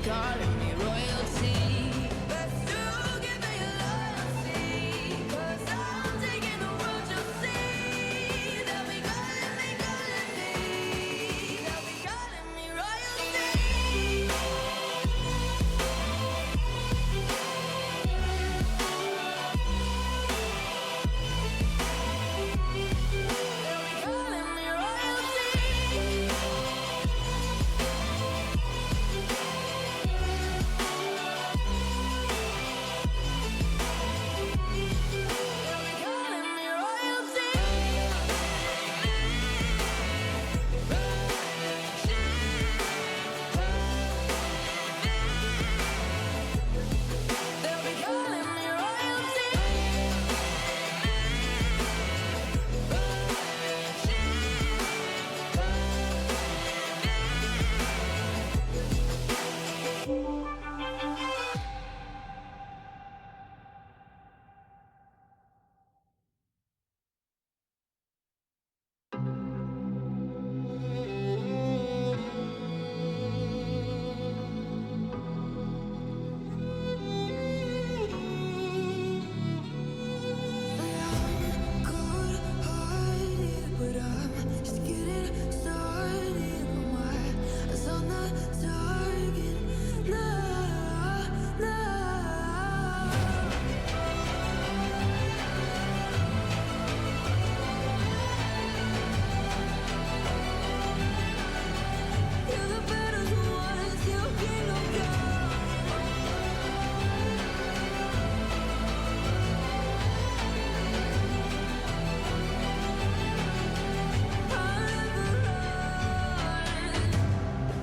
calling me royalty.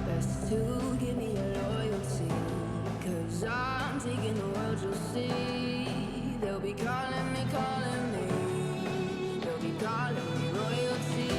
Best to give me your loyalty, 'cause I'm taking the world, you'll see. They'll be calling me, calling me. They'll be calling me royalty.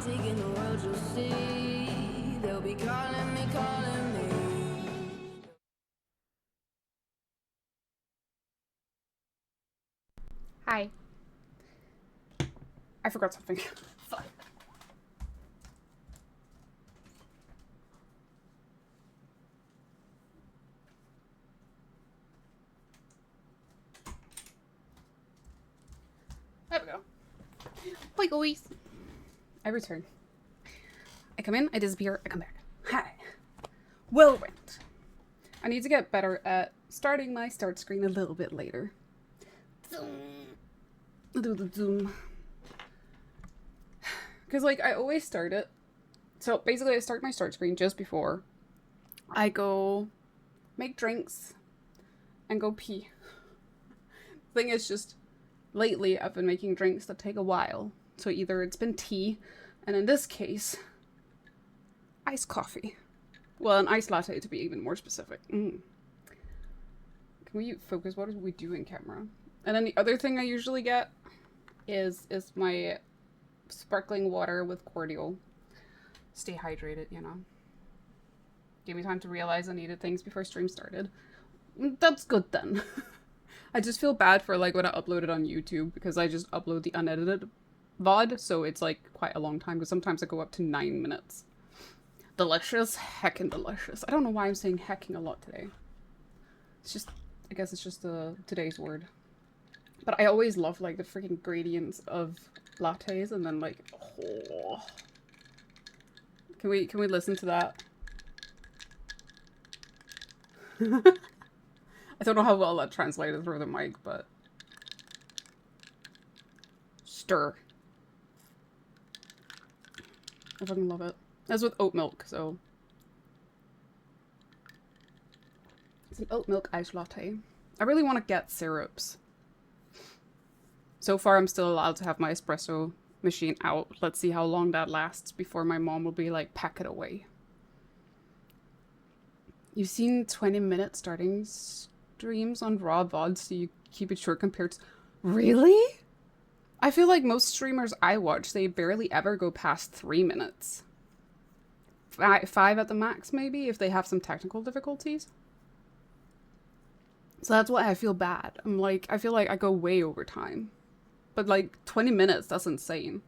taking the world, you'll see. They'll be calling me, calling me. Hi. I forgot something. Fuck. There we go. Hi guys. I return. I come in, I disappear, I come back. Hi. Well, right. I need to get better at starting my start screen a little bit later. Zoom. Because, like, I always start it. So, basically, I start my start screen just before I go make drinks and go pee. Thing is, just lately I've been making drinks that take a while. So, either it's been tea, and in this case, iced coffee. Well, an iced latte to be even more specific. Can we focus? What do we do in camera? And then the other thing I usually get is my sparkling water with cordial. Stay hydrated, you know. Gave me time to realize I needed things before stream started. That's good then. I just feel bad for like when I upload it on YouTube because I just upload the unedited VOD, so it's like quite a long time because sometimes I go up to 9 minutes. Delicious, heckin' delicious. I don't know why I'm saying hecking a lot today. It's just, I guess it's just today's word. But I always love like the freaking gradients of lattes and then like, oh. Can we listen to that? I don't know how well that translated through the mic, but stir. I fucking love it. That's with oat milk, so it's an oat milk iced latte. I really want to get syrups. So far, I'm still allowed to have my espresso machine out. Let's see how long that lasts before my mom will be like, pack it away. You've seen 20-minute starting streams on Raw VOD, so you keep it short compared to... Really? I feel like most streamers I watch, they barely ever go past 3 minutes. 5 at the max, maybe, if they have some technical difficulties. So that's why I feel bad. I'm like, I feel like I go way over time. But like 20 minutes, that's insane.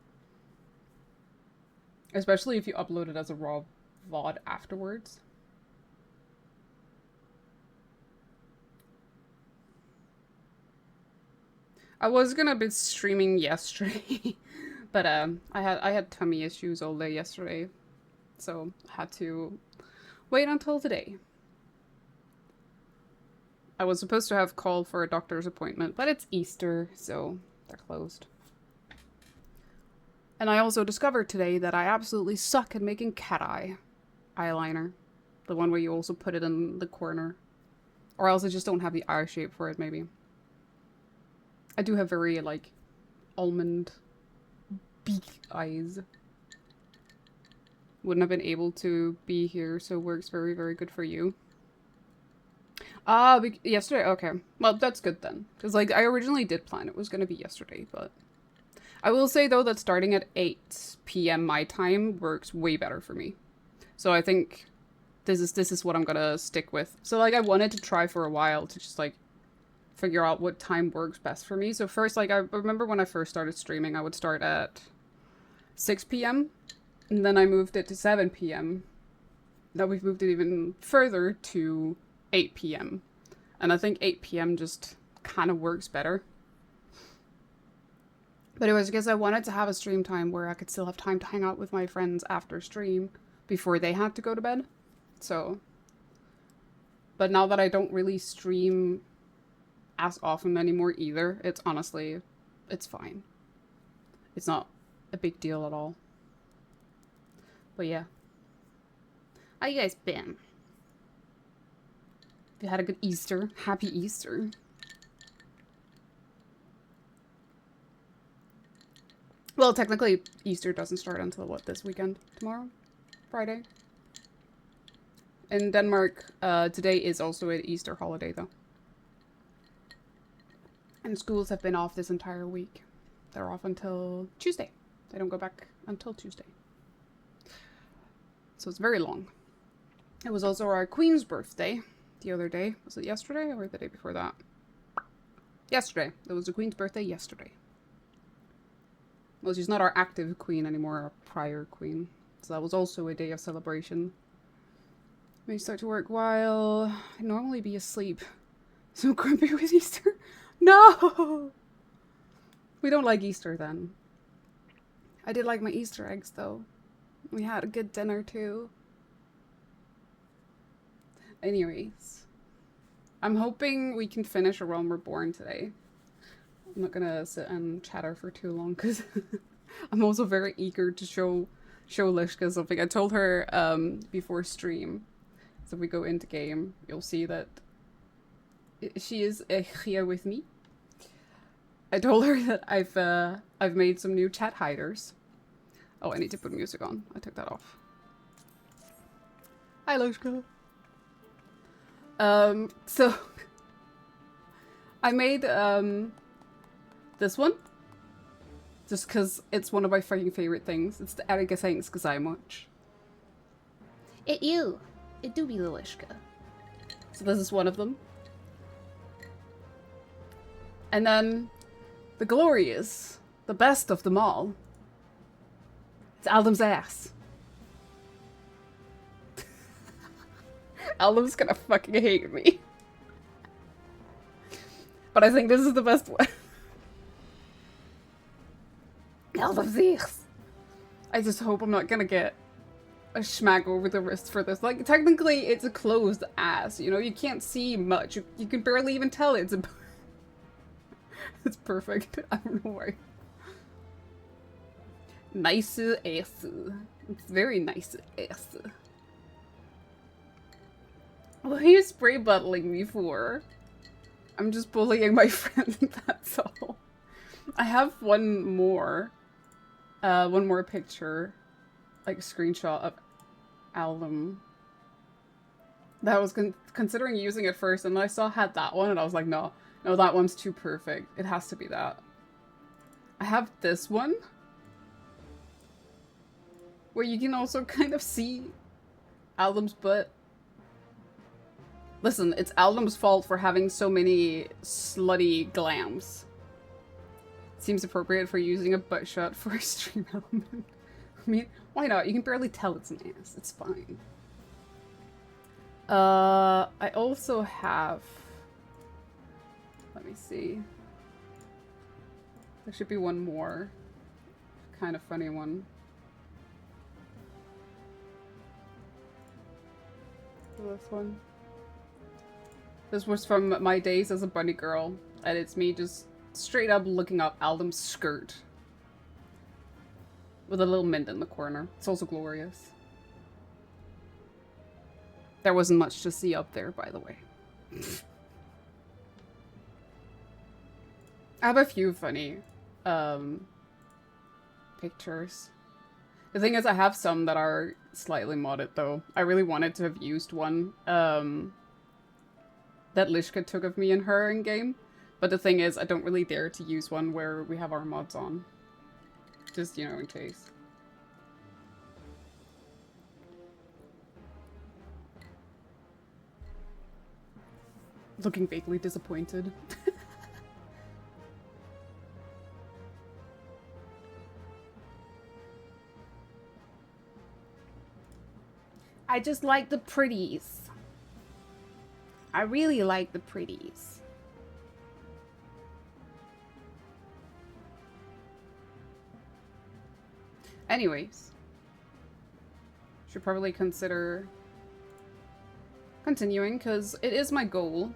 Especially if you upload it as a raw VOD afterwards. I was gonna be streaming yesterday, but I had tummy issues all day yesterday, so I had to wait until today. I was supposed to have called for a doctor's appointment, but it's Easter, so they're closed. And I also discovered today that I absolutely suck at making cat eye eyeliner. The one where you also put it in the corner. Or else I just don't have the eye shape for it, maybe. I do have very, like, almond beak eyes. Wouldn't have been able to be here, so works very, very good for you. Ah, yesterday? Okay. Well, that's good then. Because, like, I originally did plan it was going to be yesterday, but... I will say, though, that starting at 8 p.m. my time works way better for me. So I think this is what I'm going to stick with. So, like, I wanted to try for a while to just, like, figure out what time works best for me. So first, like, I remember when I first started streaming, I would start at 6 p.m. And then I moved it to 7 p.m. Now we've moved it even further to 8 p.m. And I think 8 p.m. just kind of works better. But it was because I wanted to have a stream time where I could still have time to hang out with my friends after stream before they had to go to bed. So, but now that I don't really stream as often anymore either, it's honestly, it's fine. It's not a big deal at all. But yeah. How you guys been? If you had a good Easter, happy Easter. Well, technically, Easter doesn't start until, what, this weekend? Tomorrow? Friday? In Denmark, today is also an Easter holiday, though. And schools have been off this entire week. They're off until Tuesday. They don't go back until Tuesday. So it's very long. It was also our queen's birthday the other day. Was it yesterday or the day before that? Yesterday. It was the queen's birthday yesterday. Well, she's not our active queen anymore, our prior queen. So that was also a day of celebration. May start to work while I'd normally be asleep. So grumpy with Easter. No! We don't like Easter then. I did like my Easter eggs though. We had a good dinner too. Anyways. I'm hoping we can finish A Realm Reborn today. I'm not gonna sit and chatter for too long because I'm also very eager to show Lishka something. I told her before stream. So if we go into game, you'll see that she is here with me. I told her that I've made some new chat hiders. Oh, I need to put music on. I took that off. Hi, Lishka. So I made this one just because it's one of my fucking favorite things. It's the Erika Thanks because I much. It you. It do be the Lishka. So this is one of them. And then the glorious, the best of them all. It's Aldum's ass. Aldum's gonna fucking hate me. But I think this is the best one. Aldum's ass. I just hope I'm not gonna get a schmack over the wrist for this. Like, technically, it's a closed ass, you know? You can't see much. You can barely even tell it's a... It's perfect. I don't know why. Nice ass. It's very nice ass. What are you spray bottling me for? I'm just bullying my friend, that's all. I have one more picture, like screenshot of Aldum that I was considering using it first, and then I saw had that one and I was like, no, that one's too perfect. It has to be that. I have this one where you can also kind of see Aldum's butt. Listen, it's Aldum's fault for having so many slutty glams. Seems appropriate for using a butt shot for a stream element. I mean, why not? You can barely tell it's an ass. It's fine. I also have... Let me see. There should be one more. Kind of funny one. This one. This was from my days as a bunny girl. And it's me just straight up looking up Aldum's skirt. With a little mint in the corner. It's also glorious. There wasn't much to see up there, by the way. I have a few funny pictures. The thing is, I have some that are slightly modded, though. I really wanted to have used one that Lishka took of me and her in game. But the thing is, I don't really dare to use one where we have our mods on. Just, you know, in case. Looking vaguely disappointed. I just like the pretties. I really like the pretties. Anyways. Should probably consider continuing, because it is my goal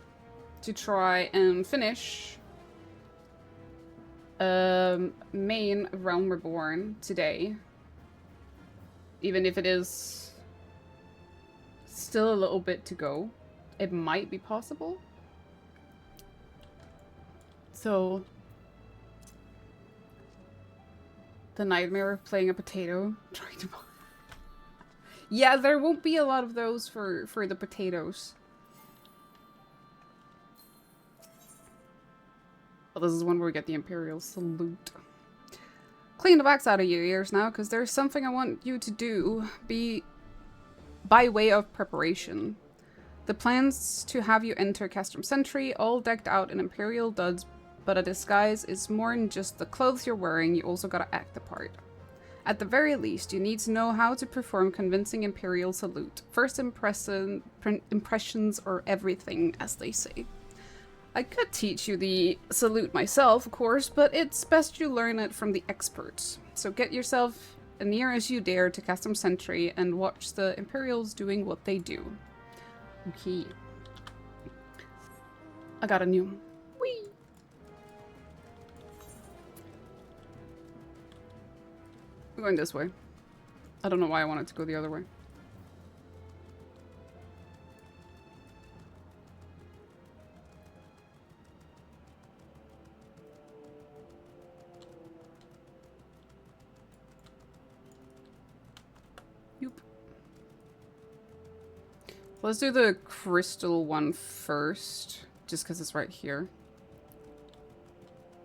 to try and finish main Realm Reborn today. Even if it is still a little bit to go. It might be possible. So the nightmare of playing a potato. Trying to... Yeah, there won't be a lot of those for the potatoes. Well, this is one where we get the Imperial Salute. Clean the backs out of your ears now, because there's something I want you to do. Be by way of preparation. The plans to have you enter Castrum Sentry, all decked out in Imperial duds, but a disguise is more than just the clothes you're wearing, you also gotta act the part. At the very least, you need to know how to perform convincing Imperial salute. First impressions are everything, as they say. I could teach you the salute myself, of course, but it's best you learn it from the experts. So get yourself as near as you dare to Castrum Sentry and watch the Imperials doing what they do. Okay. I got a new. Whee! I'm going this way. I don't know why I wanted to go the other way. Let's do the crystal one first, just because it's right here.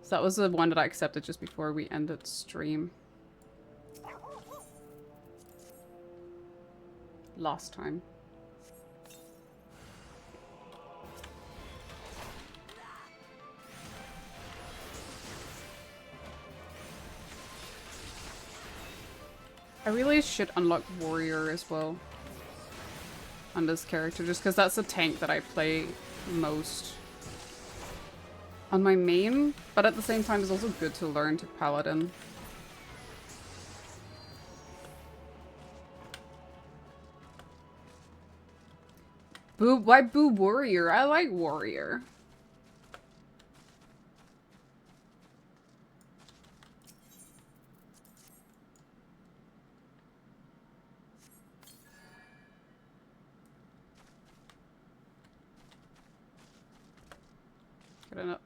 So that was the one that I accepted just before we ended stream. Last time. I really should unlock Warrior as well on this character, just because that's a tank that I play most on my main, but at the same time it's also good to learn to Paladin. Boo, why boo Warrior? I like Warrior.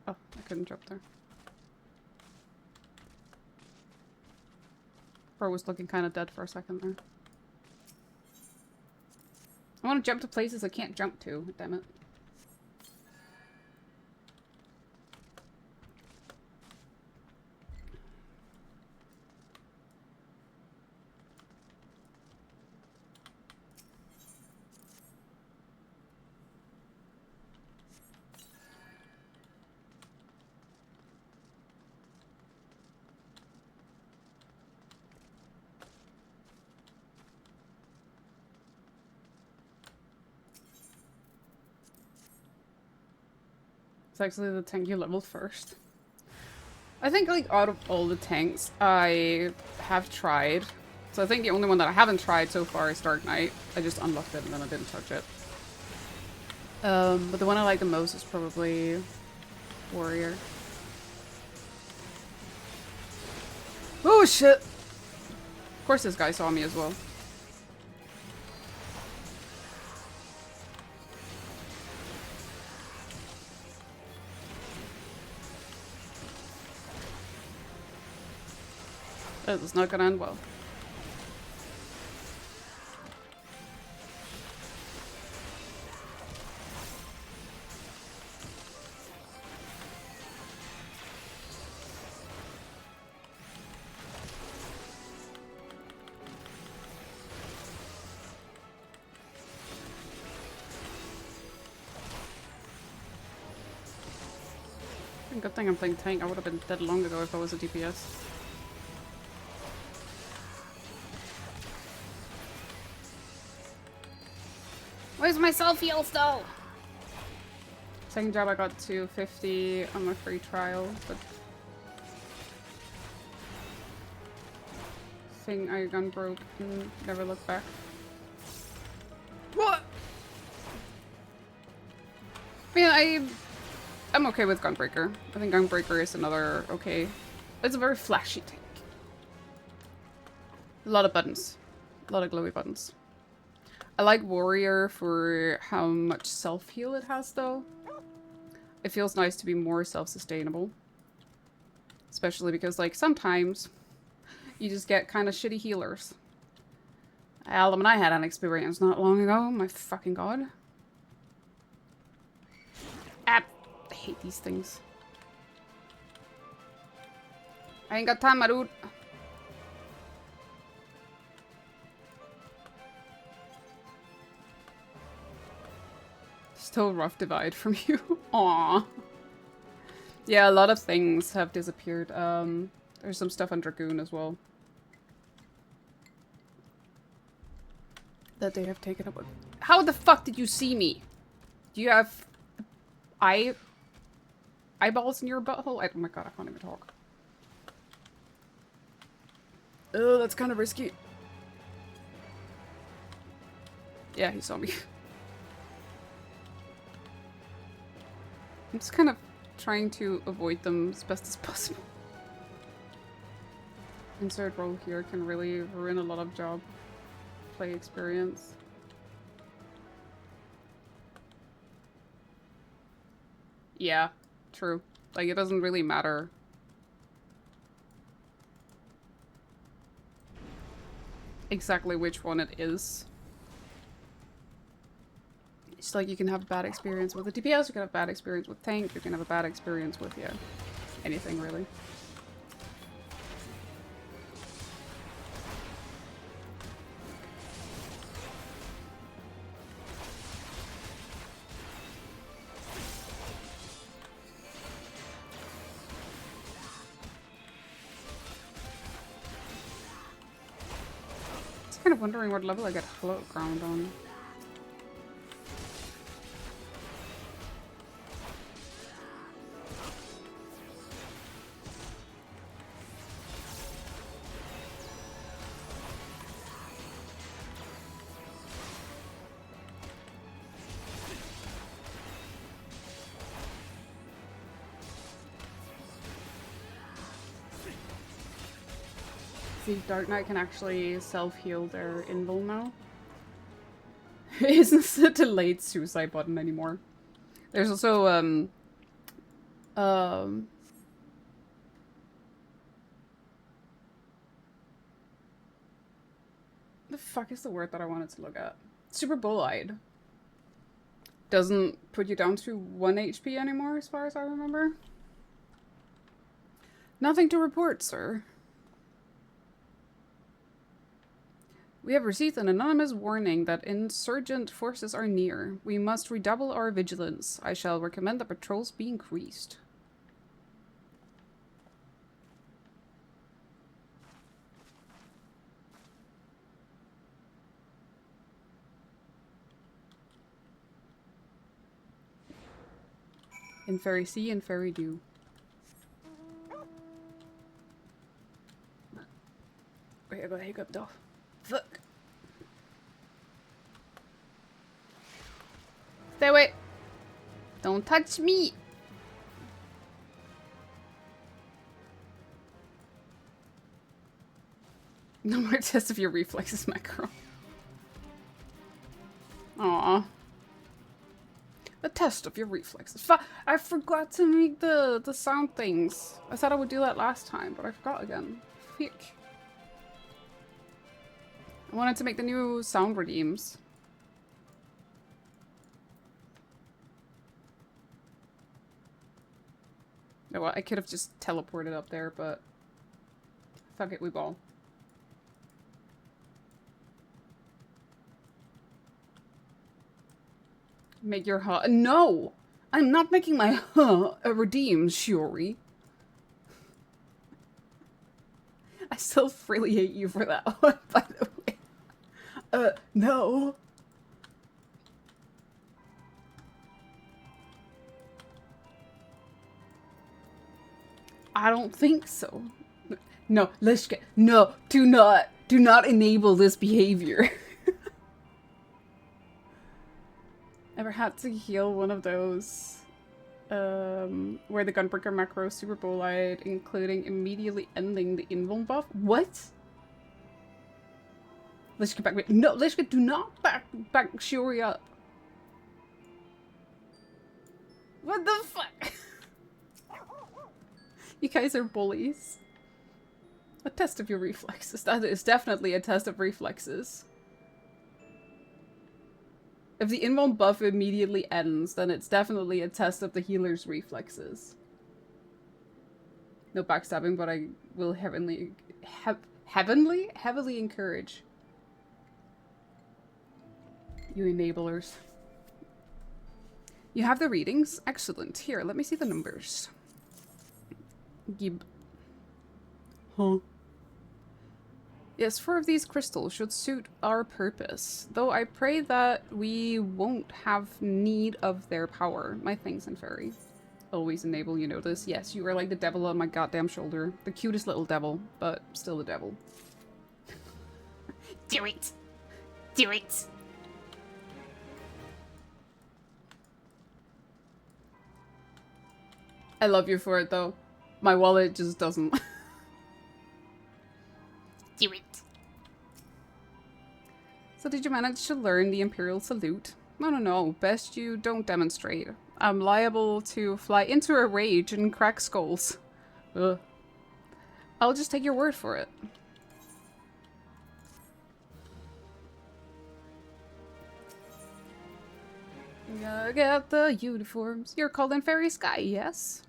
Oh, I couldn't jump there. Bro was looking kind of dead for a second there. I want to jump to places I can't jump to, damn it. It's actually the tank you leveled first. I think, like, out of all the tanks I have tried, so I think the only one that I haven't tried so far is Dark Knight. I just unlocked it and then I didn't touch it. But the one I like the most is probably Warrior. Oh shit! Of course this guy saw me as well. This is not gonna end well. Good thing I'm playing tank. I would have been dead long ago if I was a DPS. Where's my self-heal still? Second job I got to 50 on my free trial, but thing I gun broke and never looked back. What? I mean, I'm okay with Gunbreaker. I think Gunbreaker is another okay. It's a very flashy tank. A lot of buttons. A lot of glowy buttons. I like Warrior for how much self-heal it has, though. It feels nice to be more self-sustainable. Especially because, like, sometimes you just get kind of shitty healers. Hell, I mean, I had an experience not long ago. Oh my fucking god. Ah, I hate these things. I ain't got time, my dude. Still rough divide from you. Aww. Yeah, a lot of things have disappeared. There's some stuff on Dragoon as well. That they have taken up. How the fuck did you see me? Do you have eyeballs in your butthole? Oh my god, I can't even talk. Oh, that's kind of risky. Yeah, he saw me. I'm just kind of trying to avoid them as best as possible. Insert role here can really ruin a lot of job play experience. Yeah, true. Like, it doesn't really matter. Exactly which one it is. It's like you can have a bad experience with a DPS, you can have a bad experience with tank, you can have a bad experience with, yeah, anything really. I was kind of wondering what level I get float ground on. See, Dark Knight can actually self-heal their invul now. It isn't a delayed suicide button anymore. There's also, the fuck is the word that I wanted to look at? Super Bull-Eyed. Doesn't put you down to 1 HP anymore, as far as I remember. Nothing to report, sir. We have received an anonymous warning that insurgent forces are near. We must redouble our vigilance. I shall recommend that patrols be increased. In Fairy Sea and Fairy Dew. Wait, I got a hiccup though. Fuck. Stay away. Don't touch me. No more test of your reflexes, macro. Aww. A test of your reflexes. I forgot to make the sound things. I said I would do that last time, but I forgot again. Fuck. I wanted to make the new sound redeems. Oh, well, I could have just teleported up there, but fuck it, we ball. Make your huh. No! I'm not making my huh a redeem, Shiori. I still really hate you for that one, by the way. No. I don't think so. No, Lishka, no, do not enable this behavior. Ever had to heal one of those, where the Gunbreaker macro is super bull-eyed, including immediately ending the invuln buff? What? Lishka, back. No, Lishka, do not back Shiori up. What the fuck? You guys are bullies. A test of your reflexes. That is definitely a test of reflexes. If the invuln buff immediately ends, then it's definitely a test of the healer's reflexes. No backstabbing, but I will heavily encourage. You enablers. You have the readings? Excellent. Here, let me see the numbers. Gib. Huh. Yes, 4 of these crystals should suit our purpose, though I pray that we won't have need of their power. My thanks and fairy. Always enable, you know this. Yes, you are like the devil on my goddamn shoulder. The cutest little devil, but still the devil. Do it! Do it! I love you for it, though. My wallet just doesn't. Do it. So did you manage to learn the Imperial Salute? No. Best you don't demonstrate. I'm liable to fly into a rage and crack skulls. Ugh. I'll just take your word for it. Get the uniforms. You're called in Fairy Sky, yes?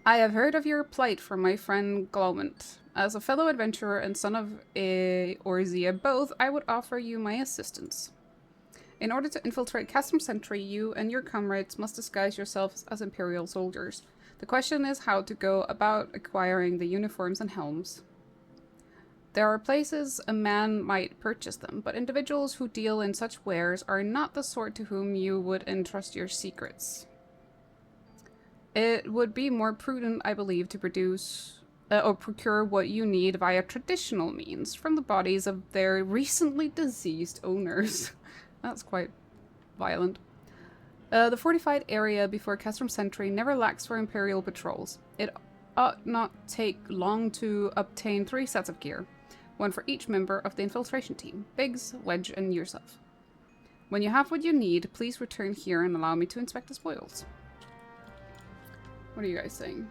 I have heard of your plight from my friend Glowment. As a fellow adventurer and son of Orzia both, I would offer you my assistance. In order to infiltrate Castrum Sentry, you and your comrades must disguise yourselves as Imperial soldiers. The question is how to go about acquiring the uniforms and helms. There are places a man might purchase them, but individuals who deal in such wares are not the sort to whom you would entrust your secrets. It would be more prudent, I believe, to produce or procure what you need via traditional means from the bodies of their recently deceased owners. That's quite violent. The fortified area before Castrum Sentry never lacks for Imperial patrols. It ought not take long to obtain 3 sets of gear. 1 for each member of the infiltration team. Biggs, Wedge, and yourself. When you have what you need, please return here and allow me to inspect the spoils. What are you guys saying?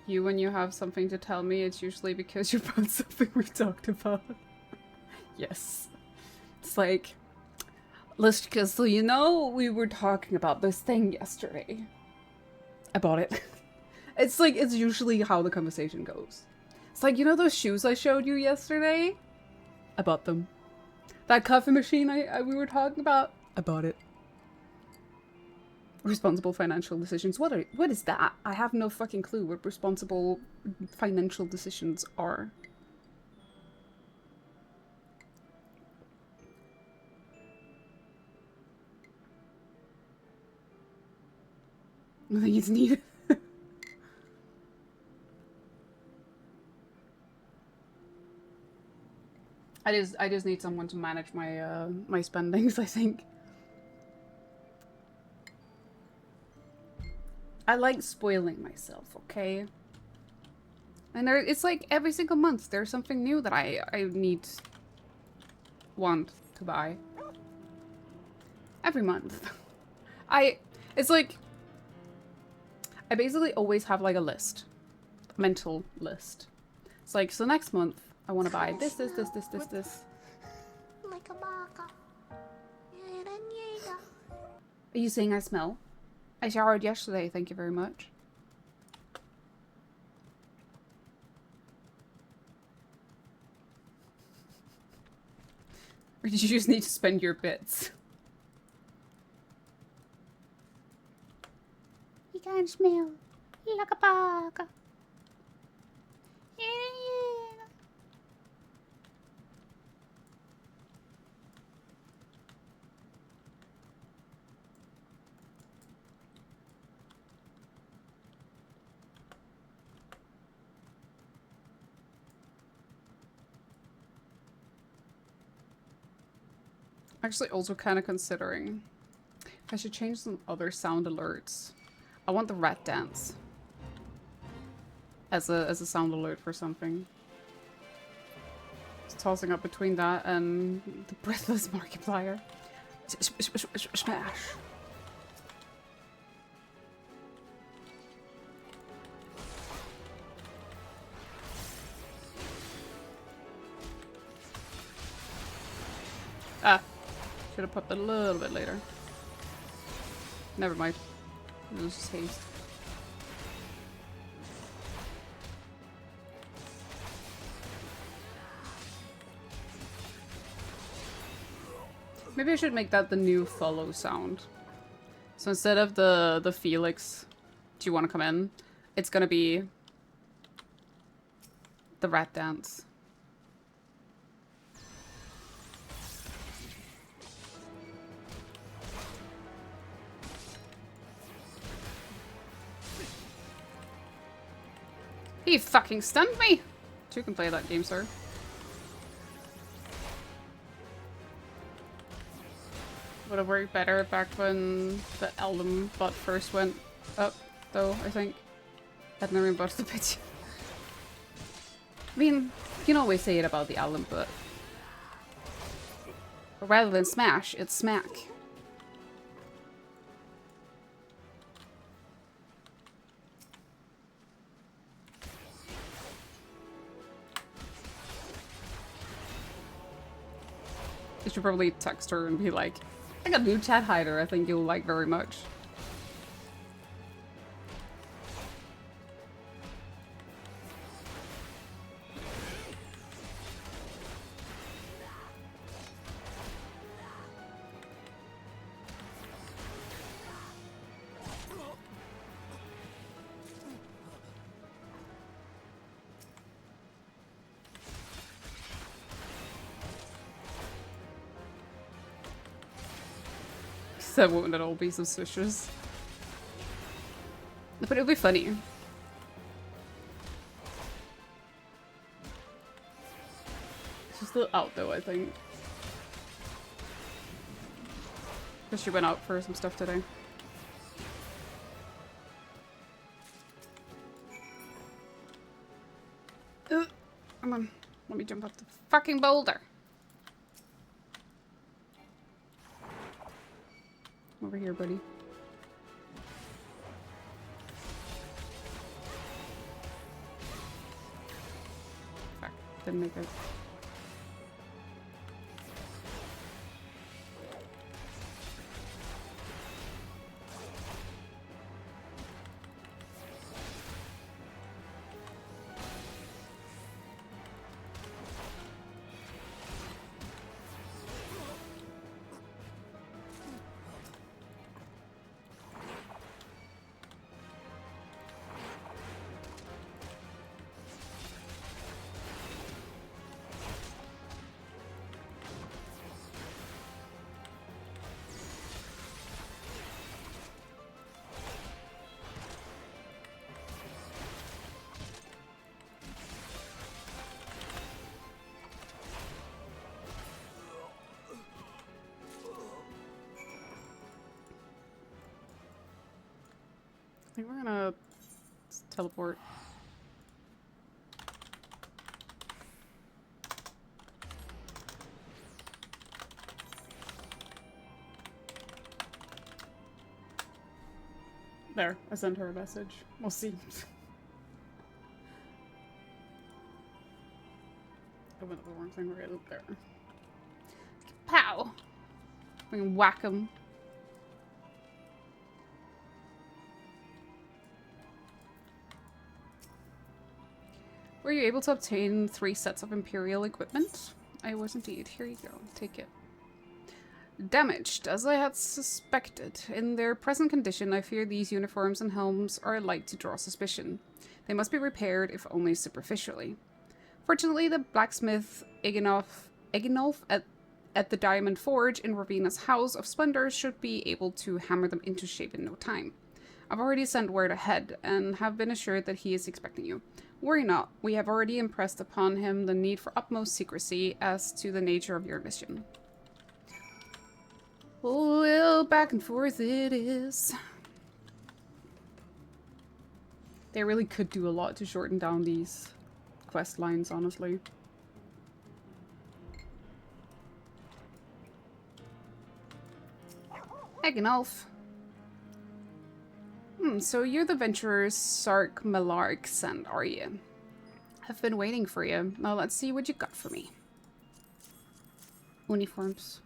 When you have something to tell me, it's usually because you're about something we talked about. Yes. It's like, because so you know, we were talking about this thing yesterday. I bought it. It's like, it's usually how the conversation goes. It's like, you know those shoes I showed you yesterday? I bought them. That coffee machine we were talking about? I bought it. Responsible financial decisions. What is that? I have no fucking clue what responsible financial decisions are. I think it's needed. I just need someone to manage my my spendings, I think. I like spoiling myself, okay? And it's like every single month there's something new that I want to buy. Every month. It's like, I basically always have like a list. A mental list. It's like, so next month I want to buy this. Like a baka. Are you saying I smell? I showered yesterday, thank you very much. Or did you just need to spend your bits? You can smell like a baka. Actually, also kind of considering if I should change some other sound alerts. I want the rat dance as a sound alert for something. Just tossing up between that and the breathless Markiplier. Smash. Ah. Should have put that a little bit later. Never mind. It was just haste. Maybe I should make that the new follow sound. So instead of the Felix, do you want to come in? It's gonna be the rat dance. He fucking stunned me! You can play that game, sir. Would have worked better back when the Elden bot first went up, though, I think. I'd never bought the pitch. I mean, you can always say it about the Elden, but rather than smash, it's smack. You should probably text her and be like, I got a new chat hider I think you'll like very much. That wouldn't at all be suspicious. But it'll be funny. She's still out though, I think. Because she went out for some stuff today. Come on, let me jump up the fucking boulder. Over here, buddy. Fuck, didn't make it. I think we're gonna teleport. There, I sent her a message. We'll see. I went the wrong thing right up there. Pow! We can whack him. Were you able to obtain 3 sets of Imperial equipment? I was indeed. Here you go. Take it. Damaged, as I had suspected. In their present condition, I fear these uniforms and helms are like to draw suspicion. They must be repaired, if only superficially. Fortunately, the blacksmith Ignolf at the Diamond Forge in Ravina's House of Splendor should be able to hammer them into shape in no time. I've already sent word ahead, and have been assured that he is expecting you. Worry not, we have already impressed upon him the need for utmost secrecy as to the nature of your mission. Well, back and forth it is. They really could do a lot to shorten down these quest lines, honestly. Egenolf. So you're the venturer Sark Malark sent, are you? I've been waiting for you. Now let's see what you got for me. Uniforms.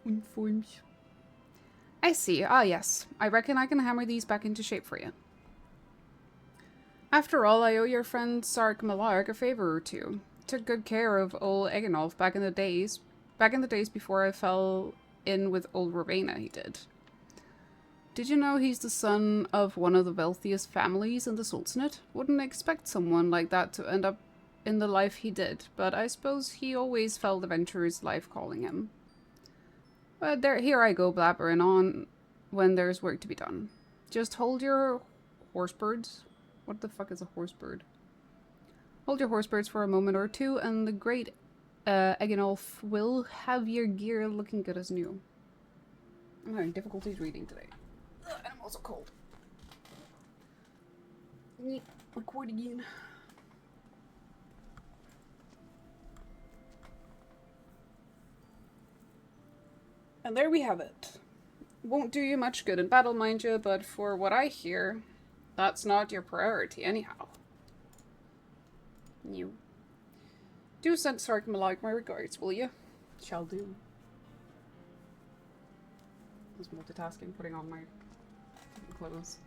Uniforms. I see. Ah, yes. I reckon I can hammer these back into shape for you. After all, I owe your friend Sark Malark a favor or two. took good care of old Eganolf back in the days. Back in the days before I fell in with old Ravenna, he did. Did you know he's the son of one of the wealthiest families in the Sultanate? Wouldn't expect someone like that to end up in the life he did, but I suppose he always felt adventurer's life calling him. But here I go blabbering on when there's work to be done. Just hold your horsebirds. What the fuck is a horsebird? Hold your horsebirds for a moment or two, and the great Eganolf will have your gear looking good as new. I'm having difficulties reading today. And I'm also cold. Record again. And there we have it. Won't do you much good in battle, mind you, but for what I hear, that's not your priority anyhow. You. Do send Sark Malag my regards, will you? Shall do. I was multitasking, putting on my clothes.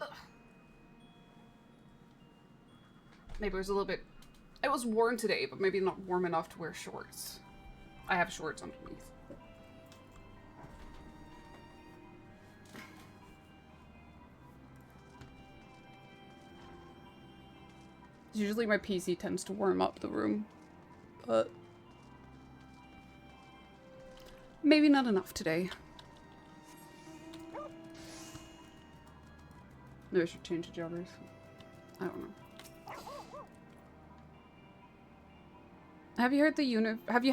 Ugh. Maybe it was a little bit... It was warm today, but maybe not warm enough to wear shorts. I have shorts underneath. Usually my PC tends to warm up the room, but maybe not enough today. Maybe I should change the joggers. I don't know. Have you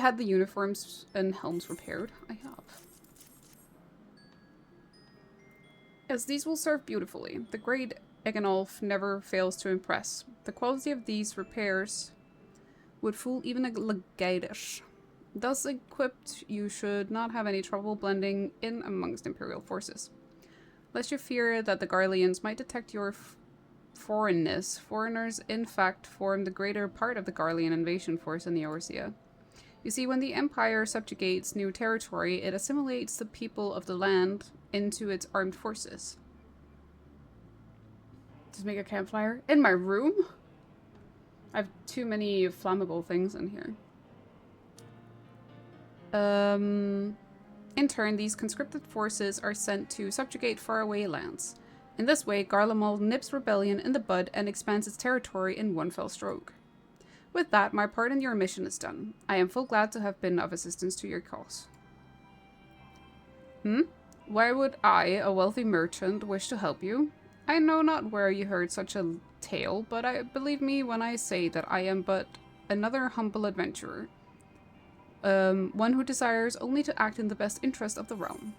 had the uniforms and helms repaired? I have. Yes, these will serve beautifully. The great Eganolf never fails to impress. The quality of these repairs would fool even a Legatish. Thus equipped, you should not have any trouble blending in amongst Imperial forces. Lest you fear that the Garleans might detect your foreignness, foreigners in fact form the greater part of the Garlean invasion force in the Eorzea. You see, when the Empire subjugates new territory, it assimilates the people of the land into its armed forces. Just make a campfire? In my room? I have too many flammable things in here. In turn, these conscripted forces are sent to subjugate faraway lands. In this way, Garlemald nips rebellion in the bud and expands its territory in one fell stroke. With that, my part in your mission is done. I am full glad to have been of assistance to your cause. Why would I, a wealthy merchant, wish to help you? I know not where you heard such a tale, but believe me when I say that I am but another humble adventurer. One who desires only to act in the best interest of the realm.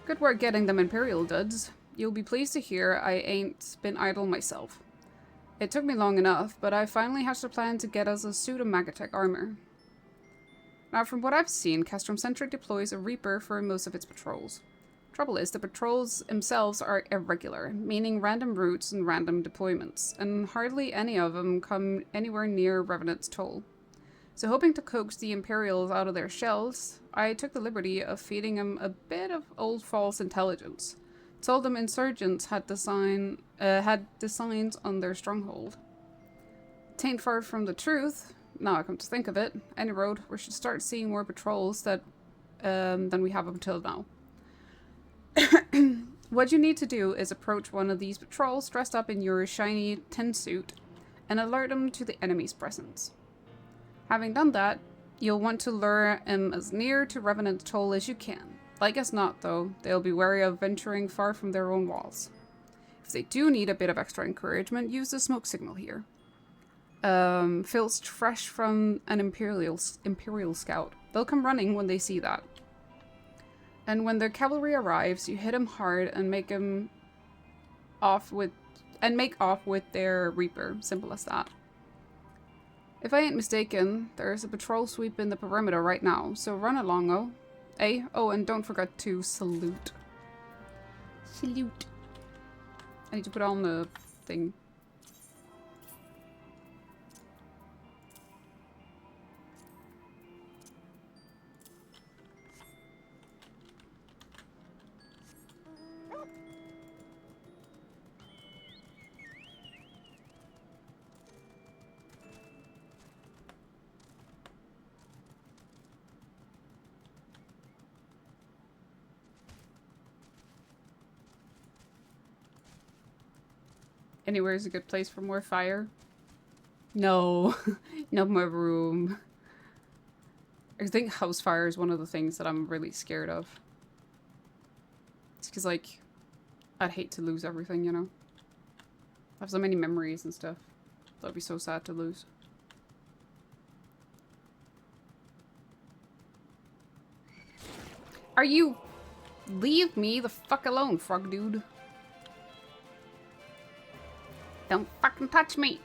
Good work getting them Imperial duds. You'll be pleased to hear I ain't been idle myself. It took me long enough, but I finally hatched a plan to get us a suit of Magatech armor. Now, from what I've seen, Castrum Centric deploys a Reaper for most of its patrols. Trouble is, the patrols themselves are irregular, meaning random routes and random deployments, and hardly any of them come anywhere near Revenant's toll. So hoping to coax the Imperials out of their shells, I took the liberty of feeding them a bit of old false intelligence. Told them insurgents had designs on their stronghold. Tain't far from the truth. Now I come to think of it, any road, we should start seeing more patrols than we have up until now. What you need to do is approach one of these patrols dressed up in your shiny tin suit and alert them to the enemy's presence. Having done that, you'll want to lure them as near to Revenant's toll as you can. Like as not, though, they'll be wary of venturing far from their own walls. If they do need a bit of extra encouragement, use the smoke signal here. Filched fresh from an Imperial scout. They'll come running when they see that. And when their cavalry arrives, you hit them hard and make off with their Reaper. Simple as that. If I ain't mistaken, there's a patrol sweep in the perimeter right now, so run along, Oh, and don't forget to salute. Salute. I need to put on the thing. Anywhere is a good place for more fire. No, no more room. I think house fire is one of the things that I'm really scared of. It's because, like, I'd hate to lose everything, you know? I have so many memories and stuff. That'd be so sad to lose. Are you... Leave me the fuck alone, frog dude. Don't fucking touch me.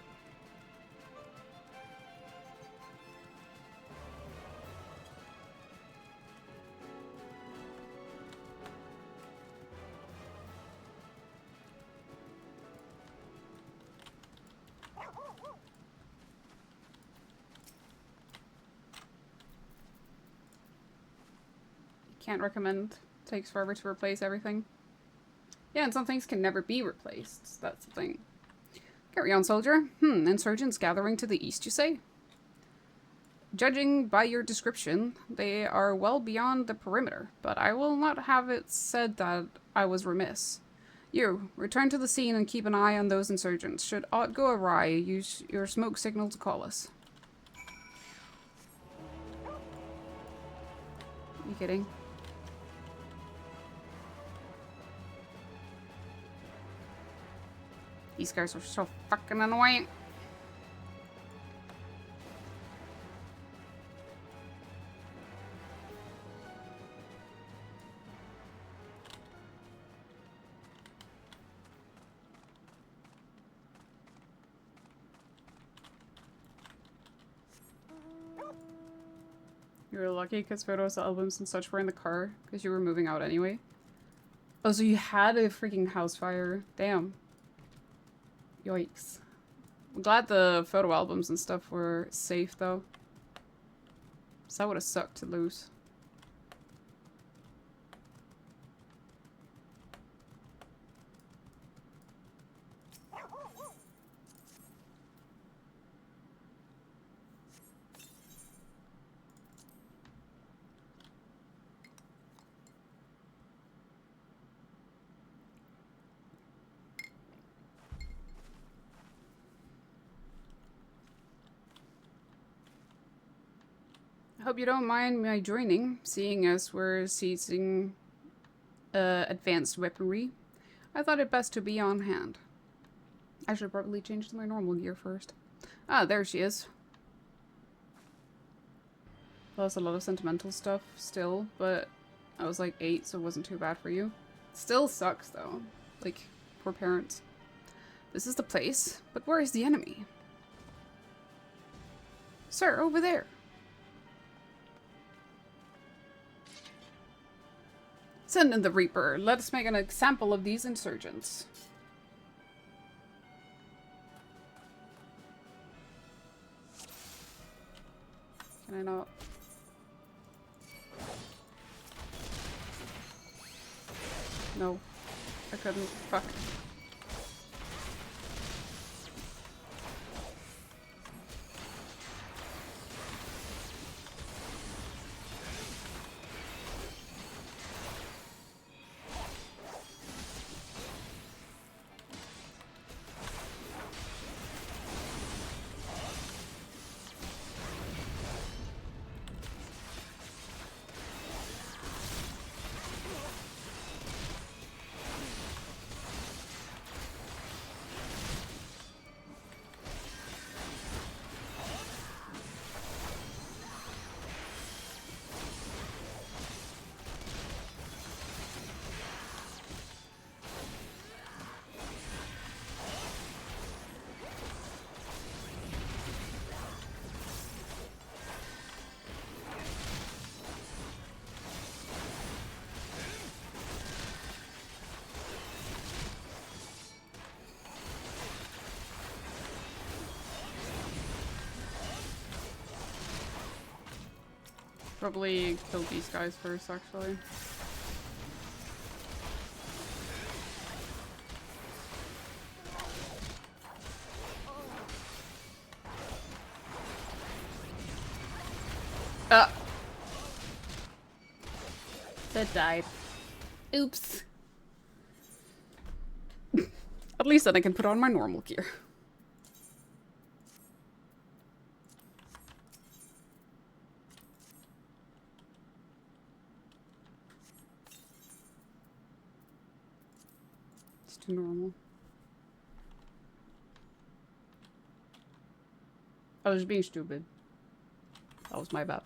Can't recommend. Takes forever to replace everything. Yeah, and some things can never be replaced. That's the thing. Carry on, soldier. Insurgents gathering to the east, you say? Judging by your description, they are well beyond the perimeter, but I will not have it said that I was remiss. You, return to the scene and keep an eye on those insurgents. Should aught go awry, use your smoke signal to call us. You kidding? These guys are so fucking annoying. You were lucky because photos, albums, and such were in the car because you were moving out anyway. Oh, so you had a freaking house fire. Damn. Yikes. I'm glad the photo albums and stuff were safe, though. So that would have sucked to lose. I hope you don't mind my joining, seeing as we're seizing advanced weaponry. I thought it best to be on hand. I should probably change to my normal gear first. Ah, there she is. Plus a lot of sentimental stuff still, but I was like 8, so it wasn't too bad for you. Still sucks though. Like, poor parents. This is the place, but where is the enemy? Sir, over there. Send in the Reaper. Let us make an example of these insurgents. Can I not? No. I couldn't. Fuck. Probably kill these guys first, actually. That died. Oops. At least then I can put on my normal gear. It's too normal. I was being stupid. That was my bad.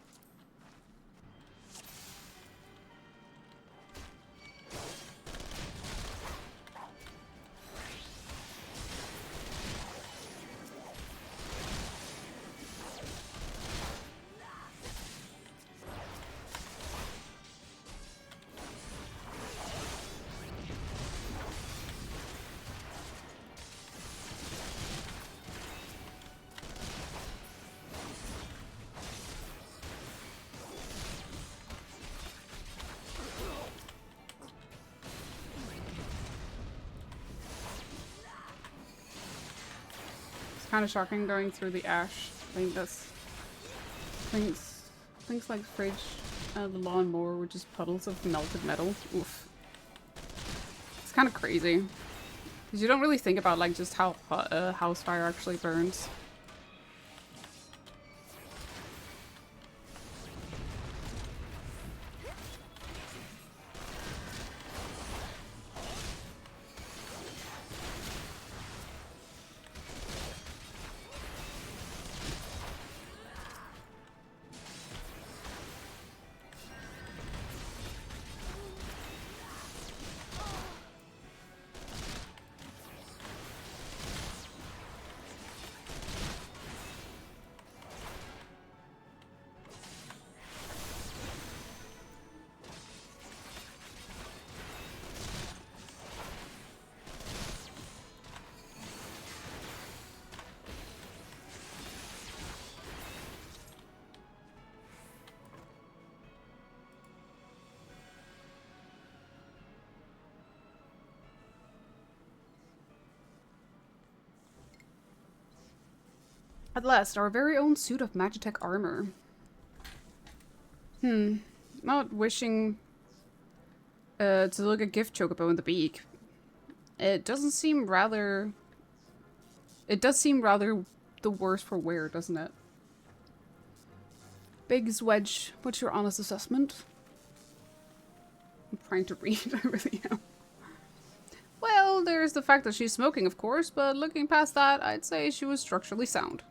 Kind of shocking going through the ash. I think that's things like fridge and the lawnmower were just puddles of melted metal. Oof. It's kind of crazy because you don't really think about like just how hot a house fire actually burns. At last, our very own suit of Magitech armor. Not wishing to look a gift chocobo in the beak. It doesn't seem rather... It does seem rather the worse for wear, doesn't it? Biggs Wedge, what's your honest assessment? I'm trying to read, I really am. Well, there's the fact that she's smoking, of course, but looking past that, I'd say she was structurally sound.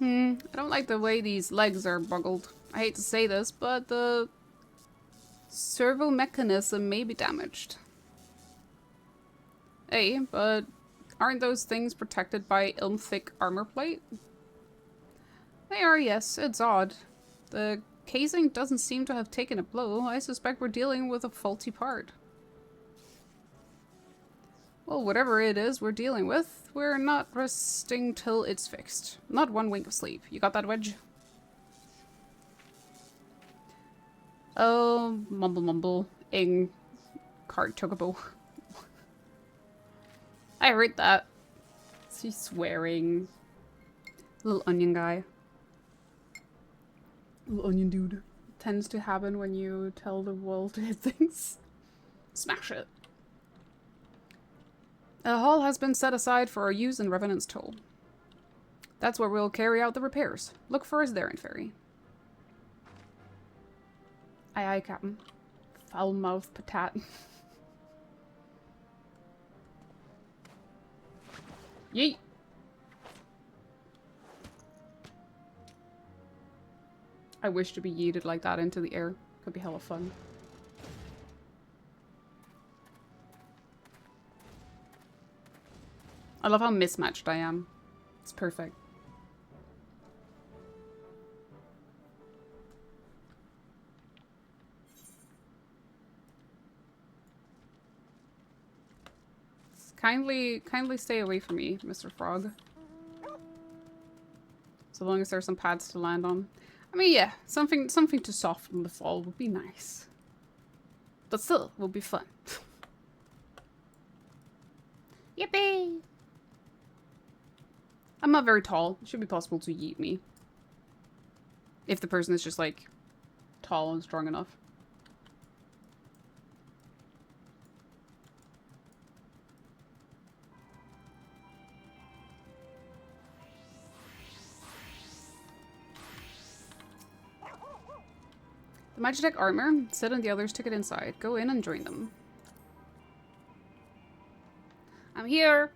I don't like the way these legs are buggled. I hate to say this, but the servo mechanism may be damaged. Hey, but aren't those things protected by ilm-thick armor plate? They are, yes. It's odd. The casing doesn't seem to have taken a blow. I suspect we're dealing with a faulty part. Well, whatever it is we're dealing with, we're not resting till it's fixed. Not one wink of sleep. You got that, Wedge? Oh, mumble mumble. Ing. Card chocobo. I heard that. Is he swearing? Little onion guy. Little onion dude. Tends to happen when you tell the world to hit things. Smash it. A hall has been set aside for our use in Revenant's Toll. That's where we'll carry out the repairs. Look for us there, Inferi. Aye aye, Captain. Foul-mouthed patat. Yeet! I wish to be yeeted like that into the air. Could be hella fun. I love how mismatched I am. It's perfect. Kindly stay away from me, Mr. Frog. So long as there's some pads to land on. I mean, yeah, something to soften the fall would be nice. But still, will be fun. Yippee! I'm not very tall. It should be possible to yeet me. If the person is just, like, tall and strong enough. The Magitech armor. Sid and the others took it inside. Go in and join them. I'm here!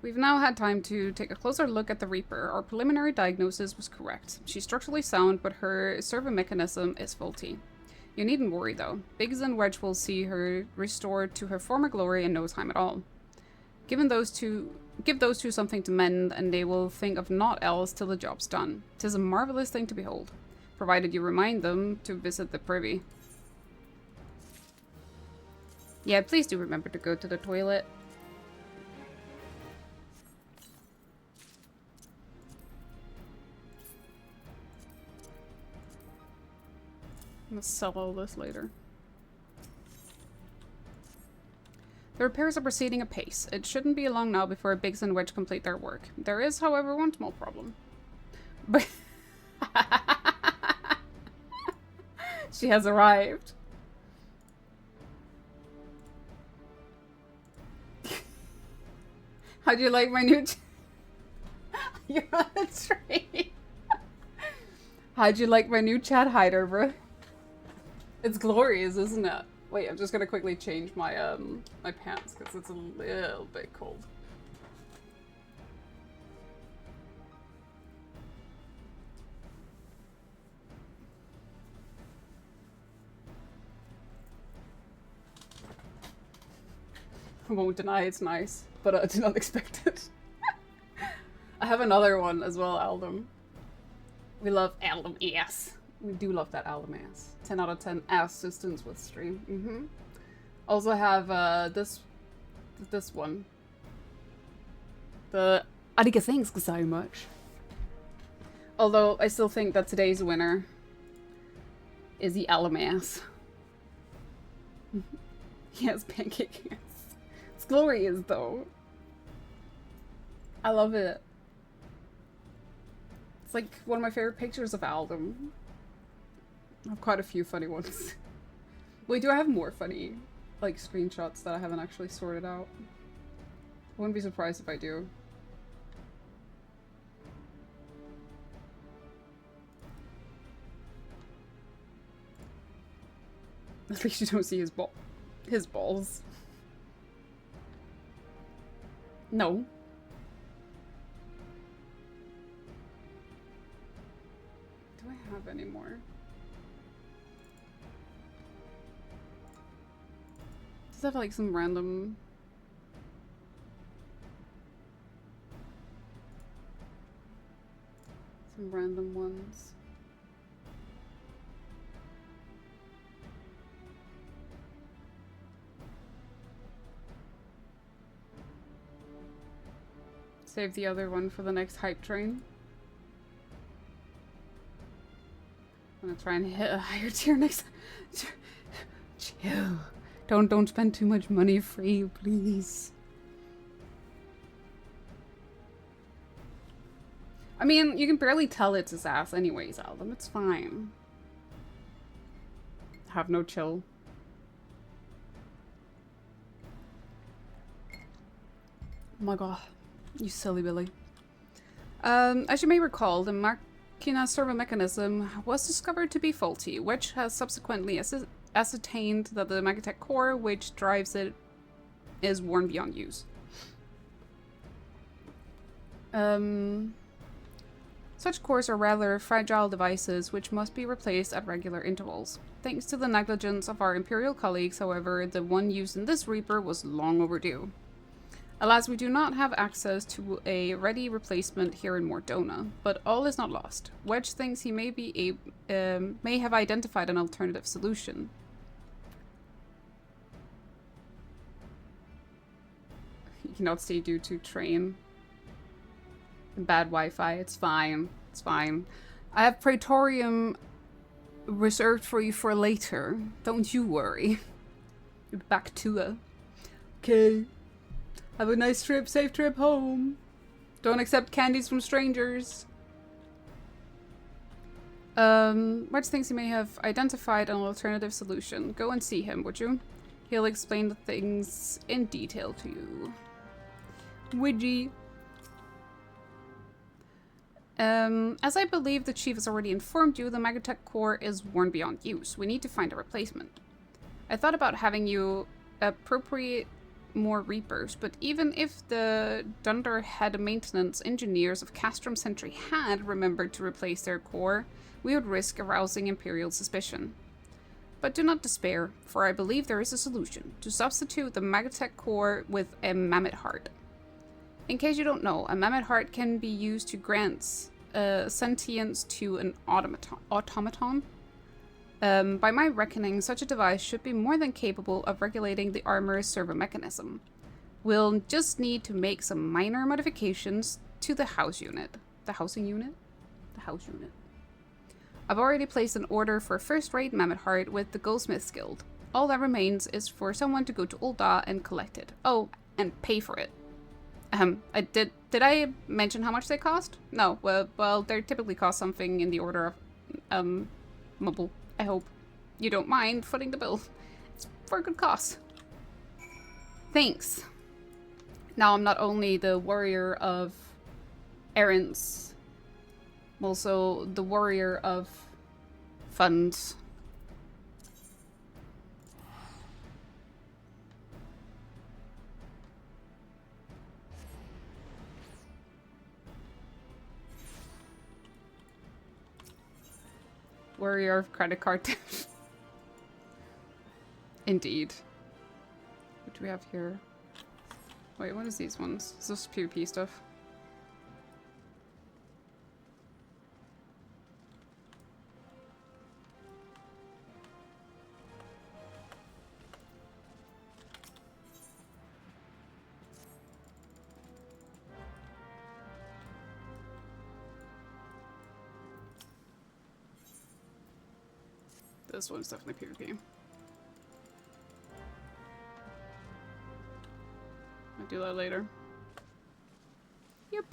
We've now had time to take a closer look at the Reaper. Our preliminary diagnosis was correct. She's structurally sound, but her servo mechanism is faulty. You needn't worry though. Biggs and Wedge will see her restored to her former glory in no time at all. Give those two something to mend, and they will think of naught else till the job's done. 'Tis a marvelous thing to behold, provided you remind them to visit the privy. Yeah, please do remember to go to the toilet. I'm gonna sell all this later. The repairs are proceeding apace. It shouldn't be long now before Biggs and Wedge complete their work. There is, however, one small problem. But she has arrived. How'd you like my new You're on the train. How'd you like my new chat hider, bro? It's glorious, isn't it? Wait, I'm just gonna quickly change my my pants because it's a little bit cold. I won't deny it's nice, but I did not expect it. I have another one as well, Aldum. We love Aldum ass. We do love that Aldum ass. 10 out of 10 ass systems with stream. Also have this one. The Ariga thanks so much. Although I still think that today's winner is the Aldum ass. Yes, pancake ass. It's glorious though. I love it. It's like one of my favorite pictures of Aldum. I have quite a few funny ones. Wait, do I have more funny, like, screenshots that I haven't actually sorted out? I wouldn't be surprised if I do. At least you don't see his balls. No. Do I have any more? Does it have like some random... Some random ones? Save the other one for the next hype train. I'm gonna try and hit a higher tier next time. Chill. Don't spend too much money free, please. I mean, you can barely tell it's his ass anyways, Aldum. It's fine. Have no chill. Oh my god. You silly Billy. As you may recall, the Machina servo mechanism was discovered to be faulty, which has subsequently ascertained that the Magitech core which drives it is worn beyond use. Such cores are rather fragile devices which must be replaced at regular intervals. Thanks to the negligence of our Imperial colleagues, however, the one used in this Reaper was long overdue. Alas, we do not have access to a ready replacement here in Mordona, but all is not lost. Wedge thinks he may have identified an alternative solution. You cannot stay due to train. Bad Wi-Fi. It's fine. It's fine. I have Praetorium reserved for you for later. Don't you worry. You're back to it. Okay. Have a nice trip, safe trip home. Don't accept candies from strangers. Wedge thinks he may have identified an alternative solution. Go and see him, would you? He'll explain the things in detail to you. Widgie. As I believe the chief has already informed you, the Magotech core is worn beyond use. We need to find a replacement. I thought about having you appropriate more Reapers, but even if the Dunderhead maintenance engineers of Castrum Sentry had remembered to replace their core, we would risk arousing Imperial suspicion. But do not despair, for I believe there is a solution, to substitute the Magotech core with a Mammoth Heart. In case you don't know, a Mammoth Heart can be used to grant sentience to an automaton. By my reckoning, such a device should be more than capable of regulating the armor's servo mechanism. We'll just need to make some minor modifications to the house unit. The housing unit? The house unit. I've already placed an order for a first-rate Mammoth Heart with the Goldsmiths Guild. All that remains is for someone to go to Ul'dah and collect it. Oh, and pay for it. Did I mention how much they cost? No, well, they typically cost something in the order of, mobile. I hope you don't mind footing the bill. It's for a good cause. Thanks. Now I'm not only the warrior of errands, I'm also the warrior of funds. Warrior of credit card debt. Indeed. What do we have here? Wait, what is these ones? Is this PvP stuff? This one's definitely PvP. I'll do that later. Yep.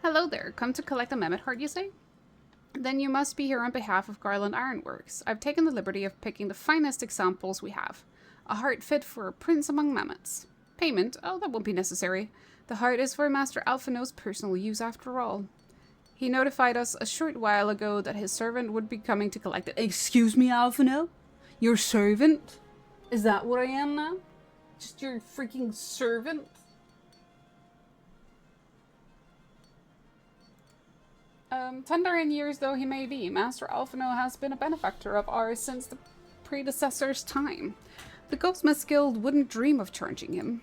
Hello there. Come to collect a Mammoth Heart, you say? Then you must be here on behalf of Garland Ironworks. I've taken the liberty of picking the finest examples we have. A heart fit for a prince among mammoths. Payment? Oh, that won't be necessary. The heart is for Master Alphino's personal use after all. He notified us a short while ago that his servant would be coming to collect it. Excuse me, Alphino? Your servant? Is that what I am now? Just your freaking servant? Tender in years though he may be, Master Alphino has been a benefactor of ours since the predecessor's time. The Goldsmiths Guild wouldn't dream of charging him.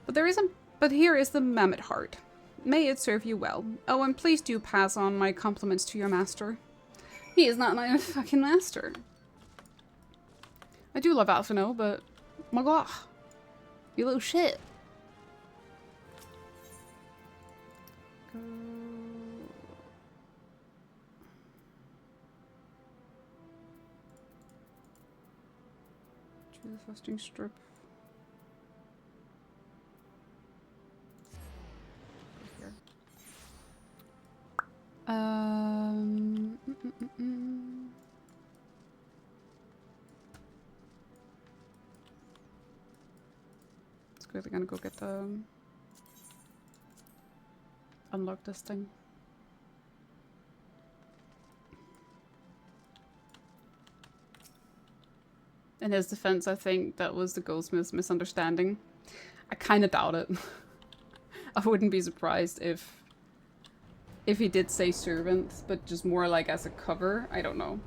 But here is the Mammoth Heart. May it serve you well. Oh, and please do pass on my compliments to your master. He is not my fucking master. I do love Alphino, but my god, you little shit. The fasting strip. Here. It's good. I'm gonna go get the unlock this thing. In his defense, I think that was the Goldsmith's misunderstanding. I kind of doubt it. I wouldn't be surprised if he did say servant, but just more like as a cover. I don't know.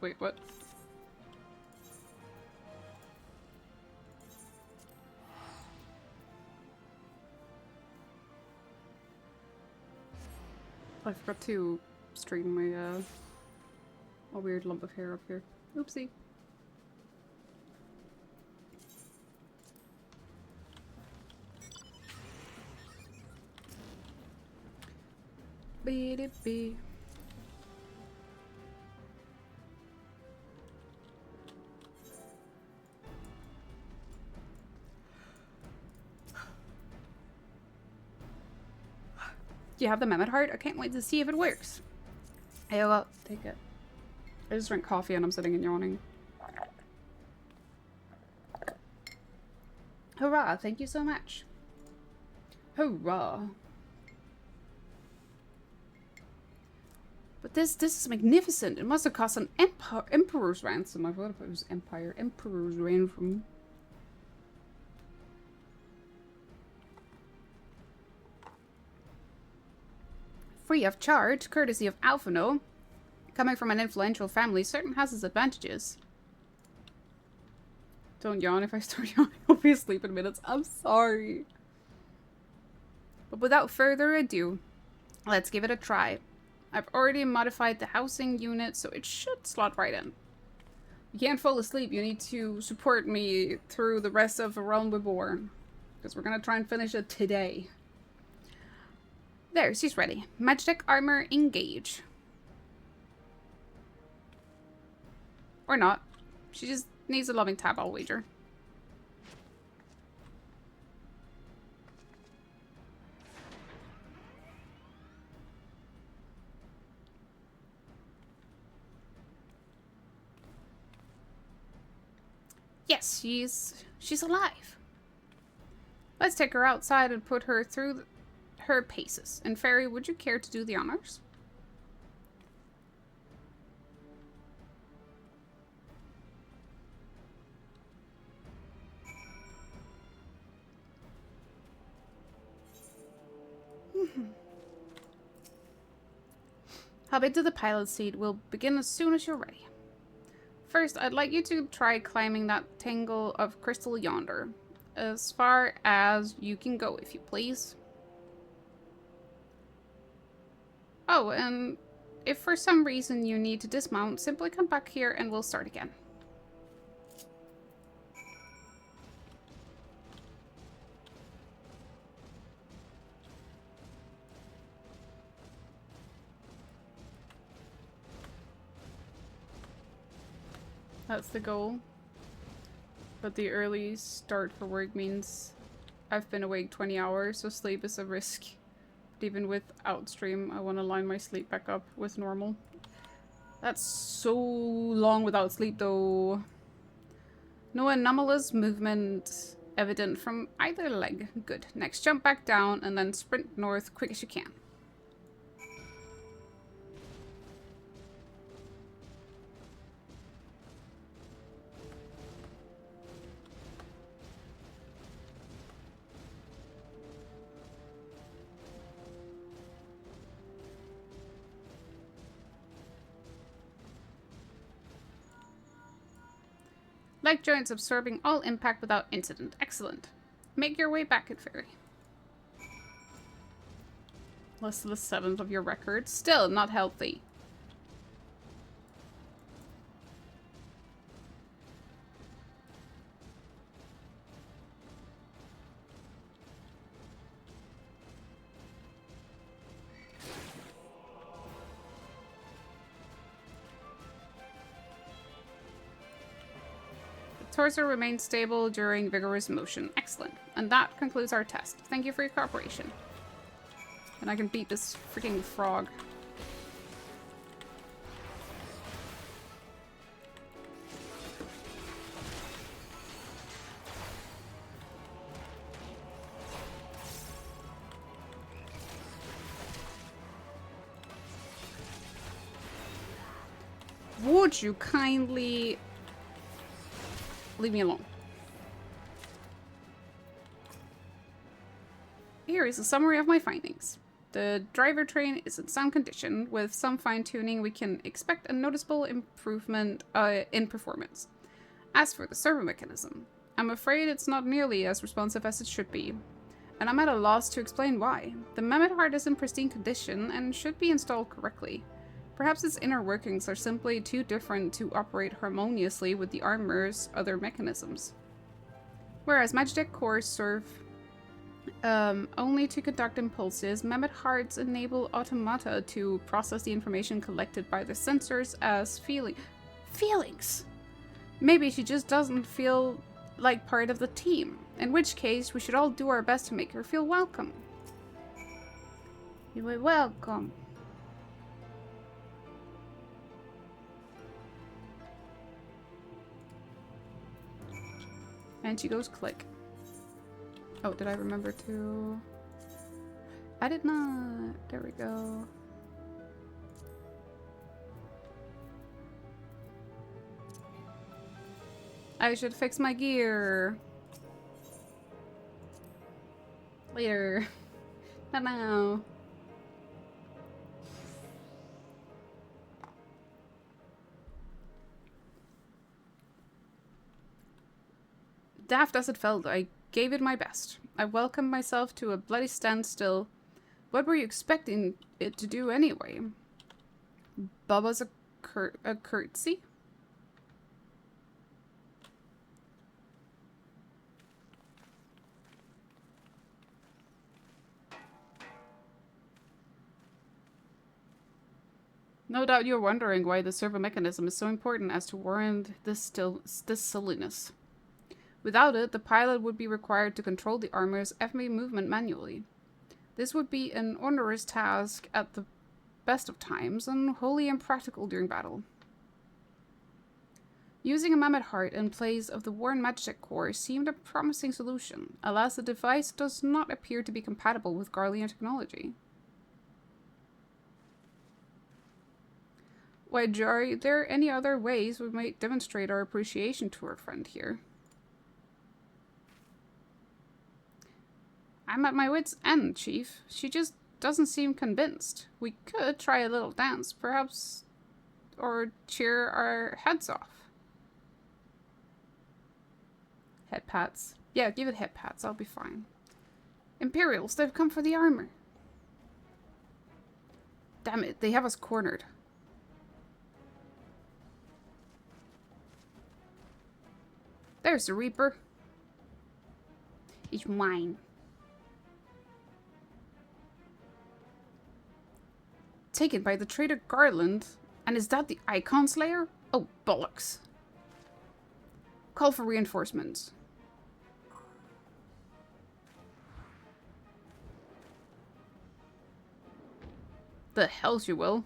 Wait, what? I forgot to straighten my, a weird lump of hair up here. Oopsie. Be. Do you have the Mehmet heart? I can't wait to see if it works. Hey, well, take it. I just drank coffee and I'm sitting and yawning. Hurrah, thank you so much. Hurrah. But this is magnificent. It must have cost an emperor's ransom. I thought if it was empire. Emperor's ransom. Free of charge, courtesy of Alphino. Coming from an influential family certain has its advantages. Don't yawn. If I start yawning, I'll be asleep in minutes. I'm sorry. But without further ado, let's give it a try. I've already modified the housing unit, so it should slot right in. You can't fall asleep. You need to support me through the rest of A Realm Reborn. Because we're going to try and finish it today. There, she's ready. Magitech armor, engage. Or not. She just needs a loving tap, I'll wager. Yes, she's alive. Let's take her outside and put her through her paces. And Fairy, would you care to do the honors? Hop into the pilot seat. We'll begin as soon as you're ready. First, I'd like you to try climbing that tangle of crystal yonder. As far as you can go, if you please. Oh, and if for some reason you need to dismount, simply come back here and we'll start again. That's the goal. But the early start for work means I've been awake 20 hours, so sleep is a risk. But even without stream, I want to line my sleep back up with normal. That's so long without sleep though. No anomalous movement evident from either leg. Good. Next, jump back down and then sprint north quick as you can. Leg joints absorbing all impact without incident. Excellent. Make your way back at Fairy. Less than a seventh of your record. Still not healthy. Torso remains stable during vigorous motion. Excellent. And that concludes our test. Thank you for your cooperation. And I can beat this freaking frog. Would you kindly leave me alone? Here is a summary of my findings. The driver train is in sound condition. With some fine-tuning, we can expect a noticeable improvement in performance. As for the servo mechanism, I'm afraid it's not nearly as responsive as it should be. and I'm at a loss to explain why. The Mammoth Heart is in pristine condition and should be installed correctly. Perhaps its inner workings are simply too different to operate harmoniously with the armor's other mechanisms. Whereas Magitech cores serve only to conduct impulses, Mammoth Hearts enable automata to process the information collected by the sensors as feelings. Maybe she just doesn't feel like part of the team, in which case we should all do our best to make her feel welcome. You are welcome. And she goes click. Oh, did I remember to... I did not. There we go. I should fix my gear. Later. Not now. Daft as it felt, I gave it my best. I welcomed myself to a bloody standstill. What were you expecting it to do anyway? Bubba's a curtsy? No doubt you're wondering why the servo mechanism is so important as to warrant this silliness. Without it, the pilot would be required to control the armor's every movement manually. This would be an onerous task at the best of times and wholly impractical during battle. Using a Mammoth Heart in place of the worn Magitech core seemed a promising solution. Alas, the device does not appear to be compatible with Garlean technology. Why, Jar, are there any other ways we might demonstrate our appreciation to our friend here? I'm at my wit's end, Chief. She just doesn't seem convinced. We could try a little dance, perhaps, or cheer our heads off. Head pats. Yeah, give it head pats. I'll be fine. Imperials, they've come for the armor. Damn it, they have us cornered. There's the Reaper. It's mine. Taken by the traitor Garland. And is that the Icon Slayer? Oh, bollocks. Call for reinforcements. The hell she will.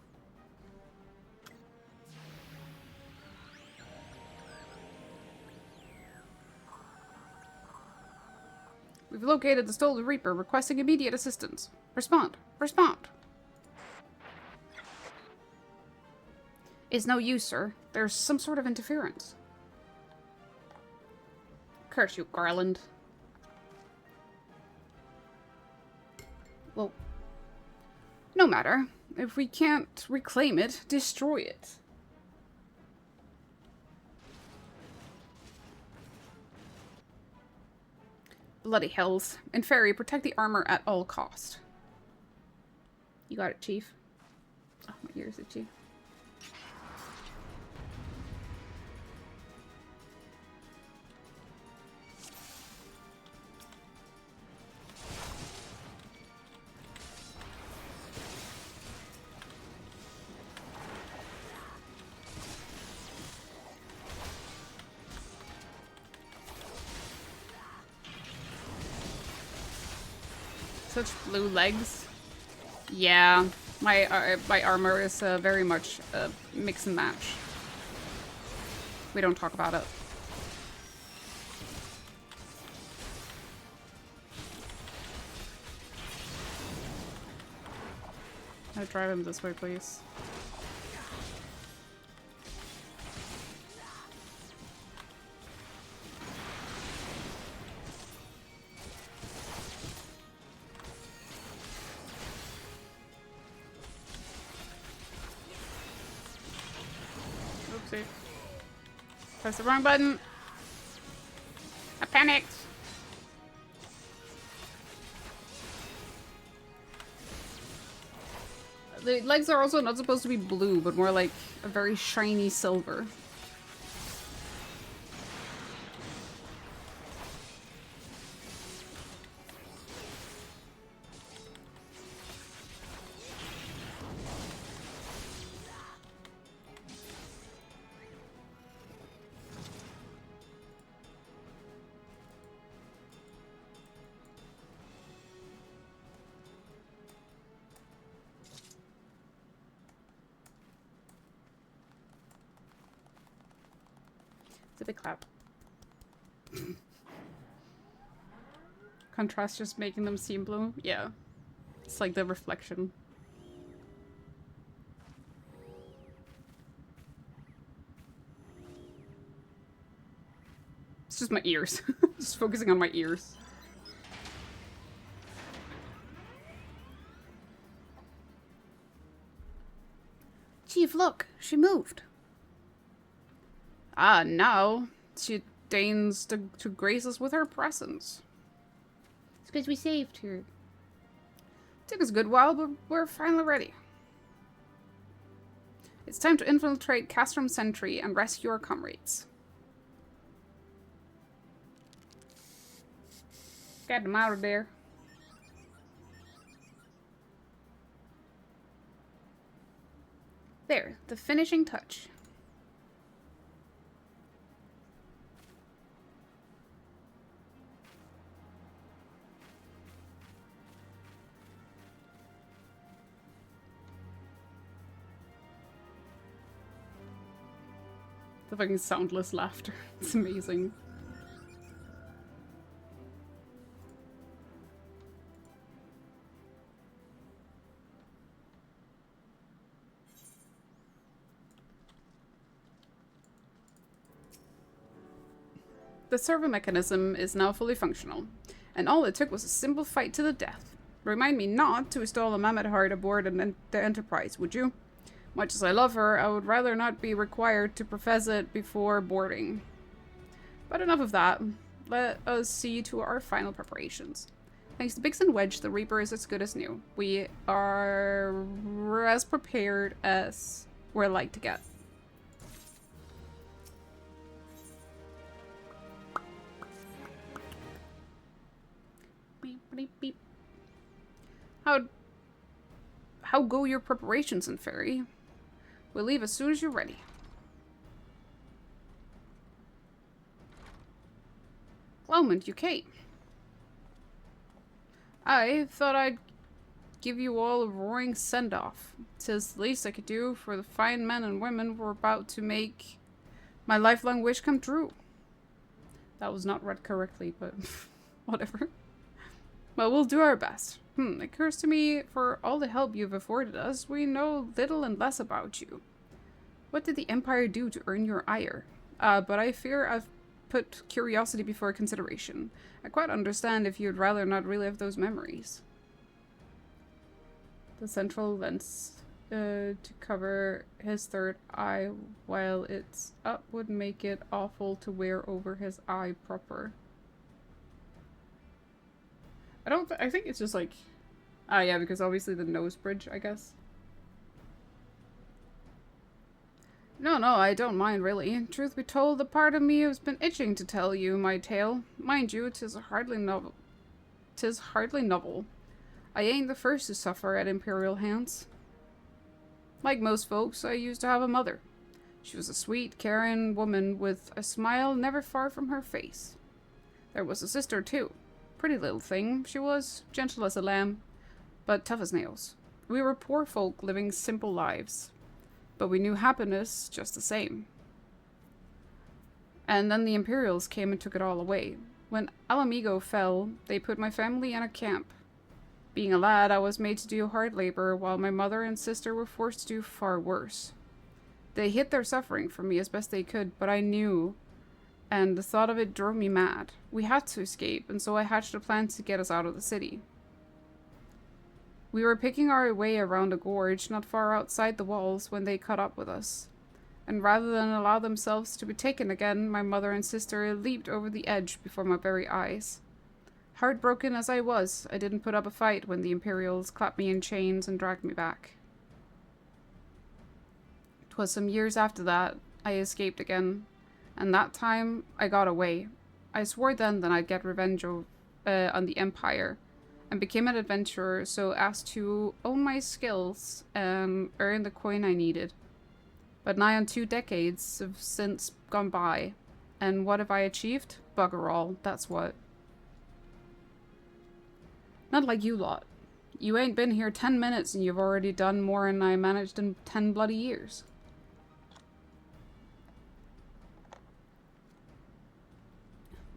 We've located the stolen Reaper, requesting immediate assistance. Respond. Respond. It's no use, sir. There's some sort of interference. Curse you, Garland. Well, no matter. If we can't reclaim it, destroy it. Bloody hells. And Fairy, protect the armor at all cost. You got it, Chief. Oh, my ears itchy. Such blue legs. Yeah, my armor is very much mix and match. We don't talk about it. I'll drive him this way, please. Oopsie. Press the wrong button. I panicked. The legs are also not supposed to be blue, but more like a very shiny silver. It's a big clap. Contrast just making them seem blue? Yeah. It's like the reflection. It's just my ears. Just focusing on my ears. Chief, look! She moved! Ah, now she deigns to grace us with her presence. It's because we saved her. Took us a good while, but we're finally ready. It's time to infiltrate Castrum Sentry and rescue our comrades. Get them out of there. There, the finishing touch. The fucking soundless laughter. It's amazing. The servo mechanism is now fully functional, and all it took was a simple fight to the death. Remind me not to install a mammoth heart aboard the Enterprise, would you? Much as I love her, I would rather not be required to profess it before boarding. But enough of that. Let us see to our final preparations. Thanks to Bix and Wedge, the Reaper is as good as new. We are as prepared as we're like to get. Beep, beep, beep. How go your preparations in Ferry? We'll leave as soon as you're ready. Clomond, you came. I thought I'd give you all a roaring send-off. 'Tis the least I could do for the fine men and women we're about to make my lifelong wish come true. That was not read correctly, but whatever. Well, we'll do our best. It occurs to me, for all the help you've afforded us, we know little and less about you. What did the Empire do to earn your ire? But I fear I've put curiosity before consideration. I quite understand if you'd rather not relive those memories. The central lens to cover his third eye while it's up would make it awful to wear over his eye proper. I think it's just like... Ah, yeah, because obviously the nose bridge, I guess. No, I don't mind, really. Truth be told, the part of me has been itching to tell you my tale. Mind you, 'tis hardly novel. I ain't the first to suffer at Imperial hands. Like most folks, I used to have a mother. She was a sweet, caring woman with a smile never far from her face. There was a sister, too. Pretty little thing, she was, gentle as a lamb, but tough as nails. We were poor folk living simple lives, but we knew happiness just the same. And then the Imperials came and took it all away. When Alamigo fell, they put my family in a camp. Being a lad, I was made to do hard labor, while my mother and sister were forced to do far worse. They hid their suffering from me as best they could, but I knew, and the thought of it drove me mad. We had to escape, and so I hatched a plan to get us out of the city. We were picking our way around a gorge not far outside the walls when they caught up with us. And rather than allow themselves to be taken again, my mother and sister leaped over the edge before my very eyes. Heartbroken as I was, I didn't put up a fight when the Imperials clapped me in chains and dragged me back. 'Twas some years after that I escaped again, and that time I got away. I swore then that I'd get revenge on the Empire, and became an adventurer so as to own my skills and earn the coin I needed. But nigh on 2 decades have since gone by, and what have I achieved? Bugger all, that's what. Not like you lot. You ain't been here 10 minutes and you've already done more than I managed in 10 bloody years.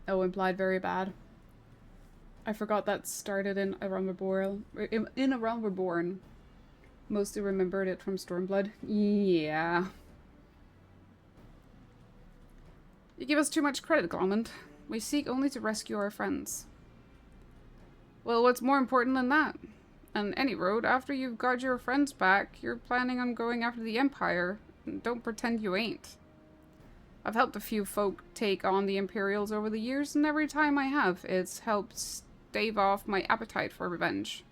Oh, implied very bad. I forgot that started in A Realm Reborn. In A Realm Reborn. Mostly remembered it from Stormblood. Yeah. You give us too much credit, Glomond. We seek only to rescue our friends. Well, what's more important than that? On any road, after you've got your friends back, you're planning on going after the Empire. Don't pretend you ain't. I've helped a few folk take on the Imperials over the years, and every time I have, it's helped stave off my appetite for revenge.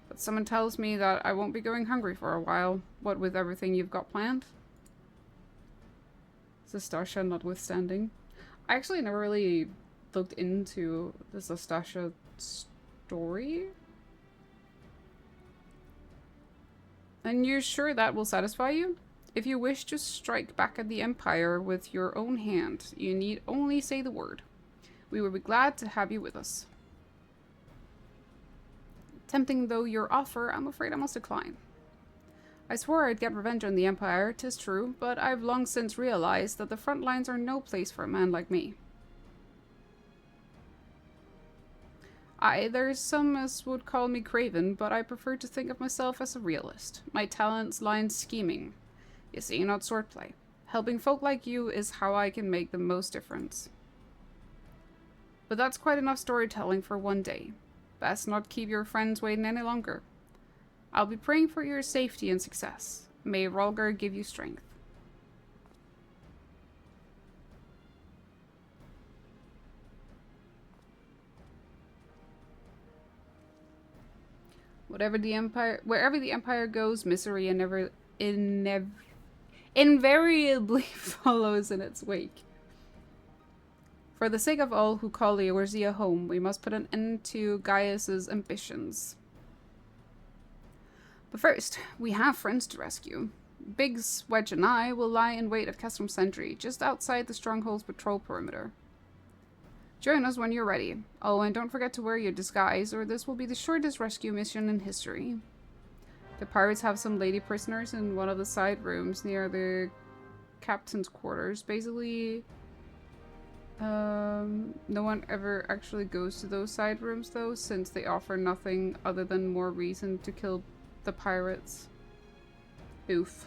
But someone tells me that I won't be going hungry for a while, what with everything you've got planned. Zastasha notwithstanding. I actually never really looked into the Zastasha story. And you're sure that will satisfy you? If you wish to strike back at the Empire with your own hand, you need only say the word. We will be glad to have you with us. Tempting though your offer, I'm afraid I must decline. I swore I'd get revenge on the Empire, 'tis true, but I've long since realized that the front lines are no place for a man like me. Aye, there's some as would call me craven, but I prefer to think of myself as a realist. My talents lie in scheming. You see, not swordplay. Helping folk like you is how I can make the most difference. But that's quite enough storytelling for one day. Best not keep your friends waiting any longer. I'll be praying for your safety and success. May Rolgar give you strength. Wherever the Empire goes, misery invariably follows in its wake. For the sake of all who call Eorzea home, we must put an end to Gaius's ambitions. But first, we have friends to rescue. Biggs, Wedge, and I will lie in wait at Custom Sentry, just outside the Stronghold's patrol perimeter. Join us when you're ready. Oh, and don't forget to wear your disguise, or this will be the shortest rescue mission in history. The pirates have some lady prisoners in one of the side rooms near the captain's quarters. Basically, no one ever actually goes to those side rooms, though, since they offer nothing other than more reason to kill the pirates. Oof.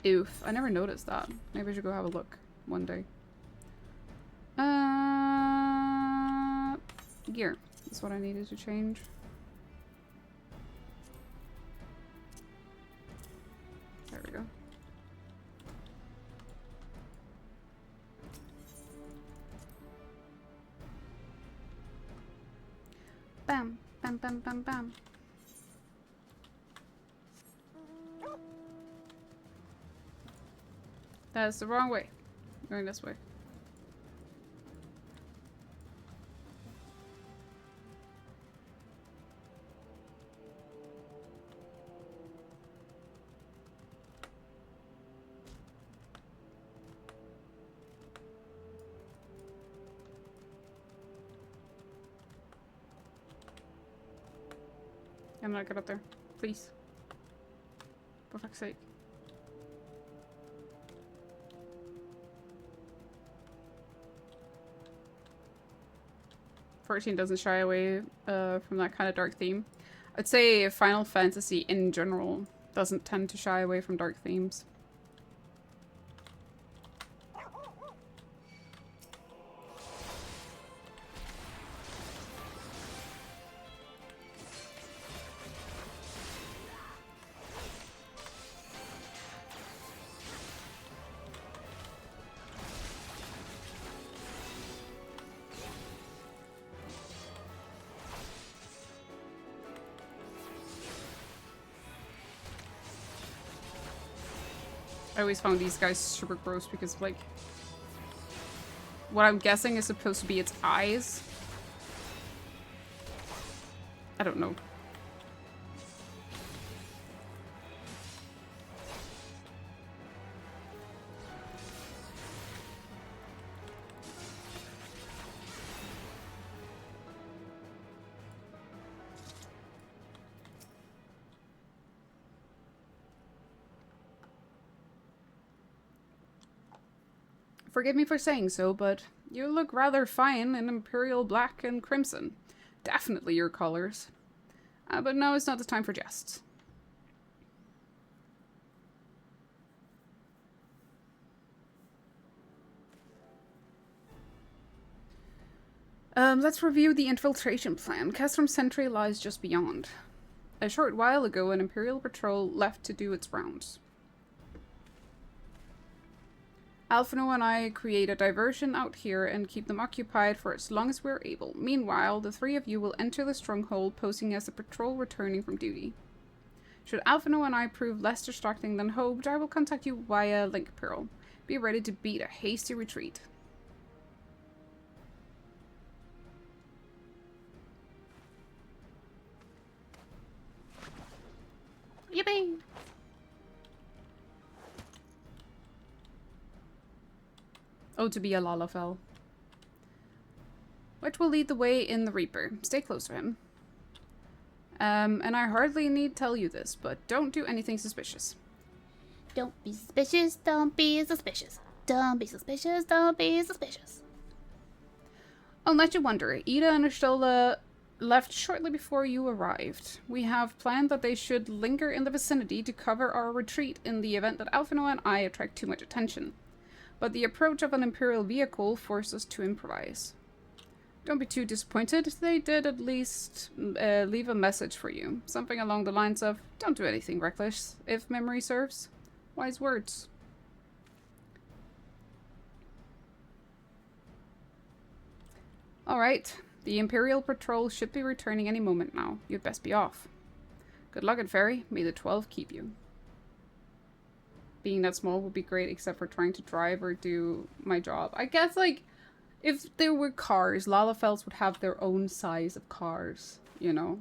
Oof. I never noticed that. Maybe I should go have a look one day. Gear. That's what I needed to change. There we go. Bam. Bam, bam, bam, bam. That's the wrong way. Going this way. I'm not good up there. Please. For fuck's sake. #14 doesn't shy away from that kind of dark theme. I'd say Final Fantasy in general doesn't tend to shy away from dark themes. I always found these guys super gross because, like, what I'm guessing is supposed to be its eyes. I don't know. Forgive me for saying so, but you look rather fine in imperial black and crimson. Definitely your colors. But no, it's not the time for jests. Let's review the infiltration plan. Castrum Sentry lies just beyond. A short while ago, an Imperial patrol left to do its rounds. Alphino and I create a diversion out here and keep them occupied for as long as we're able. Meanwhile, the three of you will enter the stronghold, posing as a patrol returning from duty. Should Alphino and I prove less distracting than hoped, I will contact you via Link Pearl. Be ready to beat a hasty retreat. Yippee! Oh, to be a Lalafell. Which will lead the way in the Reaper. Stay close to him. And I hardly need tell you this, but don't do anything suspicious. Don't be suspicious, don't be suspicious. Don't be suspicious, don't be suspicious. Unless you wonder, Ida and Ashtola left shortly before you arrived. We have planned that they should linger in the vicinity to cover our retreat in the event that Alphino and I attract too much attention. But the approach of an Imperial vehicle forced us to improvise. Don't be too disappointed. They did at least leave a message for you. Something along the lines of, don't do anything reckless, if memory serves. Wise words. Alright, the Imperial patrol should be returning any moment now. You'd best be off. Good luck at ferry. May the 12 keep you. Being that small would be great, except for trying to drive or do my job. I guess, like, if there were cars, Lalafells would have their own size of cars, you know?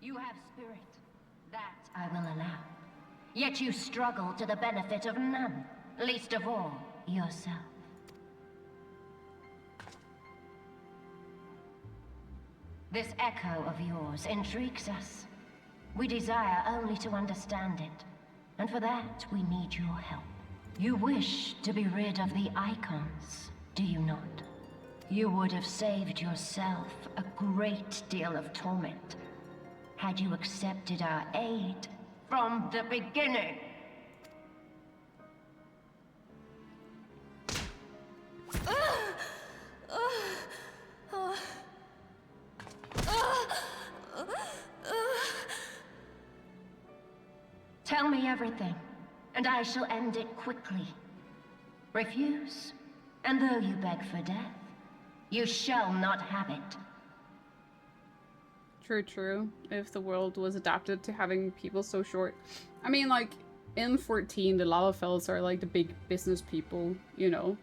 You have spirit. That I will allow. Yet you struggle to the benefit of none, least of all, yourself. This echo of yours intrigues us. We desire only to understand it, and for that we need your help. You wish to be rid of the icons, do you not? You would have saved yourself a great deal of torment had you accepted our aid from the beginning. Tell me everything, and I shall end it quickly. Refuse, and though you beg for death, you shall not have it. True, true. If the world was adapted to having people so short. I mean, like, in 14, the Lalafells are like the big business people, you know?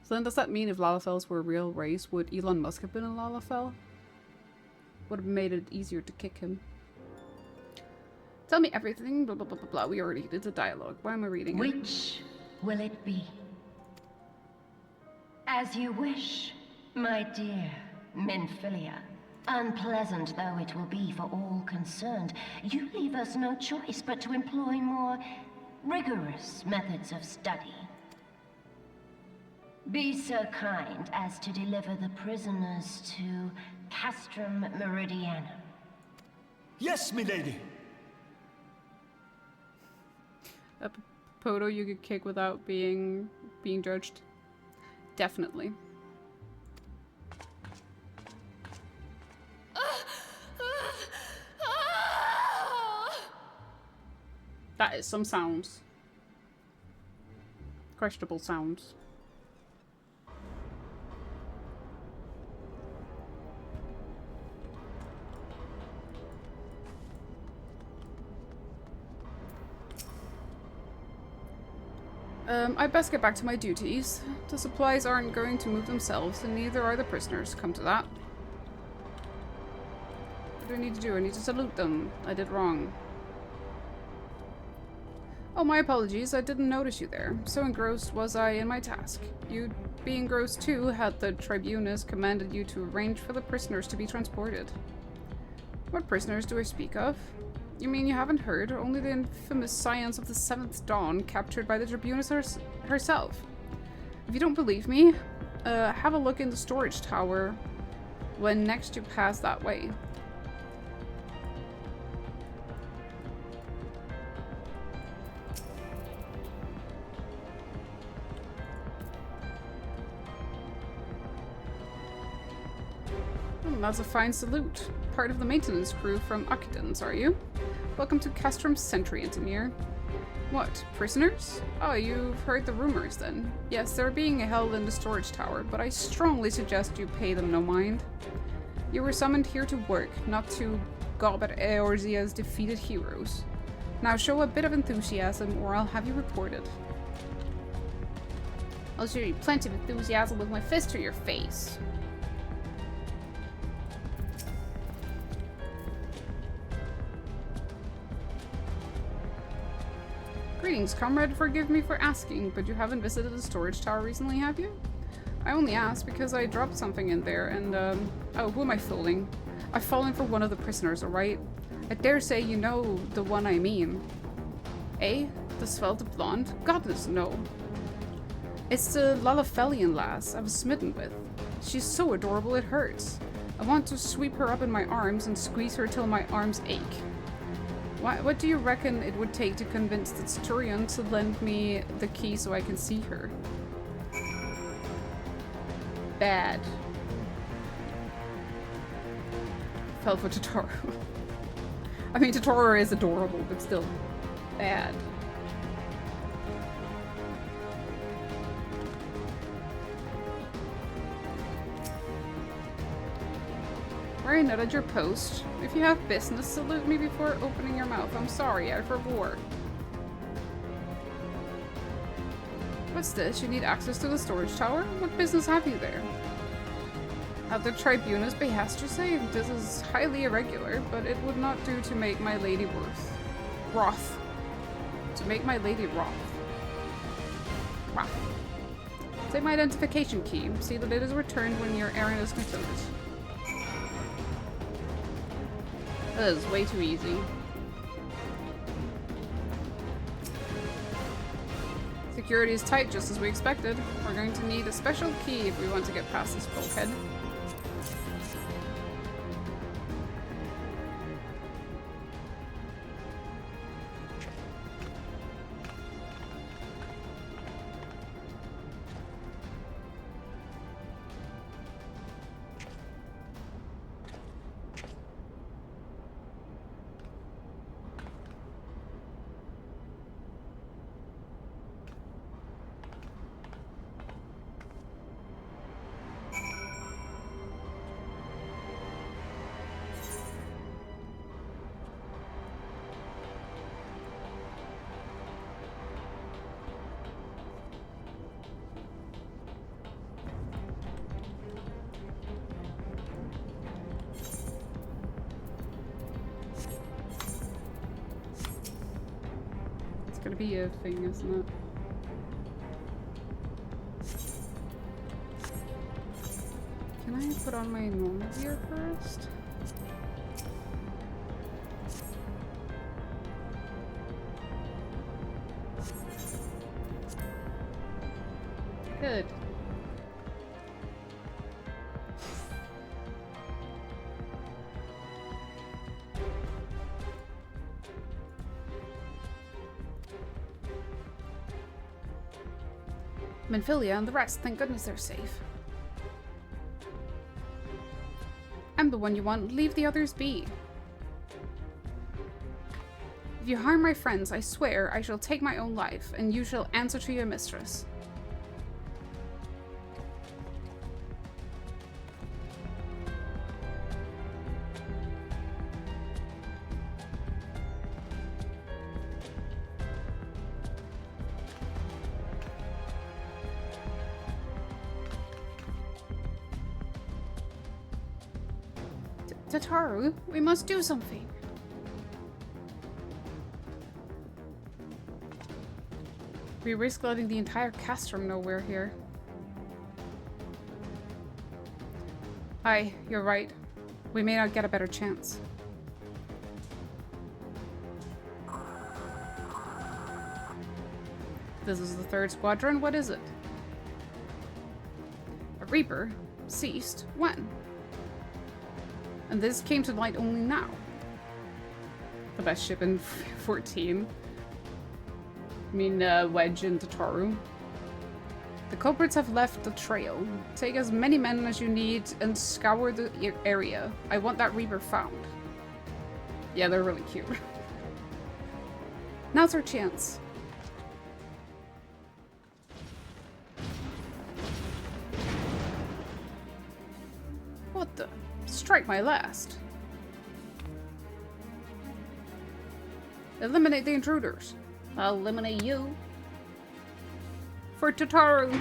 So then does that mean if Lalafells were a real race, would Elon Musk have been a Lalafell? Would have made it easier to kick him. Tell me everything, blah blah blah blah blah. We already did the dialogue. Why am I reading it? Which will it be? As you wish, my dear Minfilia. Unpleasant though it will be for all concerned, you leave us no choice but to employ more rigorous methods of study. Be so kind as to deliver the prisoners to Castrum Meridianum. Yes, milady. A Poto you could kick without being judged. Definitely. is some sounds. Questionable sounds. I'd best get back to my duties. The supplies aren't going to move themselves, and neither are the prisoners, come to that. What do I need to do? I need to salute them. I did wrong. Oh, my apologies. I didn't notice you there. So engrossed was I in my task. You'd be engrossed too had the tribunus commanded you to arrange for the prisoners to be transported. What prisoners do I speak of? You mean you haven't heard? Only the infamous scions of the 7th Dawn captured by the tribunus herself. If you don't believe me, have a look in the storage tower when next you pass that way. That's a fine salute. Part of the maintenance crew from Akidans, are you? Welcome to Castrum's Sentry, Engineer. What, prisoners? Oh, you've heard the rumors then. Yes, they're being held in the storage tower, but I strongly suggest you pay them no mind. You were summoned here to work, not to gob at Eorzea's defeated heroes. Now show a bit of enthusiasm, or I'll have you reported. I'll show you plenty of enthusiasm with my fist to your face. Greetings, comrade. Forgive me for asking, but you haven't visited the storage tower recently, have you? I only asked because I dropped something in there and, oh, who am I fooling? I've fallen for one of the prisoners, alright? I dare say you know the one I mean. Eh? The svelte blonde? Goodness, no. It's the Lalafelian lass I was smitten with. She's so adorable it hurts. I want to sweep her up in my arms and squeeze her till my arms ache. What do you reckon it would take to convince the Centurion to lend me the key so I can see her? Bad. Fell for Totoro. I mean, Totoro is adorable, but still bad. Right, not at your post. If you have business, salute me before opening your mouth. I'm sorry, I forbore. What's this? You need access to the storage tower? What business have you there? At the tribunal's behest, you say? This is highly irregular, but it would not do to make my lady wroth. To make my lady wroth. Wroth. Take my identification key. See that it is returned when your errand is concluded. That is way too easy. Security is tight, just as we expected. We're going to need a special key if we want to get past this bulkhead. Gonna be a thing, isn't it? Can I put on my normal gear first? Good. Menphilia and the rest, thank goodness they're safe. I'm the one you want, leave the others be. If you harm my friends, I swear I shall take my own life, and you shall answer to your mistress. Tataru, we must do something. We risk letting the entire castrum know we're here. Aye, you're right. We may not get a better chance. This is the 3rd squadron. What is it? A Reaper? Ceased? When? And this came to light only now. The best ship in 14. I mean, Wedge and Tataru. The culprits have left the trail. Take as many men as you need and scour the area. I want that Reaper found. Yeah, they're really cute. Now's our chance. What the? Strike my last. Eliminate the intruders. I'll eliminate you. For Tataru.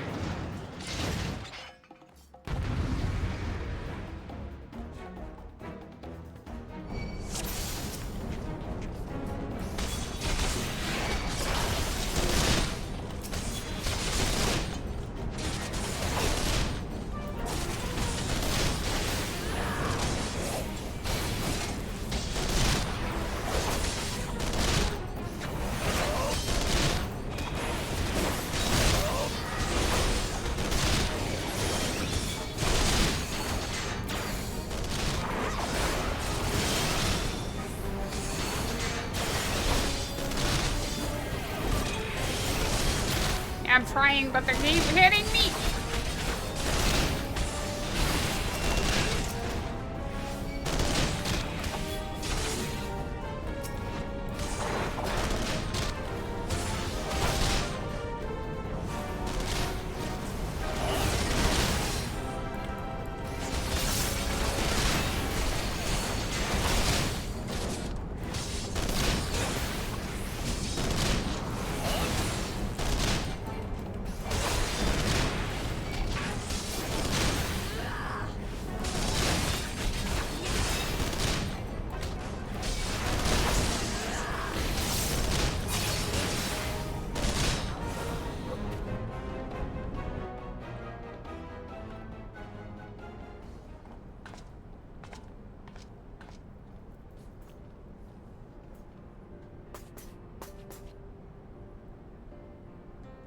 I'm trying, but they keep hitting me.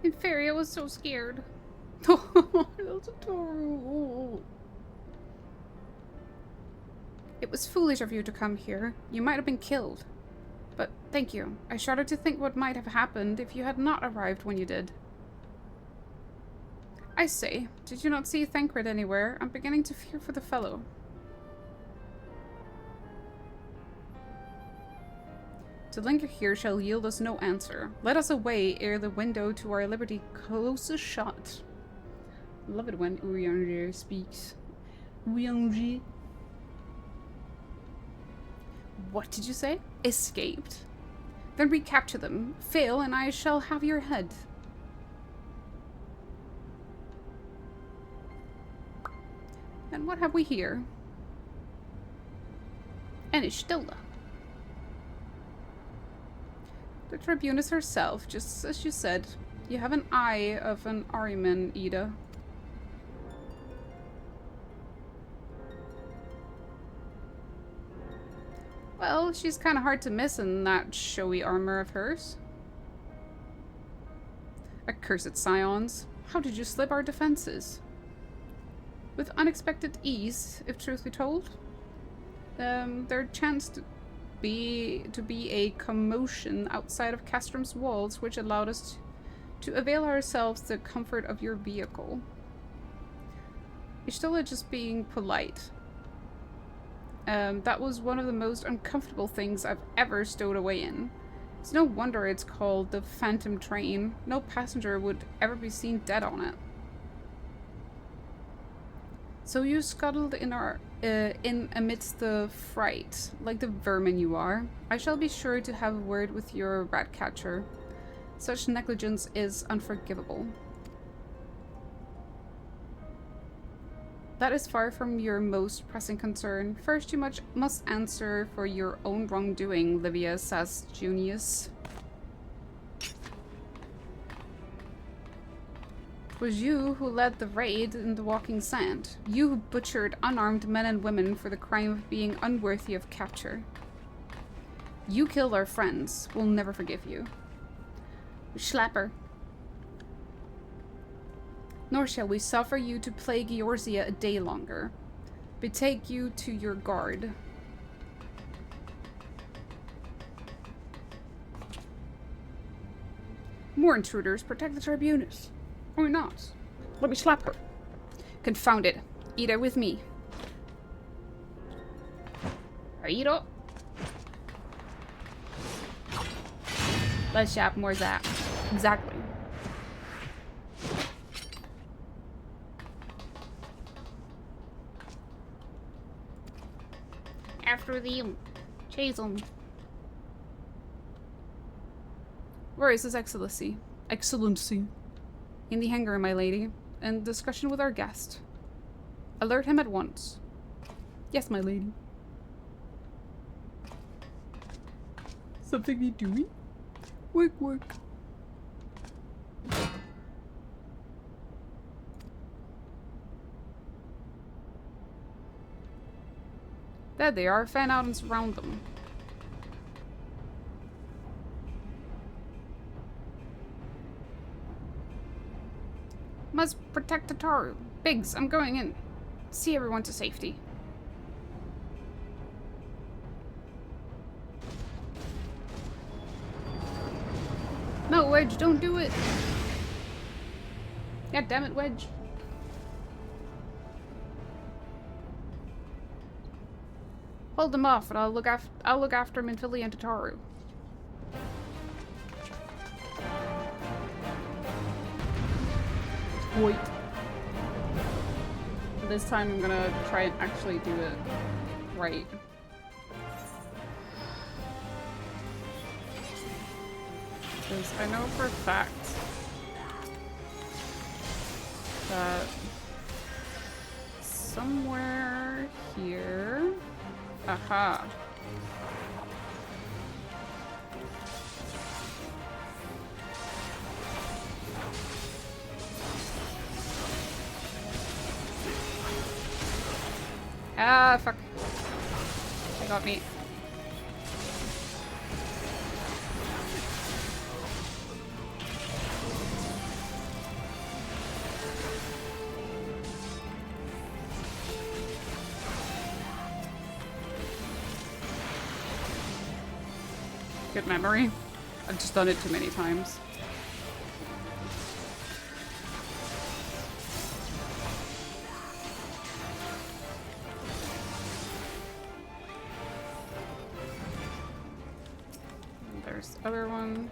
Inferia was so scared. It was foolish of you to come here. You might have been killed. But thank you. I shudder to think what might have happened if you had not arrived when you did. I say, did you not see Thancred anywhere? I'm beginning to fear for the fellow. To linger here shall yield us no answer. Let us away ere the window to our liberty closes shut. Love it when Urianger speaks. Urianger. What did you say? Escaped? Then recapture them. Fail and I shall have your head. And what have we here? Enishtilla. The Tribunus herself, just as you said. You have an eye of an Ahriman, Ida. Well, she's kind of hard to miss in that showy armor of hers. Accursed scions. How did you slip our defenses? With unexpected ease, if truth be told. There chanced to be a commotion outside of Castrum's walls, which allowed us to avail ourselves the comfort of your vehicle. You're still just being polite. That was one of the most uncomfortable things I've ever stowed away in. It's no wonder it's called the Phantom Train. No passenger would ever be seen dead on it. So you scuttled in amidst the fright, like the vermin you are. I shall be sure to have a word with your rat catcher. Such negligence is unforgivable. That is far from your most pressing concern. First, you must answer for your own wrongdoing, Livia says Junius. It was you who led the raid in the Walking Sand. You who butchered unarmed men and women for the crime of being unworthy of capture. You killed our friends. We'll never forgive you. Schlapper. Nor shall we suffer you to plague Eorzea a day longer. Betake you to your guard. More intruders, protect the tribunus. Or not. Let me slap her. Confound it. Eat her with me. Eat up. Let's shop more zap. Exactly. After them. Chase them. Where is His Excellency? Excellency. In the hangar, my lady. In discussion with our guest. Alert him at once. Yes, my lady. Something you doing? Work, work. There they are. Fan out and surround them. Must protect the Taru. Biggs, I'm going in. See everyone to safety. No, Wedge, don't do it. God damn it, Wedge. Hold them off, and I'll look after him until he enter Taru. Wait. This time I'm gonna try and actually do it right. Because I know for a fact that somewhere here. Aha. Ah, fuck. They got me. Good memory. I've just done it too many times. And there's the other one.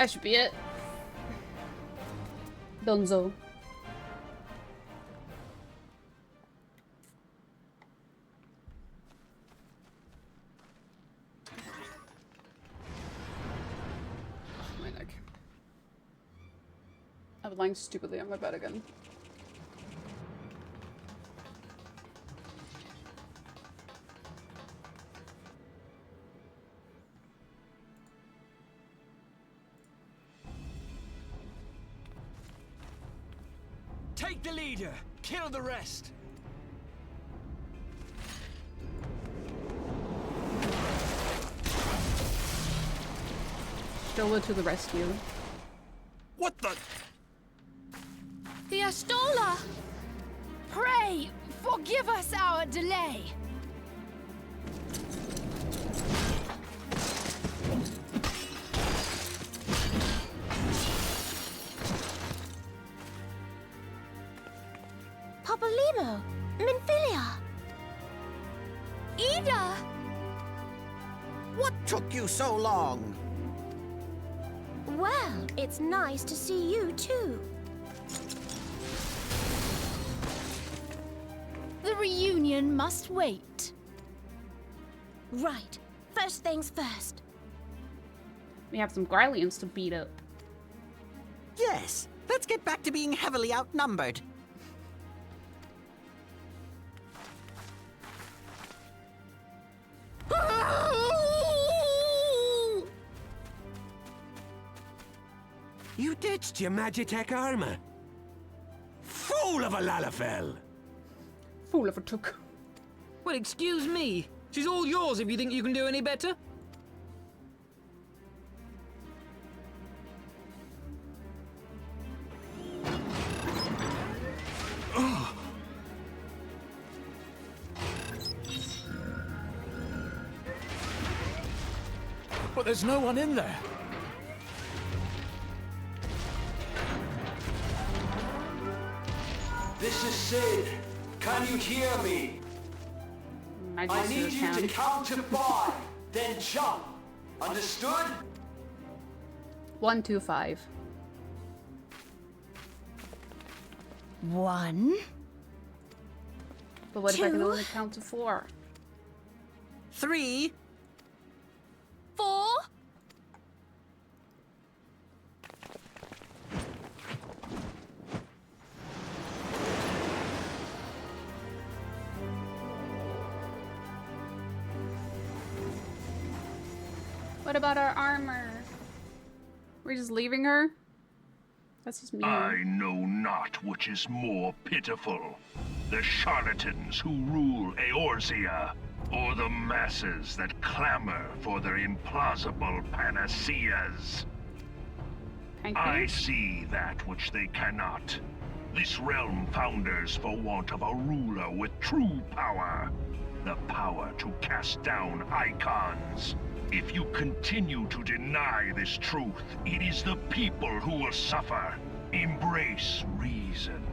That should be it. Dunzo. My neck. I'm lying stupidly on my bed again. Take the leader. Kill the rest. Stola to the rescue. What the? The Astola! Pray, forgive us our delay. Papolimo, Minfilia. Ida! What took you so long? Well, it's nice to see you too. The reunion must wait. Right. First things first. We have some Grylians to beat up. Yes, let's get back to being heavily outnumbered. You ditched your Magitech armor. Fool of a Lalafell! Fool of a took. Well, excuse me. She's all yours if you think you can do any better. But there's no one in there. This is Sid. Can you hear me? I need you to count to 5, then jump. Understood? 1, 2, 5. 1, But what if I can 2. only count to 4? 3. 4. What about our armor? We're just leaving her? That's just mean. I know not which is more pitiful, the charlatans who rule Eorzea, or the masses that clamor for their implausible panaceas. I Pancakes? see that which they cannot. This realm founders for want of a ruler with true power. The power to cast down icons. If you continue to deny this truth, it is the people who will suffer. Embrace reason.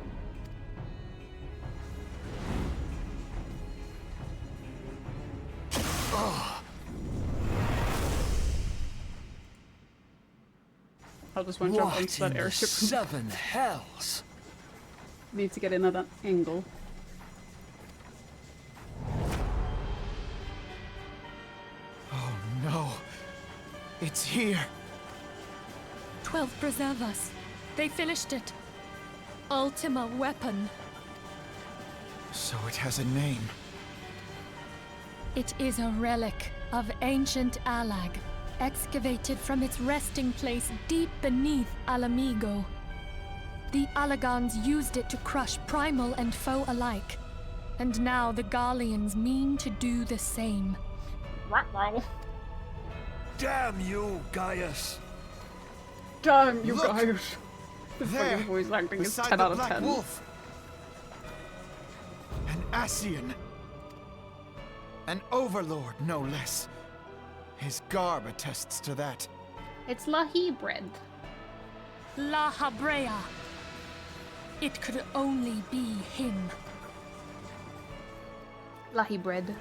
I'll just want to jump What onto that in the airship. 7 hells? Need to get in at that angle. Oh no. It's here. 12 preserve us. They finished it. Ultima weapon. So it has a name. It is a relic of ancient Alag, excavated from its resting place deep beneath Alamigo. The Alagons used it to crush primal and foe alike, and now the Garleans mean to do the same. Damn you, Gaius. Damn, you Look! guys. The There, fucking voice acting is beside 10 the out of Black 10. Wolf. An Ascian. An overlord, no less. His garb attests to that. It's Lahi bread. La Habrea. It could only be him. Lahi bread.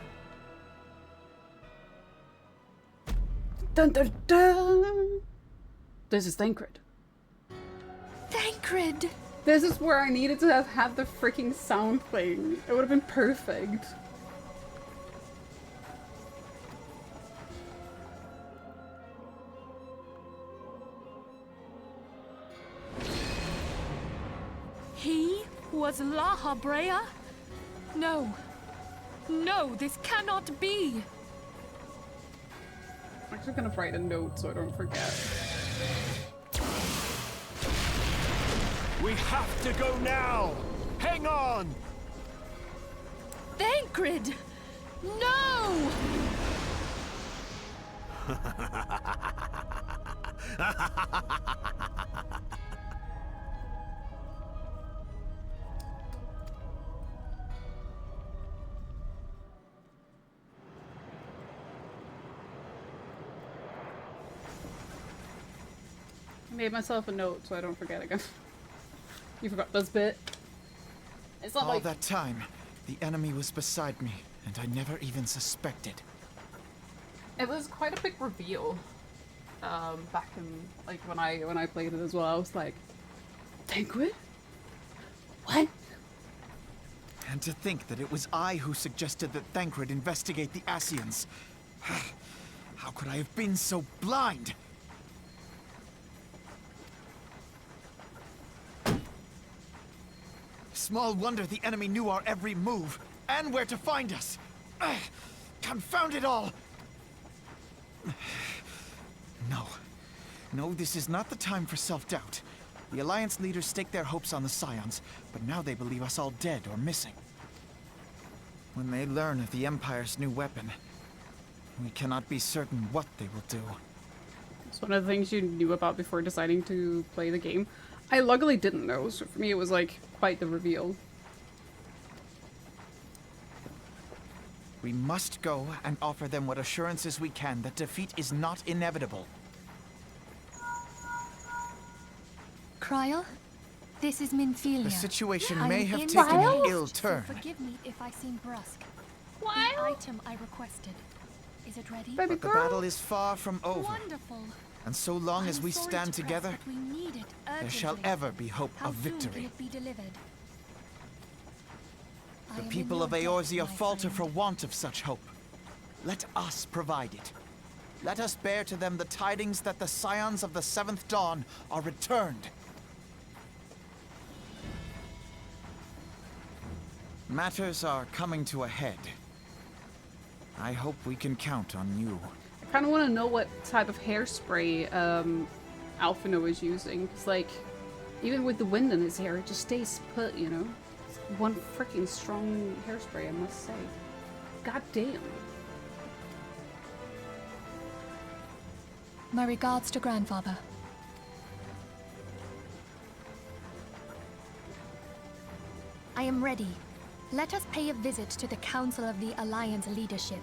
Dun dun dun! This is Thancred. Thancred! This is where I needed to have had the freaking sound playing. It would have been perfect. He was La Habrea? No. No, this cannot be. I'm actually gonna write a note so I don't forget. We have to go now! Hang on! Thancred! No! I made myself a note so I don't forget again. You forgot this bit. It's not All like that time, the enemy was beside me, and I never even suspected. it was quite a big reveal. Back in like when I played it as well, I was like, Thancred? What? And to think that it was I who suggested that Thancred investigate the Asians. How could I have been so blind? Small wonder the enemy knew our every move, and where to find us. Confound it all! No, this is not the time for self-doubt. The Alliance leaders staked their hopes on the Scions, but now they believe us all dead or missing. When they learn of the Empire's new weapon, we cannot be certain what they will do. It's one of the things you knew about before deciding to play the game. I luckily didn't know, so for me it was like quite the reveal. We must go and offer them what assurances we can that defeat is not inevitable. Kryl, this is Minfilia. The situation I may am have in taken an haste, ill so turn. forgive me if I seem brusque. Wow. The item I requested. Is it ready? Baby But the girl. battle is far from over. Wonderful. And so long as I'm we sorry stand to press, together, but we need it there shall urgently. ever be hope How of soon can victory. it be delivered? I The am in people your of debt, Eorzea my falter for friend. want of such hope. Let us provide it. Let us bear to them the tidings that the Scions of the Seventh Dawn are returned. Matters are coming to a head. I hope we can count on you. I kind of want to know what type of hairspray Alphino is using. Because, like, even with the wind in his hair, it just stays put, you know? It's one freaking strong hairspray, I must say. God damn. My regards to grandfather. I am ready. Let us pay a visit to the Council of the Alliance leadership.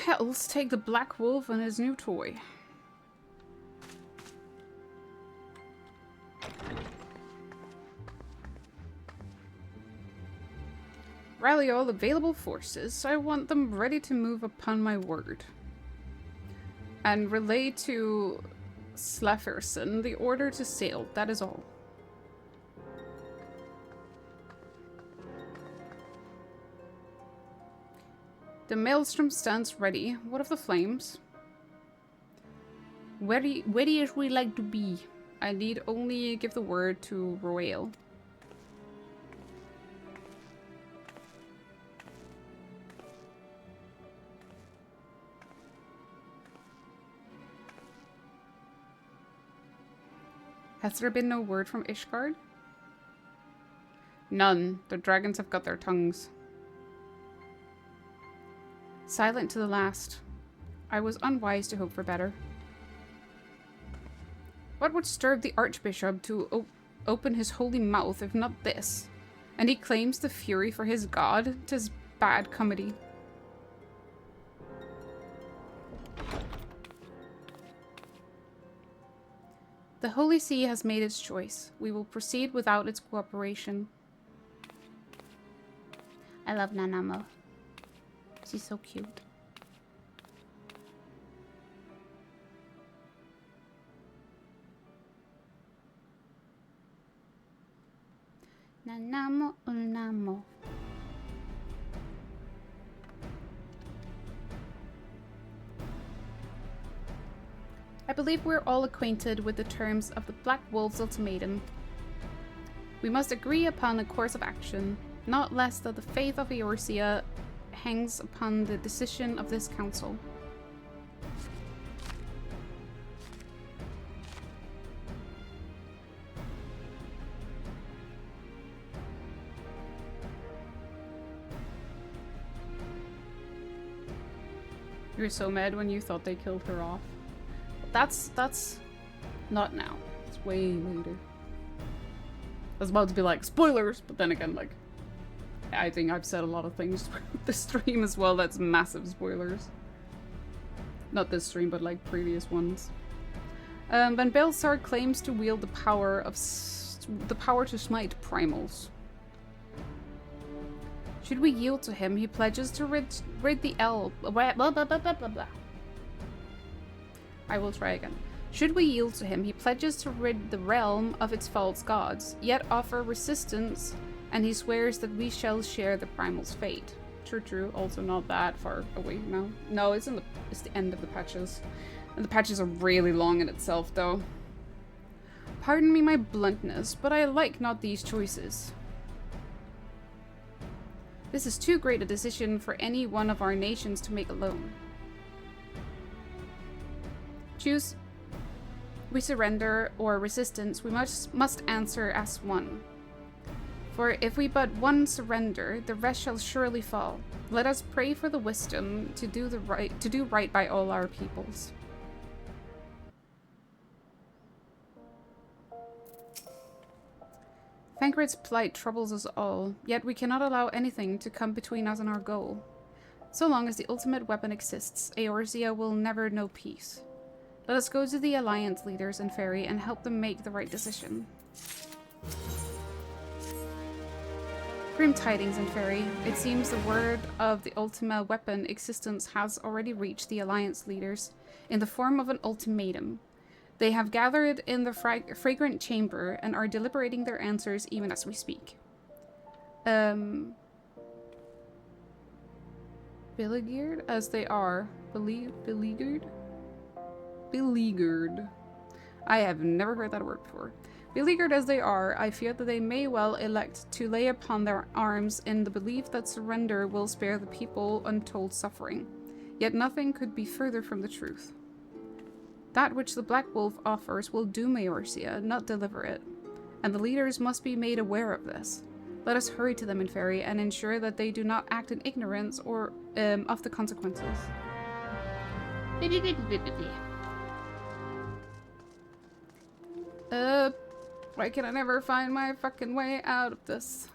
Hell, let's take the Black Wolf and his new toy. Rally all available forces. I want them ready to move upon my word. And relay to Slefferson the order to sail. That is all. The maelstrom stands ready. What of the flames? Ready as we like to be. I need only give the word to Royale. Has there been no word from Ishgard? None. The dragons have got their tongues. Silent to the last. I was unwise to hope for better. What would stir the Archbishop to open his holy mouth if not this? And he claims the fury for his god? 'Tis bad comedy. The Holy See has made its choice. We will proceed without its cooperation. I love Nanamo. She's so cute. Nanamo, Nanamo. I believe we're all acquainted with the terms of the Black Wolf's ultimatum. We must agree upon a course of action, not less that the fate of Eorzea hangs upon the decision of this council. You were so mad when you thought they killed her off. That's not now. It's way later. I was about to be like, spoilers, but then again, like, I think I've said a lot of things throughout the stream as well that's massive spoilers. Not this stream, but like previous ones. When Belsar claims to wield the power to smite primals. Should we yield to him, he pledges to rid the elf. Blah, blah, blah, blah, blah, blah. I will try again. Should we yield to him, he pledges to rid the realm of its false gods, yet offer resistance, and he swears that we shall share the primal's fate. True. Also not that far away now. No, it's the end of the patches. And the patches are really long in itself, though. Pardon me my bluntness, but I like not these choices. This is too great a decision for any one of our nations to make alone. Choose. We surrender or resistance, we must answer as one. For if we but one surrender, the rest shall surely fall. Let us pray for the wisdom to do right by all our peoples. Thancred's plight troubles us all, yet we cannot allow anything to come between us and our goal. So long as the ultimate weapon exists, Eorzea will never know peace. Let us go to the Alliance leaders in Ferry and help them make the right decision. Grim tidings in Ferry. It seems the word of the Ultima weapon existence has already reached the Alliance leaders in the form of an ultimatum. They have gathered in the fragrant chamber and are deliberating their answers even as we speak. Beleaguered as they are. Beleaguered? Beleaguered. I have never heard that word before. Beleaguered as they are, I fear that they may well elect to lay upon their arms in the belief that surrender will spare the people untold suffering. Yet nothing could be further from the truth. That which the Black Wolf offers will doom Eorzea, not deliver it. And the leaders must be made aware of this. Let us hurry to them in Ferry and ensure that they do not act in ignorance or of the consequences. Why can I never find my fucking way out of this?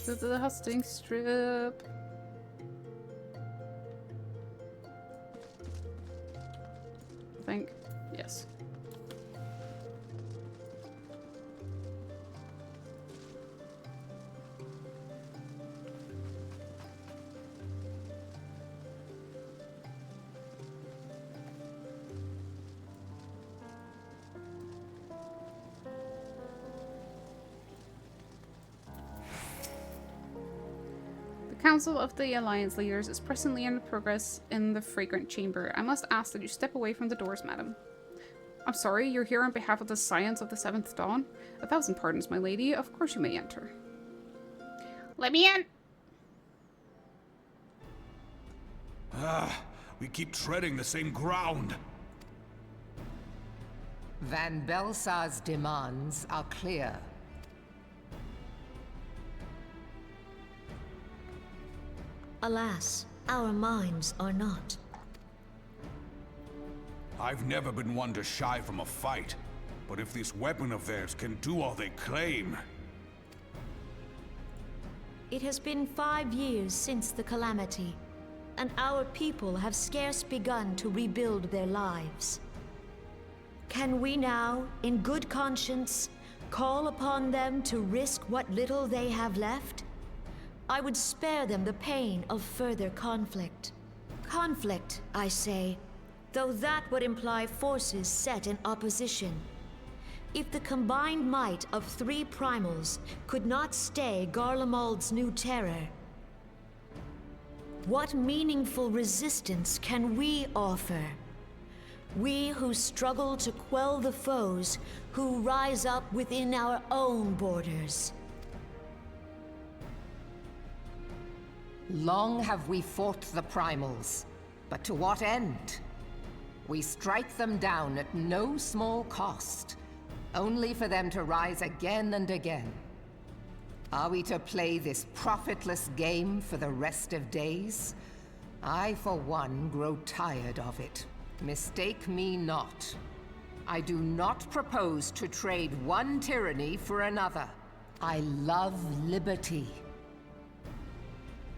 To the hosting strip. I think. Yes. The Council of the Alliance Leaders is presently in progress in the Fragrant Chamber. I must ask that you step away from the doors, madam. I'm sorry, you're here on behalf of the Science of the Seventh Dawn? 1,000 pardons, my lady. Of course you may enter. Let me in! We keep treading the same ground. Van Belsar's demands are clear. Alas, our minds are not. I've never been one to shy from a fight. But if this weapon of theirs can do all they claim... It has been 5 years since the calamity, and our people have scarce begun to rebuild their lives. Can we now, in good conscience, call upon them to risk what little they have left? I would spare them the pain of further conflict. Conflict, I say, though that would imply forces set in opposition. If the combined might of 3 primals could not stay Garlemald's new terror, what meaningful resistance can we offer? We who struggle to quell the foes who rise up within our own borders. Long have we fought the primals, but to what end? We strike them down at no small cost, only for them to rise again and again. Are we to play this profitless game for the rest of days? I, for one, grow tired of it. Mistake me not. I do not propose to trade one tyranny for another. I love liberty.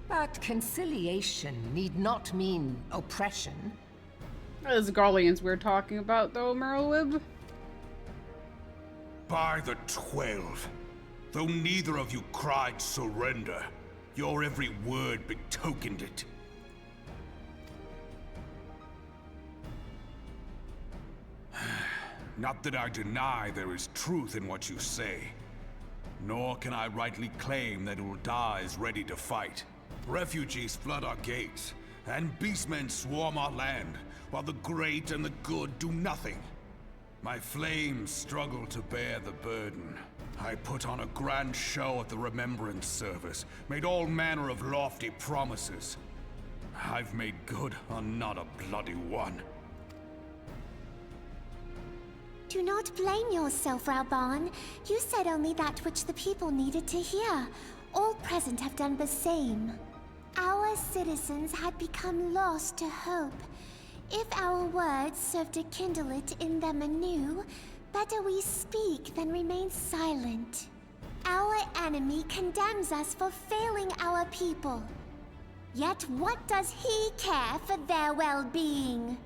But conciliation need not mean oppression. Those Garleans we're talking about, though, Merlwib. By the 12. Though neither of you cried surrender, your every word betokened it. Not that I deny there is truth in what you say, nor can I rightly claim that Ul'dah is ready to fight. Refugees flood our gates, and beastmen swarm our land, while the great and the good do nothing. My flames struggle to bear the burden. I put on a grand show at the Remembrance Service, made all manner of lofty promises. I've made good on not a bloody one. Do not blame yourself, Reborn. You said only that which the people needed to hear. All present have done the same. Our citizens had become lost to hope. If our words serve to kindle it in them anew, better we speak than remain silent. Our enemy condemns us for failing our people. Yet what does he care for their well-being?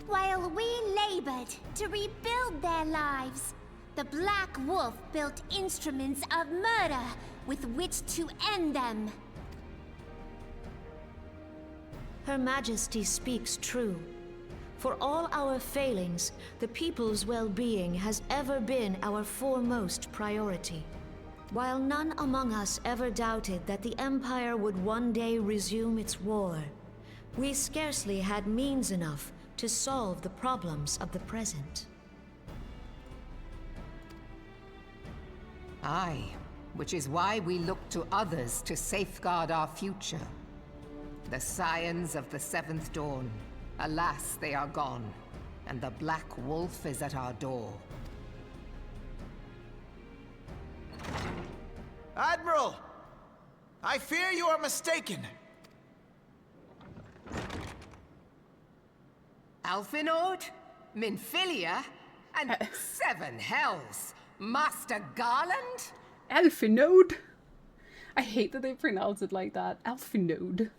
While we labored to rebuild their lives, the Black Wolf built instruments of murder with which to end them. Her Majesty speaks true. For all our failings, the people's well-being has ever been our foremost priority. While none among us ever doubted that the Empire would one day resume its war, we scarcely had means enough to solve the problems of the present. Aye, which is why we look to others to safeguard our future. The Scions of the Seventh Dawn. Alas, they are gone, and the Black Wolf is at our door. Admiral! I fear you are mistaken. Alphinaud, Minfilia, and 7 hells. Master Garland? Alphinaud? I hate that they pronounce it like that. Alphinaud.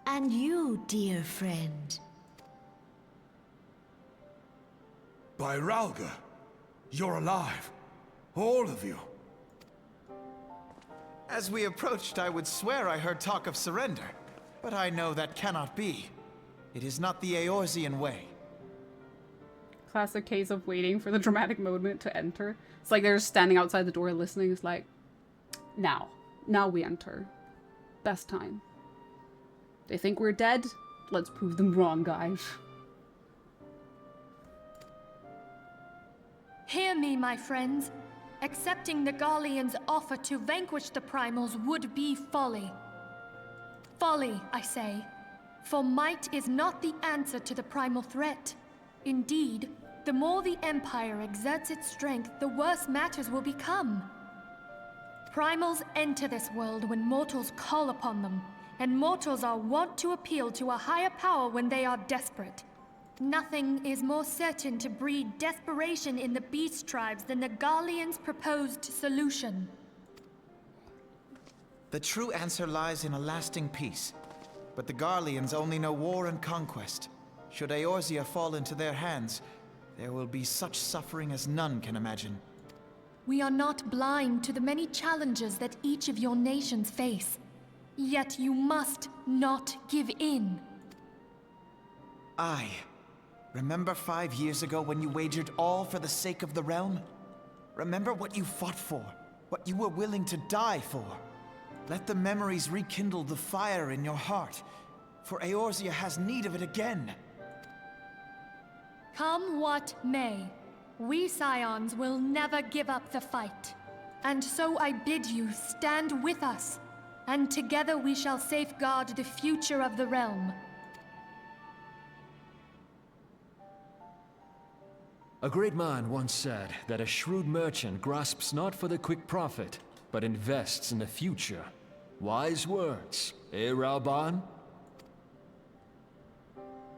And you, dear friend. By Ralga, you're alive. All of you. As we approached, I would swear I heard talk of surrender. But I know that cannot be. It is not the Eorzean way. Classic case of waiting for the dramatic moment to enter. It's like they're just standing outside the door listening. It's like, now we enter. Best time. They think we're dead? Let's prove them wrong, guys. Hear me, my friends. Accepting the Garleans' offer to vanquish the Primals would be folly. Folly, I say. For might is not the answer to the Primal threat. Indeed, the more the Empire exerts its strength, the worse matters will become. Primals enter this world when mortals call upon them, and mortals are wont to appeal to a higher power when they are desperate. Nothing is more certain to breed desperation in the beast tribes than the Garleans' proposed solution. The true answer lies in a lasting peace. But the Garleans only know war and conquest. Should Eorzea fall into their hands, there will be such suffering as none can imagine. We are not blind to the many challenges that each of your nations face. Yet you must not give in. Aye. Remember 5 years ago when you wagered all for the sake of the realm? Remember what you fought for, what you were willing to die for. Let the memories rekindle the fire in your heart, for Eorzea has need of it again. Come what may, we Scions will never give up the fight. And so I bid you stand with us, and together we shall safeguard the future of the realm. A great man once said that a shrewd merchant grasps not for the quick profit, but invests in the future. Wise words, eh, Rauban?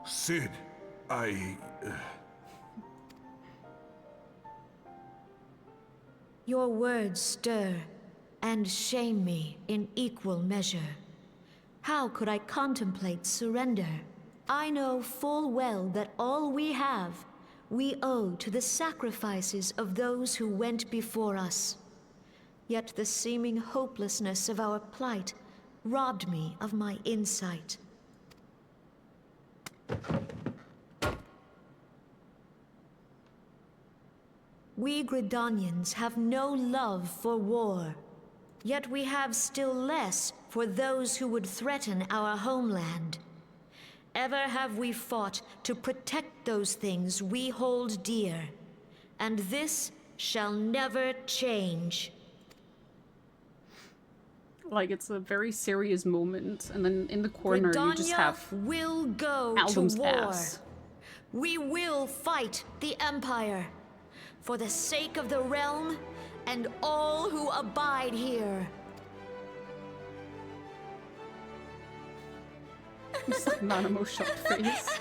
Sid, Your words stir and shame me in equal measure. How could I contemplate surrender? I know full well that all we have, we owe to the sacrifices of those who went before us. Yet the seeming hopelessness of our plight robbed me of my insight. We Gridanians have no love for war, yet we have still less for those who would threaten our homeland. Ever have we fought to protect those things we hold dear, and this shall never change. Like, it's a very serious moment, and then in the corner you just have will go Aldum's to war. ass. We will fight the Empire for the sake of the realm and all who abide here. It's like Nanamo shocked face.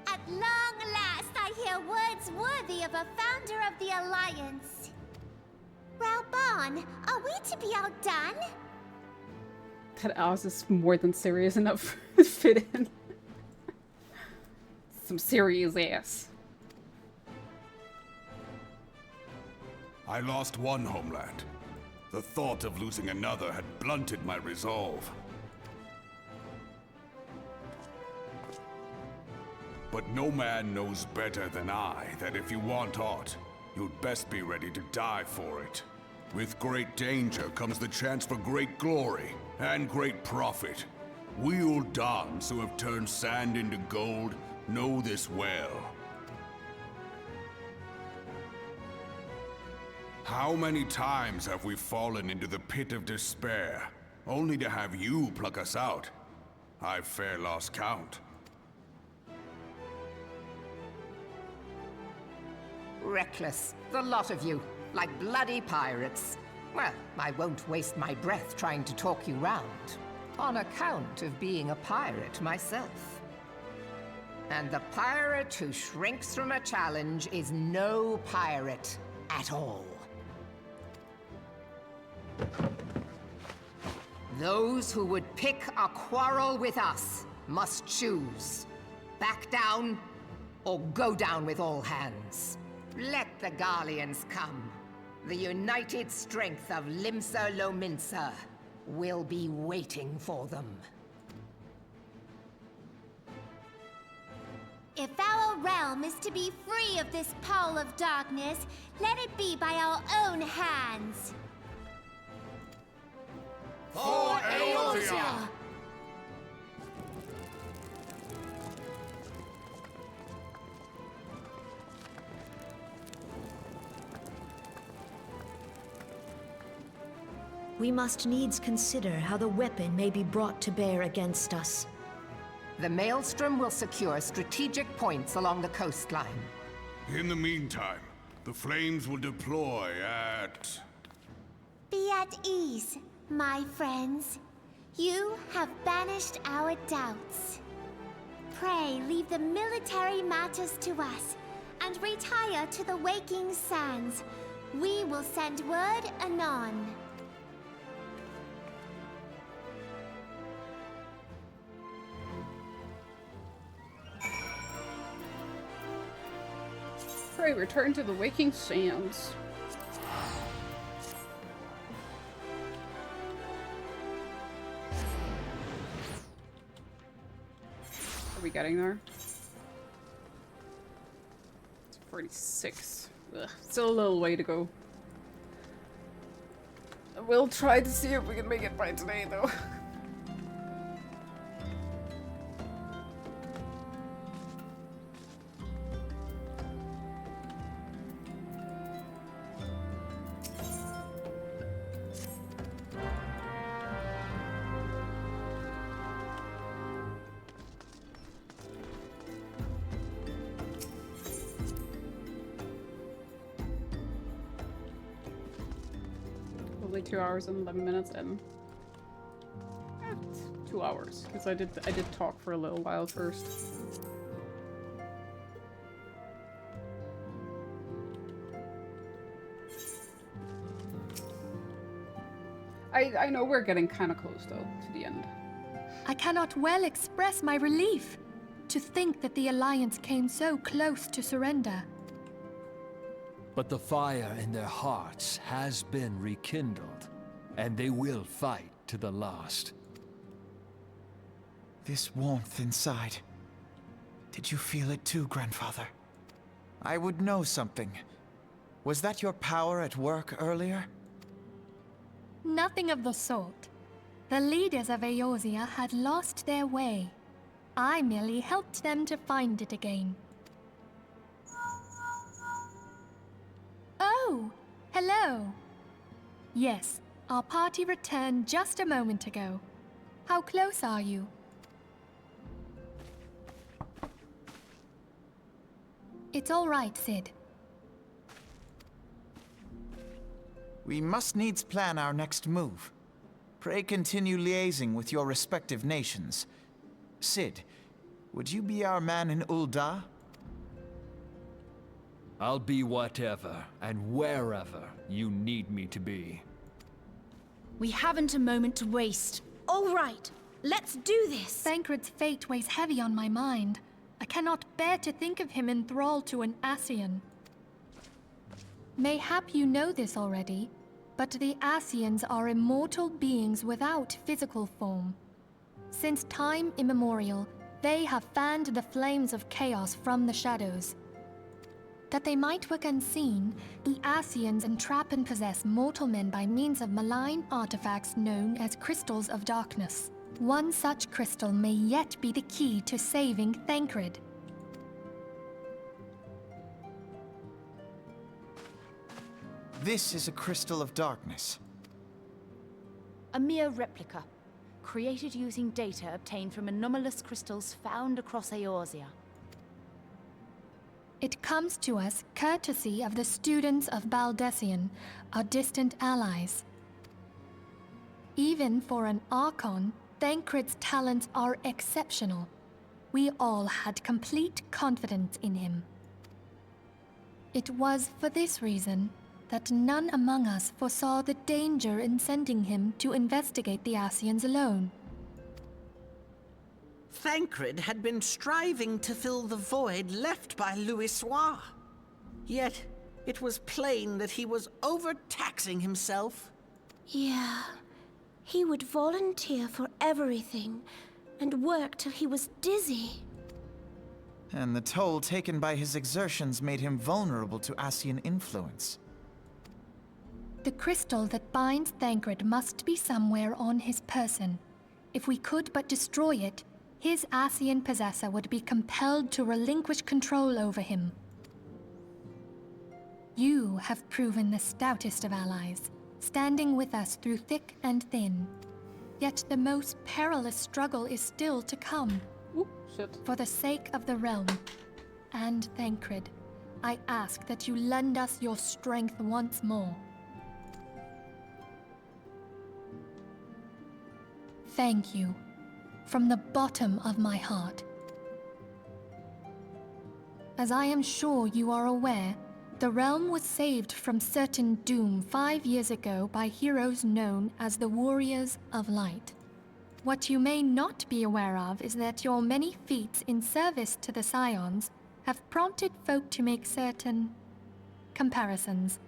At long last, I hear words worthy of a founder of the Alliance. Rauban, are we to be outdone? That ass is more than serious enough to fit in. Some serious ass. I lost one homeland. The thought of losing another had blunted my resolve. But no man knows better than I that if you want aught, you'd best be ready to die for it. With great danger comes the chance for great glory and great profit. We Uldans who have turned sand into gold know this well. How many times have we fallen into the pit of despair, only to have you pluck us out? I've fair lost count. Reckless, the lot of you, like bloody pirates. Well, I won't waste my breath trying to talk you round, on account of being a pirate myself. And the pirate who shrinks from a challenge is no pirate at all. Those who would pick a quarrel with us must choose. Back down, or go down with all hands. Let the Garleans come. The united strength of Limsa Lominsa will be waiting for them. If our realm is to be free of this pall of darkness, let it be by our own hands. For Eorzea! we must needs consider how the weapon may be brought to bear against us. The Maelstrom will secure strategic points along the coastline. In the meantime, the flames will deploy at... Be at ease, my friends. You have banished our doubts. Pray leave the military matters to us, and retire to the waking sands. We will send word anon. Pray return to the waking sands. Are we getting there? It's 46. Ugh, still a little way to go. We'll try to see if we can make it by today, though. Only 2 hours and 11 minutes in. 2 hours, because I did talk for a little while first. I know we're getting kind of close though to the end. I cannot well express my relief to think that the Alliance came so close to surrender. But the fire in their hearts has been rekindled, and they will fight to the last. This warmth inside. Did you feel it too, Grandfather? I would know something. Was that your power at work earlier? Nothing of the sort. The leaders of Eorzea had lost their way. I merely helped them to find it again. Oh, hello. Yes, our party returned just a moment ago. How close are you? It's all right, Sid. We must needs plan our next move. Pray continue liaising with your respective nations. Sid, would you be our man in Ul'dah? I'll be whatever and wherever you need me to be. We haven't a moment to waste. All right, let's do this! Thancred's fate weighs heavy on my mind. I cannot bear to think of him in thrall to an Ascian. Mayhap you know this already, but the Ascians are immortal beings without physical form. Since time immemorial, they have fanned the flames of chaos from the shadows. That they might work unseen, the Ascians entrap and possess mortal men by means of malign artifacts known as crystals of darkness. One such crystal may yet be the key to saving Thancred. This is a crystal of darkness. A mere replica, created using data obtained from anomalous crystals found across Eorzea. It comes to us courtesy of the students of Baldessian, our distant allies. Even for an Archon, Thancred's talents are exceptional. We all had complete confidence in him. It was for this reason that none among us foresaw the danger in sending him to investigate the Ascians alone. Thancred had been striving to fill the void left by Louisoix. Yet, it was plain that he was overtaxing himself. Yeah, he would volunteer for everything and work till he was dizzy. And the toll taken by his exertions made him vulnerable to Ascian influence. The crystal that binds Thancred must be somewhere on his person. If we could but destroy it, his Ascian possessor would be compelled to relinquish control over him. You have proven the stoutest of allies, standing with us through thick and thin. Yet the most perilous struggle is still to come. Ooh, shit. For the sake of the realm and Thancred, I ask that you lend us your strength once more. Thank you, from the bottom of my heart. As I am sure you are aware, the realm was saved from certain doom 5 years ago by heroes known as the Warriors of Light. What you may not be aware of is that your many feats in service to the Scions have prompted folk to make certain comparisons.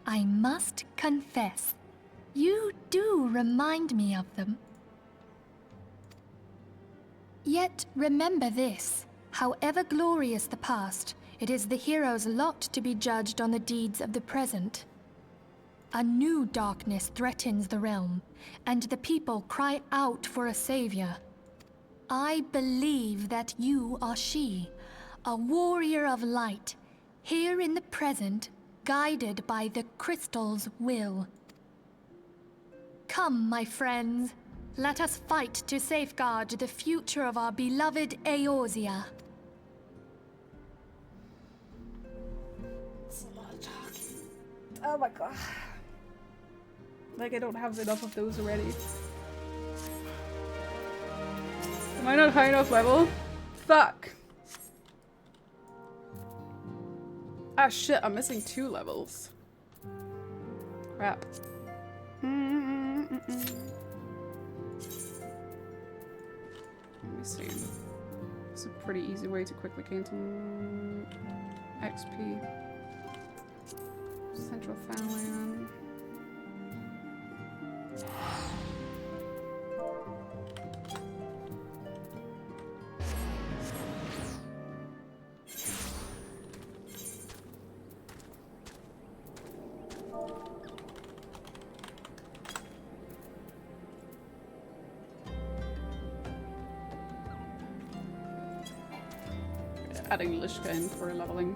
I must confess, you do remind me of them. Yet remember this, however glorious the past, it is the hero's lot to be judged on the deeds of the present. A new darkness threatens the realm, and the people cry out for a savior. I believe that you are she, a warrior of light, here in the present, guided by the crystal's will. Come, my friends, let us fight to safeguard the future of our beloved Eorzea. It's a lot of talking. Oh my god. Like I don't have enough of those already. Am I not high enough level? Fuck. Ah shit, I'm missing 2 levels. Crap. Let me see. It's a pretty easy way to quickly gain some XP. Central Thalion. Adding Lishka in for leveling.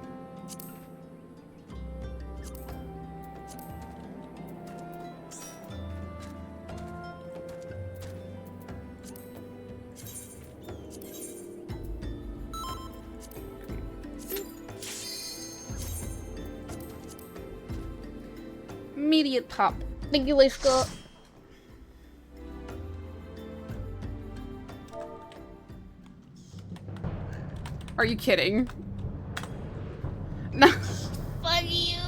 Immediate pop. Thank you, Lishka. Are you kidding? No. Fuck you!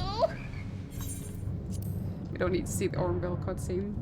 We don't need to see the Ormville cutscene.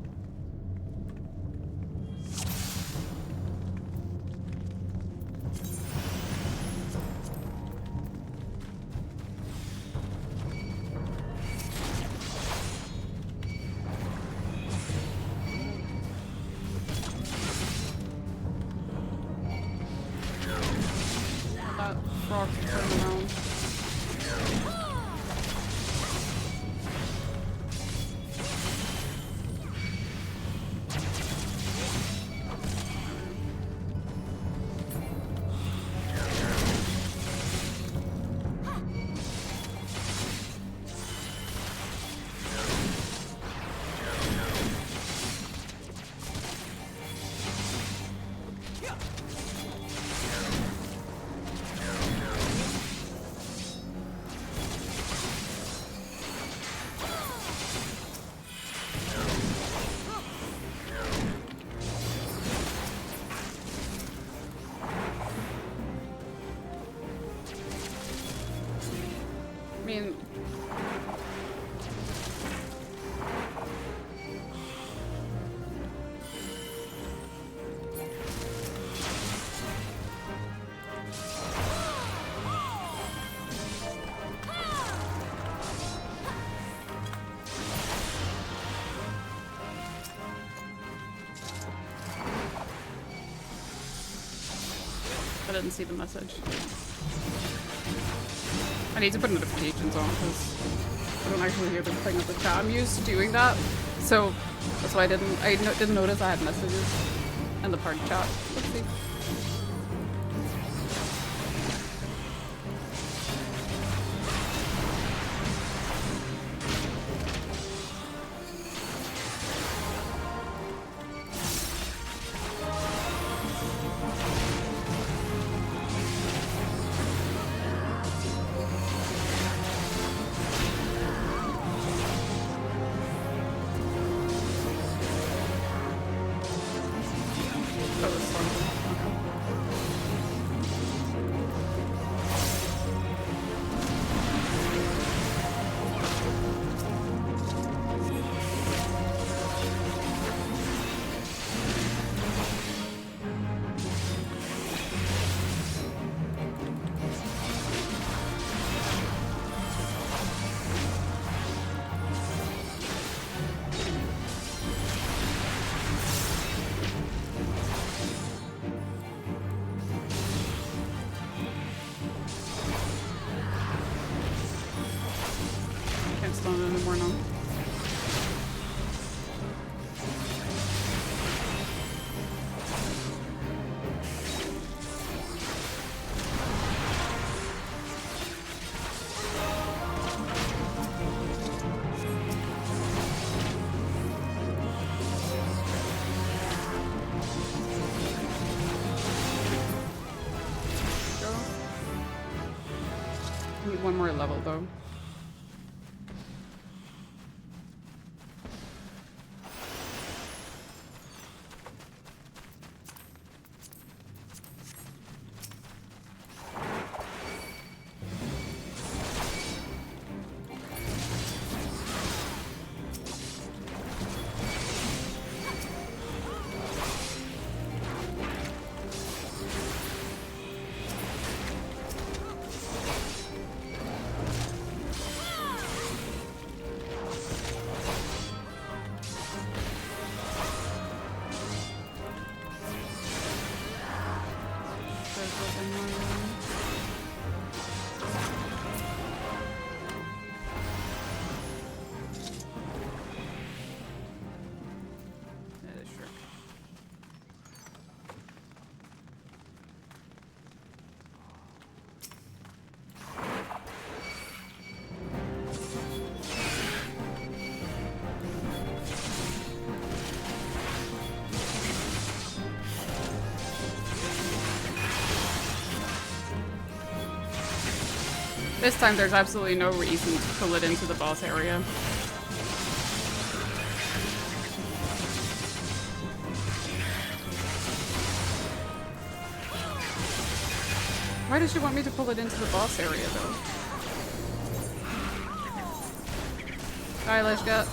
I didn't see the message. I need to put notifications on because I don't actually hear them playing up the chat. I'm used to doing that, so that's why I didn't notice I had messages in the party chat. Let's see. redstone anymore now. Need one more level though. This time there's absolutely no reason to pull it into the boss area. Why does she want me to pull it into the boss area though? Alright, let's go.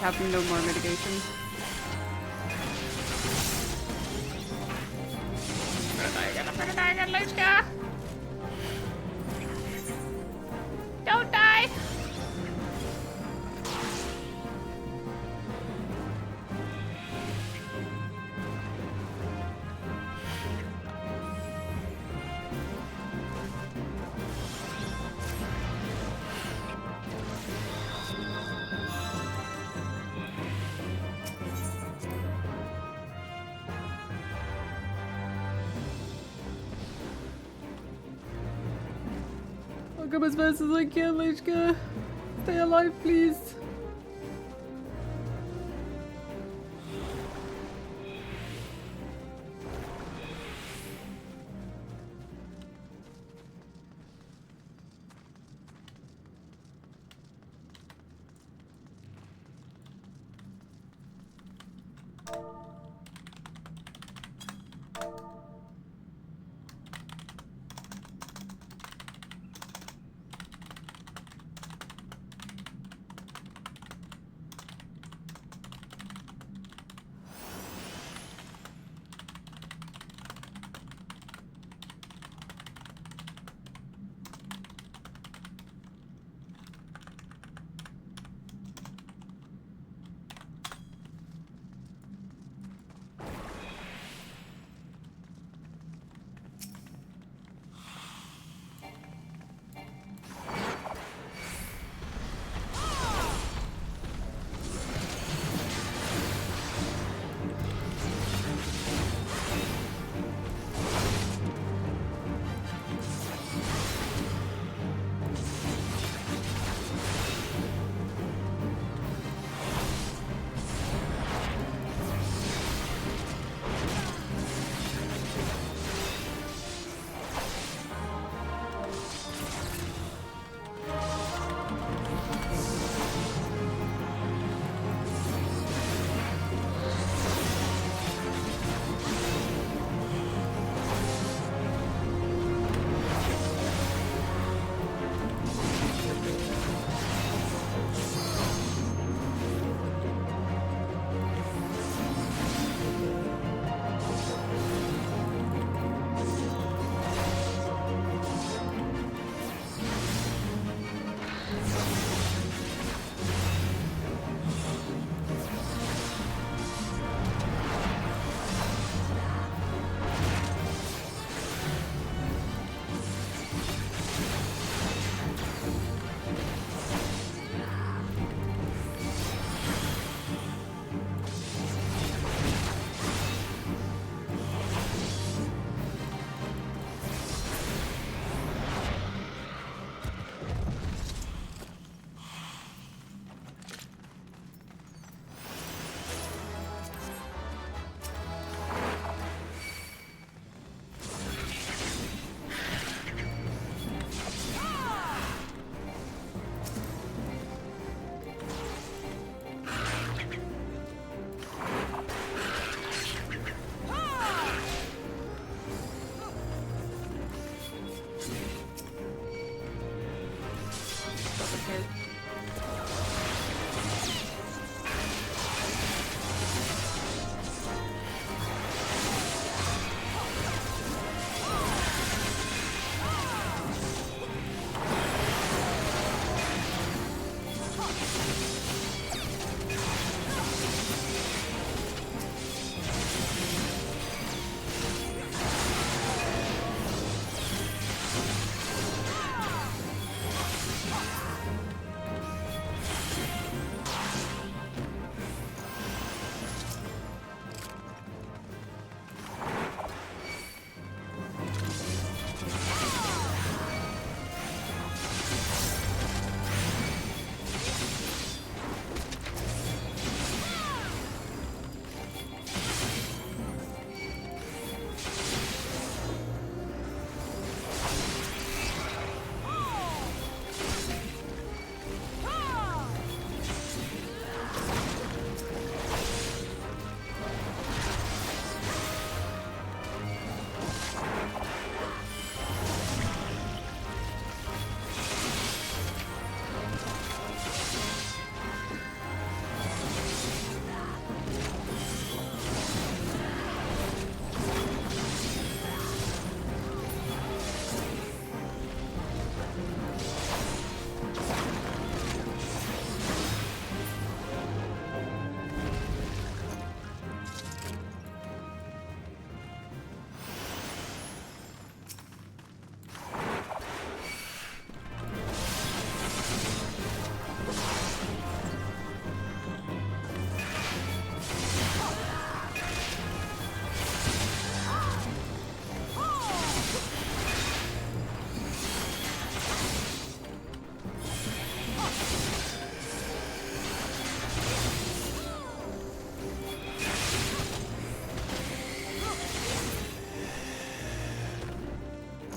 Having no more mitigation. I'm gonna die again, Luchka! Don't die! I'll come as fast as I can, Lichka. Stay alive, please.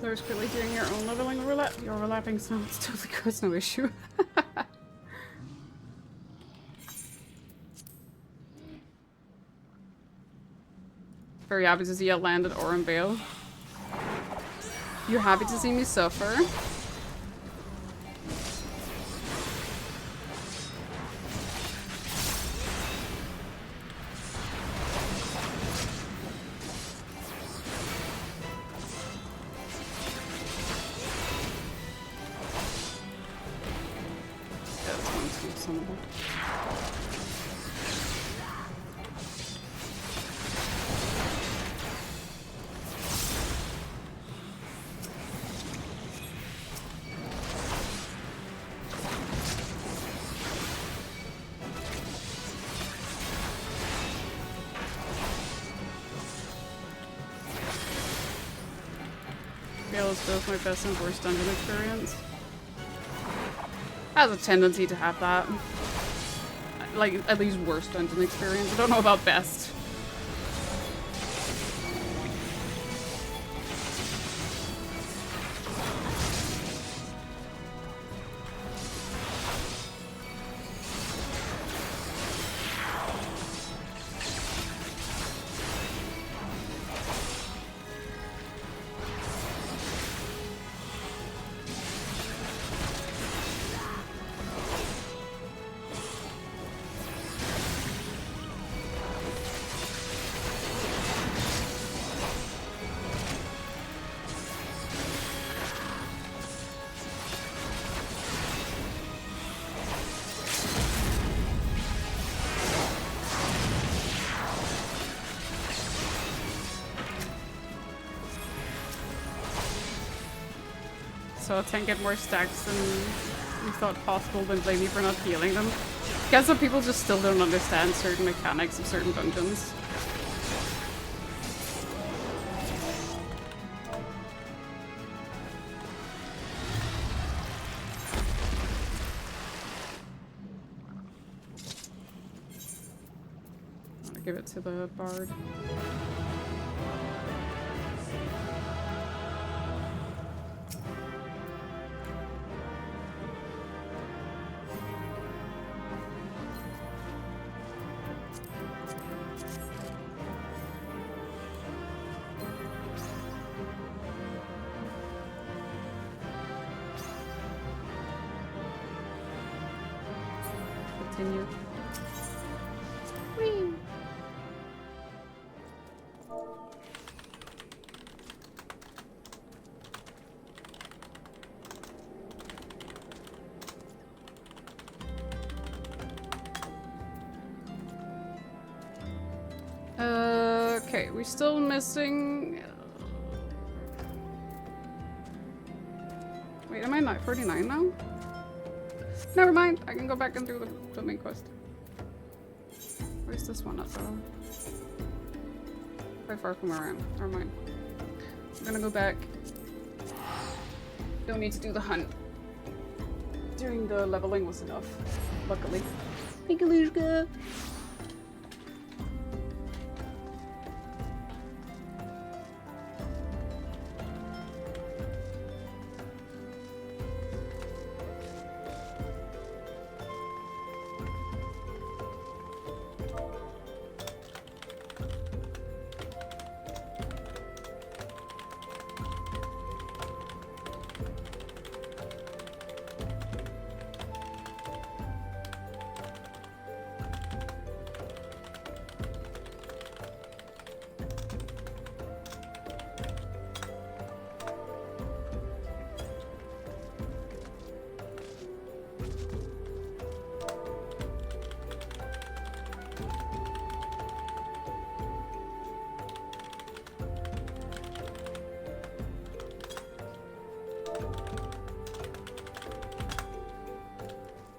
There's clearly doing your own leveling overlap. Your overlapping sounds totally cause no issue. Very happy to see you landed Oren Vale. You're happy to see me suffer? Is both my best and worst dungeon experience. Has a tendency to have that. Like, at least worst dungeon experience. I don't know about best. So I think get more stacks than we thought possible, then blame me for not healing them. Guess some people just still don't understand certain mechanics of certain dungeons. I'll give it to the bard. Continue. Whee. Okay, we're still missing. Wait, am I not 49 now? Never mind, I can go back and do the main quest. Where's this one at though? Quite far from where I am. Never mind. I'm gonna go back. Don't need to do the hunt. Doing the leveling was enough, luckily. Hey, Galushka!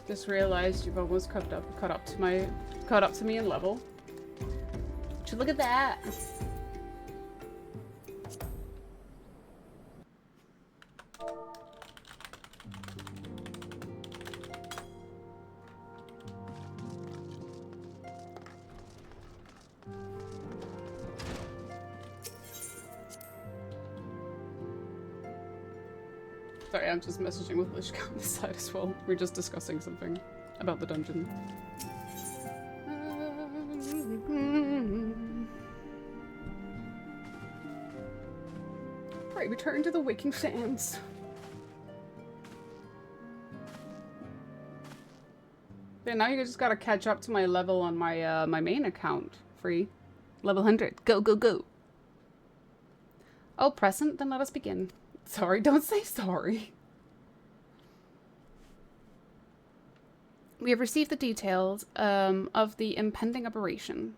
Just realized you've almost caught up to me in level. So look at that. Sorry, I'm just messaging with Lishka on the side as well. We're just discussing something about the dungeon. Right, return to the Waking Sands. Yeah, now you just gotta catch up to my level on my my main account. Free. Level 100. Go, go, go. Oh, present? Then let us begin. Sorry, don't say sorry. We have received the details of the impending operation.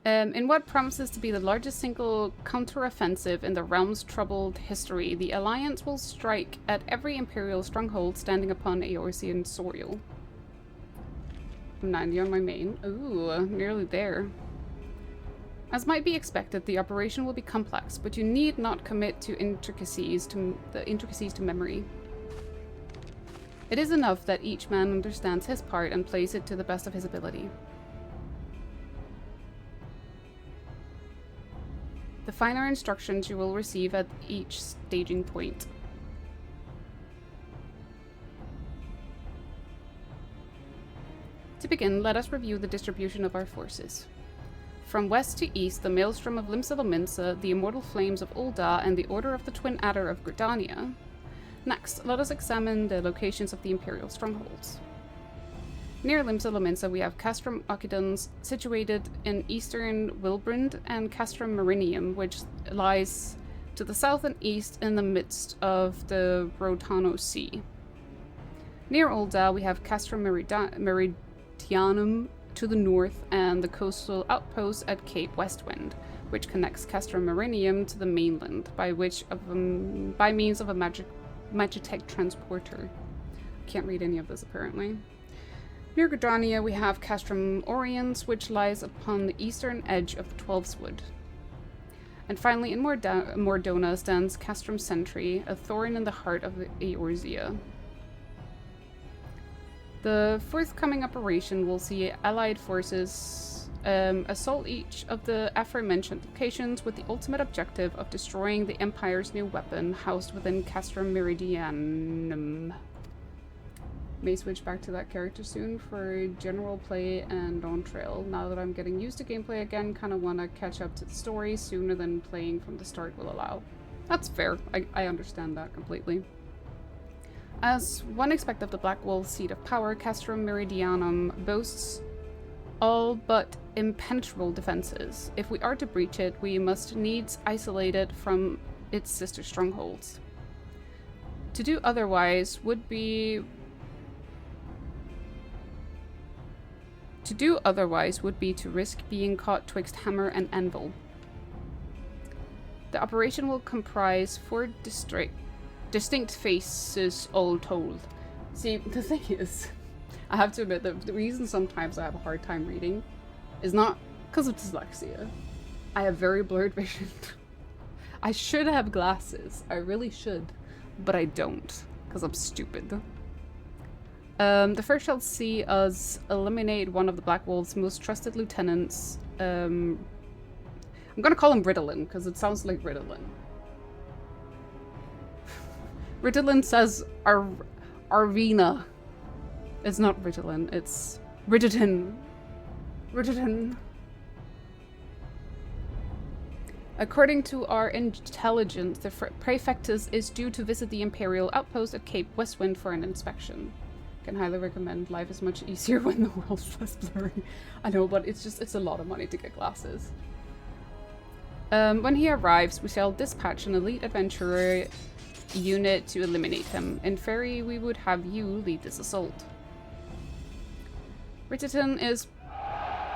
In what promises to be the largest single counteroffensive in the realm's troubled history, the Alliance will strike at every Imperial stronghold standing upon Eorzean soil. I'm 90 on my main. Ooh, nearly there. As might be expected, the operation will be complex, but you need not commit to intricacies to memory. It is enough that each man understands his part and plays it to the best of his ability. The finer instructions you will receive at each staging point. To begin, let us review the distribution of our forces. From west to east, the Maelstrom of Limsa Lominsa, the Immortal Flames of Ul'dah, and the Order of the Twin Adder of Gridania. Next, let us examine the locations of the Imperial strongholds. Near Limsa Lominsa, we have Castrum Ocidans, situated in eastern Wilbrand, and Castrum Marinium, which lies to the south and east in the midst of the Rotano Sea. Near Ul'dah, we have Castrum Meridianum to the north, and the coastal outpost at Cape Westwind, which connects Castrum Marinium to the mainland by means of a Magitech transporter. Can't read any of this apparently. Near Gridania, we have Castrum Oriens, which lies upon the eastern edge of the Twelveswood. And finally, in Mordona stands Castrum Sentry, a thorn in the heart of the Eorzea. The forthcoming operation will see allied forces assault each of the aforementioned locations with the ultimate objective of destroying the Empire's new weapon housed within Castrum Meridianum. May switch back to that character soon for general play and on trail. Now that I'm getting used to gameplay again, kind of want to catch up to the story sooner than playing from the start will allow. That's fair. I understand that completely. As one expect of the Black Wolf's seat of power, Castrum Meridianum boasts all but impenetrable defenses. If we are to breach it, we must needs isolate it from its sister strongholds. To do otherwise would be to risk being caught twixt hammer and anvil. The operation will comprise 4 distinct phases all told. See, the thing is, I have to admit that the reason sometimes I have a hard time reading is not because of dyslexia. I have very blurred vision. I should have glasses. I really should. But I don't, because I'm stupid. The first shall see us eliminate one of the Black Wolf's most trusted lieutenants. I'm gonna call him Ritalin, because it sounds like Ritalin. Ritalin says Arvina. It's not Ritalin, it's Riditin. Riditin. According to our intelligence, the Praefectus is due to visit the Imperial outpost at Cape Westwind for an inspection. Can highly recommend. Life is much easier when the world's less blurry. I know, but it's a lot of money to get glasses. When he arrives, we shall dispatch an elite adventurer unit to eliminate him. In theory, we would have you lead this assault. Rittiten is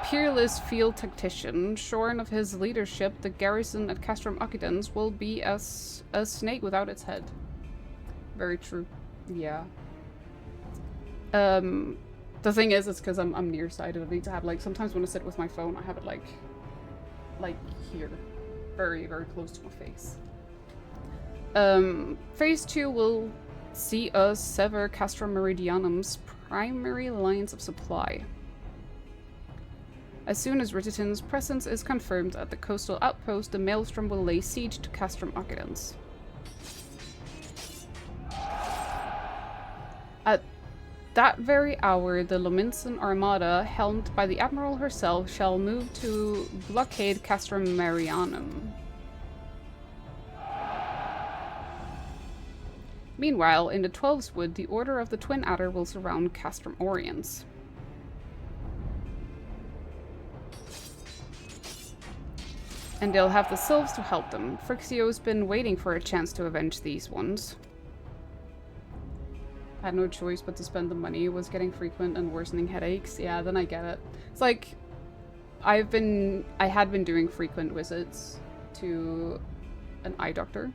peerless field tactician. Shorn of his leadership, the garrison at Castrum Ocidans will be as a snake without its head. Very true. Yeah. The thing is, it's because I'm nearsighted. I need to have, like, sometimes when I sit with my phone, I have it, like here. Very, very close to my face. Phase 2 will see us sever Castrum Meridianum's primary lines of supply. As soon as Rittitin's presence is confirmed at the coastal outpost, the Maelstrom will lay siege to Castrum Ocidans. At that very hour, the Lominsan Armada, helmed by the Admiral herself, shall move to blockade Castrum Marianum. Meanwhile, in the Twelves Wood, the Order of the Twin Adder will surround Castrum Oriens. And they'll have the Sylphs to help them. Phrixio's been waiting for a chance to avenge these ones. Had no choice but to spend the money. It was getting frequent and worsening headaches. Yeah, then I get it. It's like, I had been doing frequent visits to an eye doctor.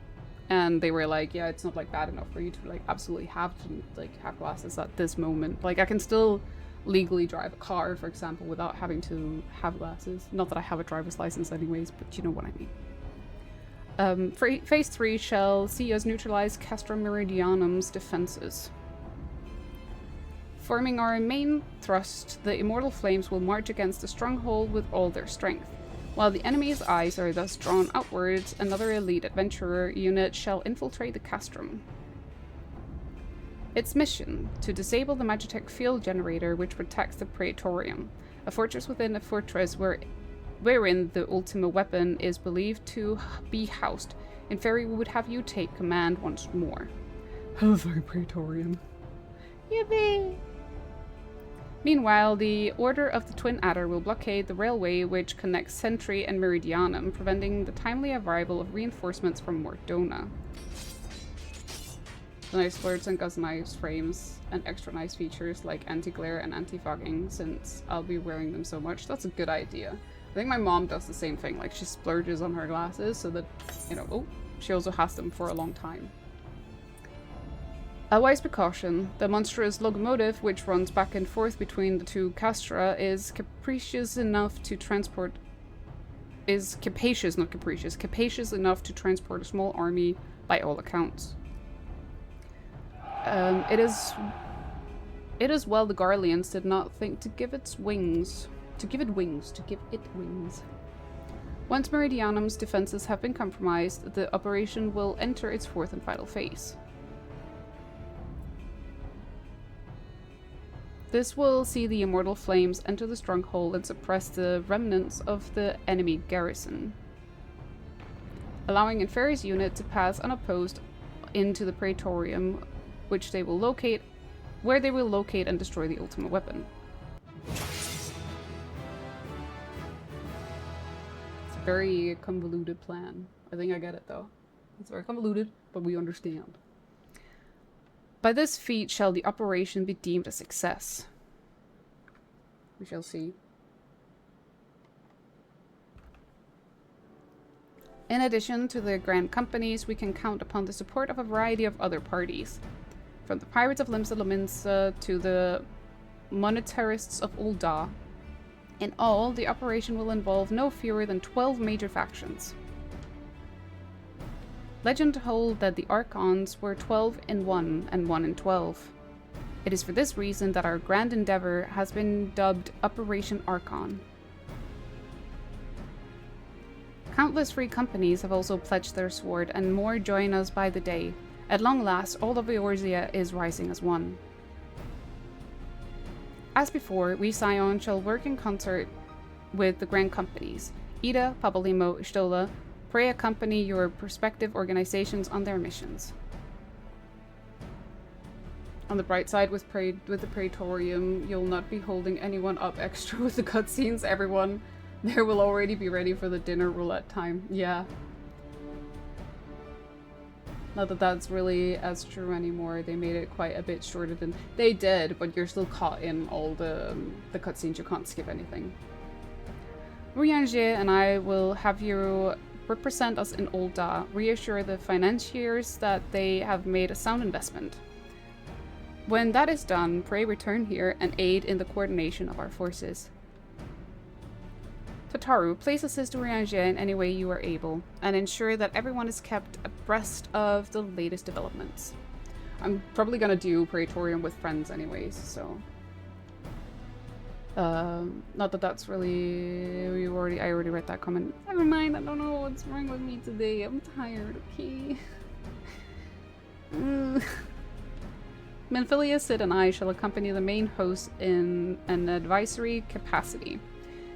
And they were like, yeah, it's not like bad enough for you to like absolutely have to like have glasses at this moment. Like I can still legally drive a car, for example, without having to have glasses. Not that I have a driver's license anyways, but you know what I mean. Phase 3 shall see us neutralize Castrum Meridianum's defenses. Forming our main thrust, the Immortal Flames will march against the stronghold with all their strength. While the enemy's eyes are thus drawn outwards, another elite adventurer unit shall infiltrate the castrum. Its mission: to disable the Magitech field generator which protects the Praetorium, a fortress within a fortress wherein the Ultima weapon is believed to be housed. In theory, we would have you take command once more. Hello, Praetorium. Yippee! Meanwhile, the Order of the Twin Adder will blockade the railway which connects Sentry and Meridianum, preventing the timely arrival of reinforcements from Mordona. The nice words and got nice frames and extra nice features like anti-glare and anti-fogging, since I'll be wearing them so much. That's a good idea. I think my mom does the same thing, like she splurges on her glasses so that, you know, she also has them for a long time. A wise precaution: the monstrous locomotive which runs back and forth between the two castra is capacious enough to transport a small army by all accounts. It is well the Garleans did not think to give it wings. Once Meridianum's defenses have been compromised, the operation will enter its fourth and final phase. This will see the Immortal Flames enter the stronghold and suppress the remnants of the enemy garrison, allowing Inferi's unit to pass unopposed into the Praetorium, where they will locate and destroy the Ultima weapon. It's a very convoluted plan. I think I get it though. It's very convoluted, but we understand. By this feat shall the operation be deemed a success. We shall see. In addition to the grand companies, we can count upon the support of a variety of other parties. From the Pirates of Limsa Lominsa to the Monetarists of Ul'dah. In all, the operation will involve no fewer than 12 major factions. Legend hold that the Archons were 12 in 1 and 1 in 12. It is for this reason that our grand endeavor has been dubbed Operation Archon. Countless free companies have also pledged their sword, and more join us by the day. At long last, all of Eorzea is rising as one. As before, we Scion shall work in concert with the grand companies. Ida, Pabalimo, Stola, pray accompany your prospective organizations on their missions. On the bright side, with the Praetorium, you'll not be holding anyone up extra with the cutscenes. Everyone there will already be ready for the dinner roulette time. Yeah. Not that that's really as true anymore. They made it quite a bit shorter than they did, but you're still caught in all the cutscenes. You can't skip anything. Riange and I will have you represent us in Ul'dah, reassure the financiers that they have made a sound investment. When that is done, pray return here and aid in the coordination of our forces. Tataru, please assist Riange in any way you are able, and ensure that everyone is kept abreast of the latest developments. I'm probably gonna do Praetorium with friends anyways, so... not that that's really... I already read that comment. Never mind, I don't know what's wrong with me today. I'm tired, okay? Menphilia, Sid, and I shall accompany the main host in an advisory capacity.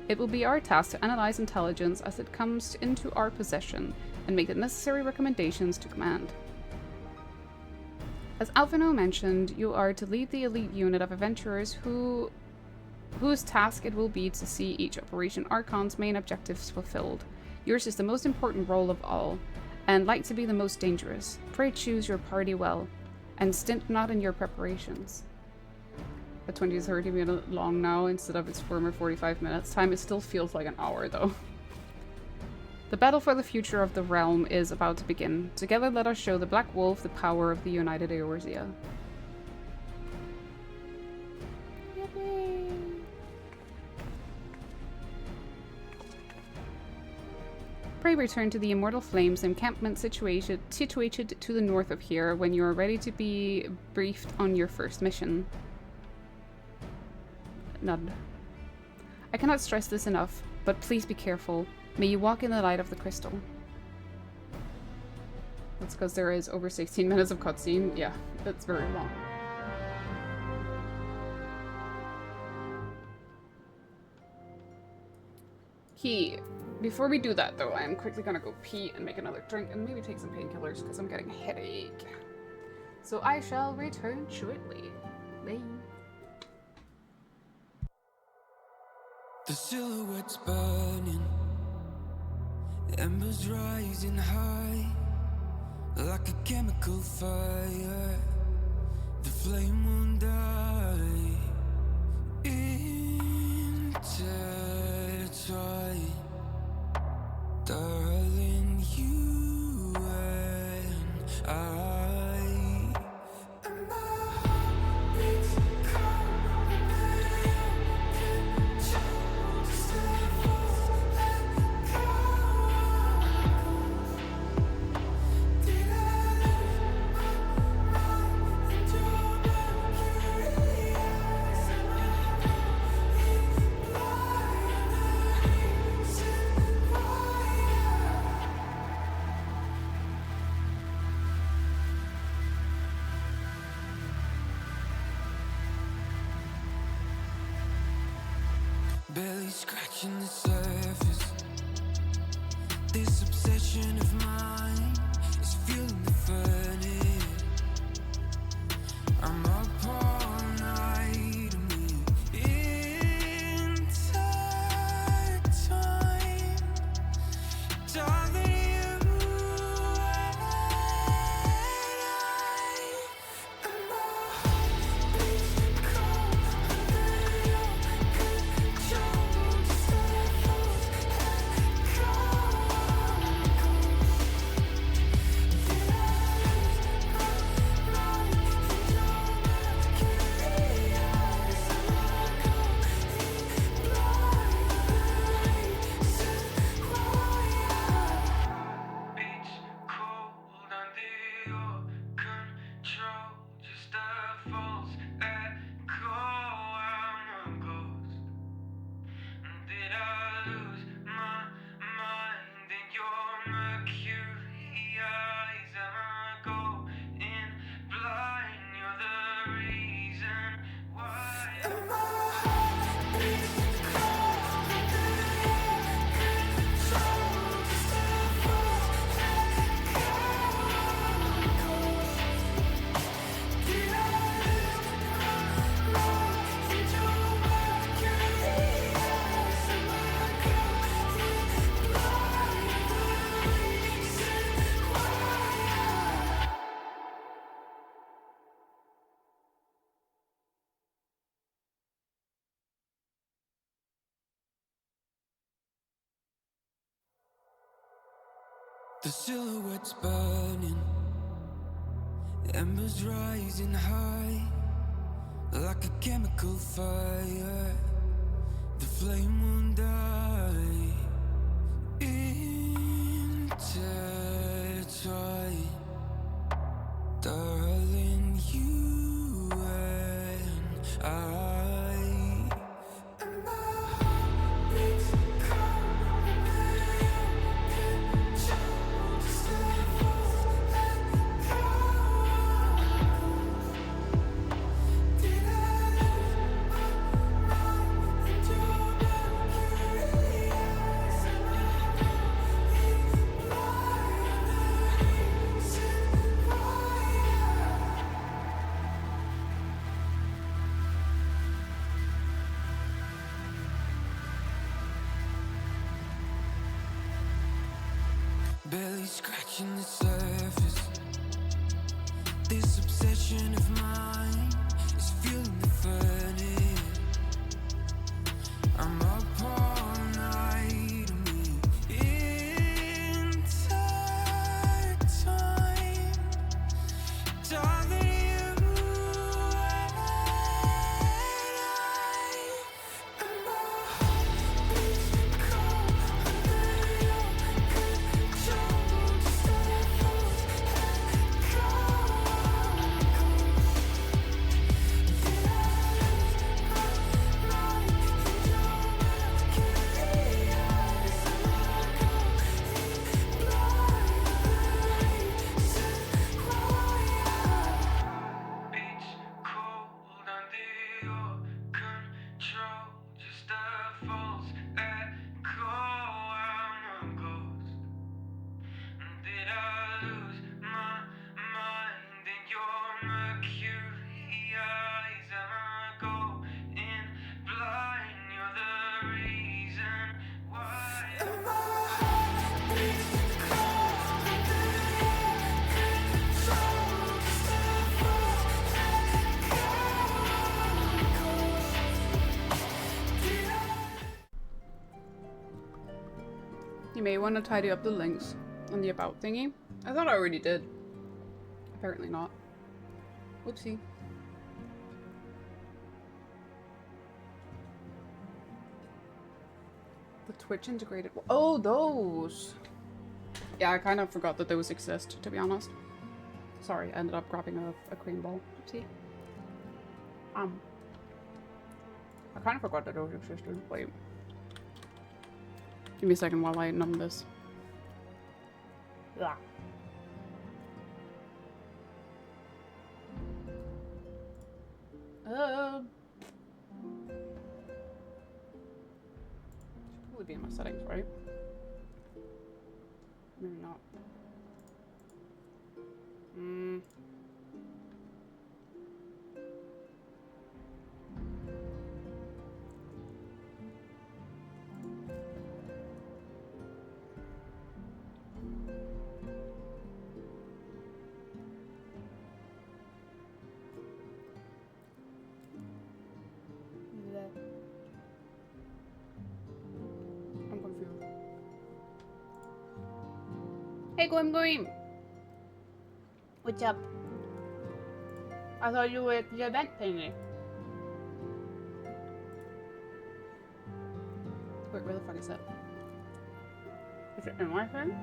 It will be our task to analyze intelligence as it comes into our possession and make the necessary recommendations to command. As Alphino mentioned, you are to lead the elite unit of adventurers whose task it will be to see each Operation Archon's main objectives fulfilled. Yours is the most important role of all, and like to be the most dangerous. Pray choose your party well, and stint not in your preparations. At 20 to 30 minutes long now instead of its former 45 minutes time, it still feels like an hour though. The battle for the future of the realm is about to begin. Together let us show the Black Wolf the power of the United Eorzea. Pray return to the Immortal Flames encampment situated to the north of here when you are ready to be briefed on your first mission. None. I cannot stress this enough, but please be careful. May you walk in the light of the crystal. That's because there is over 16 minutes of cutscene. Yeah, that's very long. Before we do that though, I'm quickly gonna go pee and make another drink and maybe take some painkillers because I'm getting a headache. So I shall return shortly. Bye. The silhouette's burning, embers rising high, like a chemical fire. The flame won't die. Intertwine, darling, you and I. Barely scratching the surface. This obsession of mine is fueling the furnace. I'm up all night and we're intertwined. Darling, you and I. And my heart beats cold under your control. Just let those The silhouette's burning, embers rising high, like a chemical fire. The flame won't die. Intertwine, darling, you and I. barely scratching the surface. This obsession of mine is fueling the furnace. I'm up all night and we intertwine. Darling, you and I, and my heart beats cold under your control. Just echoes echo. Did I lose my mind in your mercury eyes? Am I going blind? Said why beats cold under your control. Just a false echo. I'm a ghost. Did I lose my mind in your mercury eyes? Am I going blind? You're the reason why. And my heart beats cold under your control. Just a false echo. Did I? You may want to tidy up the links on the about thingy. I thought I already did. Apparently not. Whoopsie. The Twitch integrated. Oh, those! Yeah, I kind of forgot that those exist, to be honest. Sorry, I ended up grabbing a cream ball. Oopsie. I kind of forgot that those existed. Wait. Give me a second while I numb this. Yeah. Should probably be in my settings, right? Maybe not. I'm confused. Hey, Glib. What's up? I thought you were at the event thingy. Wait, where the fuck is it? Is it in my thing?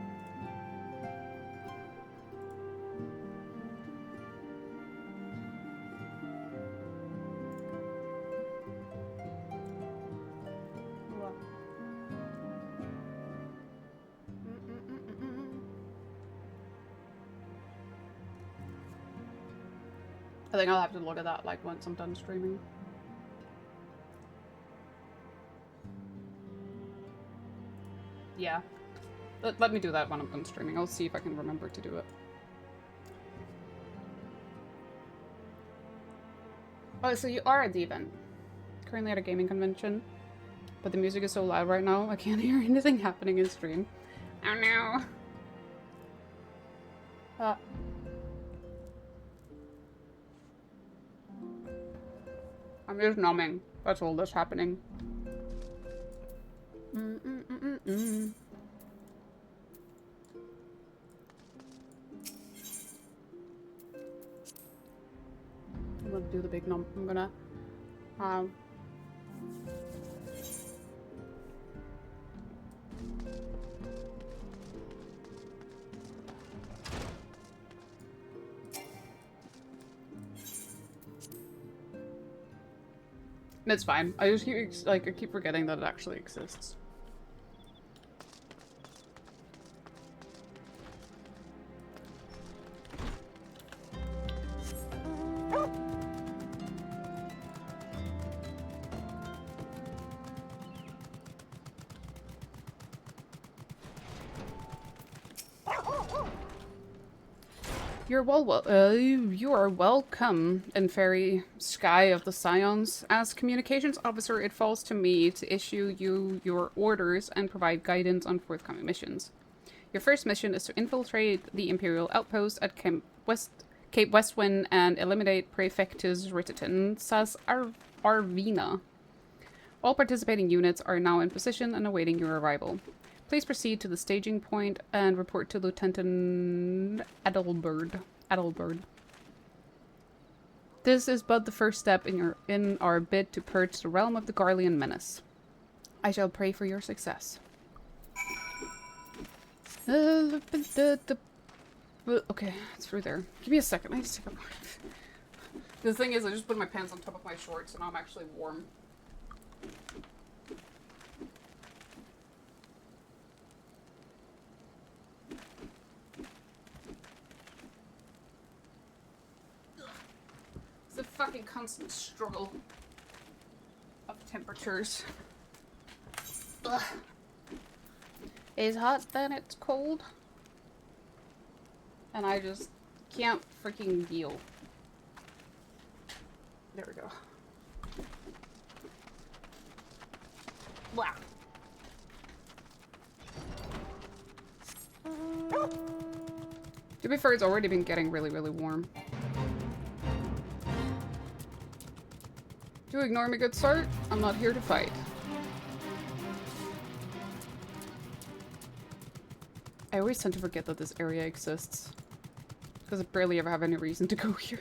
I think I'll have to look at that like once I'm done streaming. Yeah. Let me do that when I'm done streaming. I'll see if I can remember to do it. Oh, so you are at the event. Currently at a gaming convention. But the music is so loud right now, I can't hear anything happening in stream. Oh no. I'm just numbing. That's all that's happening. I'm gonna do the big numb. I'm gonna It's fine. I just keep I keep forgetting that it actually exists. You are welcome in Fairy Sky of the Scions. As communications officer, it falls to me to issue you your orders and provide guidance on forthcoming missions. Your first mission is to infiltrate the Imperial outpost at Cape Westwind and eliminate Prefectus Rititin Sas Arvina. All participating units are now in position and awaiting your arrival. Please proceed to the staging point and report to Lieutenant Adelbert. This is but the first step in our bid to purge the realm of the Garlean menace. I shall pray for your success. Okay, it's through there. Give me a second. I need to take a breath. The thing is, I just put my pants on top of my shorts, and now I'm actually warm. It's a fucking constant struggle of temperatures. Ugh. It's hot, then it's cold. And I just can't freaking deal. There we go. Wow. To be fair, it's already been getting really, really warm. Do ignore me, good sir. I'm not here to fight. I always tend to forget that this area exists. Because I barely ever have any reason to go here.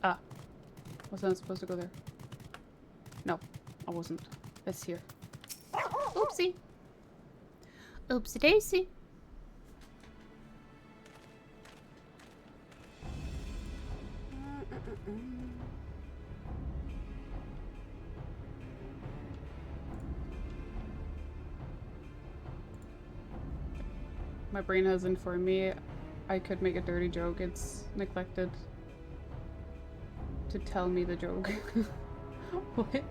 Ah. Wasn't I supposed to go there? No, I wasn't. It's here. Oopsie. Oopsie daisy. My brain has informed me I could make a dirty joke. It's neglected to tell me the joke. What?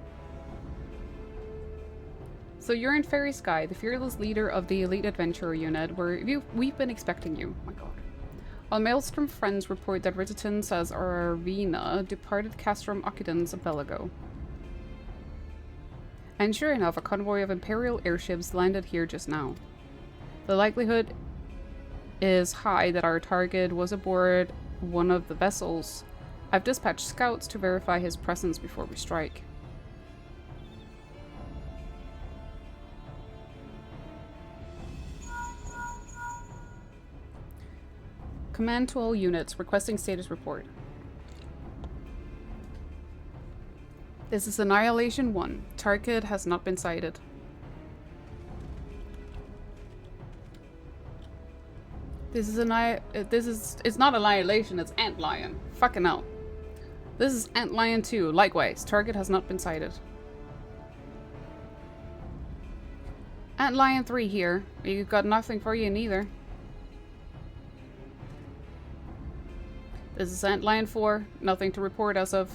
So you're in Fairy Sky, the fearless leader of the elite adventurer unit, where we've been expecting you. Oh my god. Our Maelstrom friends report that Rititin says Arvina departed Castrum Occidens a bell ago. And sure enough, a convoy of Imperial airships landed here just now. The likelihood is high that our target was aboard one of the vessels. I've dispatched scouts to verify his presence before we strike. Command to all units, requesting status report. This is Annihilation 1. Target has not been sighted. It's not Annihilation, it's Antlion. Fucking hell. This is Antlion 2. Likewise, target has not been sighted. Antlion 3 here. You got nothing for you neither. This is Antlion 4. Nothing to report as of...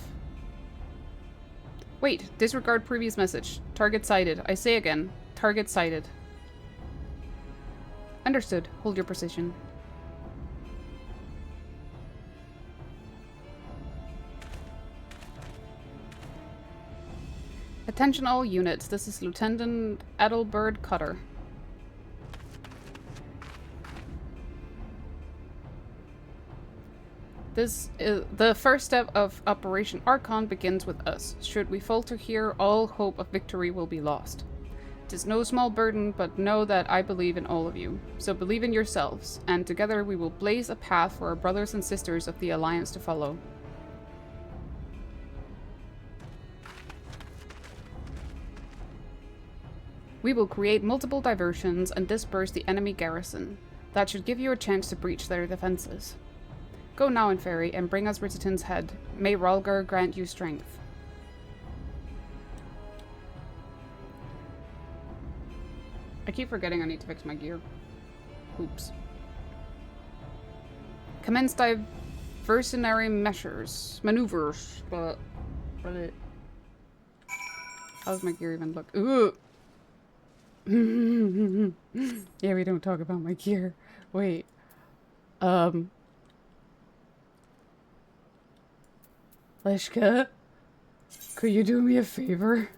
Wait, disregard previous message. Target sighted. I say again, target sighted. Understood. Hold your position. Attention all units. This is Lieutenant Adelbert Cutter. The first step of Operation Archon begins with us. Should we falter here, all hope of victory will be lost. It is no small burden, but know that I believe in all of you. So believe in yourselves, and together we will blaze a path for our brothers and sisters of the Alliance to follow. We will create multiple diversions and disperse the enemy garrison. That should give you a chance to breach their defenses. Go now, Inferi, and bring us Rititin's head. May Ralgar grant you strength. I keep forgetting I need to fix my gear. Oops. Commence diversionary maneuvers. But how's my gear even look? Ooh. Yeah, we don't talk about my gear. Wait. Lishka? Could you do me a favor?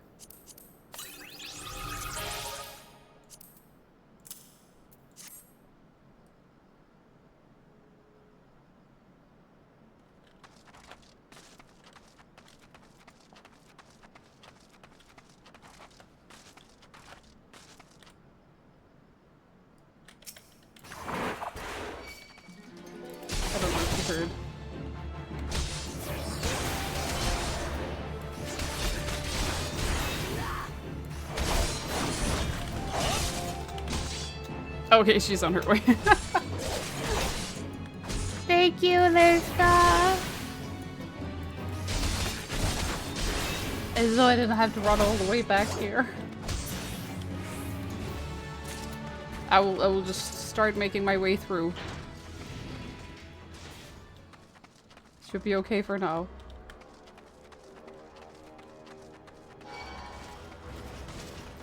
I don't know if you heard. Okay, she's on her way. Thank you, Lurska. As though I didn't have to run all the way back here. I will just start making my way through. Should be okay for now.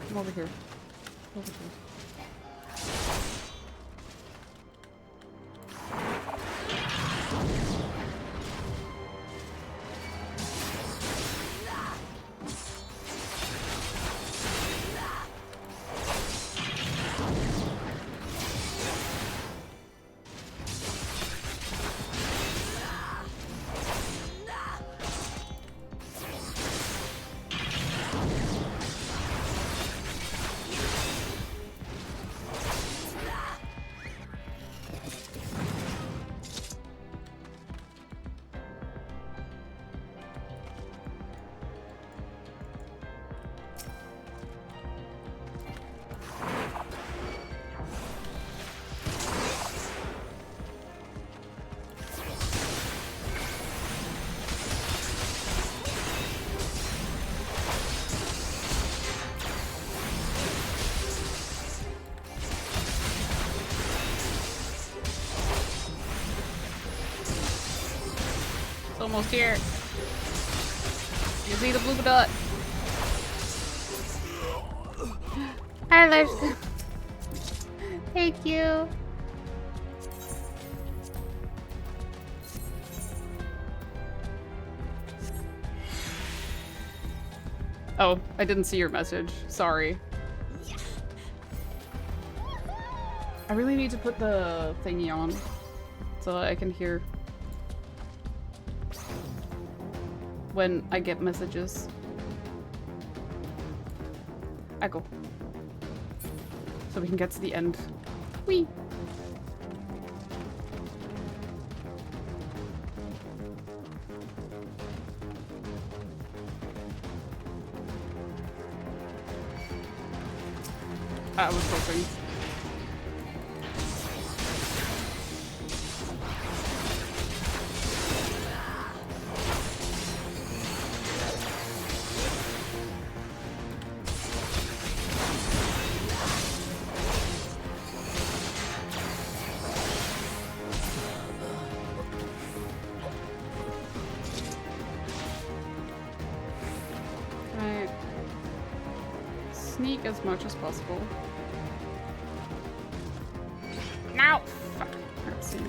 Come over here. Over here. Almost here. You see the blue dot? Hi, Lurska. Thank you. Oh, I didn't see your message. Sorry. I really need to put the thingy on so I can hear when I get messages. Echo. So we can get to the end. Whee! I was hoping. Sneak as much as possible. Now! Fuck. Let's see.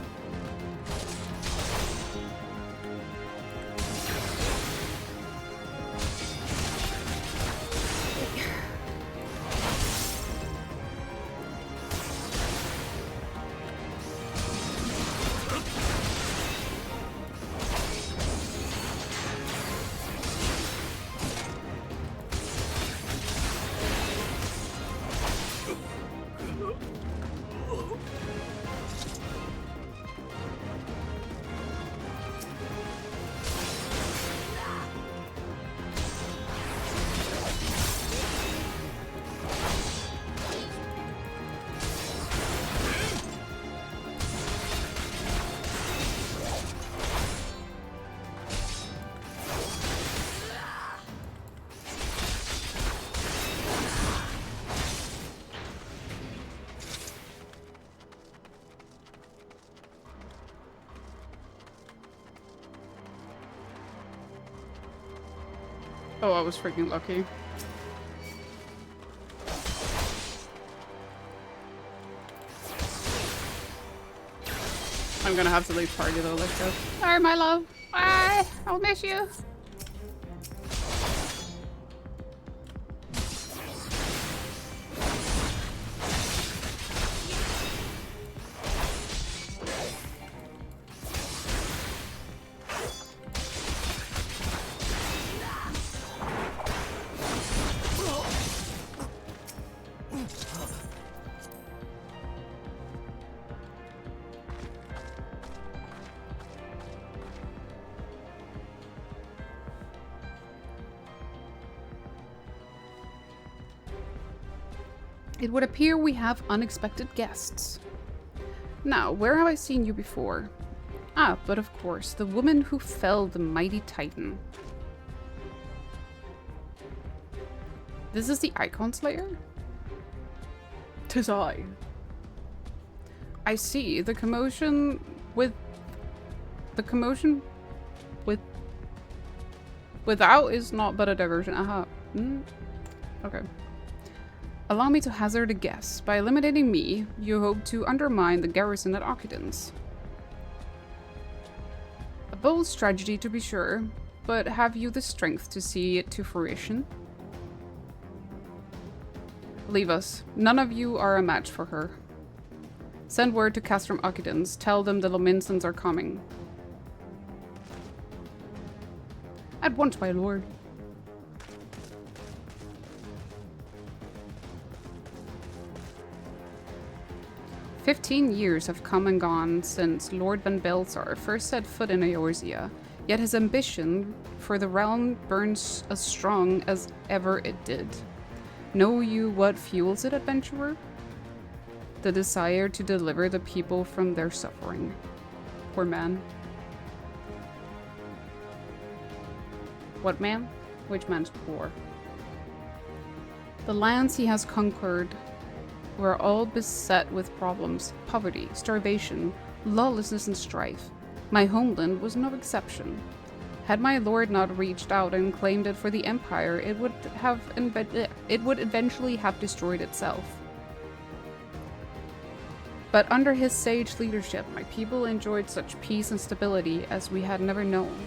Oh, I was freaking lucky. I'm gonna have to leave party though, let's go. Sorry, my love. Bye. I'll miss you. It would appear we have unexpected guests. Now, where have I seen you before? Ah, but of course, the woman who felled the mighty Titan. This is the Icon Slayer? 'Tis I. I see. The commotion without is not but a diversion. Aha. Okay. Allow me to hazard a guess. By eliminating me, you hope to undermine the garrison at Occupants. A bold strategy to be sure, but have you the strength to see it to fruition? Leave us. None of you are a match for her. Send word to Castrum Occupants. Tell them the Lominsons are coming. At once, my lord. "15 years have come and gone since Lord Van Belsar first set foot in Eorzea, yet his ambition for the realm burns as strong as ever it did. Know you what fuels it, adventurer? The desire to deliver the people from their suffering." Poor man. What man? Which man's poor? The lands he has conquered were all beset with problems, poverty, starvation, lawlessness and strife. My homeland was no exception. Had my lord not reached out and claimed it for the Empire, it would eventually have destroyed itself. But under his sage leadership, my people enjoyed such peace and stability as we had never known.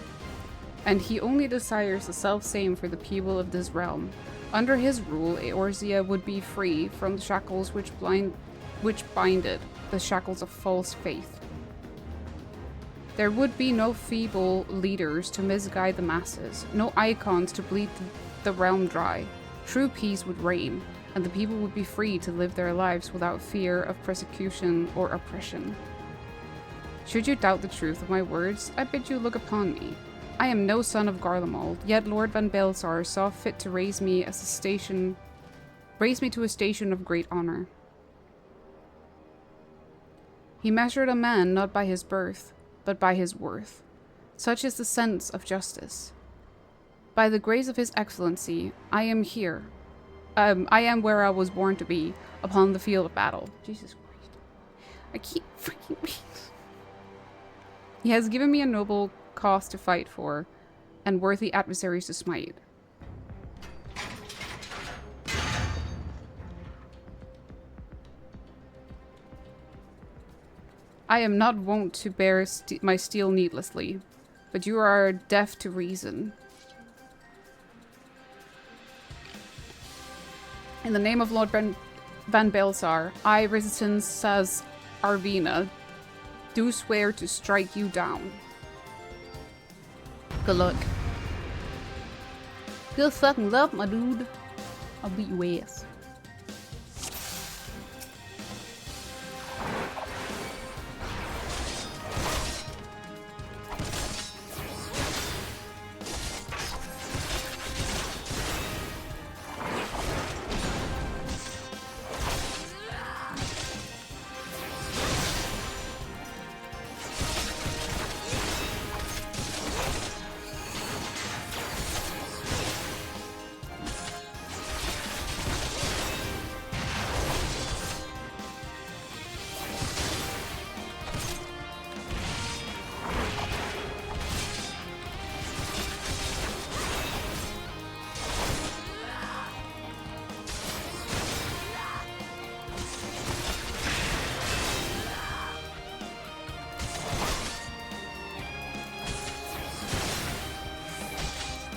And he only desires the self-same for the people of this realm. Under his rule, Eorzea would be free from the shackles which bind it, the shackles of false faith. There would be no feeble leaders to misguide the masses, no icons to bleed the realm dry. True peace would reign, and the people would be free to live their lives without fear of persecution or oppression. Should you doubt the truth of my words, I bid you look upon me. I am no son of Garlemald, yet Lord Van Belsar saw fit to raise me to a station of great honor. He measured a man not by his birth, but by his worth. Such is the sense of justice. By the grace of his excellency, I am here. I am where I was born to be, upon the field of battle. Jesus Christ. I keep freaking reading. He has given me a noble cause to fight for, and worthy adversaries to smite. I am not wont to bear my steel needlessly, but you are deaf to reason. In the name of Lord Van Belsar, I, Resistance says Arvina, do swear to strike you down. Good luck. Good fucking luck, my dude. I'll beat your ass.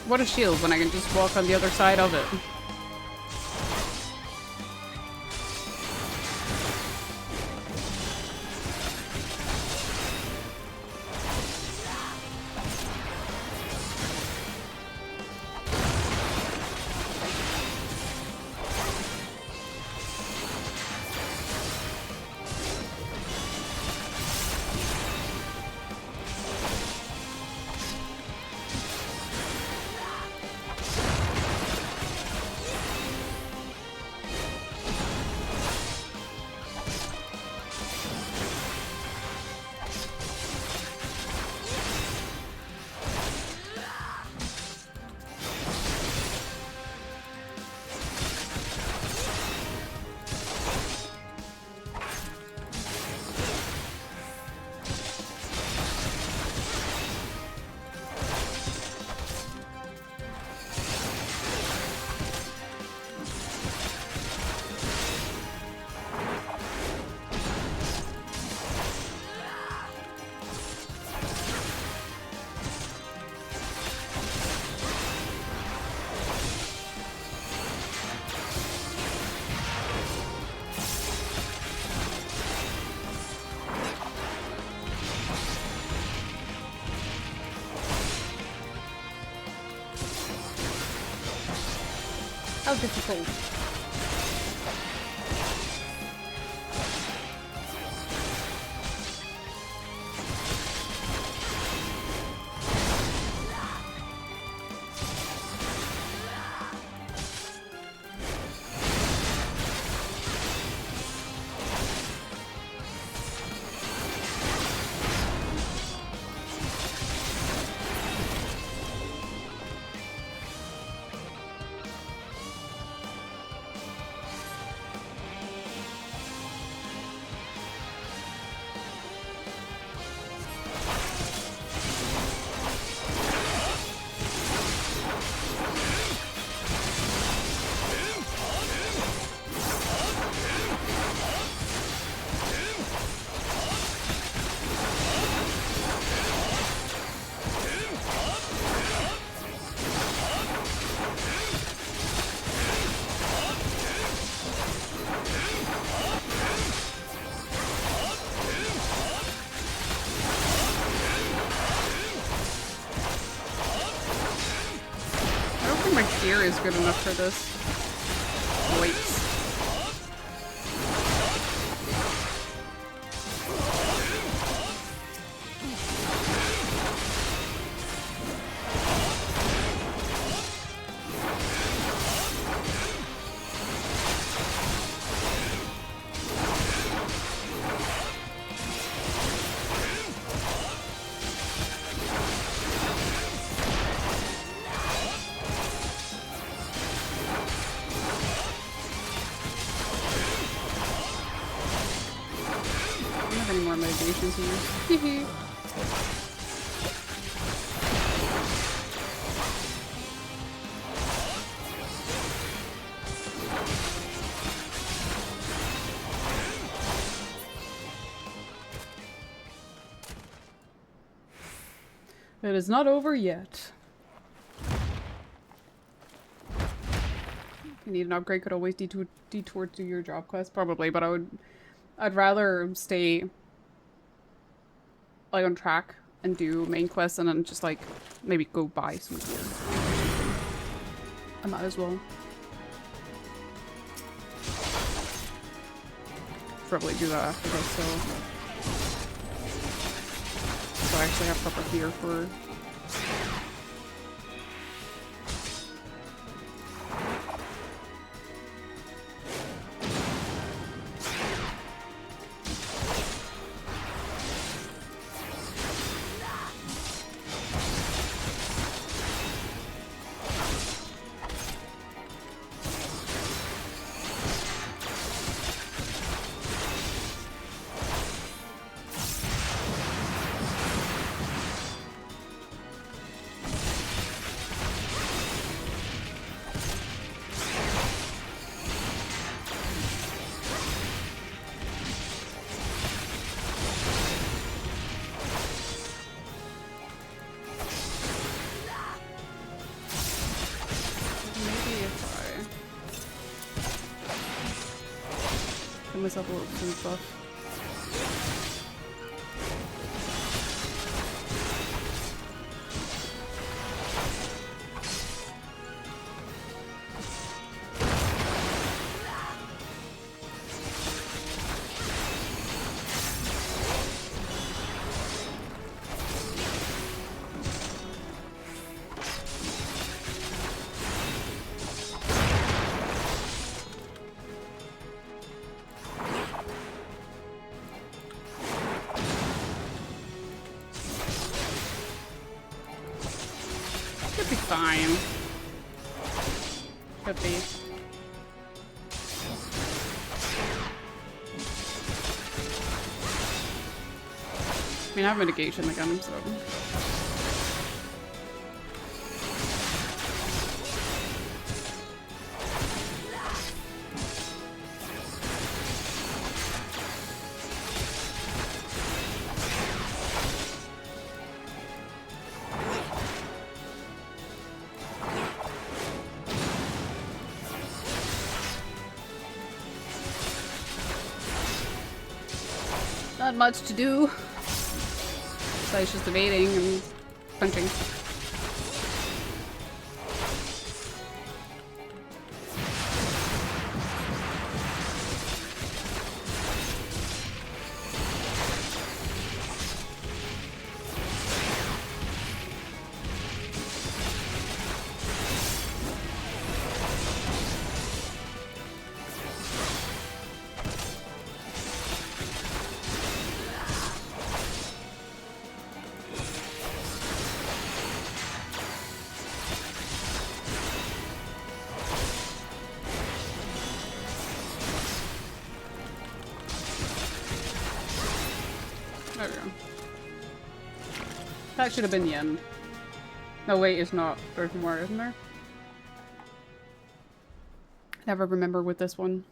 What a shield when I can just walk on the other side of it. How difficult? Gear is good enough for this. Wait. Here. It is not over yet. You need an upgrade, could always detour to your job quest, probably, but I'd rather stay like on track and do main quests and then just like maybe go buy some gear. I might as well. Probably do that after this, so I actually have proper gear for myself a little food buff. Fine. Could be. I mean, I have mitigation again, so. Not much to do. Besides just evading and punching. There we go. That should have been the end. No, wait, it's not. There's more, isn't there? Never remember with this one.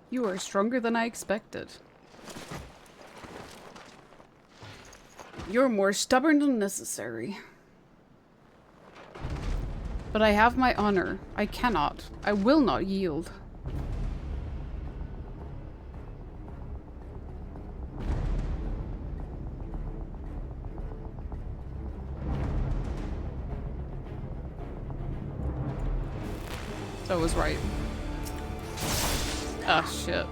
You are stronger than I expected. You're more stubborn than necessary. But I have my honor. I cannot. I will not yield. So I was right. Ah, shit.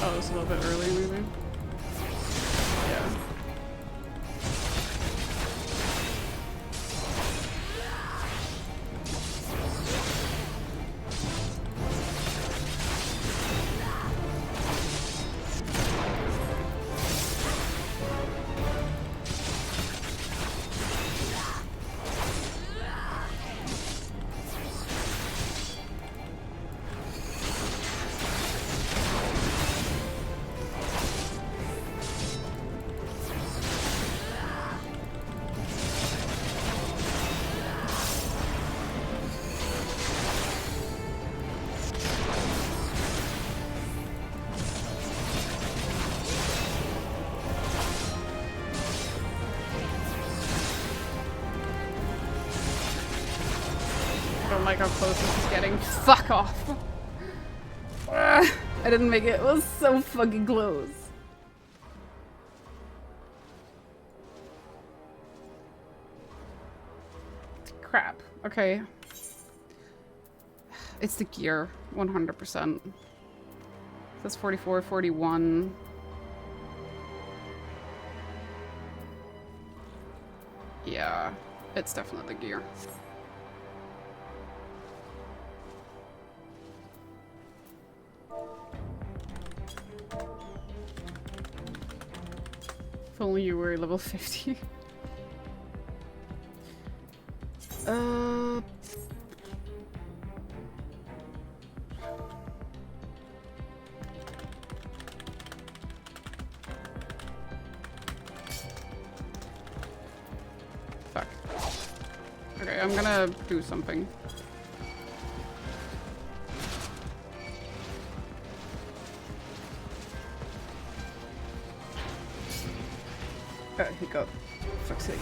Oh, it's a little bit early, maybe. Yeah. I don't like how close this is getting. Fuck off. I didn't make it. It was so fucking close. Crap. Okay. It's the gear. 100%. That's 44, 41. Yeah. It's definitely the gear. If only you were level 50. Fuck. Okay, I'm gonna do something. Hiccup. Fuck's sake.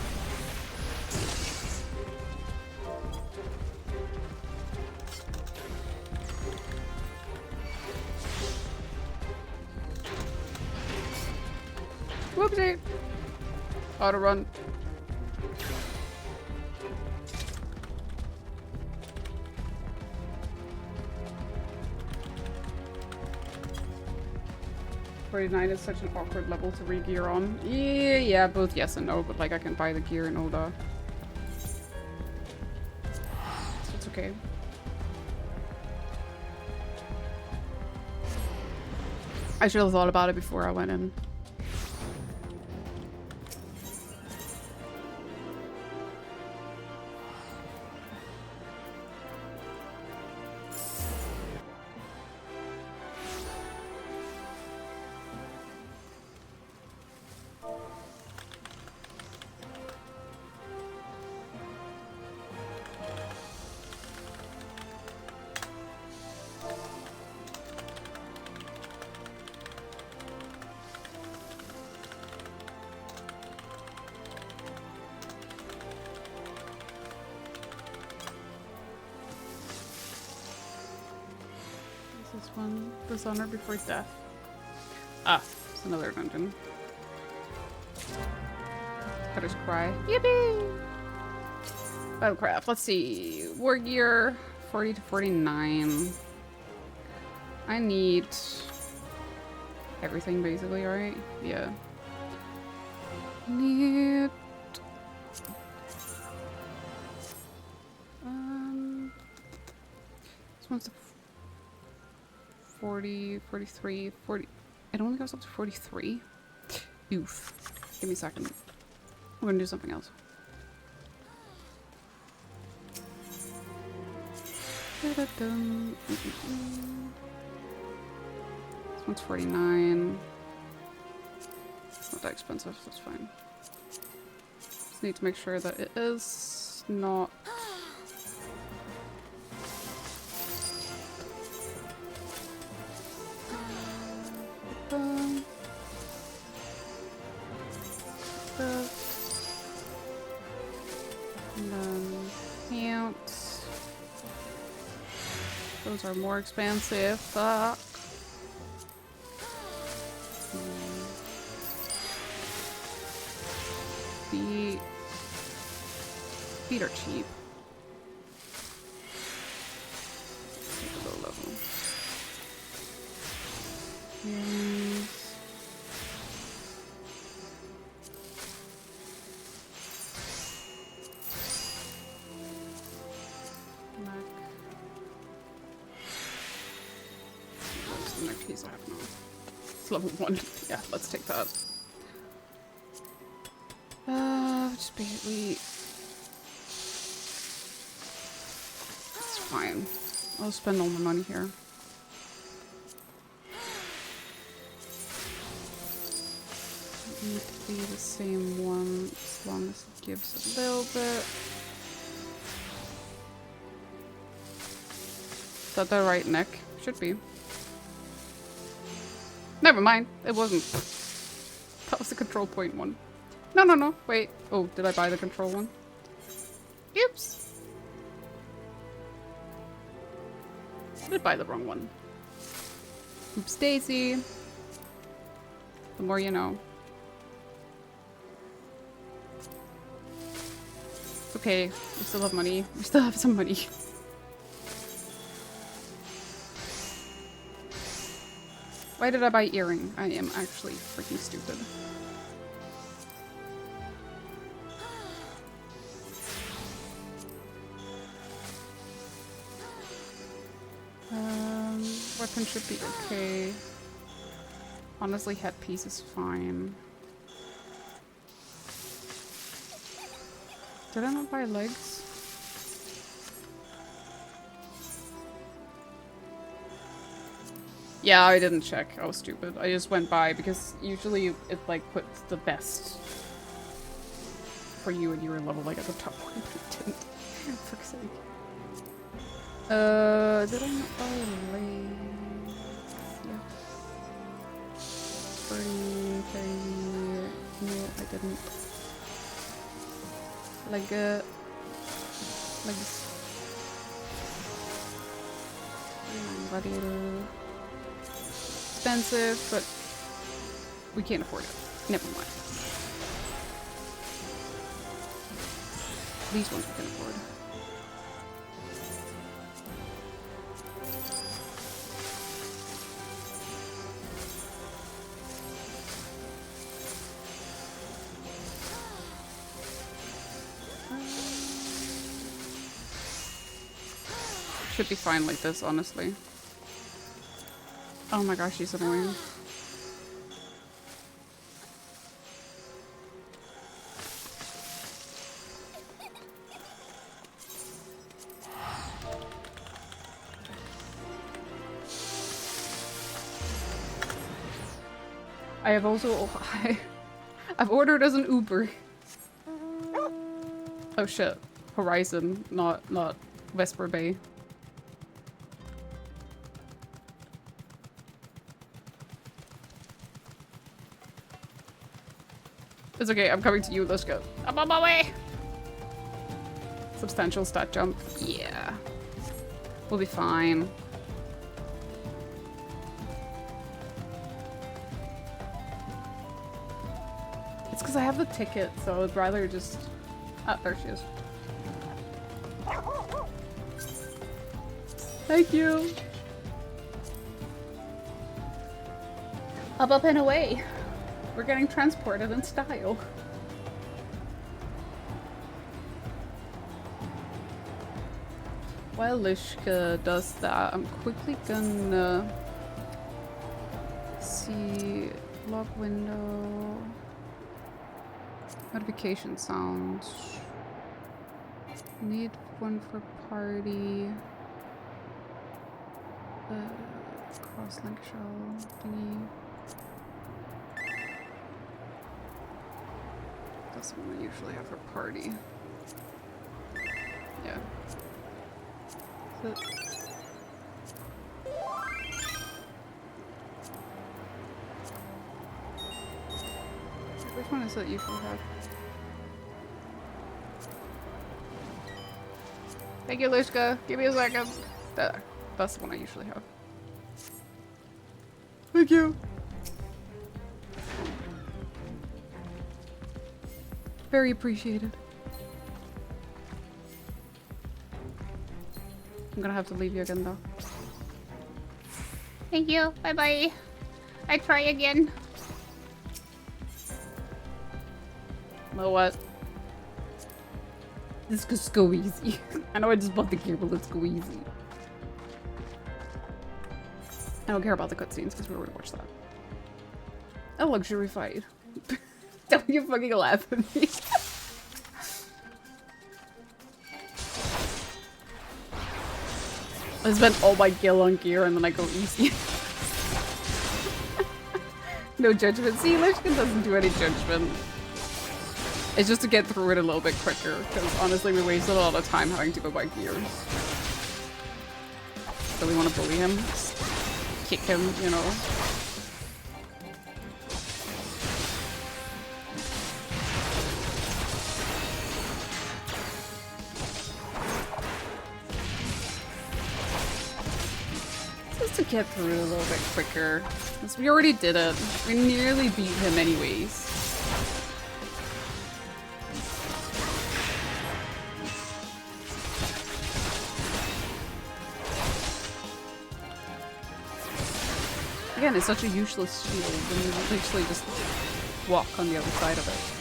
Whoopsie! Auto run. Is such an awkward level to re-gear on. Yeah, both yes and no, but like I can buy the gear and all that. So it's okay. I should have thought about it before I went in. This one, dishonor before death. Ah, it's another dungeon. Cutters cry. Yippee! Battlecraft. Let's see. War gear 40 to 49. I need everything basically, right? Yeah. Need this one's 40, 43, 40. It only goes up to 43. Oof. Give me a second. We're gonna do something else. Da-da-dum. This one's 49. It's not that expensive, that's fine. Just need to make sure that it is not. And then pants. Those are more expensive. Fuck. Feet are cheap. Low level. And what's the next piece I have now? It's level 1. Yeah, let's take that. Just basically. It's fine. I'll spend all my money here. Need to be the same one as long as it gives a little bit. Is that the right neck? Should be. Never mind. It wasn't. That was the control point one. No, no, no. Wait. Oh, did I buy the control one? Oops. I did buy the wrong one. Oops, Daisy. The more you know. It's okay. We still have money. We still have some money. Why did I buy earring? I am actually freaking stupid. Weapon should be okay. Honestly, headpiece is fine. Did I not buy legs? Yeah, I didn't check. I was stupid. I just went by because usually it like puts the best for you and your level like at the top one, but it didn't. For fuck's sake. Did I not buy legs? Yeah. 30. No, I didn't. Legs. Expensive, but we can't afford it. Never mind. These ones we can afford. Should be fine like this, honestly. Oh my gosh, she's annoying. I have also I've ordered as an Uber. Oh shit. Horizon, not Vesper Bay. It's okay, I'm coming to you, let's go. I'm on my way! Substantial stat jump. Yeah. We'll be fine. It's because I have the ticket, so I'd rather just... Ah, there she is. Thank you! Up and away! We're getting transported in style. While Lishka does that, I'm quickly gonna see log window, notification sounds. Need one for party. Cross-link shell thingy. That's what we usually have for party. Yeah. So which one is it usually have? Thank you, Lishka. Give me a second. There. That's the one I usually have. Thank you. Very appreciated. I'm gonna have to leave you again though. Thank you. Bye bye. I try again. Know what? This could just go easy. I know I just bought the gear, but let's go easy. I don't care about the cutscenes because we already watched that. A luxury fight. Don't you fucking laugh at me. I spent all my gil on gear and then I go easy. No judgment. See, Lishkin doesn't do any judgment. It's just to get through it a little bit quicker, because honestly we wasted a lot of time having to go buy gears. So we want to bully him. Just kick him, you know. Just to get through it a little bit quicker. Because we already did it. We nearly beat him anyways. Again, it's such a useless shield when you literally just walk on the other side of it.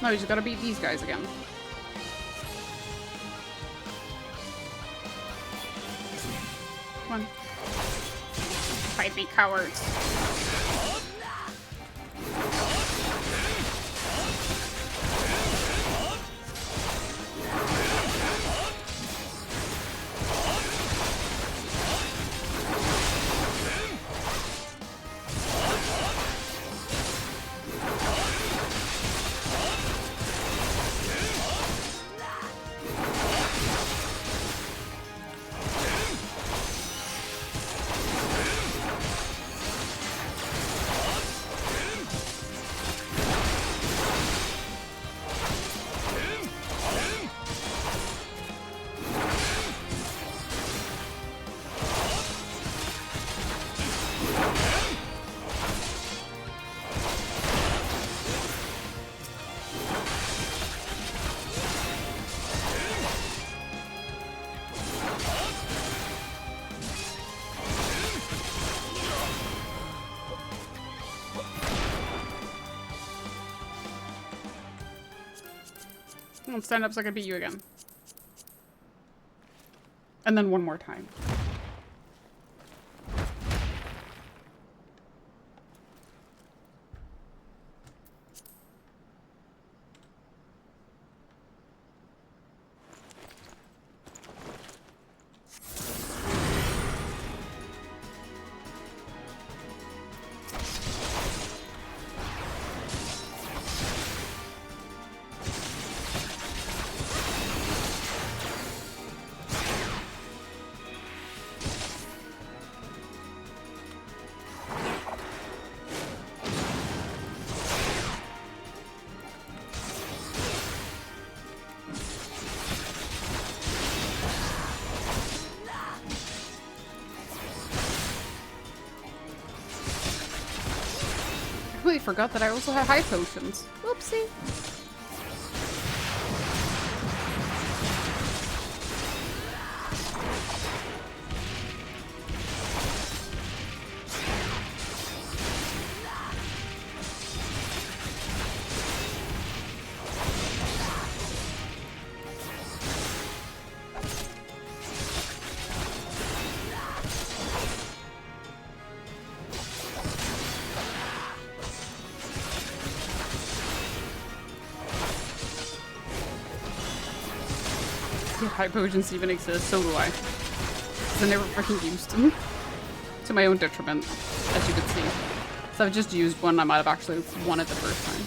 No, you just gotta beat these guys again. Come on. Fight me, cowards. Stand up so I can beat you again. And then one more time. I completely forgot that I also had high potions. Whoopsie. High potions even exist, so do I. Because I never freaking used them. To my own detriment, as you can see. So I've just used one, I might have actually won it the first time.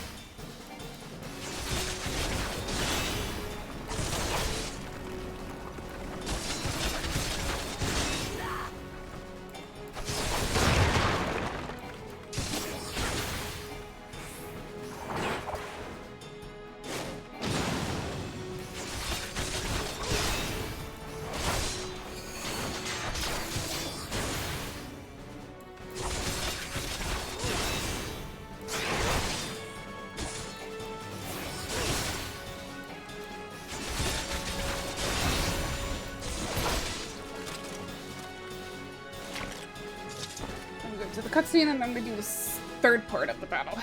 To the cutscene, and then we do this third part of the battle. Oh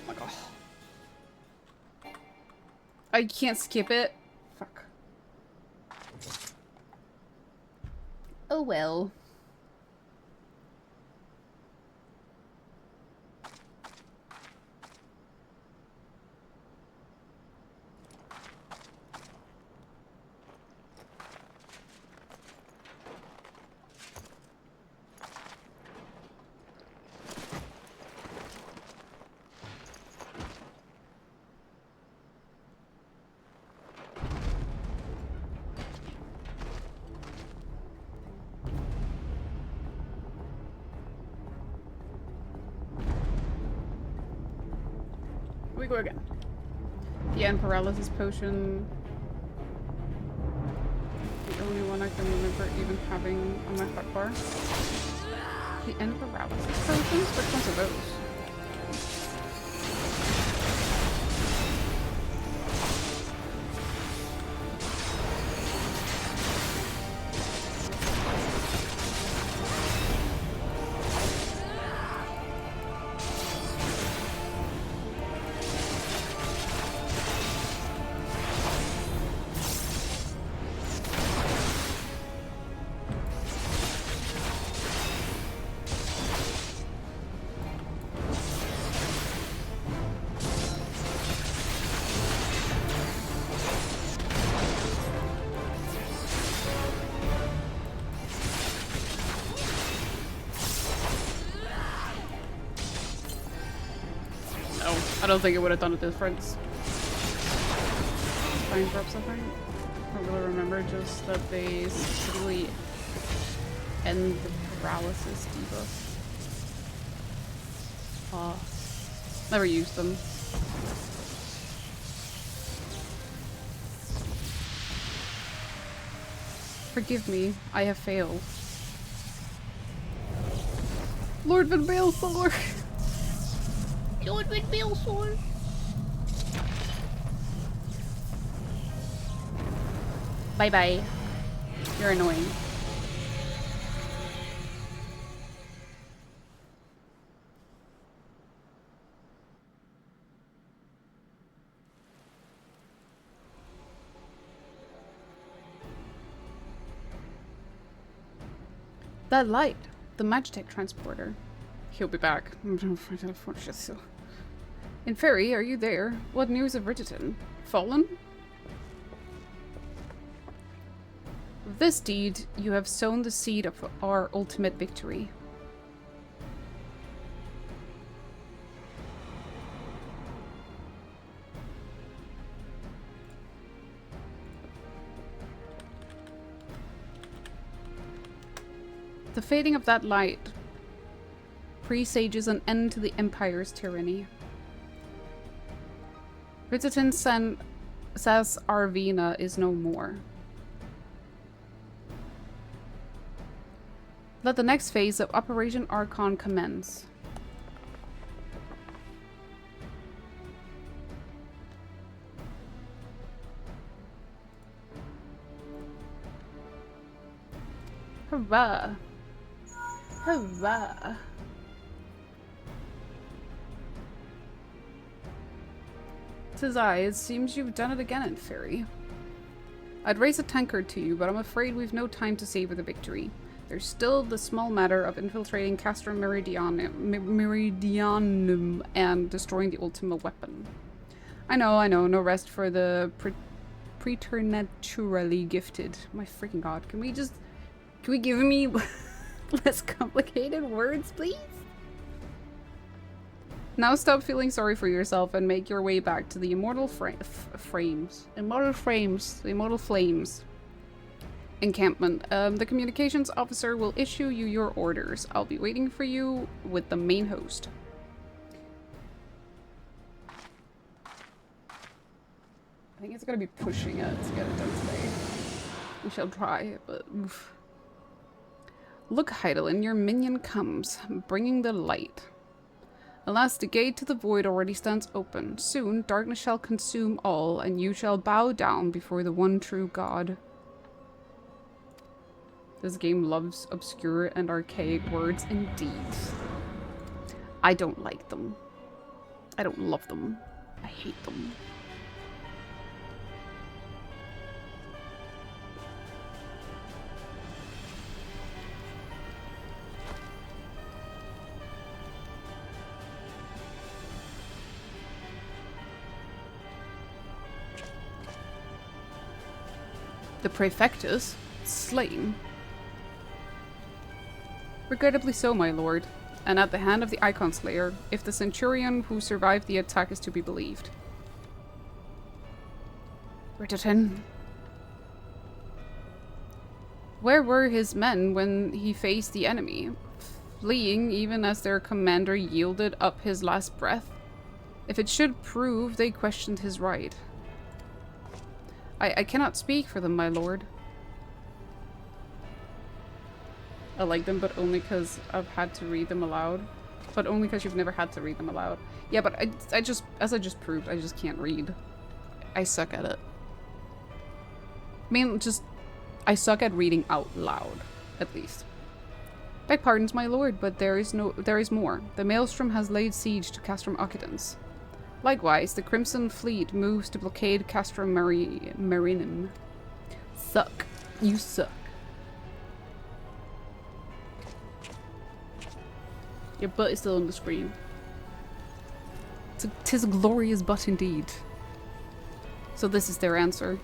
my god. I can't skip it. Fuck. Oh well. We go again. The end paralysis potion. The only one I can remember even having on my hotbar. The end paralysis potions? Which ones are those? I don't think it would have done a difference. Spine drops, I think. I don't really remember, just that they specifically end the paralysis debuff. Never used them. Forgive me, I have failed. Lord Van Baelsor! Lord Van Baelsor! Bye bye. You're annoying. That light, the Magitech transporter. He'll be back. In Ferry, are you there? What news of Bridgerton? Fallen? With this deed, you have sown the seed of our ultimate victory. The fading of that light presages an end to the Empire's tyranny. Bridgerton says Arvina is no more. Let the next phase of Operation Archon commence. Hurrah! Hurrah! Tis I, it seems you've done it again in Ferry. I'd raise a tankard to you, but I'm afraid we've no time to savor the victory. There's still the small matter of infiltrating Castrum Meridianum and destroying the Ultima weapon. I know, no rest for the preternaturally gifted. My freaking god, can we give me less complicated words, please? Now stop feeling sorry for yourself and make your way back to the immortal flames encampment. The communications officer will issue you your orders. I'll be waiting for you with the main host. I think it's gonna be pushing it to get it done today. We shall try, but oof. Look, Heidelin, your minion comes, bringing the light. Alas, the gate to the void already stands open. Soon, darkness shall consume all, and you shall bow down before the one true God. This game loves obscure and archaic words indeed. I don't like them. I don't love them. I hate them. The Praefectus? Slain? Regrettably so, my lord, and at the hand of the Icon Slayer, if the Centurion who survived the attack is to be believed. Bridgerton. Where were his men when he faced the enemy? Fleeing even as their commander yielded up his last breath? If it should prove they questioned his right. I cannot speak for them, my lord. I like them, but only because I've had to read them aloud. But only because you've never had to read them aloud. Yeah, but as I just proved, I just can't read. I suck at it. I mean, I suck at reading out loud, at least. Beg pardons, my lord, but there is more. The Maelstrom has laid siege to Castrum Occidens. Likewise, the Crimson Fleet moves to blockade Castrum Marinum. Suck. You suck. Your butt is still on the screen. Tis a glorious butt indeed. So this is their answer.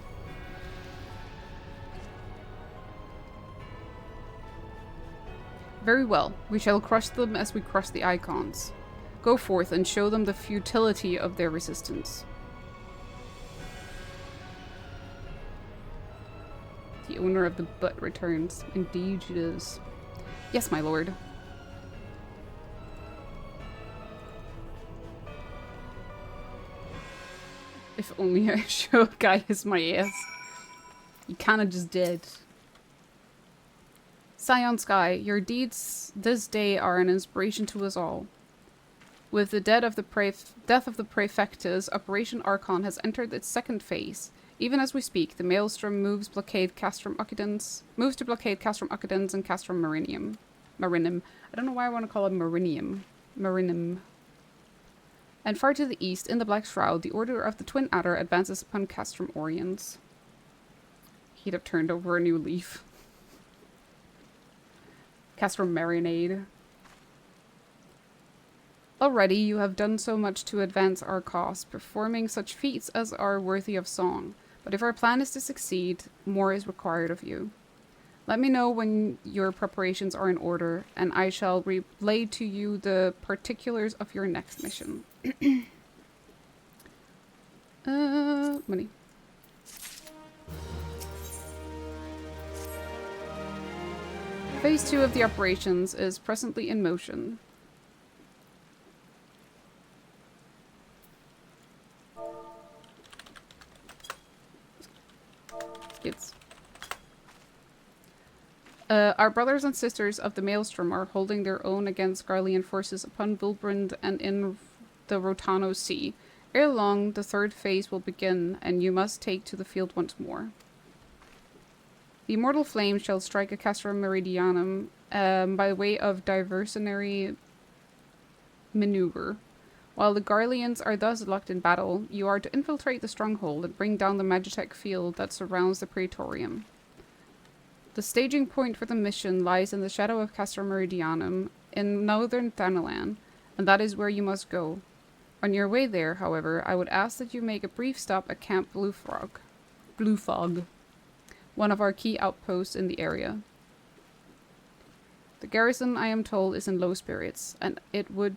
Very well. We shall crush them as we crush the Icons. Go forth and show them the futility of their resistance. The owner of the butt returns. Indeed it is. Yes, my lord. If only I showed Gaius my ass. You kinda just did. Scion Sky, your deeds this day are an inspiration to us all. With the death of the Praefectus, Operation Archon has entered its second phase. Even as we speak, the Maelstrom moves to blockade Castrum Occidens and Castrum Marinum. I don't know why I want to call it Marinum. And far to the east, in the Black Shroud, the Order of the Twin Adder advances upon Castrum Oriens. He'd have turned over a new leaf. Castro Marinade. Already you have done so much to advance our cause, performing such feats as are worthy of song. But if our plan is to succeed, more is required of you. Let me know when your preparations are in order, and I shall relay to you the particulars of your next mission. Money. Phase 2 of the operations is presently in motion. Kids. Our brothers and sisters of the Maelstrom are holding their own against Garlean forces upon Vulbrand and in the Rotano Sea. Ere long, the third phase will begin, and you must take to the field once more. The immortal flame shall strike a Castra Meridianum by way of diversionary maneuver. While the Garleans are thus locked in battle, you are to infiltrate the stronghold and bring down the Magitech field that surrounds the Praetorium. The staging point for the mission lies in the shadow of Castra Meridianum in northern Thanalan, and that is where you must go. On your way there, however, I would ask that you make a brief stop at Camp Blue Fog, one of our key outposts in the area. The garrison, I am told, is in low spirits, and it would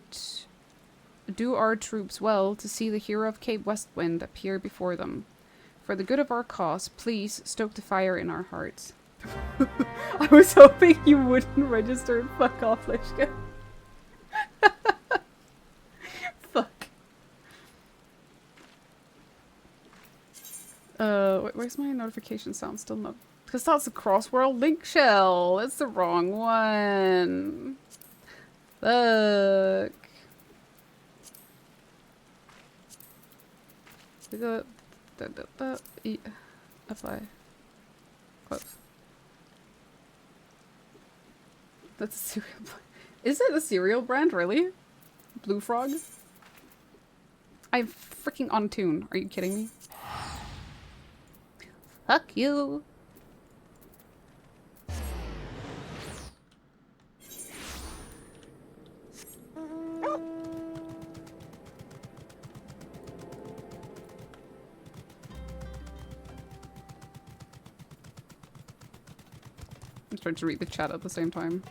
do our troops well to see the hero of Cape Westwind appear before them. For the good of our cause, please stoke the fire in our hearts. I was hoping you wouldn't register and fuck off, Lishka. Fuck. Where's my notification sound? Still not. Because that's a cross-world link shell. It's the wrong one. Look. We got apply. Close. That's a cereal brand. Is it a cereal brand, really? Blue Frog? I'm freaking on tune. Are you kidding me? Fuck you. I'm trying to read the chat at the same time.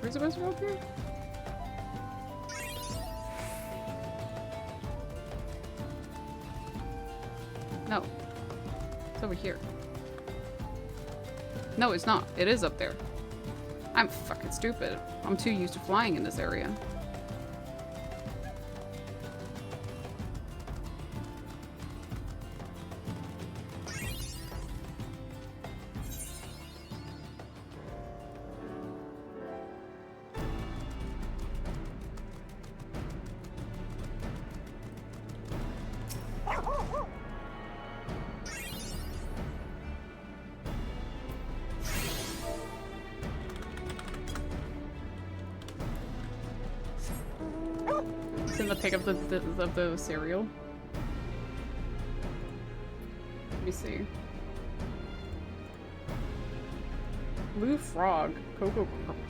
Where's the best road here? No. It's over here. No, it's not. It is up there. I'm fucking stupid. I'm too used to flying in this area. In the pick of the cereal. Let me see. Blue Frog.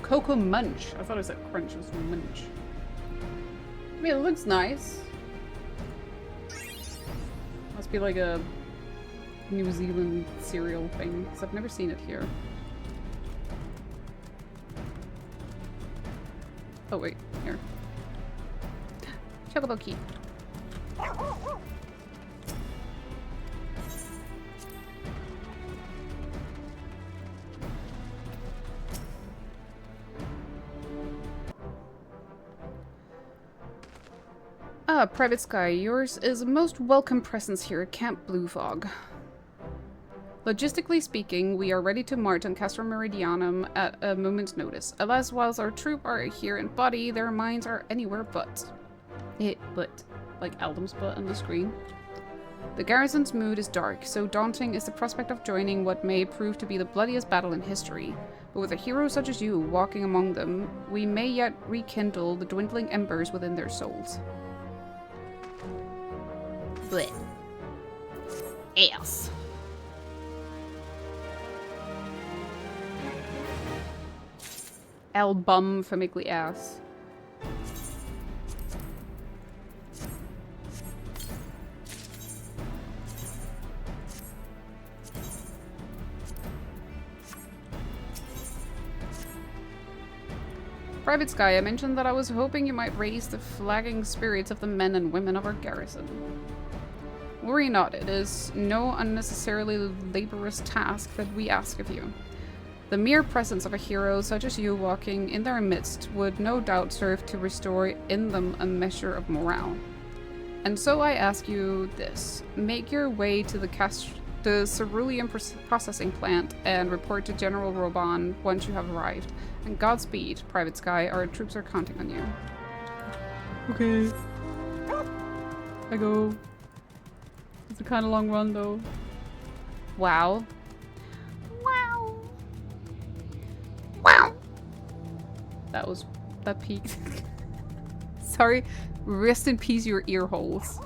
Cocoa Munch. I thought I said crunch. It was munch. I mean, it looks nice. Must be like a New Zealand cereal thing, because I've never seen it here. Oh wait, here. Chocobo key. Ah, Private Sky, yours is a most welcome presence here at Camp Blue Fog. Logistically speaking, we are ready to march on Castra Meridianum at a moment's notice. Alas, whilst our troops are here in body, their minds are anywhere but. But, like Eldam's butt on the screen. The garrison's mood is dark, so daunting is the prospect of joining what may prove to be the bloodiest battle in history. But with a hero such as you walking among them, we may yet rekindle the dwindling embers within their souls. Blech. Ass. Album famically ass. Private Sky, I mentioned that I was hoping you might raise the flagging spirits of the men and women of our garrison. Worry not, it is no unnecessarily laborious task that we ask of you. The mere presence of a hero such as you walking in their midst would no doubt serve to restore in them a measure of morale. And so I ask you this. Make your way to the cerulean processing plant and report to General Reborn once you have arrived. And Godspeed, Private Sky, our troops are counting on you. Okay. I go. It's a kind of long run though. Wow. Wow. Wow. That peaked. Sorry. Rest in peace, your ear holes.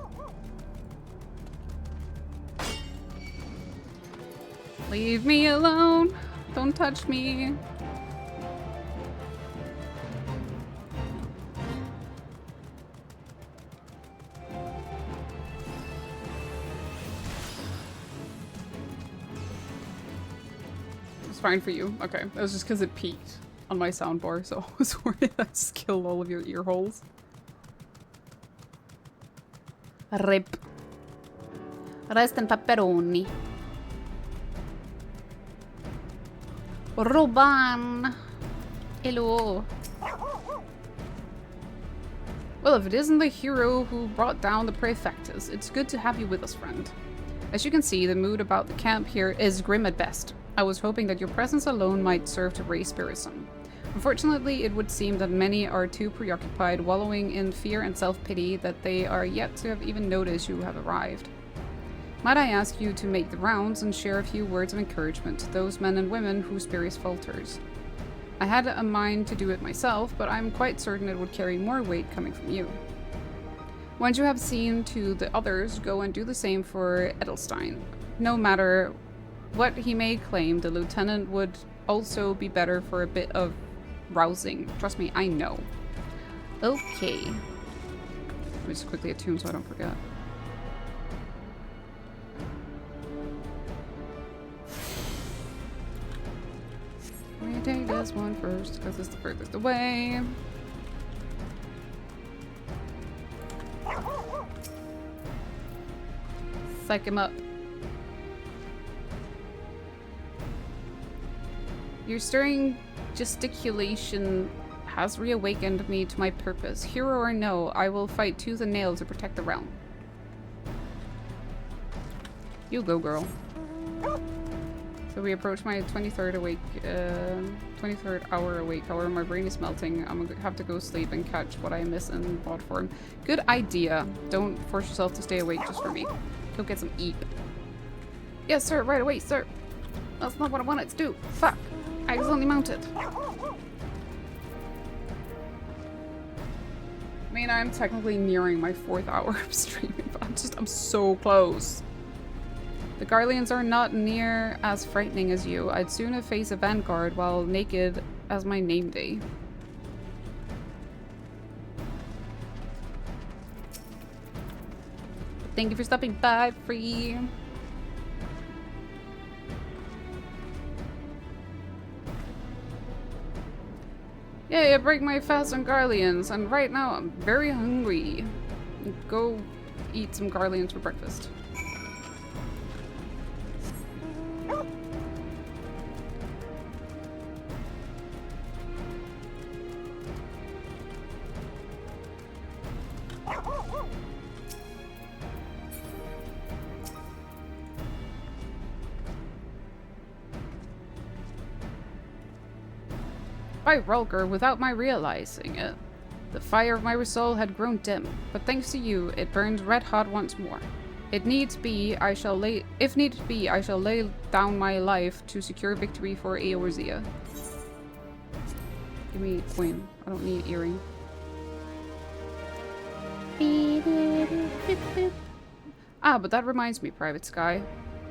Leave me alone. Don't touch me. It's fine for you. Okay. That was just because it peaked on my soundbar, so I was worried that just killed all of your ear holes. Rip. Rest in pepperoni. Reborn. Hello. Well, if it isn't the hero who brought down the Praefectus, it's good to have you with us, friend. As you can see, the mood about the camp here is grim at best. I was hoping that your presence alone might serve to raise spirits some. Unfortunately, it would seem that many are too preoccupied wallowing in fear and self-pity that they are yet to have even noticed you have arrived. Might I ask you to make the rounds and share a few words of encouragement to those men and women whose spirits falters? I had a mind to do it myself, but I'm quite certain it would carry more weight coming from you. Once you have seen to the others, go and do the same for Edelstein. No matter what he may claim, the lieutenant would also be better for a bit of rousing. Trust me, I know. Okay. Let me just quickly attune so I don't forget. We take this one first because it's the furthest away. Psych him up. Your stirring gesticulation has reawakened me to my purpose. Hero or no, I will fight tooth and nail to protect the realm. You go, girl. So we approach my 23rd awake, 23rd hour awake. However, my brain is melting. I'm gonna have to go sleep and catch what I miss in VOD form. Good idea. Don't force yourself to stay awake just for me. Go get some eep. Yes, sir. Right away, sir. That's not what I wanted to do. Fuck. I accidentally mounted. I mean, I'm technically nearing my 4th hour of streaming, but I'm so close. The Garleans are not near as frightening as you. I'd sooner face a vanguard while naked as my name day. Thank you for stopping by, Free. Yeah, I break my fast on Garleans, and right now I'm very hungry. Go eat some Garleans for breakfast. By Rolker, without my realizing it. The fire of my soul had grown dim, but thanks to you, it burns red hot once more. If needs be, I shall lay down my life to secure victory for Eorzea. Give me coin. I don't need earring. Ah, but that reminds me, Private Sky.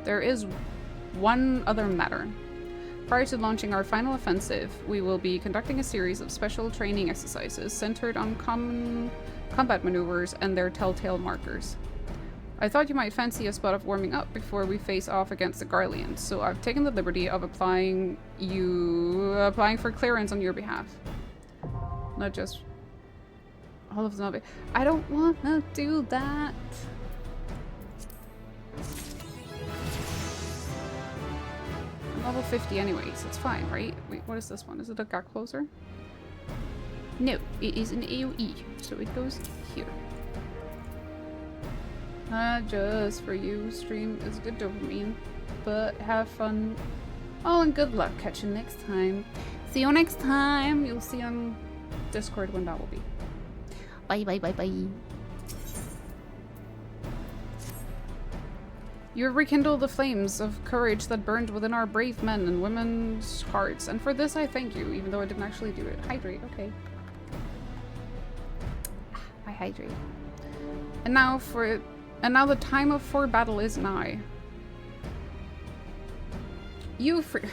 There is one other matter. Prior to launching our final offensive, we will be conducting a series of special training exercises centered on common combat maneuvers and their telltale markers. I thought you might fancy a spot of warming up before we face off against the Garleans, so I've taken the liberty of applying for clearance on your behalf. Not just all of them. I don't want to do that. I'm level 50 anyways, it's fine, right? Wait, what is this one? Is it a gap closer? No, it is an AoE, so it goes here. Not just for you, stream is good dopamine, but have fun. Oh, and good luck catching next time. See you next time. You'll see on Discord when that will be. Bye, bye, bye, bye. You have rekindled the flames of courage that burned within our brave men and women's hearts, and for this I thank you, even though I didn't actually do it. Hydrate, okay. I hydrate. And now the time for battle is nigh. You free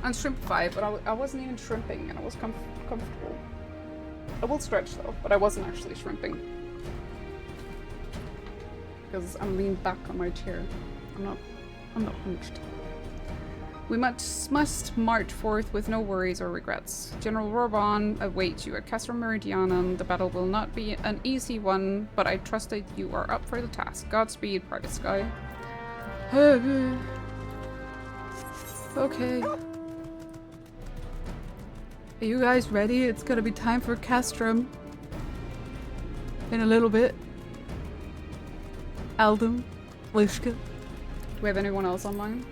on shrimp 5, but I wasn't even shrimping and I was comfortable. I will stretch though, but I wasn't actually shrimping. Because I'm leaned back on my chair. I'm not hunched. We must march forth with no worries or regrets. General Reborn awaits you at Castrum Meridianum. The battle will not be an easy one, but I trust that you are up for the task. Godspeed, Private Sky. Okay. Are you guys ready? It's gonna be time for Castrum. In a little bit. Aldum. Lishka. Do we have anyone else online?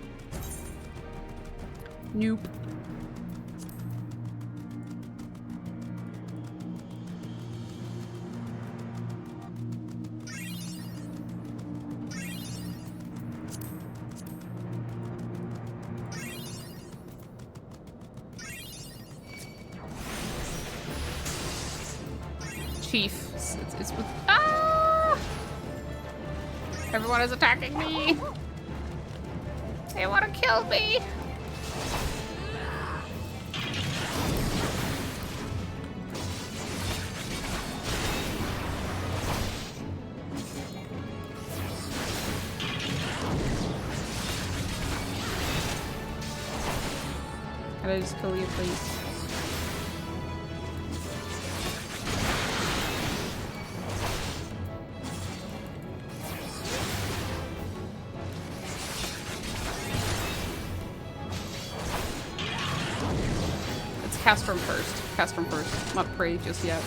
Nope. Chief. It's with. Ah! Everyone is attacking me. They want to kill me. Can I just kill you, please? Castrum first. Castrum first. Not Prey just yet.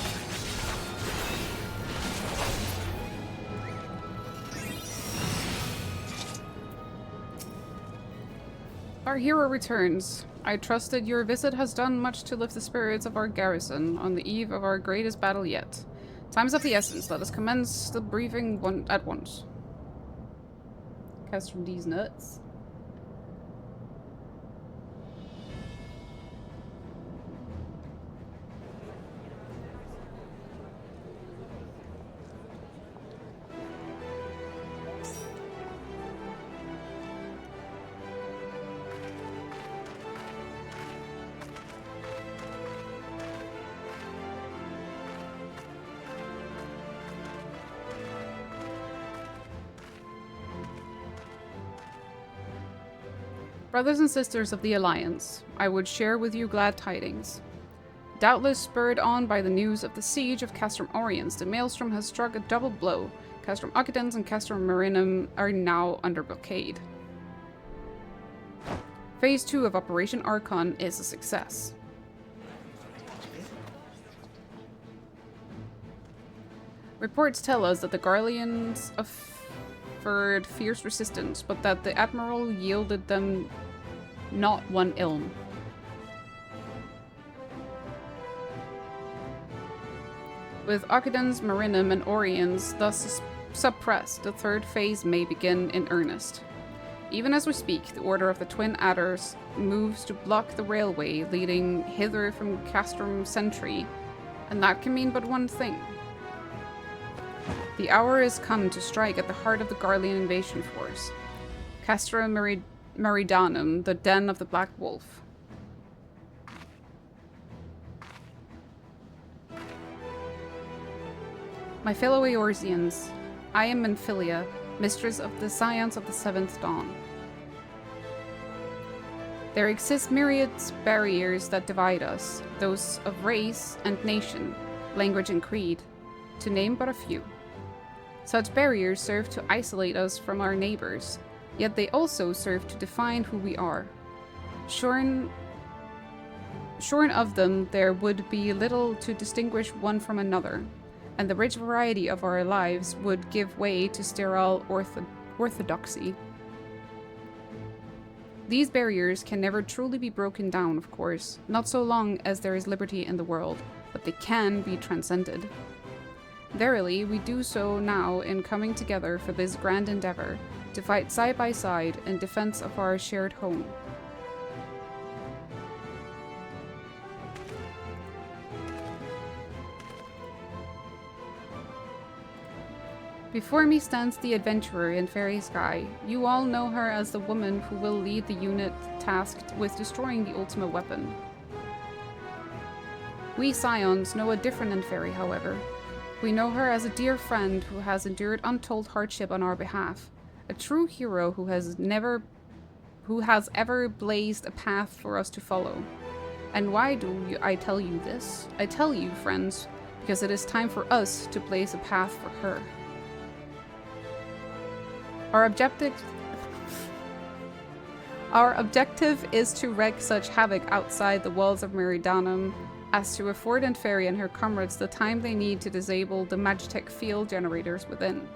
Our hero returns. I trust that your visit has done much to lift the spirits of our garrison on the eve of our greatest battle yet. Time's of the essence. Let us commence the briefing at once. Castrum D's nuts. Brothers and sisters of the Alliance, I would share with you glad tidings. Doubtless spurred on by the news of the siege of Castrum Oriens, the Maelstrom has struck a double blow. Castrum Occupants and Castrum Marinum are now under blockade. Phase 2 of Operation Archon is a success. Reports tell us that the Garleans offered fierce resistance, but that the Admiral yielded them not one ilm. With Occupants, Marinum, and Oriens thus suppressed, the third phase may begin in earnest. Even as we speak, the Order of the Twin Adders moves to block the railway leading hither from Castrum Sentry, and that can mean but one thing. The hour is come to strike at the heart of the Garlean invasion force. Castra Meridanum, the den of the Black Wolf. My fellow Eorzeans, I am Menphilia, mistress of the scions of the Seventh Dawn. There exist myriad barriers that divide us, those of race and nation, language and creed, to name but a few. Such barriers serve to isolate us from our neighbors, yet they also serve to define who we are. Shorn of them, there would be little to distinguish one from another, and the rich variety of our lives would give way to sterile orthodoxy. These barriers can never truly be broken down, of course, not so long as there is liberty in the world, but they can be transcended. Verily, we do so now in coming together for this grand endeavor, to fight side by side in defense of our shared home. Before me stands the adventurer in Fairy Sky. You all know her as the woman who will lead the unit tasked with destroying the ultimate weapon. We Scions know a different Inferi, however. We know her as a dear friend who has endured untold hardship on our behalf, a true hero who has ever blazed a path for us to follow. And why do I tell you this? I tell you, friends, because it is time for us to blaze a path for her. Our objective is to wreak such havoc outside the walls of Meridanum as to afford Inferi and her comrades the time they need to disable the Magitech field generators within.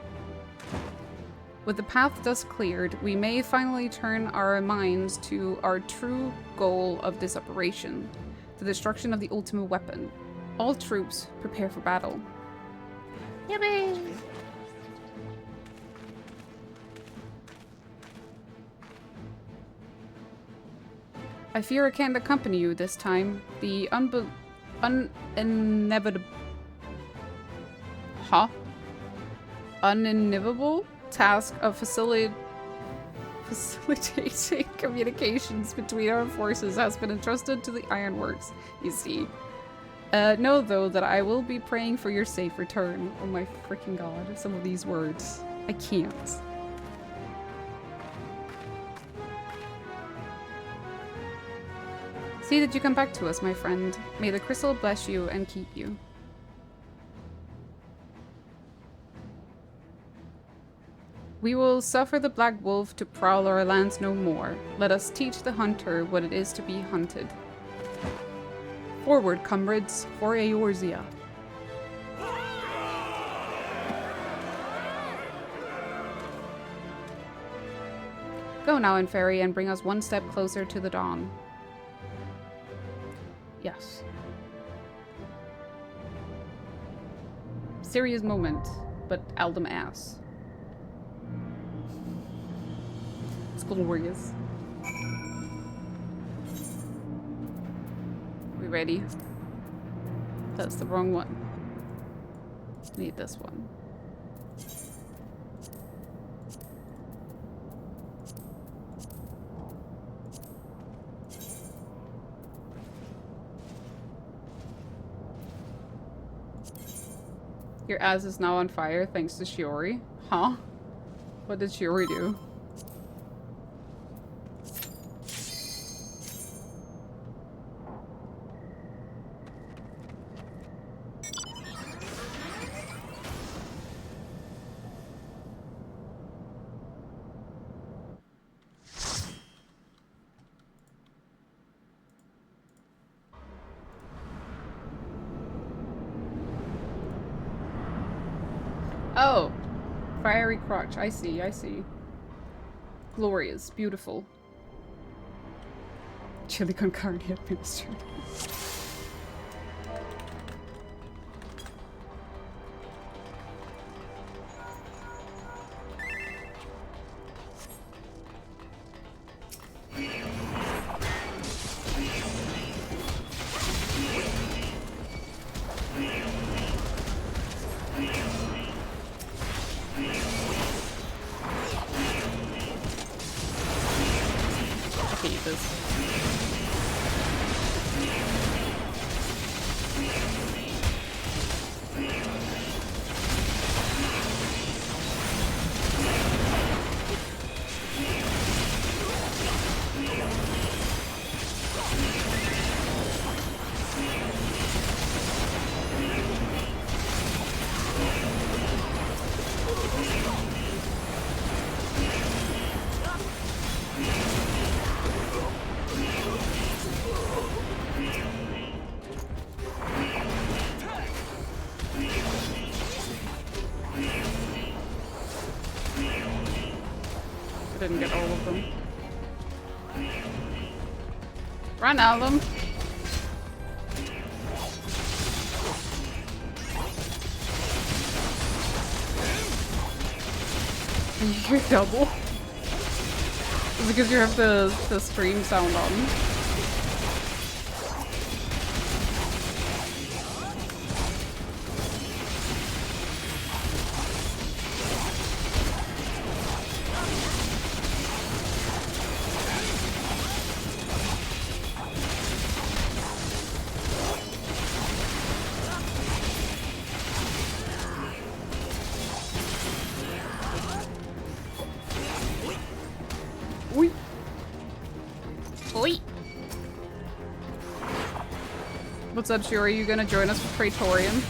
With the path thus cleared, we may finally turn our minds to our true goal of this operation, the destruction of the ultimate weapon. All troops, prepare for battle. Yippee! I fear I can't accompany you this time. The uninevitable task of facilitating communications between our forces has been entrusted to the Ironworks, you see. Know, though, that I will be praying for your safe return. Oh my freaking god, some of these words. I can't. See that you come back to us, my friend. May the crystal bless you and keep you. We will suffer the Black Wolf to prowl our lands no more. Let us teach the hunter what it is to be hunted. Forward, comrades, for Eorzea. Go now, Inferi, and bring us one step closer to the dawn. Yes. Serious moment, but Aldum ass. It's glorious. We ready? That's the wrong one. Need this one. Your ass is now on fire thanks to Shiori. Huh? What did Shiori do? Oh! Fiery crotch. I see, I see. Glorious. Beautiful. Chili con carne administered. I didn't get all of them. Run, Alum. You hear double? Is it because you have the stream sound on? What's up, Shuri? Are you gonna join us for Praetorium?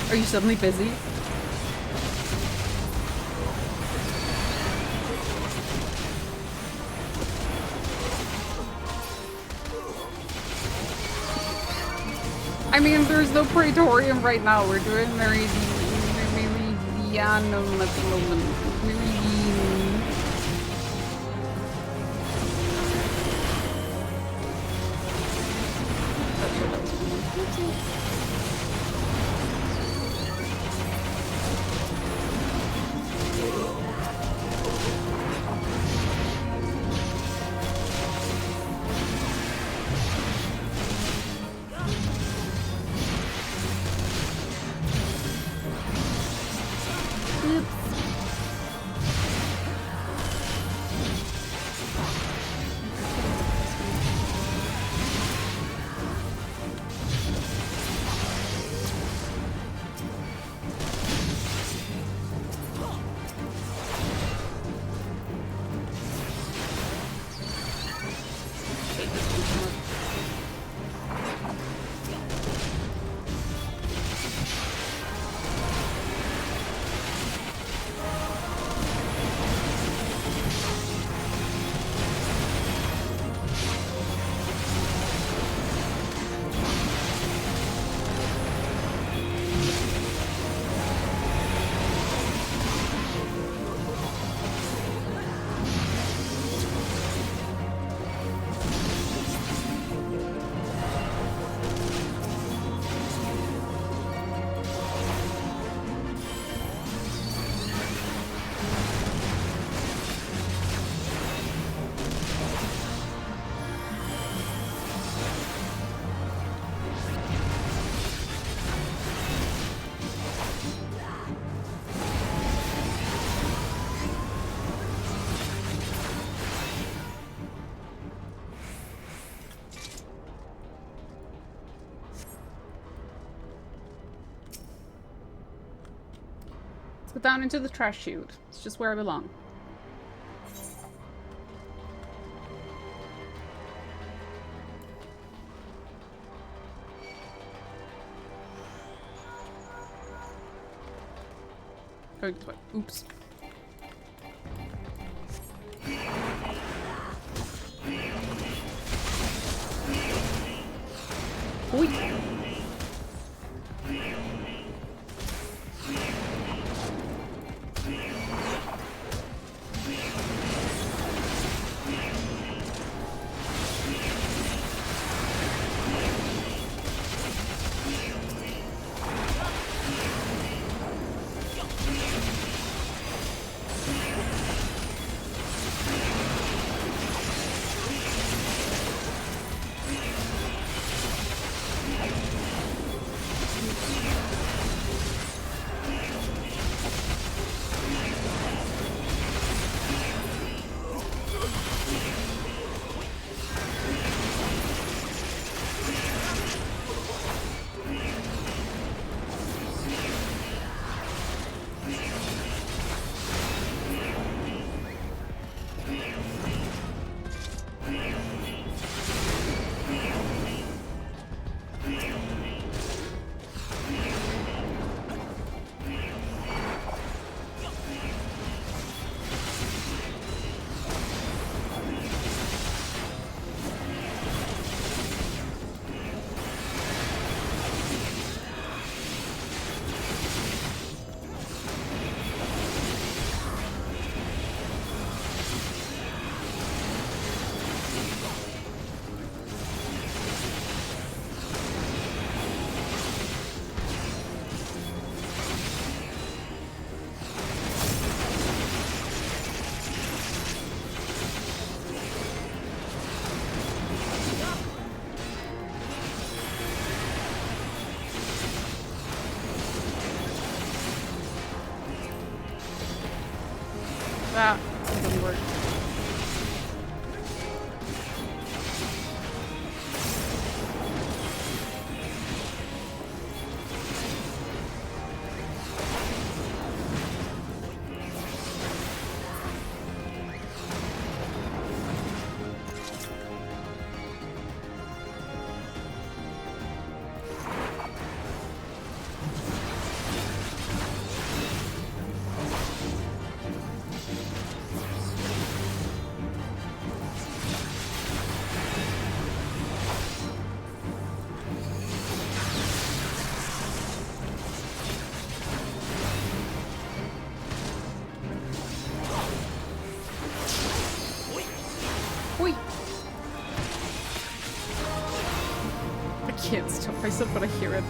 Are you suddenly busy? I mean, there's no Praetorium right now. We're doing Meridianum at the moment. Let's go down into the trash chute. It's just where I belong. Going this way. Oops. Oi. That doesn't work. Oi! I can't stop myself, but I hear it.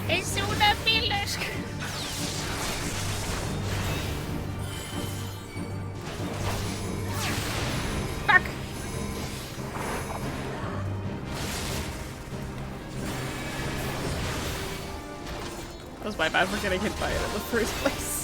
Es una village. Fuck! That was my bad for getting hit by it in the first place.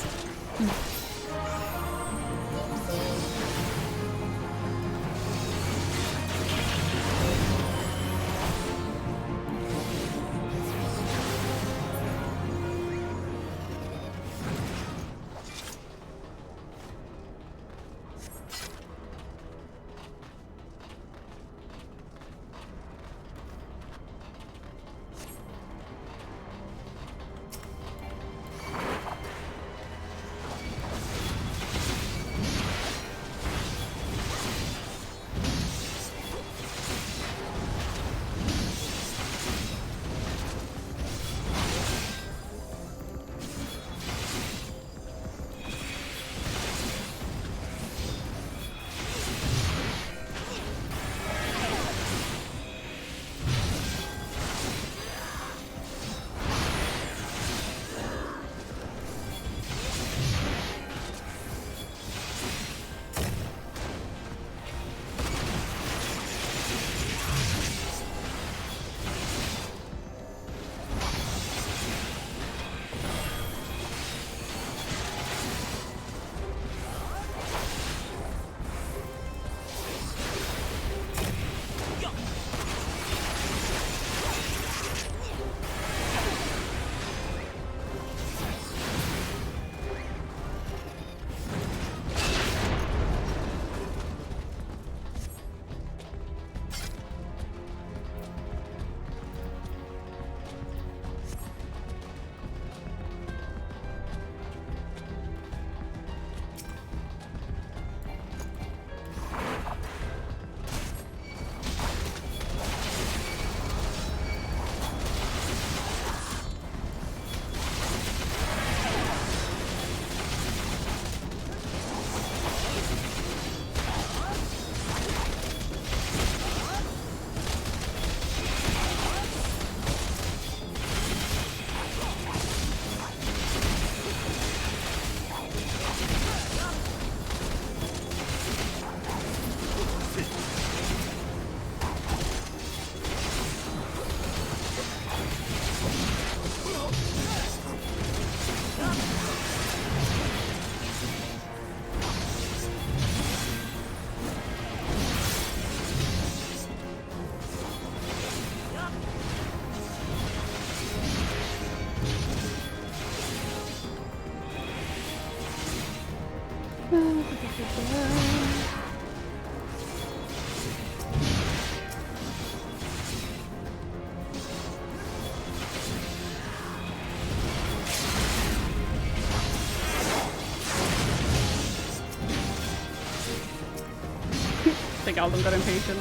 think Alden got impatient.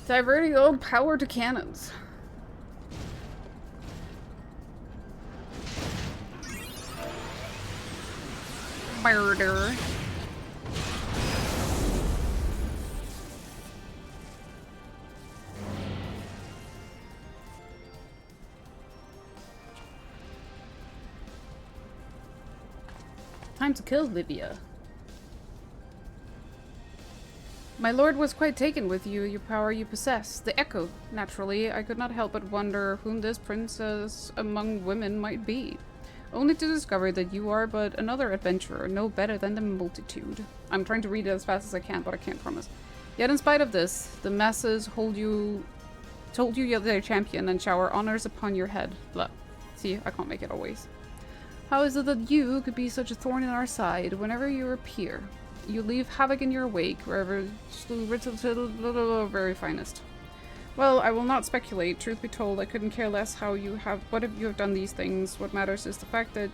Diverting old power to cannons. Murder. Time to kill Livia. My lord was quite taken with you, your power you possess. The echo. Naturally, I could not help but wonder whom this princess among women might be. Only to discover that you are but another adventurer, no better than the multitude. I'm trying to read it as fast as I can, but I can't promise. Yet in spite of this, the masses told you you're their champion and shower honors upon your head. Blah. See, I can't make it always. How is it that you could be such a thorn in our side whenever you appear? You leave havoc in your wake, wherever slew very finest. Well, I will not speculate. Truth be told, I couldn't care less what you have done these things. What matters is the fact that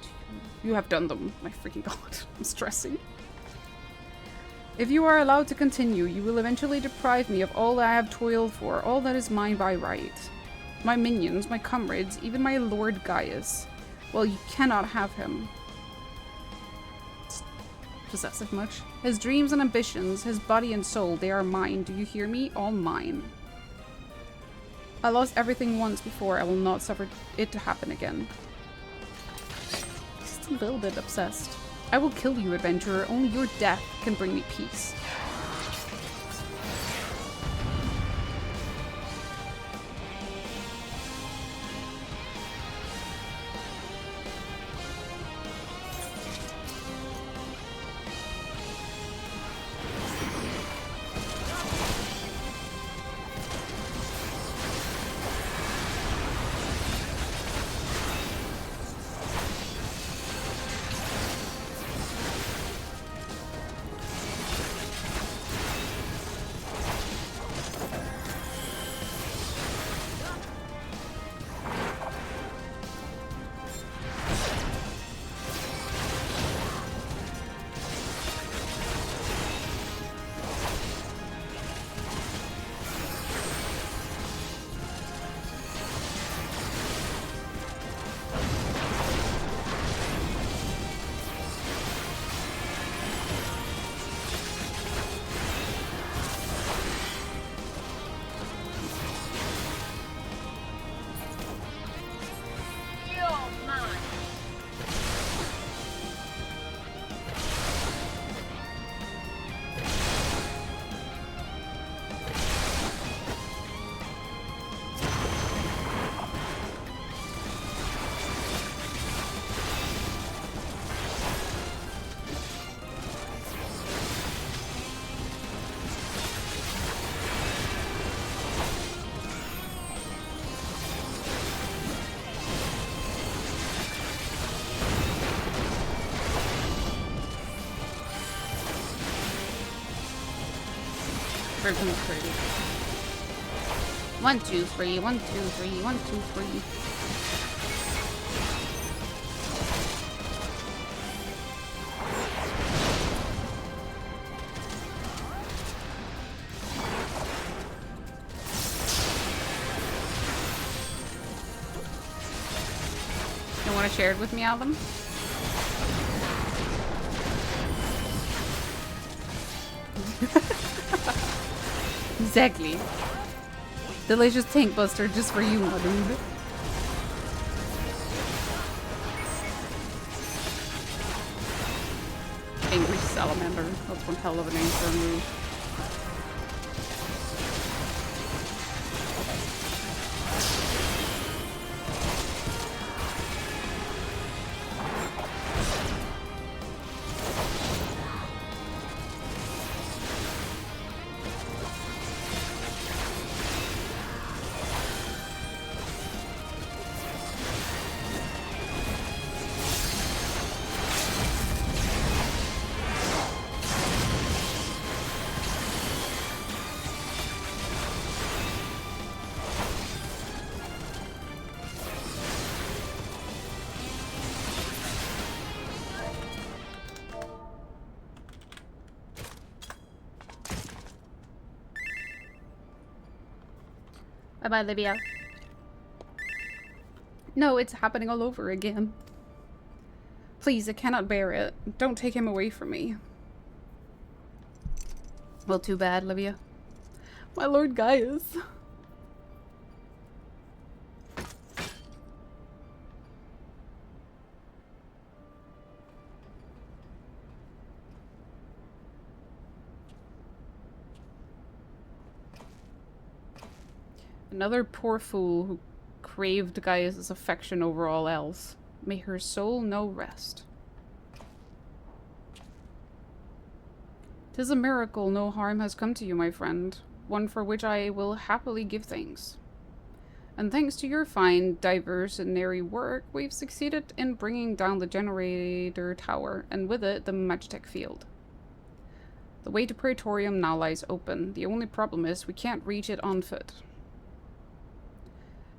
you have done them. My freaking god, I'm stressing. If you are allowed to continue, you will eventually deprive me of all that I have toiled for, all that is mine by right. My minions, my comrades, even my Lord Gaius. Well, you cannot have him. Possessive much. His dreams and ambitions, his body and soul, they are mine. Do you hear me? All mine. I lost everything once before. I will not suffer it to happen again. Just a little bit obsessed. I will kill you, adventurer. Only your death can bring me peace. Version is pretty. 1, 2, 3, 1, 2, 3, 1, 2, 3. You want to share it with me, Alvin? Exactly. Delicious tank buster just for you, my dude. Angry salamander. That's one hell of a name for a move. Bye-bye, Livia. No, it's happening all over again. Please, I cannot bear it. Don't take him away from me. Well, too bad, Livia. My Lord Gaius. Another poor fool who craved Gaius' affection over all else. May her soul know rest. 'Tis a miracle no harm has come to you, my friend, one for which I will happily give thanks. And thanks to your fine diversionary work, we've succeeded in bringing down the generator tower, and with it, the Magitech field. The way to Praetorium now lies open. The only problem is we can't reach it on foot.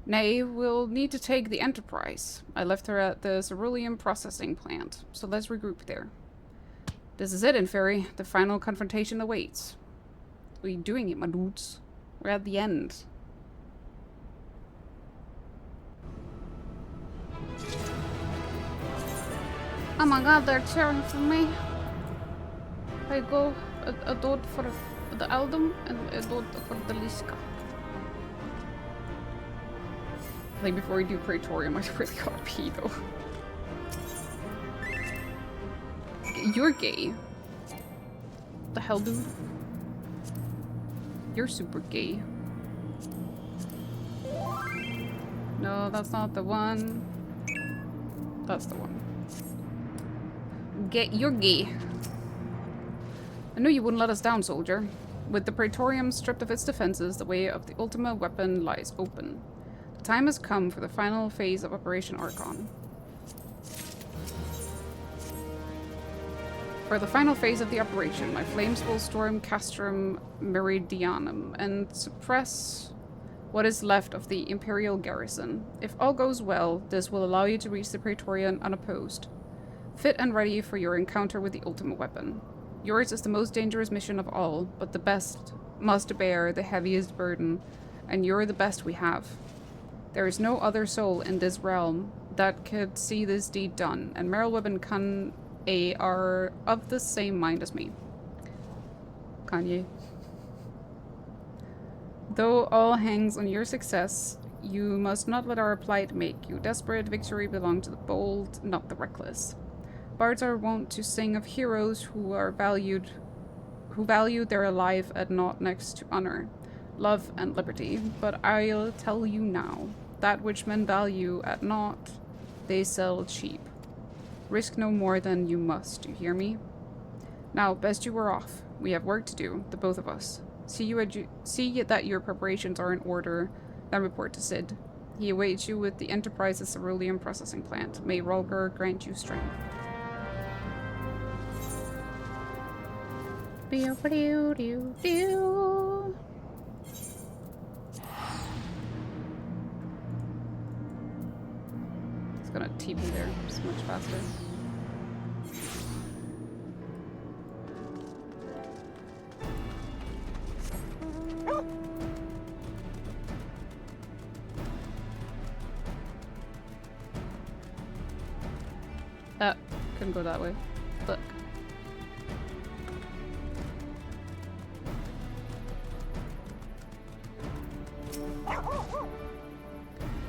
Nay, we'll need to take the Enterprise. I left her at the cerulean processing plant, so let's regroup there. This is it, Inferi. The final confrontation awaits. What are you doing it, my dudes? We're at the end. Oh my god, they're cheering for me. I go a dot for the Aldum and a dot for the Liska. I think before we do Praetorium, I really gotta pee though. You're gay. The hell, dude? You're super gay. No, that's not the one. That's the one. Gay. You're gay. I knew you wouldn't let us down, soldier. With the Praetorium stripped of its defenses, the way of the ultimate weapon lies open. The time has come for the final phase of Operation Archon. For the final phase of the operation, my flames will storm Castrum Meridianum and suppress what is left of the Imperial garrison. If all goes well, this will allow you to reach the Praetorian unopposed, fit and ready for your encounter with the ultimate weapon. Yours is the most dangerous mission of all, but the best must bear the heaviest burden, and you're the best we have. There is no other soul in this realm that could see this deed done, and Merylweb and Kanye are of the same mind as me. Kanye. Though all hangs on your success, you must not let our plight make you desperate. Victory belongs to the bold, not the reckless. Bards are wont to sing of heroes who value their life at naught next to honor, love, and liberty. But I'll tell you now, that which men value at naught, they sell cheap. Risk no more than you must, you hear me? Now, best you were off. We have work to do, the both of us. See that your preparations are in order, then report to Sid. He awaits you with the Enterprise's cerulean processing plant. May Rolger grant you strength. It's gonna TP there. It's much faster. Couldn't go that way. Look.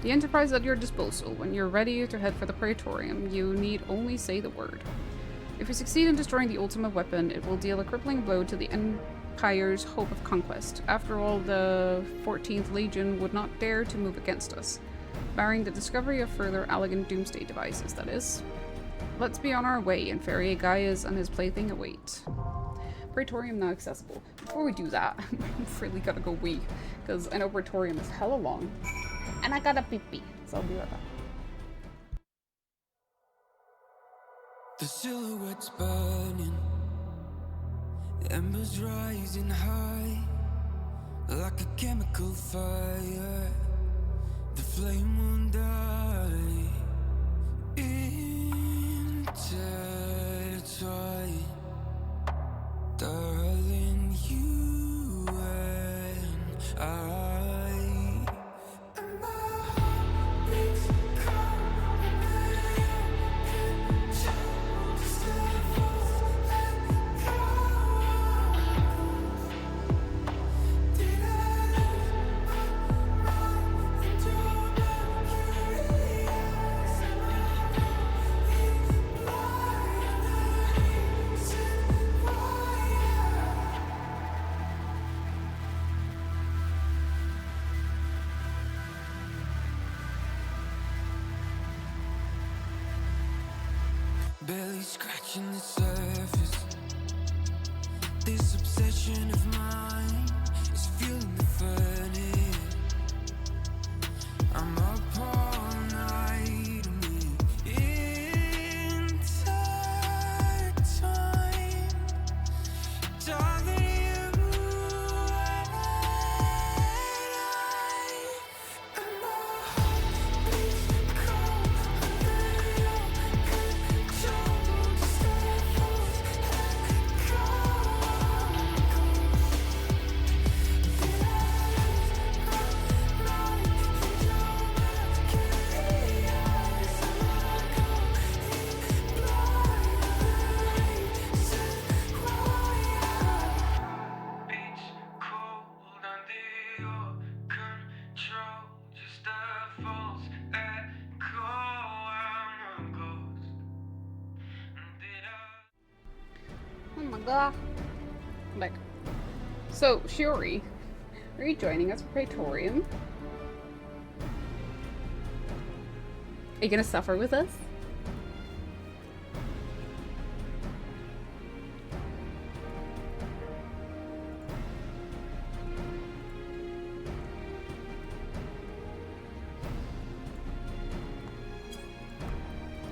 The Enterprise is at your disposal. When you're ready to head for the Praetorium, you need only say the word. If we succeed in destroying the ultimate weapon, it will deal a crippling blow to the Empire's hope of conquest. After all, the 14th Legion would not dare to move against us, barring the discovery of further elegant doomsday devices, that is. Let's be on our way, and Ferry Gaius and his plaything await. Praetorium now accessible. Before we do that, I've really gotta go wee, because I know Praetorium is hella long. And I got a pee-pee, So I'll be right back. The silhouette's burning, embers rising high, like a chemical fire. The flame won't die. Intertwine, darling, you and I. barely scratching the surface. This obsession of mine is fueling the furnace. I'm up all night and we're intertwined. Darling, you and I, and my heart beats cold under your control. Just the force echo Did I lose my mind in your mercurius? Am I going beats cold under your control. Just a false echo. I'm a ghost. Did I? Oh my god. Like, so Shiori, are you joining us for Praetorium? Are you gonna suffer with us?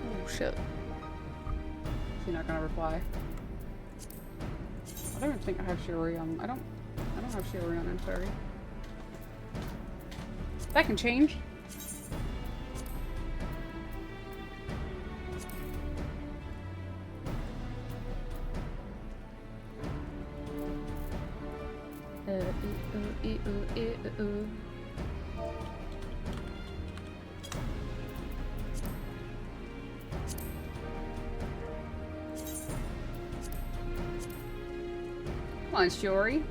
Oh shit. Is he not gonna reply? I don't even think I have Shiori on. I don't have Shiori on, I'm sorry. That can change. Come on, Shiori.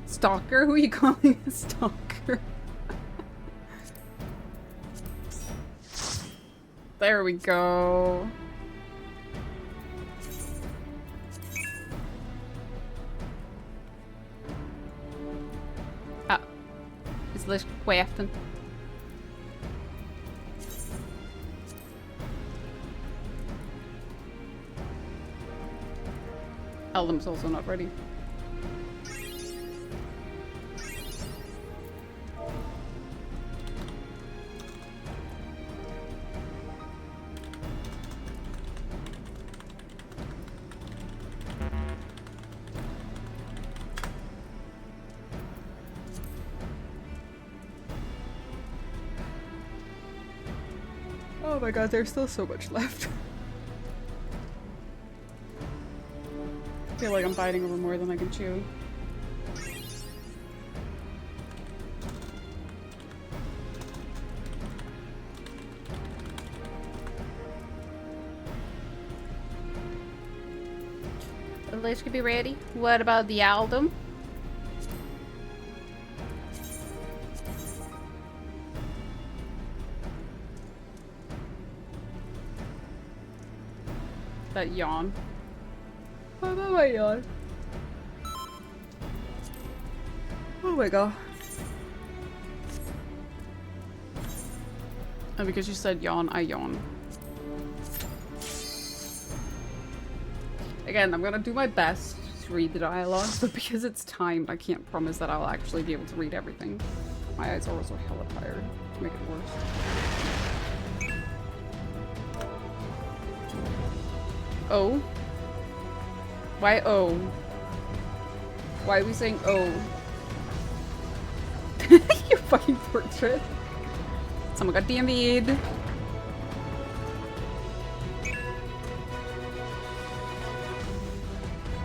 Stalker? Who are you calling a stalker? There we go. Ah. Is this crafting? Eldam's also not ready. Oh my god, there's still so much left. I feel like I'm biting over more than I can chew. The list could be ready. What about the album? That yawn. Oh my god. Oh my god. And because you said yawn, I yawn. Again, I'm gonna do my best to read the dialogue, but because it's timed, I can't promise that I'll actually be able to read everything. My eyes are also hella tired, to make it worse. Oh? Why oh? Why are we saying oh? You fucking portrait. Someone got DMV'd.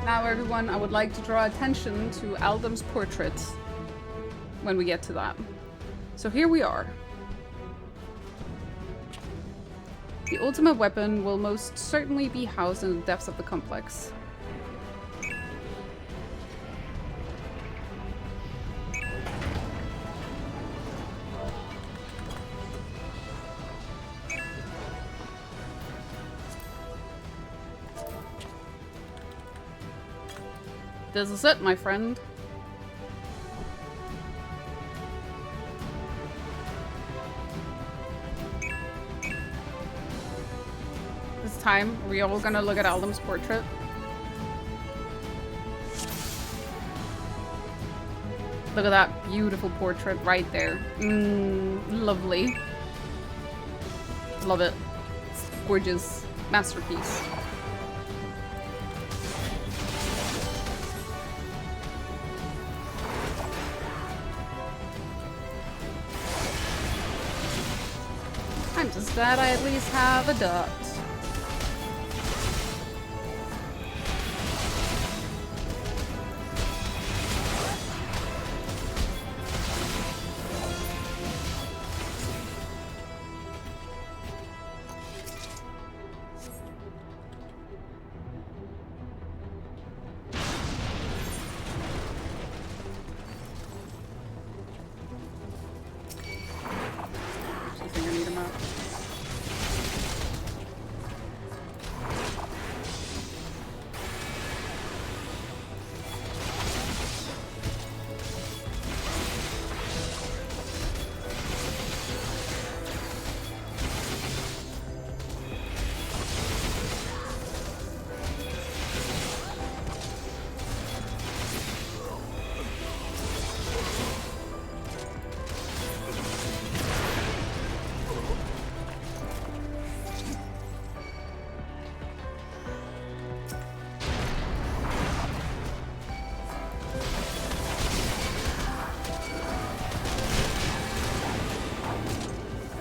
Now everyone, I would like to draw attention to Aldam's portrait when we get to that. So here we are. The ultimate weapon will most certainly be housed in the depths of the complex. This is it, my friend. time, we're all gonna look at Aldum's portrait. Look at that beautiful portrait right there. Lovely. Love it. It's gorgeous. Masterpiece. I'm just glad I at least have a dot.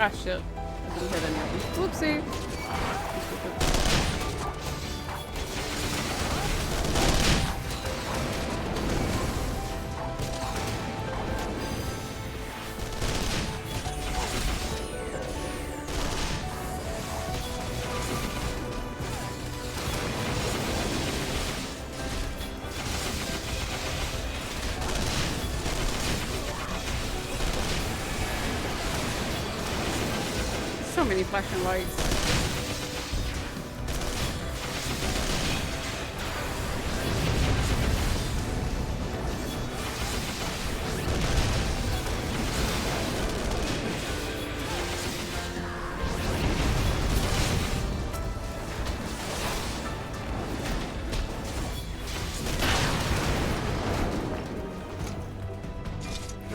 Ah, shit. I didn't hit any of them. Whoopsie. So many flashing lights.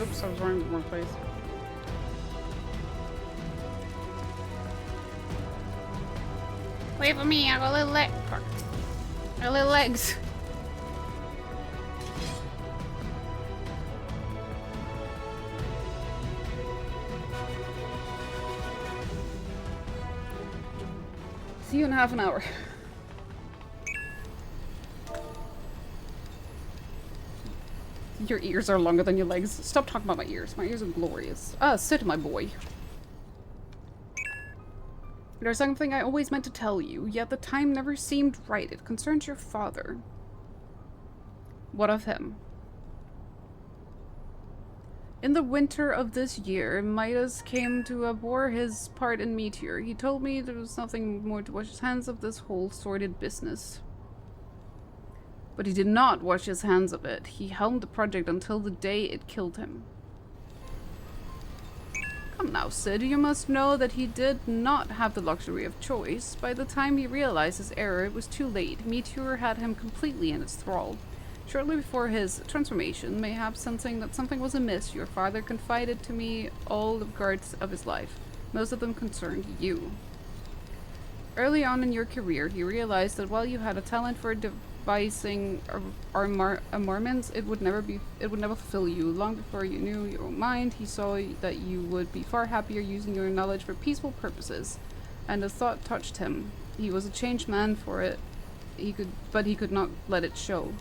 Oops, I was running in the wrong place. Wait for me, I got little legs. I got little legs. See you in half an hour. Your ears are longer than your legs. Stop talking about my ears. My ears are glorious. Ah, sit, my boy. There's something I always meant to tell you, yet the time never seemed right. It concerns your father. What of him? In the winter of this year, Midas came to abhor his part in Meteor. He told me there was nothing more to wash his hands of this whole sordid business. But he did not wash his hands of it. He helmed the project until the day it killed him. Come now, Sid, you must know that he did not have the luxury of choice. By the time he realized his error, it was too late. Meteor had him completely in its thrall. Shortly before his transformation, mayhap sensing that something was amiss, your father confided to me all the regards of his life. Most of them concerned you. Early on in your career, he realized that while you had a talent for devising armaments, it would never fulfill you. Long before you knew your own mind, he saw that you would be far happier using your knowledge for peaceful purposes, and the thought touched him. He was a changed man for it. But he could not let it show.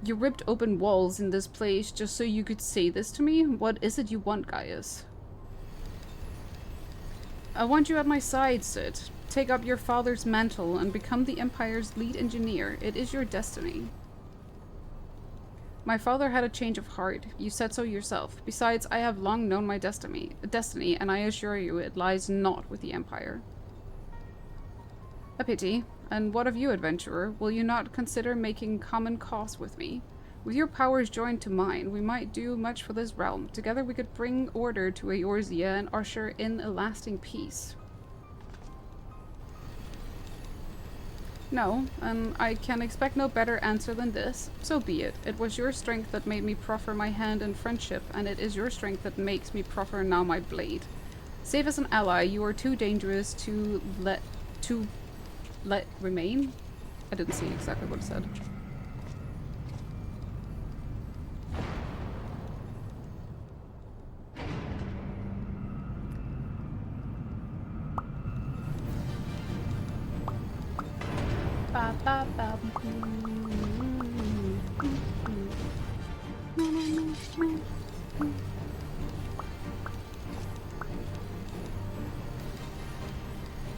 You ripped open walls in this place just so you could say this to me? What is it you want, Gaius? I want you at my side, Sid. Take up your father's mantle and become the Empire's lead engineer. It is your destiny. My father had a change of heart. You said so yourself. Besides, I have long known my destiny, and I assure you it lies not with the Empire. A pity. And what of you, adventurer? Will you not consider making common cause with me? With your powers joined to mine, we might do much for this realm. Together we could bring order to Eorzea and usher in a lasting peace. No, and I can expect no better answer than this. So be it. It was your strength that made me proffer my hand in friendship, and it is your strength that makes me proffer now my blade. Save as an ally, you are too dangerous to let remain? I didn't see exactly what it said.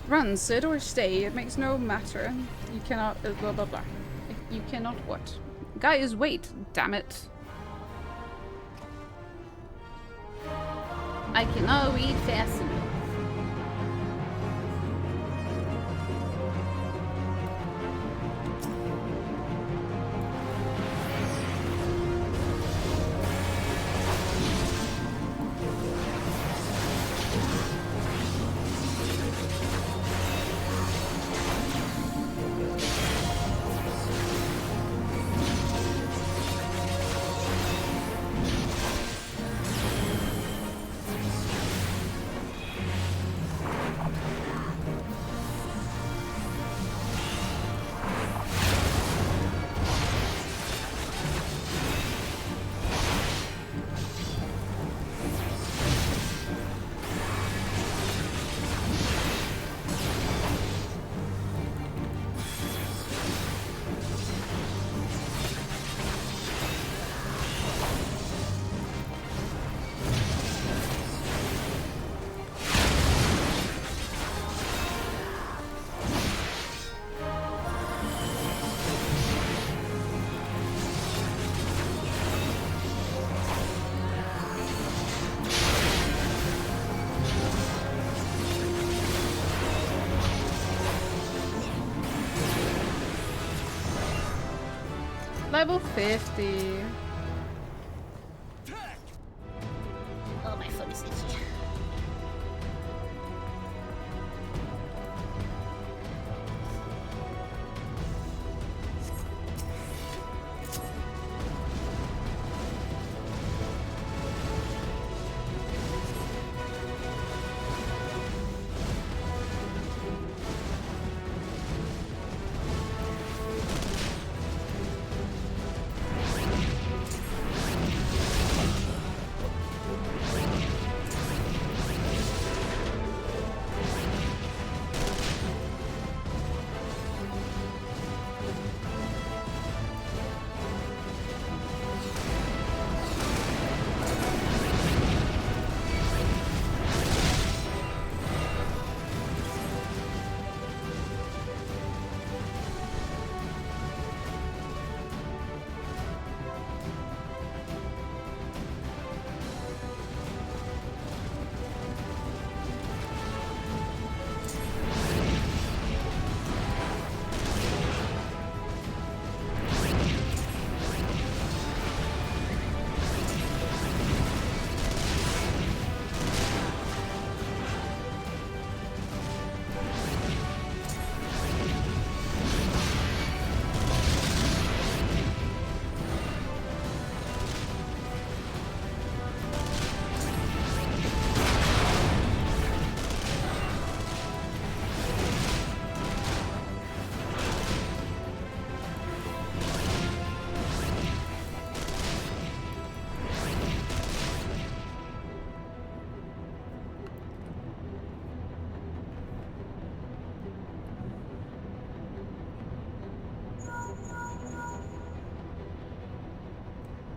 Run, sit or stay, it makes no matter. You cannot blah blah blah. You cannot what? Guys, wait, damn it. I cannot read fast enough. Level 50. Oh, my phone is itchy.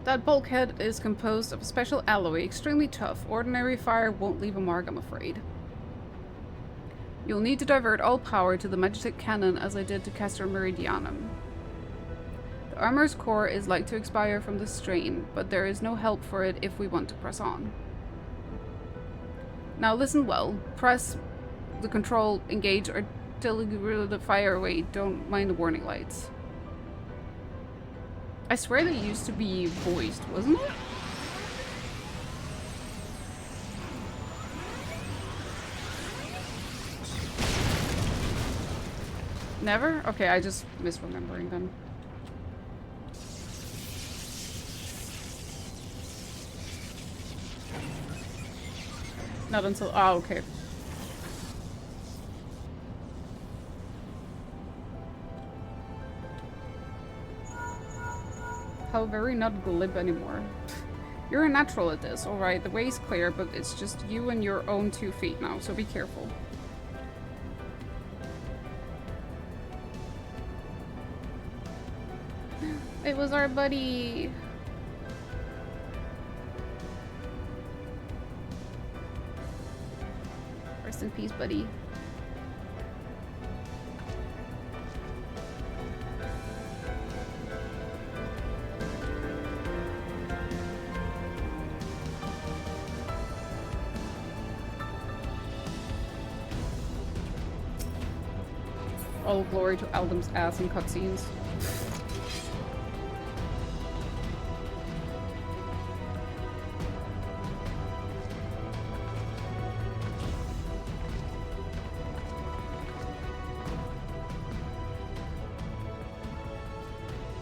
That bulkhead is composed of a special alloy, extremely tough. Ordinary fire won't leave a mark, I'm afraid. You'll need to divert all power to the magic cannon as I did to Castor Meridianum. The armor's core is like to expire from the strain, but there is no help for it if we want to press on. Now listen well. Press the control, engage, or till the fire away. Don't mind the warning lights. I swear they used to be voiced, wasn't it? Never? Okay, I just misremembering then. Not until... Oh, okay. How very not glib anymore. You're a natural at this, alright. The way's clear, but it's just you and your own 2 feet now, so be careful. It was our buddy. Rest in peace, buddy. All glory to Aldem's ass in cutscenes.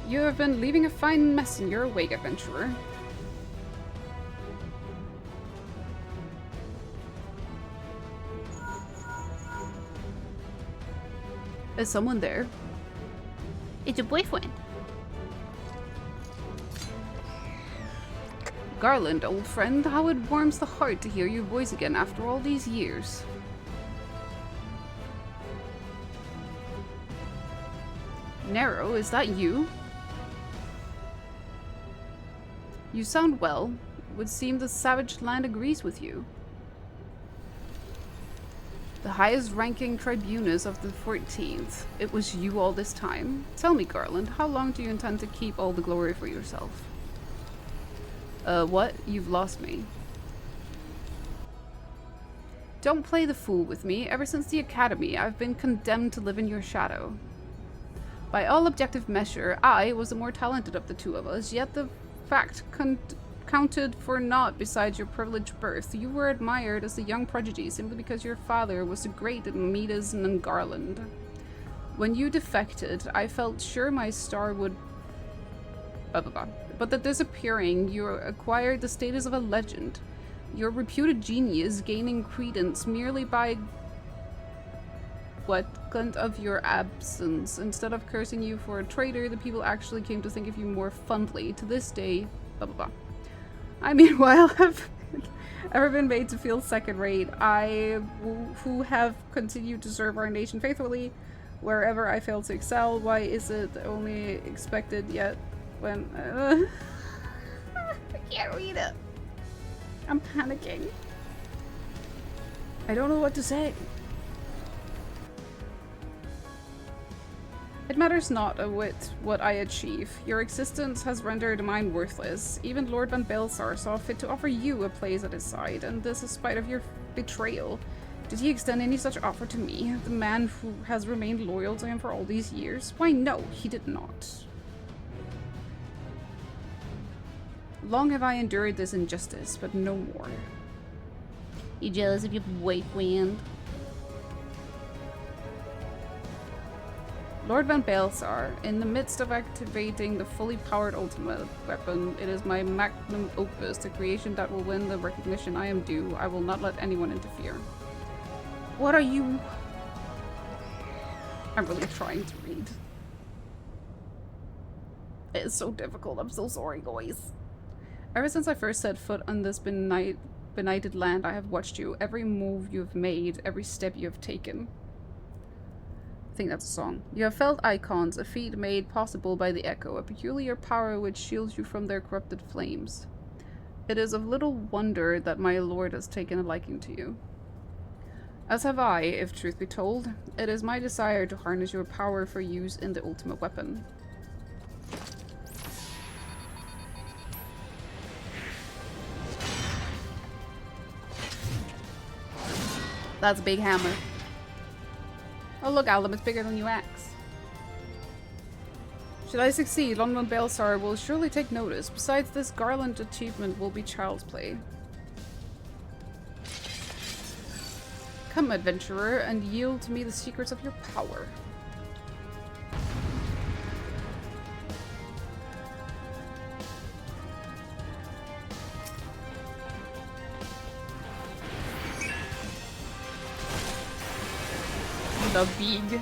You have been leaving a fine mess in your wake, adventurer. Is someone there? It's your boyfriend. Garland, old friend, how it warms the heart to hear your voice again after all these years. Nero, is that you? You sound well. It would seem the savage land agrees with you. The highest ranking tribunus of the 14th. It was you all this time? Tell me, Garland, how long do you intend to keep all the glory for yourself? What? You've lost me. Don't play the fool with me. Ever since the academy, I've been condemned to live in your shadow. By all objective measure, I was the more talented of the two of us, yet the fact counted for naught besides your privileged birth. You were admired as the young prodigy simply because your father was the great Midas and Garland. When you defected, I felt sure my star would... blah blah blah. But the disappearing, you acquired the status of a legend. Your reputed genius gaining credence merely by glint of your absence. Instead of cursing you for a traitor, the people actually came to think of you more fondly. To this day, blah blah blah. I meanwhile have ever been made to feel second-rate. Who have continued to serve our nation faithfully wherever I failed to excel. Why is it only expected yet when... I can't read it. I'm panicking. I don't know what to say. It matters not a whit what I achieve. Your existence has rendered mine worthless. Even Lord Van Balsar saw fit to offer you a place at his side, and this in spite of your betrayal. Did he extend any such offer to me, the man who has remained loyal to him for all these years? Why, no, he did not. Long have I endured this injustice, but no more. You jealous of your boyfriend? Lord Van Balsar, in the midst of activating the fully powered ultimate weapon, it is my magnum opus, the creation that will win the recognition I am due. I will not let anyone interfere. What are you... I'm really trying to read. It is so difficult, I'm so sorry, guys. Ever since I first set foot on this benighted land, I have watched you. Every move you have made, every step you have taken. I think that's a song. You have felt icons, a feat made possible by the echo, a peculiar power which shields you from their corrupted flames. It is of little wonder that my lord has taken a liking to you. As have I, if truth be told. It is my desire to harness your power for use in the ultimate weapon. That's a big hammer. Oh look, Aldem, it's bigger than you axe. Should I succeed, Lord Van Balsar will surely take notice. Besides, this Garland achievement will be child's play. Come, adventurer, and yield to me the secrets of your power. the big.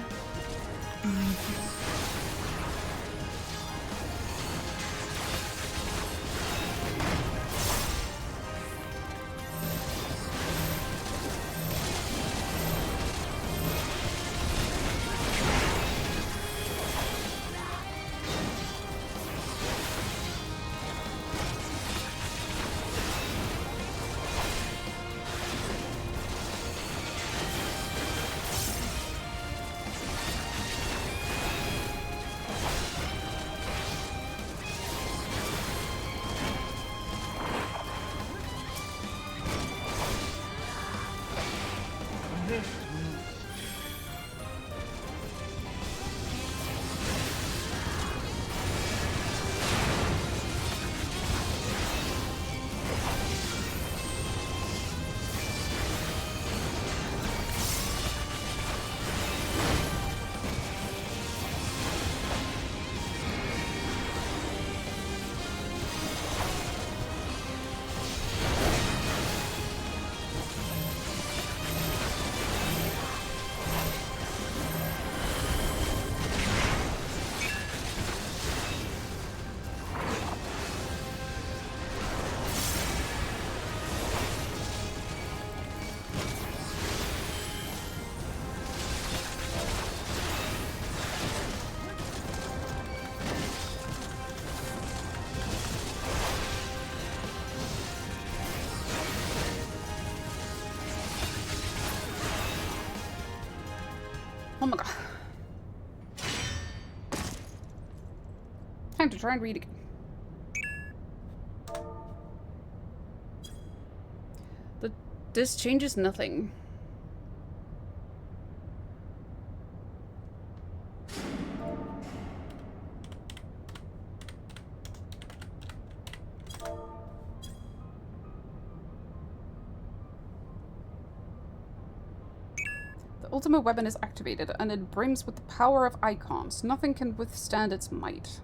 Oh my god. Time to try and read again. This changes nothing. The ultimate weapon is activated, and it brims with the power of icons. Nothing can withstand its might.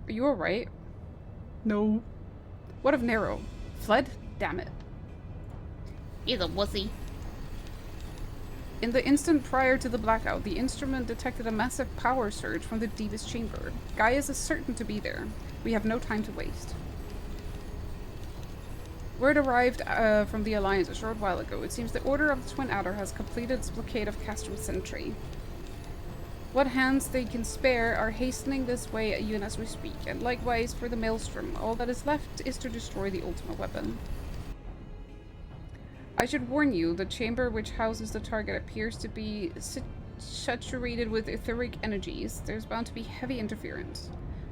Are you alright? No. What of Nero? Fled? Damn it. He's a wussy. In the instant prior to the blackout, the instrument detected a massive power surge from the deepest chamber. Gaius is certain to be there. We have no time to waste. Word arrived from the Alliance a short while ago. It seems the Order of the Twin Adder has completed its blockade of Castrum Sentry. What hands they can spare are hastening this way even as we speak, and likewise for the Maelstrom. All that is left is to destroy the ultimate weapon. I should warn you, the chamber which houses the target appears to be saturated with etheric energies. There's bound to be heavy interference.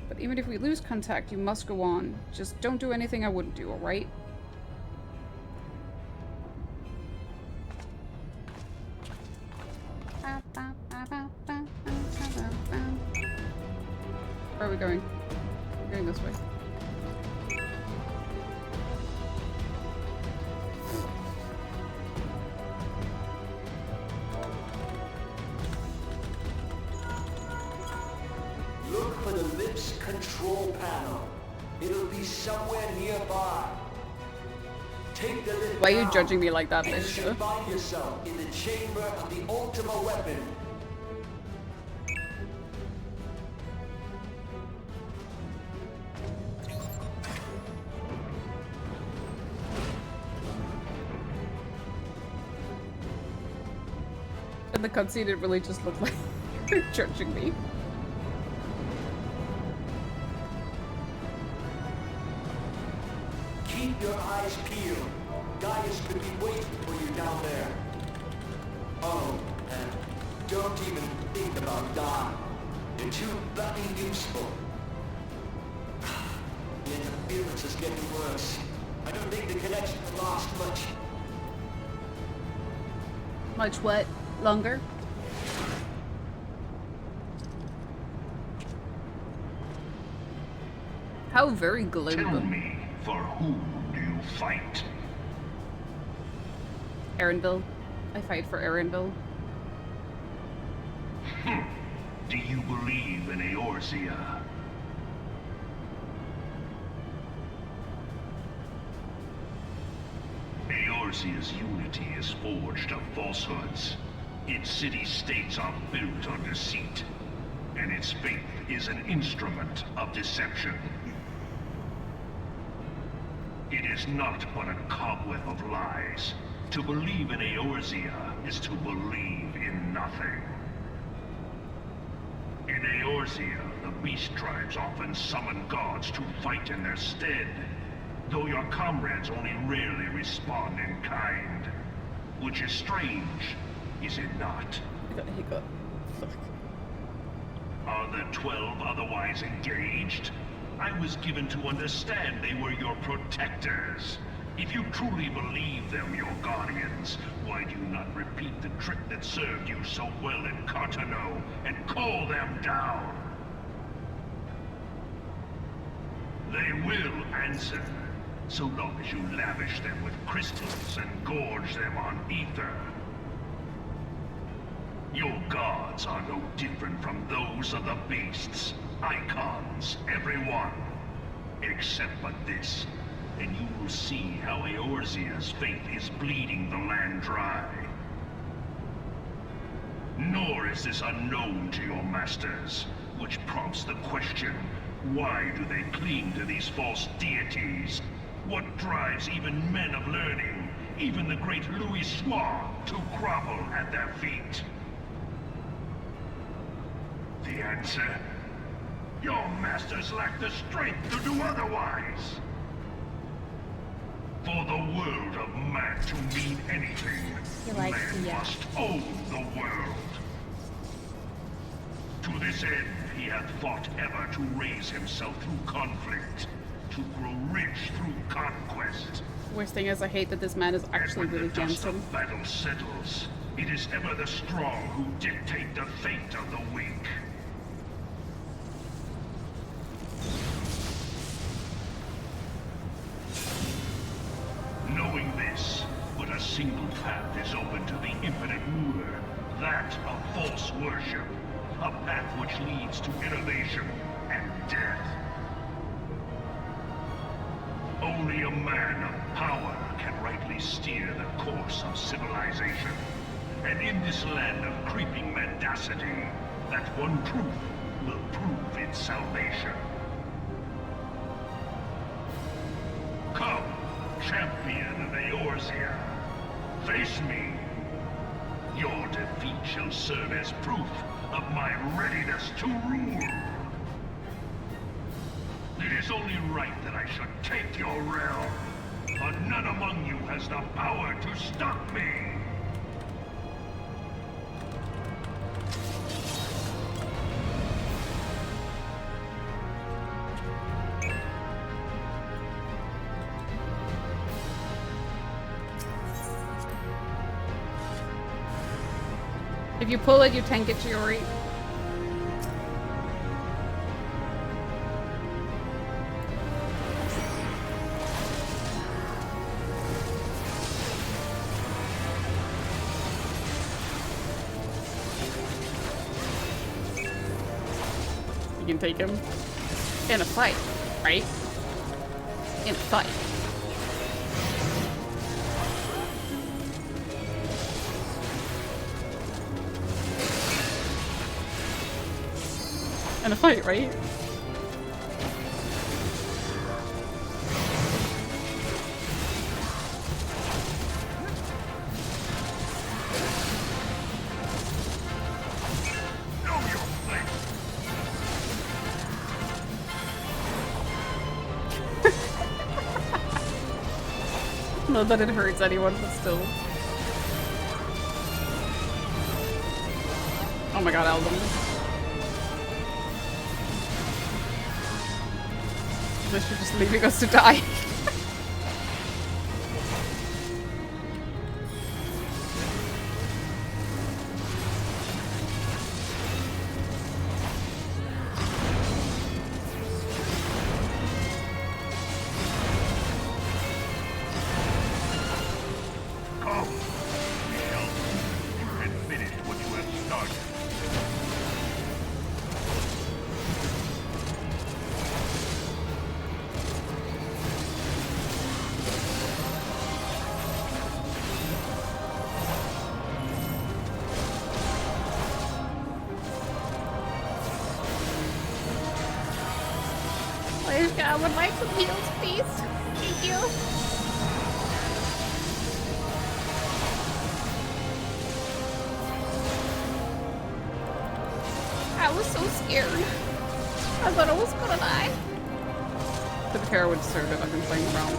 But even if we lose contact, you must go on. Just don't do anything I wouldn't do, alright? Where are we going? We're going this way. Look for the lips control panel. It'll be somewhere nearby. Take the lip. Why are you judging me like that, and you Mister? should find yourself in the chamber of the ultimate weapon. In the cutscene, it really just looked like you're judging me. Keep your eyes peeled. Gaius could be waiting for you down there. Oh, and don't even think about dying. You're too bloody useful. The interference is getting worse. I don't think the connection will last much. Much what? Longer? How very glib. Tell me, for whom do you fight? Erenville. I fight for Erenville. Do you believe in Eorzea? Eorzea's unity is forged of falsehoods. Its city-states are built on deceit, and its faith is an instrument of deception. It is not but a cobweb of lies. To believe in Eorzea is to believe in nothing. In Eorzea, the beast tribes often summon gods to fight in their stead, though your comrades only rarely respond in kind. Which is strange, is it not? I got a hiccup. Fuck. Are the 12 otherwise engaged? I was given to understand they were your protectors. If you truly believe them your guardians, why do you not repeat the trick that served you so well in Cartano and call them down? They will answer, so long as you lavish them with crystals and gorge them on ether. Your gods are no different from those of the beasts. Icons, everyone. Except but this, and you will see how Eorzea's faith is bleeding the land dry. Nor is this unknown to your masters, which prompts the question, why do they cling to these false deities? What drives even men of learning, even the great Louis Soir, to grovel at their feet? The answer? Your masters lack the strength to do otherwise. For the world of man to mean anything, man must own the world. To this end, he hath fought ever to raise himself through conflict, to grow rich through conquest. Worst thing is, I hate that this man is actually really handsome. When the battle settles, it is ever the strong who dictate the fate of the weak. Knowing this, but a single path is open to the infinite ruler, that of false worship, a path which leads to innovation and death. Only a man of power can rightly steer the course of civilization, and in this land of creeping mendacity, that one truth will prove its salvation. Come, champion of Eorzea, face me. Your defeat shall serve as proof of my readiness to rule. It is only right that I should take your realm, but none among you has the power to stop me. If you pull it, you tank it to your right. You can take him in a fight, right? In a fight. In a fight, right? Not that it hurts anyone, but still. Oh my god, Alden. This should just leaving us to die. I would like some heals, please. Thank you. I was so scared. I thought I was gonna die. To be fair, I would deserve it. I've been playing around.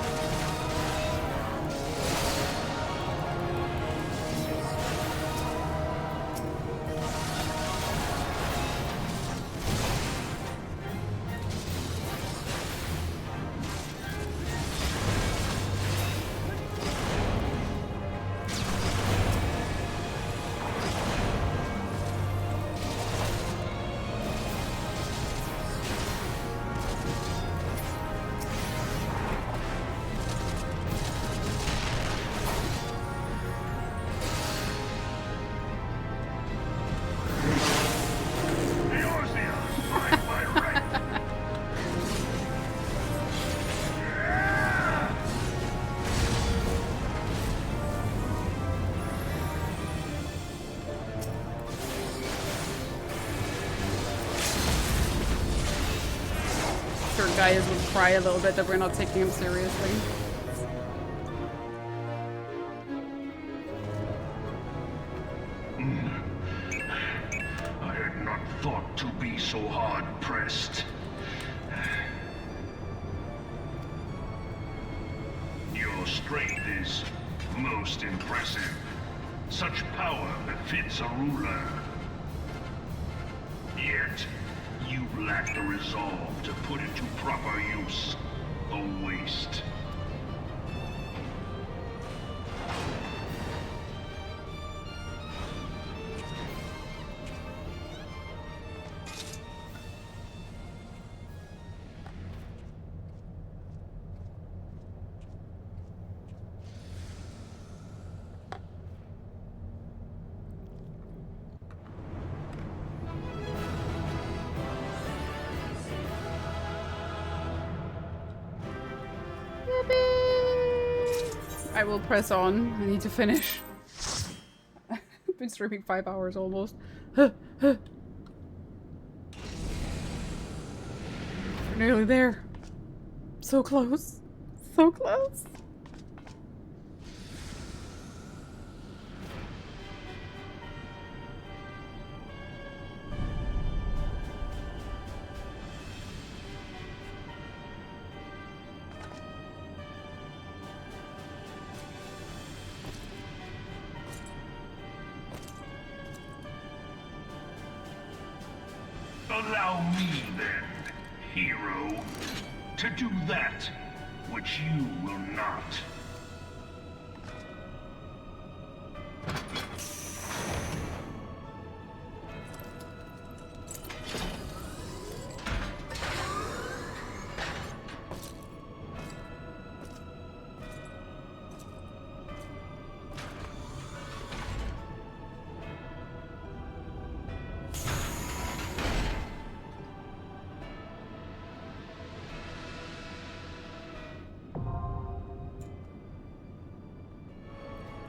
Guys would cry a little bit that we're not taking him seriously. I had not thought to be so hard-pressed. Your strength is most impressive. Such power befits a ruler. Yet, you lack the resolve to put it to proper use. A waste. I will press on. I need to finish. I've been streaming 5 hours almost. We're nearly there. So close. So close. Allow me then, hero, to do that which you will not.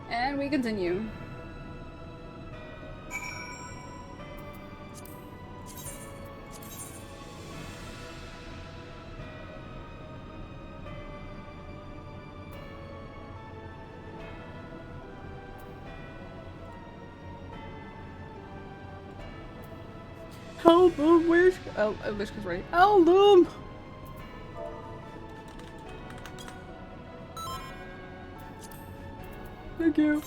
And we continue. Help! Where's... Oh, Lishka's ready. Help! Thank you.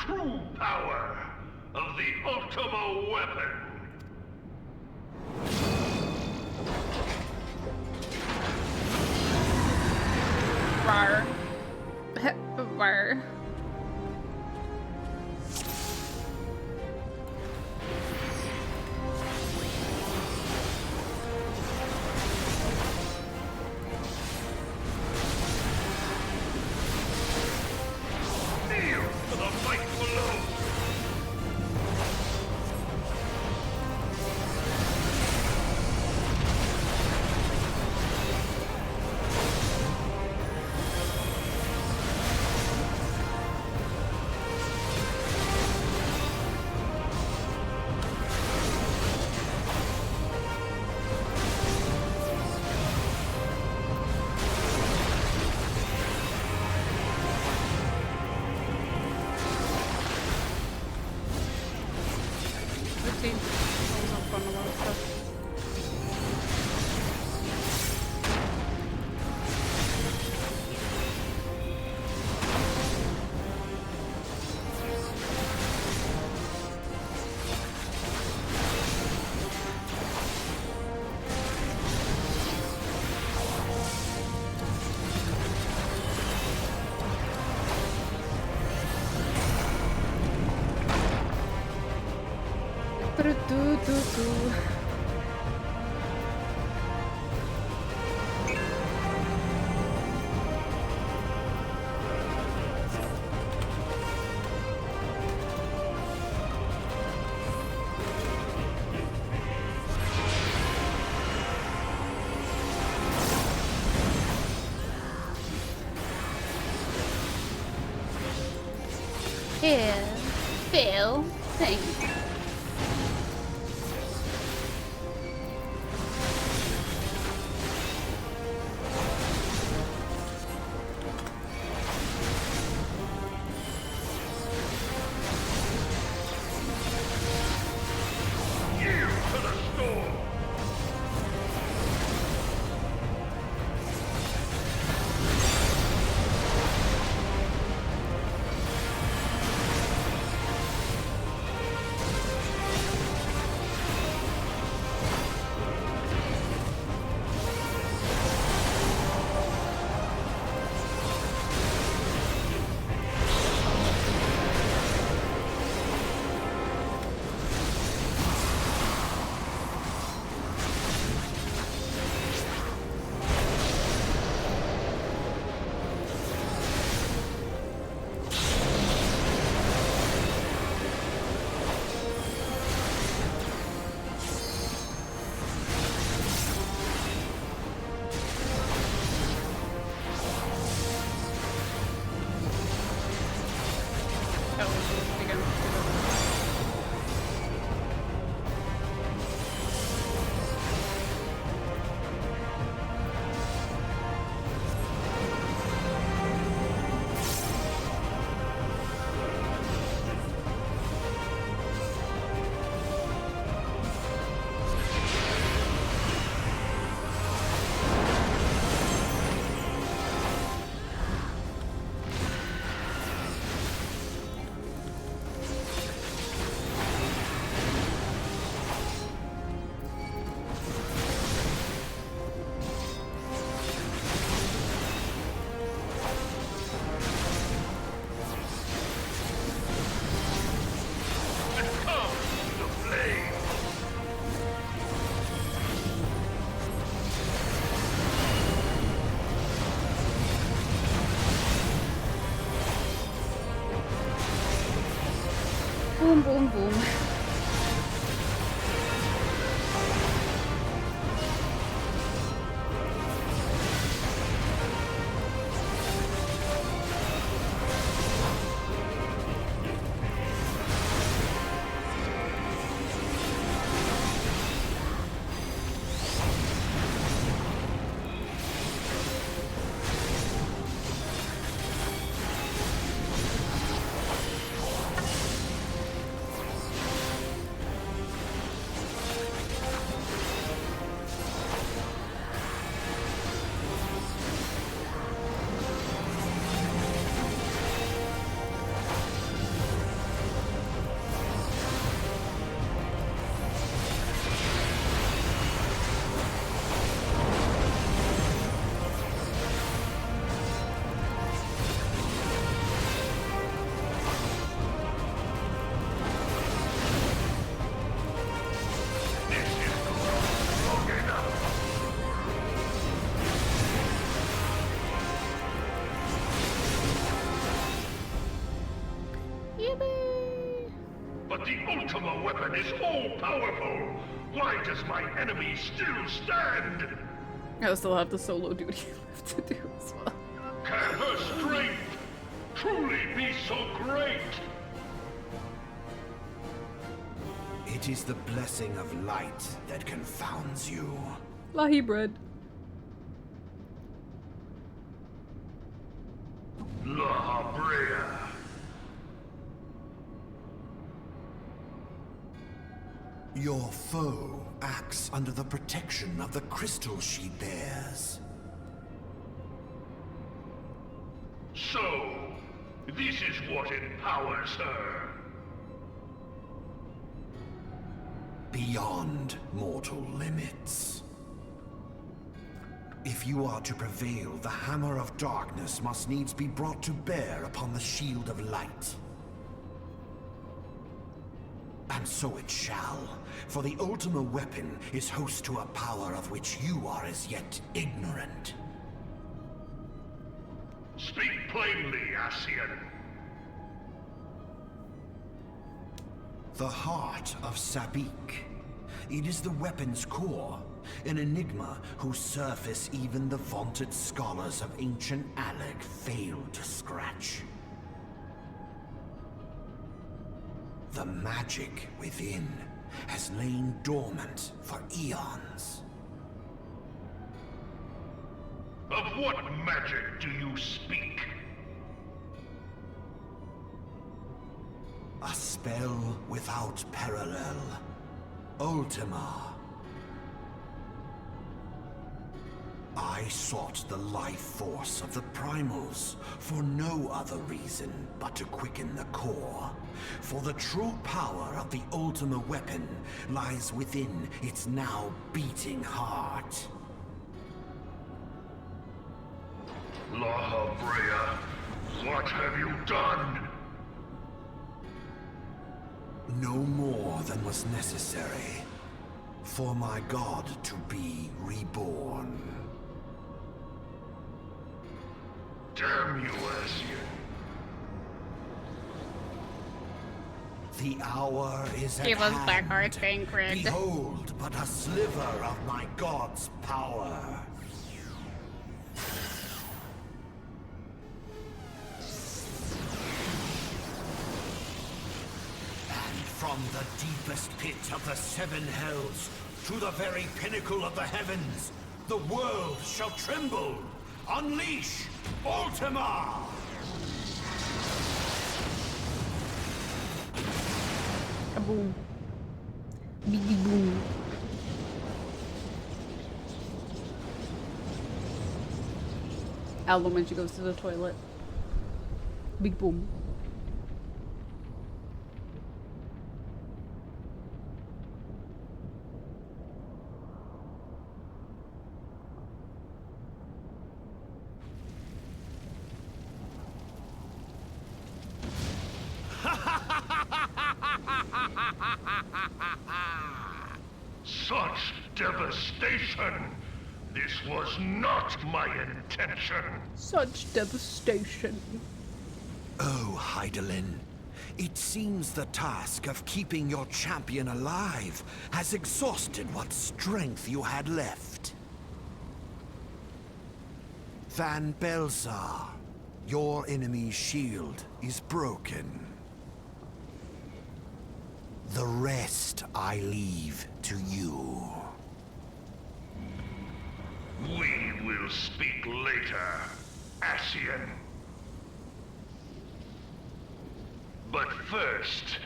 True power of the Ultima weapon. Rar. Rar. do, do. Here, Phil, thanks. Boom, boom, boom. But the Ultima weapon is all-powerful! Why does my enemy still stand? I still have the solo duty left to do as well. Can her strength truly be so great? It is the blessing of light that confounds you. Lahi bread. La Habrea. Your foe acts under the protection of the crystal she bears. So, this is what empowers her. Beyond mortal limits. If you are to prevail, the Hammer of Darkness must needs be brought to bear upon the Shield of Light. And so it shall, for the Ultima weapon is host to a power of which you are as yet ignorant. Speak plainly, Ascian. The heart of Sabik. It is the weapon's core, an enigma whose surface even the vaunted scholars of ancient Alec failed to scratch. The magic within has lain dormant for eons. Of what magic do you speak? A spell without parallel. Ultima. I sought the life force of the primals for no other reason but to quicken the core. For the true power of the Ultima weapon lies within its now beating heart. Law Brea, what have you done? No more than was necessary for my god to be reborn. Damn you, Ascian. The hour is at Give us hand. back our Thancred. Behold, but a sliver of my god's power. And from the deepest pit of the seven hells to the very pinnacle of the heavens, the world shall tremble. Unleash Ultima! Kaboom. Biggie boom. Album when she goes to the toilet. Big boom. Such devastation! This was not my intention! Such devastation. Oh, Heidelin. It seems the task of keeping your champion alive has exhausted what strength you had left. Van Belzar, your enemy's shield is broken. The rest I leave to you. We will speak later, Ascian. But first,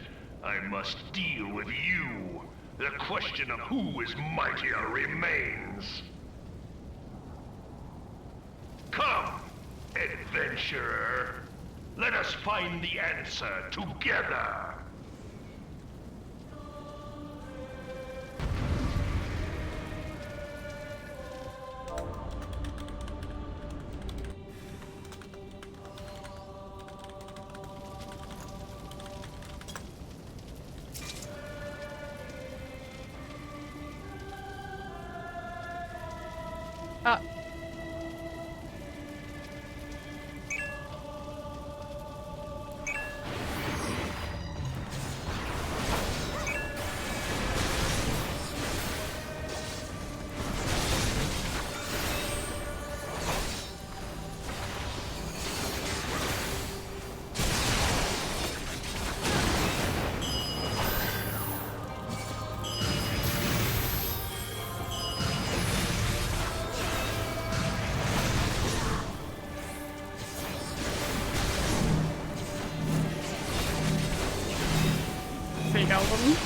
I must deal with you. The question of who is mightier remains. Come, adventurer. Let us find the answer together. Fake album.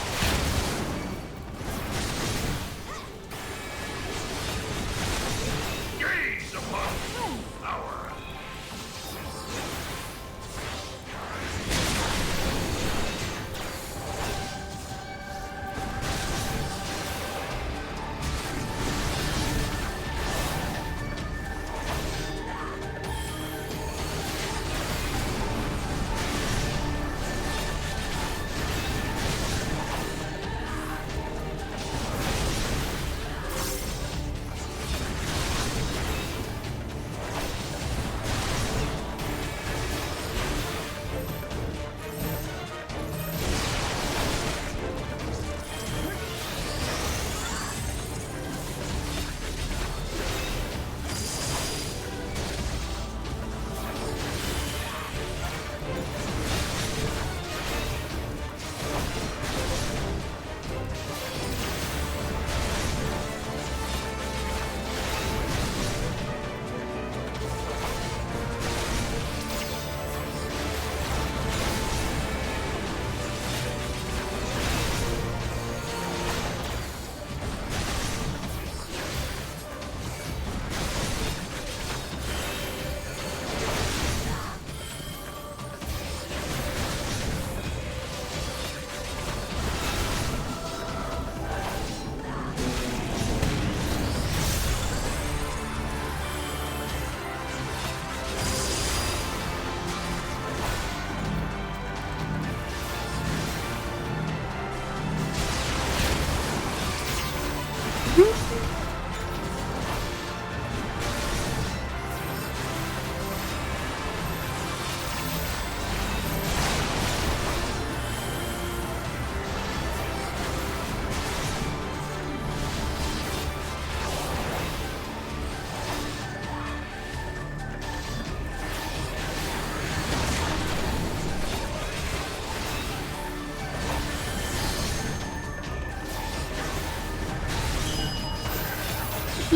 Gaze upon true power.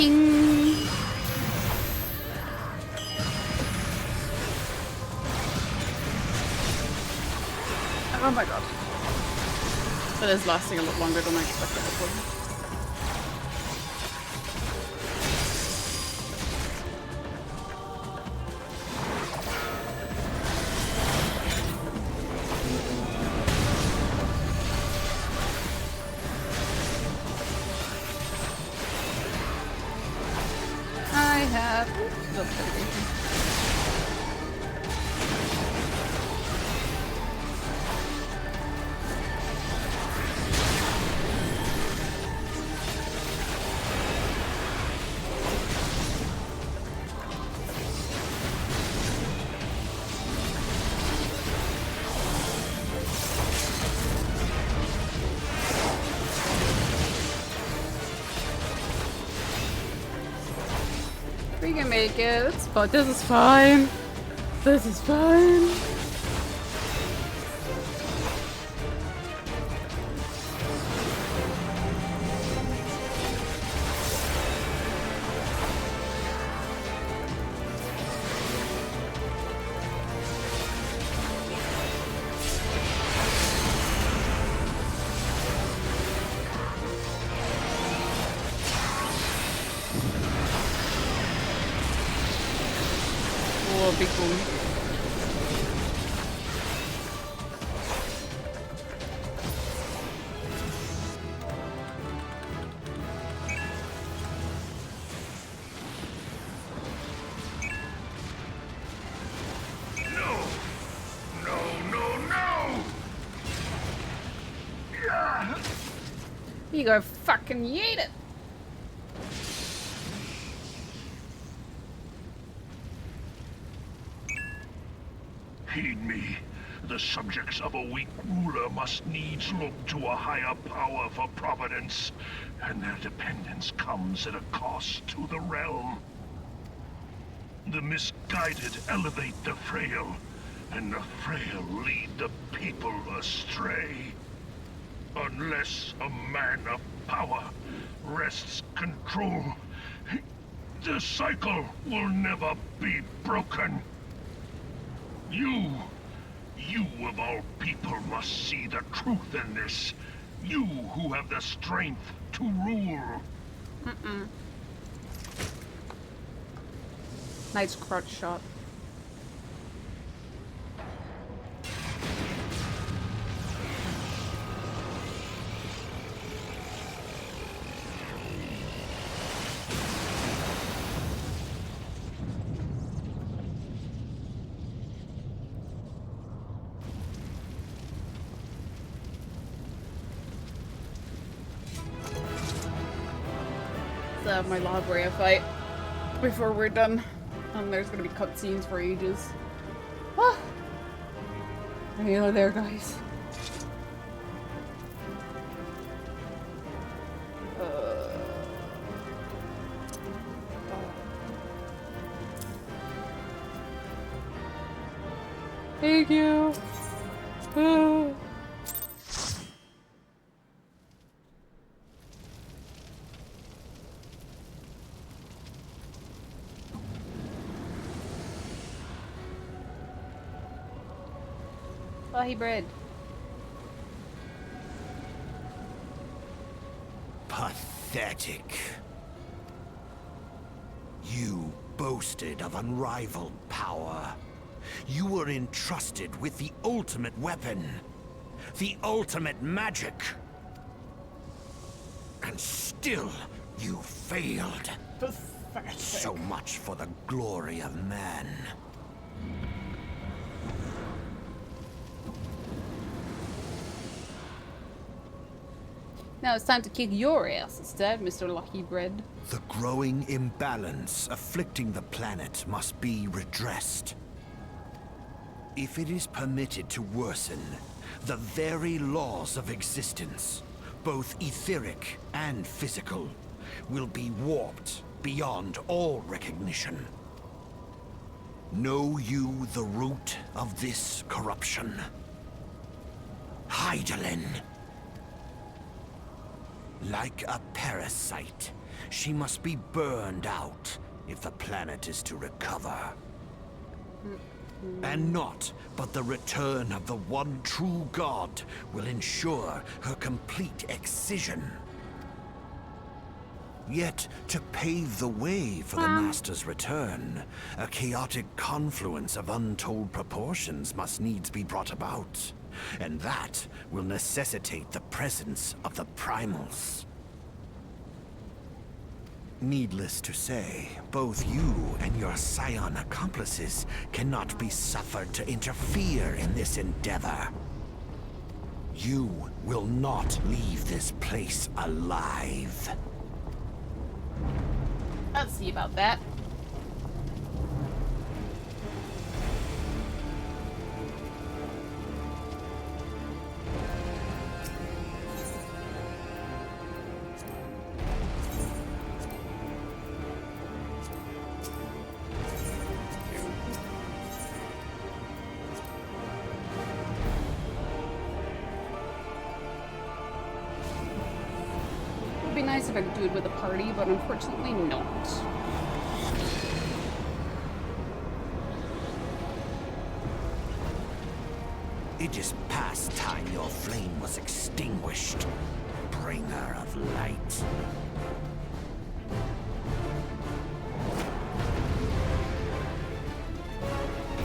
ping. Oh my god. That is lasting a lot longer than I expected it would. I have no dedication. We can make it. It's fine. This is fine. This is fine. Oh, big boom. You go fucking yeet it. Heed me. The subjects of a weak ruler must needs look to a higher power for providence, and their dependence comes at a cost to the realm. The misguided elevate the frail, and the frail lead the people astray. Unless a man of power wrests control, the cycle will never be broken. You of all people must see the truth in this. You who have the strength to rule. Nice crotch shot. My Labria fight before we're done. And there's gonna be cutscenes for ages. Ah! Hello there, guys. Thank you. Flahy bread. Pathetic. You boasted of unrivaled power. You were entrusted with the ultimate weapon. The ultimate magic. And still, you failed. Pathetic. So much for the glory of man. Now it's time to kick your ass instead, Mr. Lucky Bread. The growing imbalance afflicting the planet must be redressed. If it is permitted to worsen, the very laws of existence, both etheric and physical, will be warped beyond all recognition. Know you the root of this corruption? Hydaelyn. Like a parasite, She must be burned out if the planet is to recover. And naught but the return of the one true god will ensure her complete excision. Yet, to pave the way for the Master's return, a chaotic confluence of untold proportions must needs be brought about. And that will necessitate the presence of the primals. Needless to say, both you and your scion accomplices cannot be suffered to interfere in this endeavor. You will not leave this place alive. Let's see about that. It'd be nice if I could do it with a party, but unfortunately not. It is past time your flame was extinguished. Bringer of light.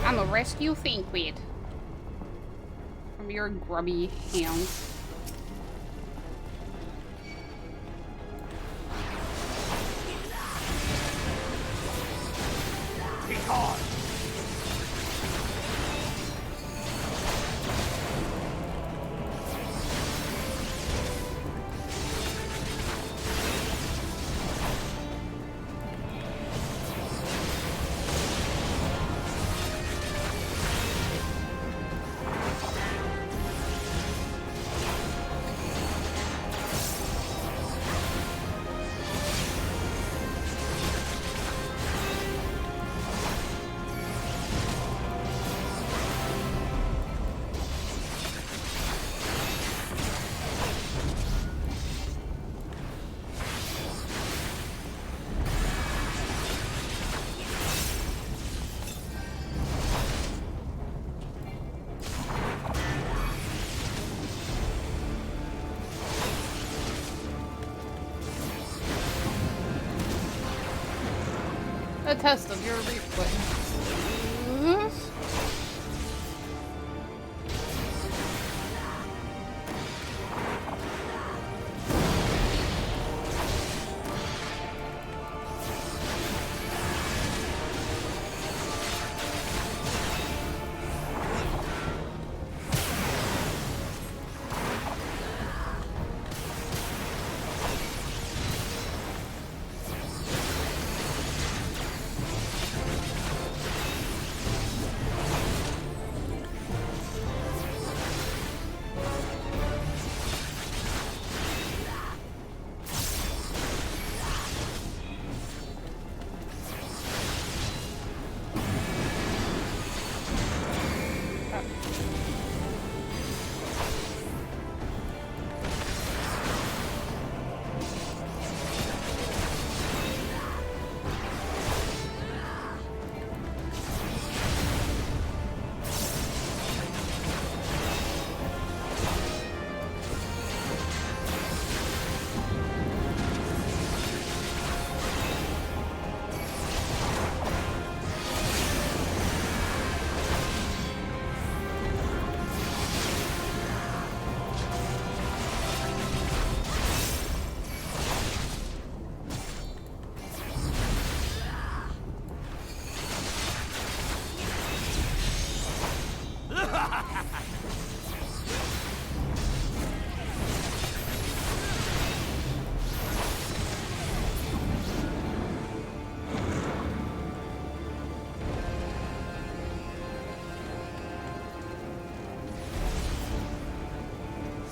I'm a rescue Thinkwid from your grubby hands. A test of your reflex.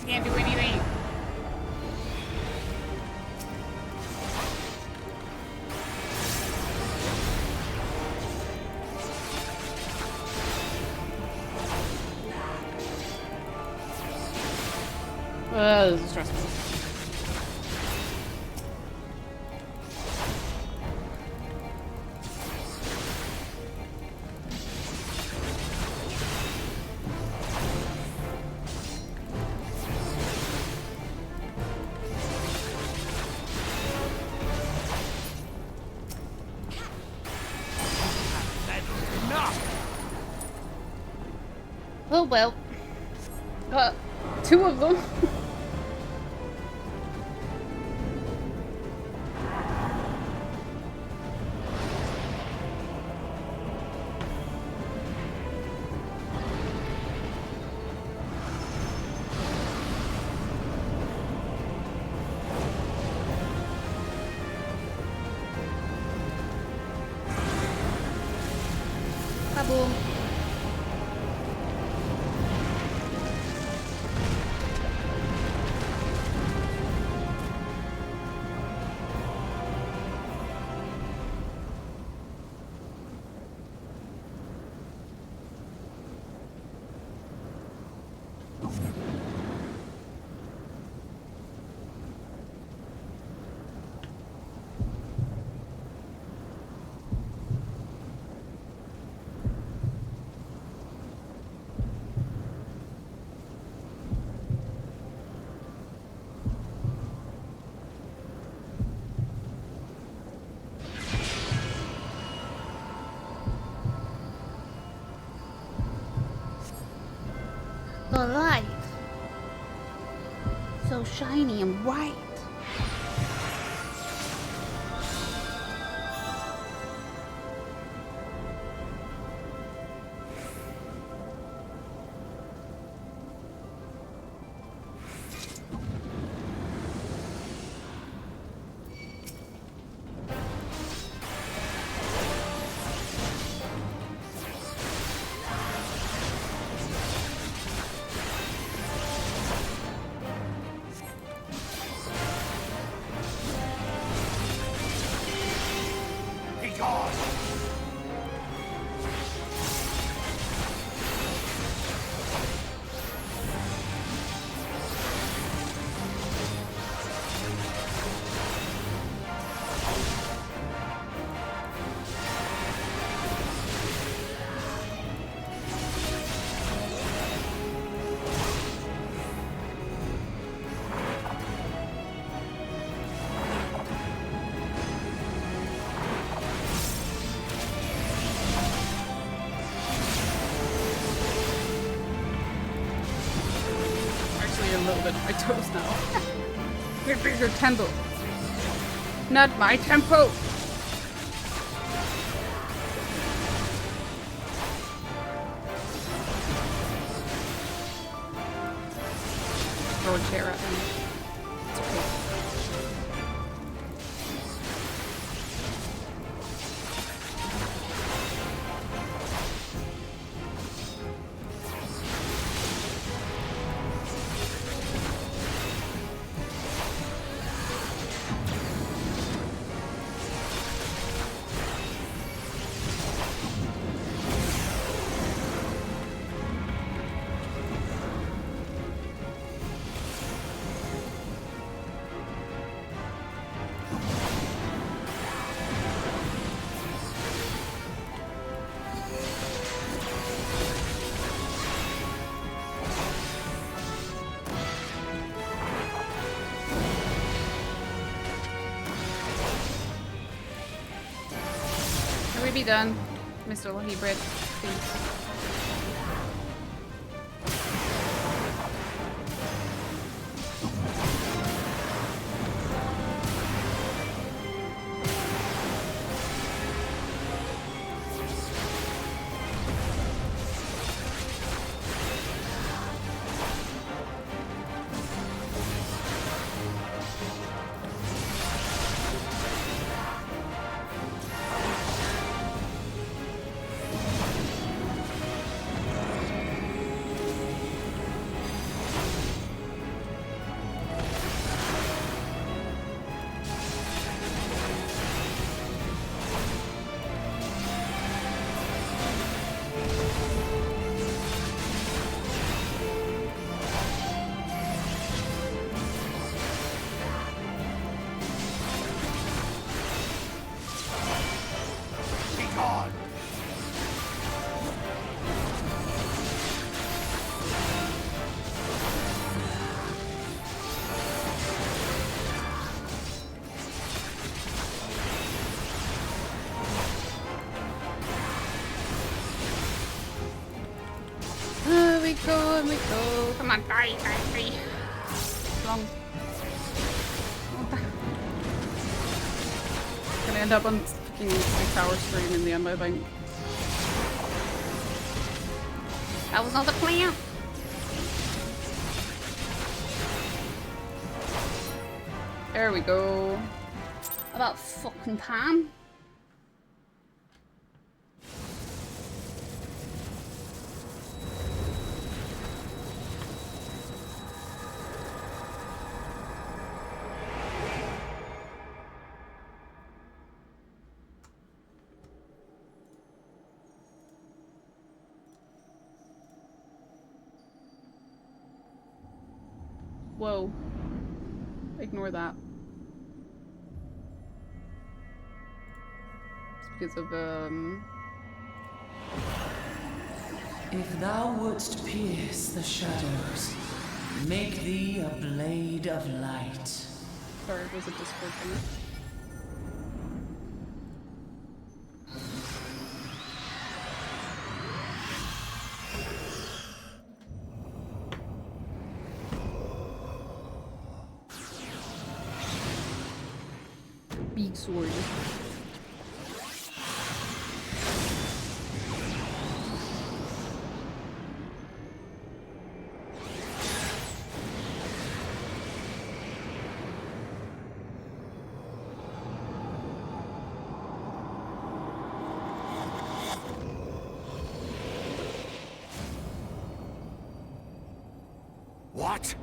Can't do anything. This is stressful. well. Got 2 of them. Kaboom. The light. So shiny and bright. A little bit my toes now. Your bigger tempo. Not my tempo. Throw a chair at me. It's okay. Be done, Mr. Lucky Bread, please. we go. Come on, die. Wrong. Gonna end up on fucking 6-hour stream in the end, I think. That was not the plan. There we go. About fucking time. Whoa. Ignore that. It's because of, If thou wouldst pierce the shadows, make thee a blade of light. Sorry, it was a Discord thing. Big sword. What?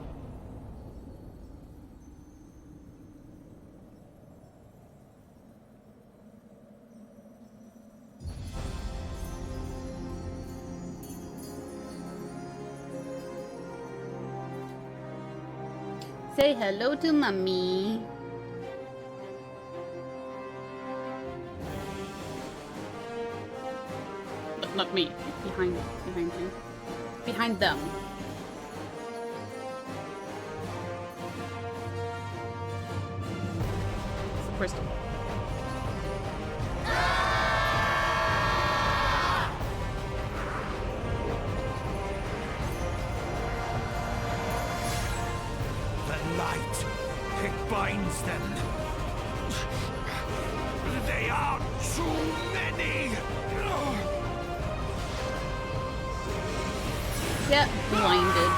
Say hello to mommy. But not me. Behind you. Behind them. It's a crystal. Light. It binds them. They are too many. Get blinded.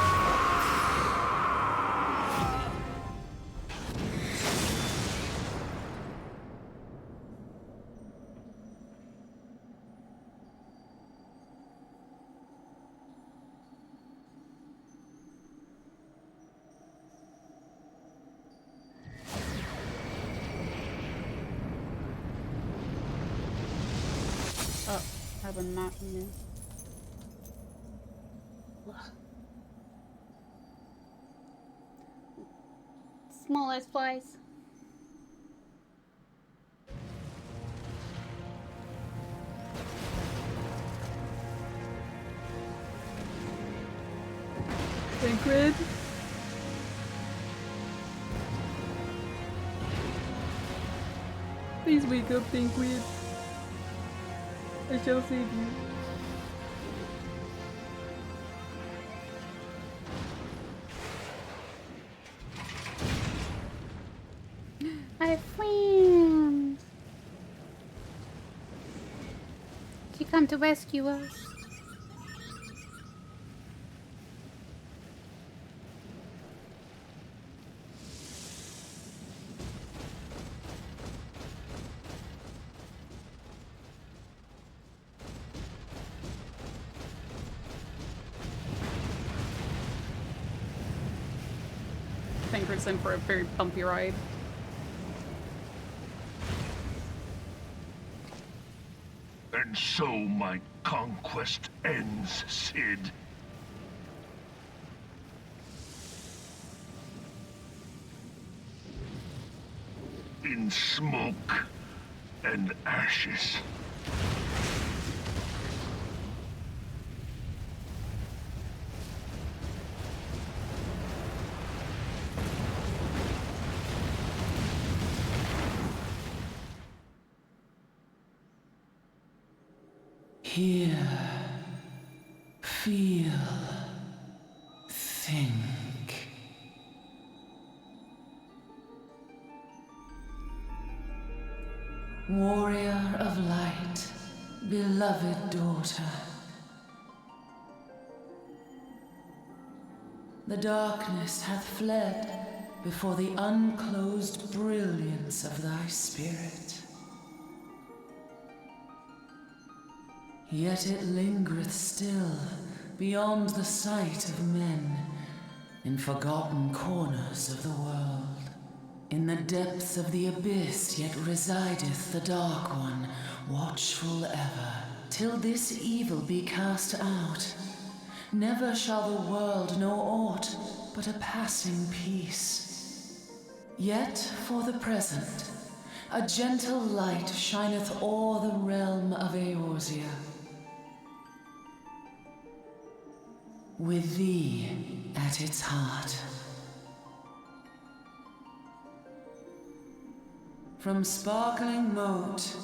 Oh, I have a map here. Small as flies. Sacred. Please wake up, Thancred. I shall save you. I have friends. She come to rescue us. Thancred's in for a very bumpy ride. And so my conquest ends, Cid. In smoke and ashes. Hear, feel, Think. Warrior of light, beloved daughter. The darkness hath fled before the unclosed brilliance of thy spirit. Yet it lingereth still beyond the sight of men, in forgotten corners of the world. In the depths of the abyss yet resideth the Dark One, watchful ever, till this evil be cast out. Never shall the world know aught but a passing peace. Yet for the present, a gentle light shineth o'er the realm of Eorzea. With thee at its heart. From sparkling moat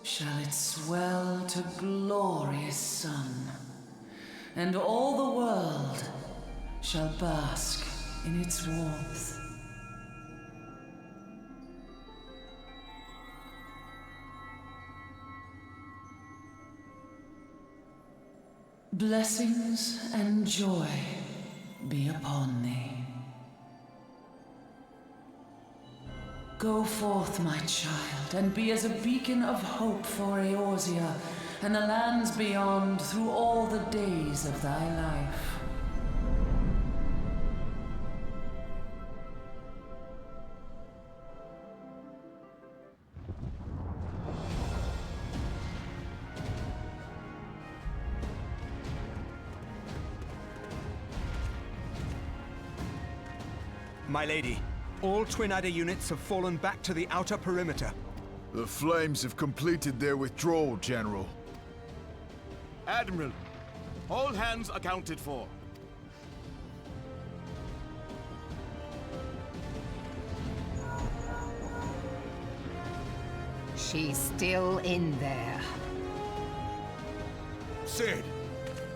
shall it swell to glorious sun, and all the world shall bask in its warmth. Blessings and joy be upon thee. Go forth, my child, and be as a beacon of hope for Eorzea and the lands beyond through all the days of thy life. My lady, all Twin Adder units have fallen back to the outer perimeter. The Flames have completed their withdrawal, General. Admiral, all hands accounted for. She's still in there. Cid,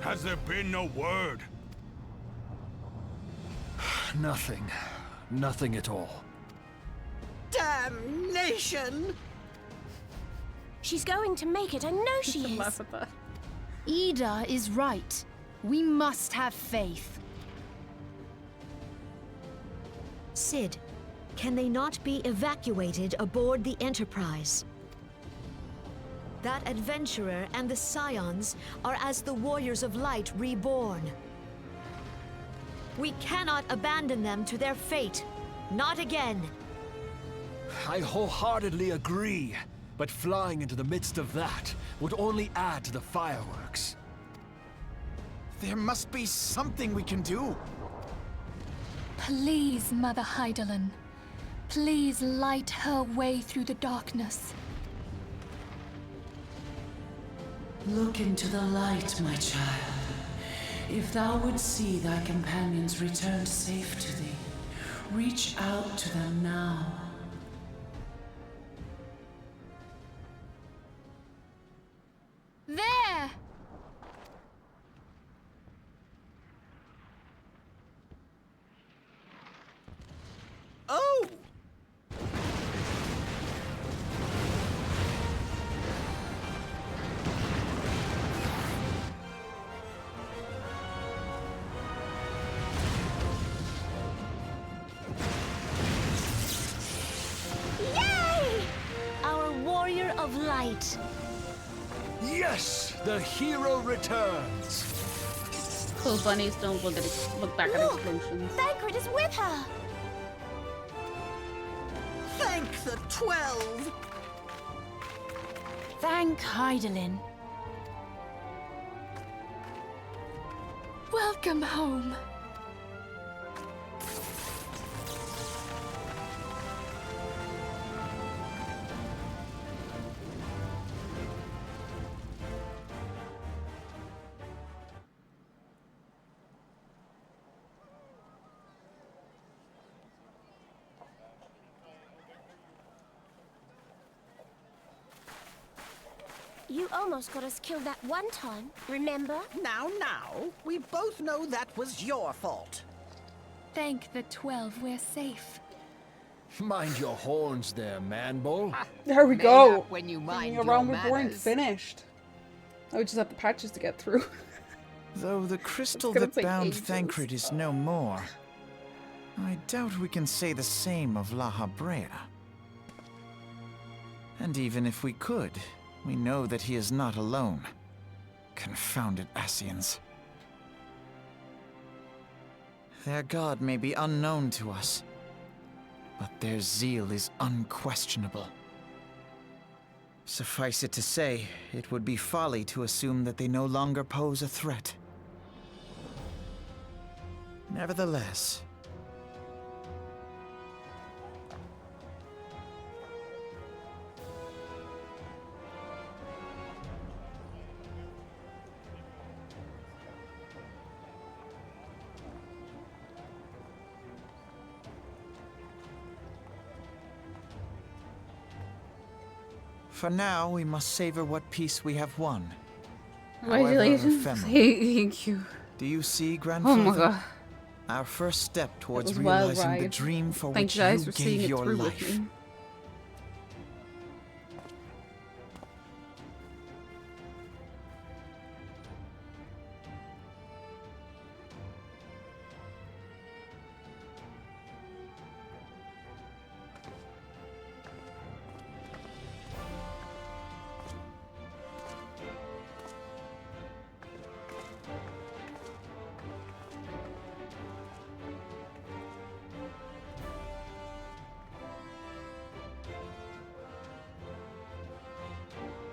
has there been no word? Nothing. Nothing at all. Damnation! She's going to make it, I know she is. Laugh at that. Ida is right. We must have faith. Cid, can they not be evacuated aboard the Enterprise? That adventurer and the Scions are as the Warriors of Light reborn. We cannot abandon them to their fate. Not again. I wholeheartedly agree, but flying into the midst of that would only add to the fireworks. There must be something we can do. Please, Mother Hydaelyn. Please light her way through the darkness. Look into the light, my child. If thou would see thy companions returned safe to thee, reach out to them now. There! Oh! Yay! Our Warrior of Light. Yes! The hero returns! Cool bunnies don't look back at explosions. Thancred is with her! Thank the 12! Thank Hydaelyn. Welcome home. You almost got us killed that one time, remember? Now, we both know that was your fault. Thank the 12 we're safe. Mind your horns there, man-bull. There we Made go. up when you Hanging mind your around Reborn manners. finished. I would just have the patches to get through. Though the crystal gonna that take bound ages. Thancred is no more, I doubt we can say the same of La Habrea. And even if we could, we know that he is not alone. Confounded Ascians. Their god may be unknown to us, but their zeal is unquestionable. Suffice it to say, it would be folly to assume that they no longer pose a threat. Nevertheless, for now, we must savor what peace we have won. However Congratulations. ephemeral. Thank you. Do you see, Oh Grandfather? my god. Our first step towards was a wild realizing the ride. dream for Thank which you guys you for seeing gave it your through with life. me.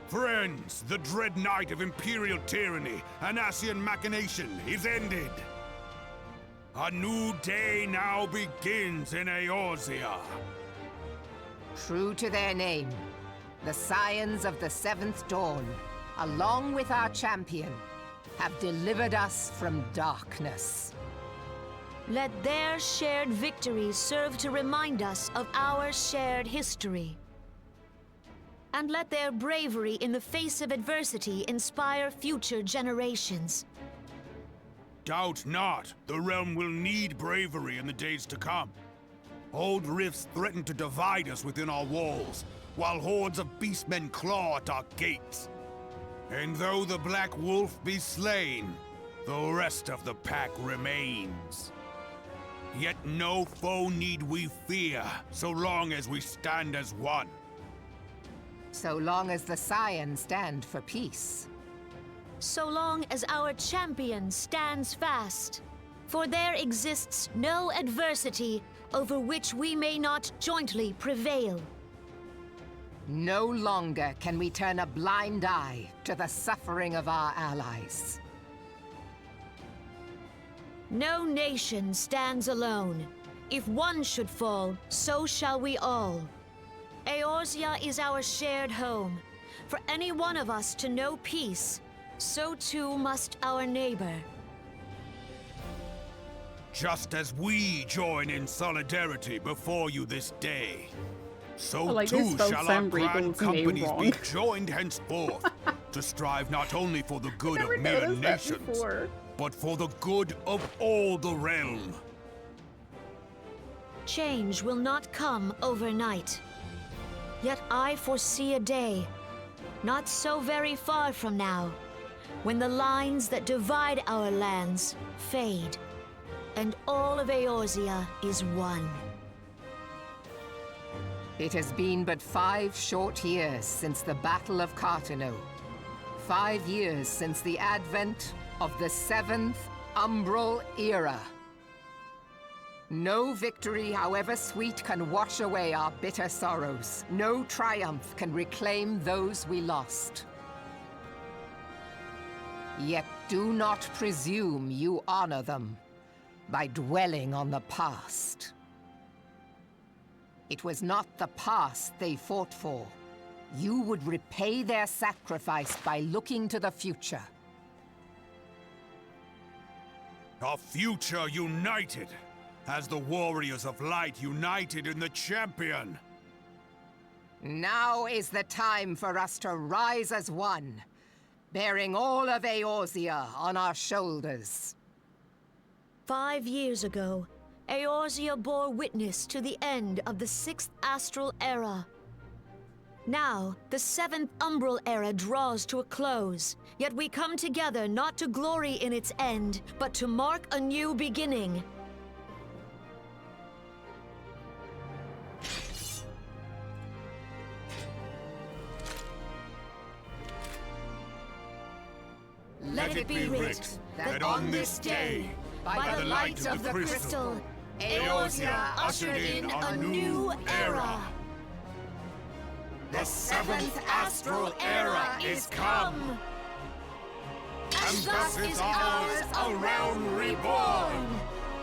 Friends, the dread night of Imperial tyranny and Ascian machination is ended. A new day now begins in Eorzea. True to their name, the Scions of the Seventh Dawn, along with our champion, have delivered us from darkness. Let their shared victory serve to remind us of our shared history. And let their bravery in the face of adversity inspire future generations. Doubt not, the realm will need bravery in the days to come. Old rifts threaten to divide us within our walls, while hordes of beastmen claw at our gates. And though the Black Wolf be slain, the rest of the pack remains. Yet no foe need we fear, so long as we stand as one. So long as the Scions stand for peace. So long as our champion stands fast. For there exists no adversity over which we may not jointly prevail. No longer can we turn a blind eye to the suffering of our allies. No nation stands alone. If one should fall, so shall we all. Eorzea is our shared home. For any one of us to know peace, so too must our neighbor. Just as we join in solidarity before you this day, so like too they spelled shall our Sam grand Riegel's name companies be wrong. joined henceforth to strive not only for the good of mere noticed that nations, before. but for the good of all the realm. Change will not come overnight. Yet I foresee a day, not so very far from now, when the lines that divide our lands fade, and all of Eorzea is one. It has been but 5 short years since the Battle of Cartano. 5 years since the advent of the 7th Umbral Era. No victory, however sweet, can wash away our bitter sorrows. No triumph can reclaim those we lost. Yet do not presume you honor them by dwelling on the past. It was not the past they fought for. You would repay their sacrifice by looking to the future. A future united, as the warriors of light united in the champion. Now is the time for us to rise as one, bearing all of Eorzea on our shoulders. 5 years ago, Eorzea bore witness to the end of the 6th astral era. Now, the 7th umbral era draws to a close, yet we come together not to glory in its end, but to mark a new beginning. Let it be writ that on this day, by the light of the crystal, Eorzea ushered in a new era. The 7th astral era is come, and thus is ours a realm reborn.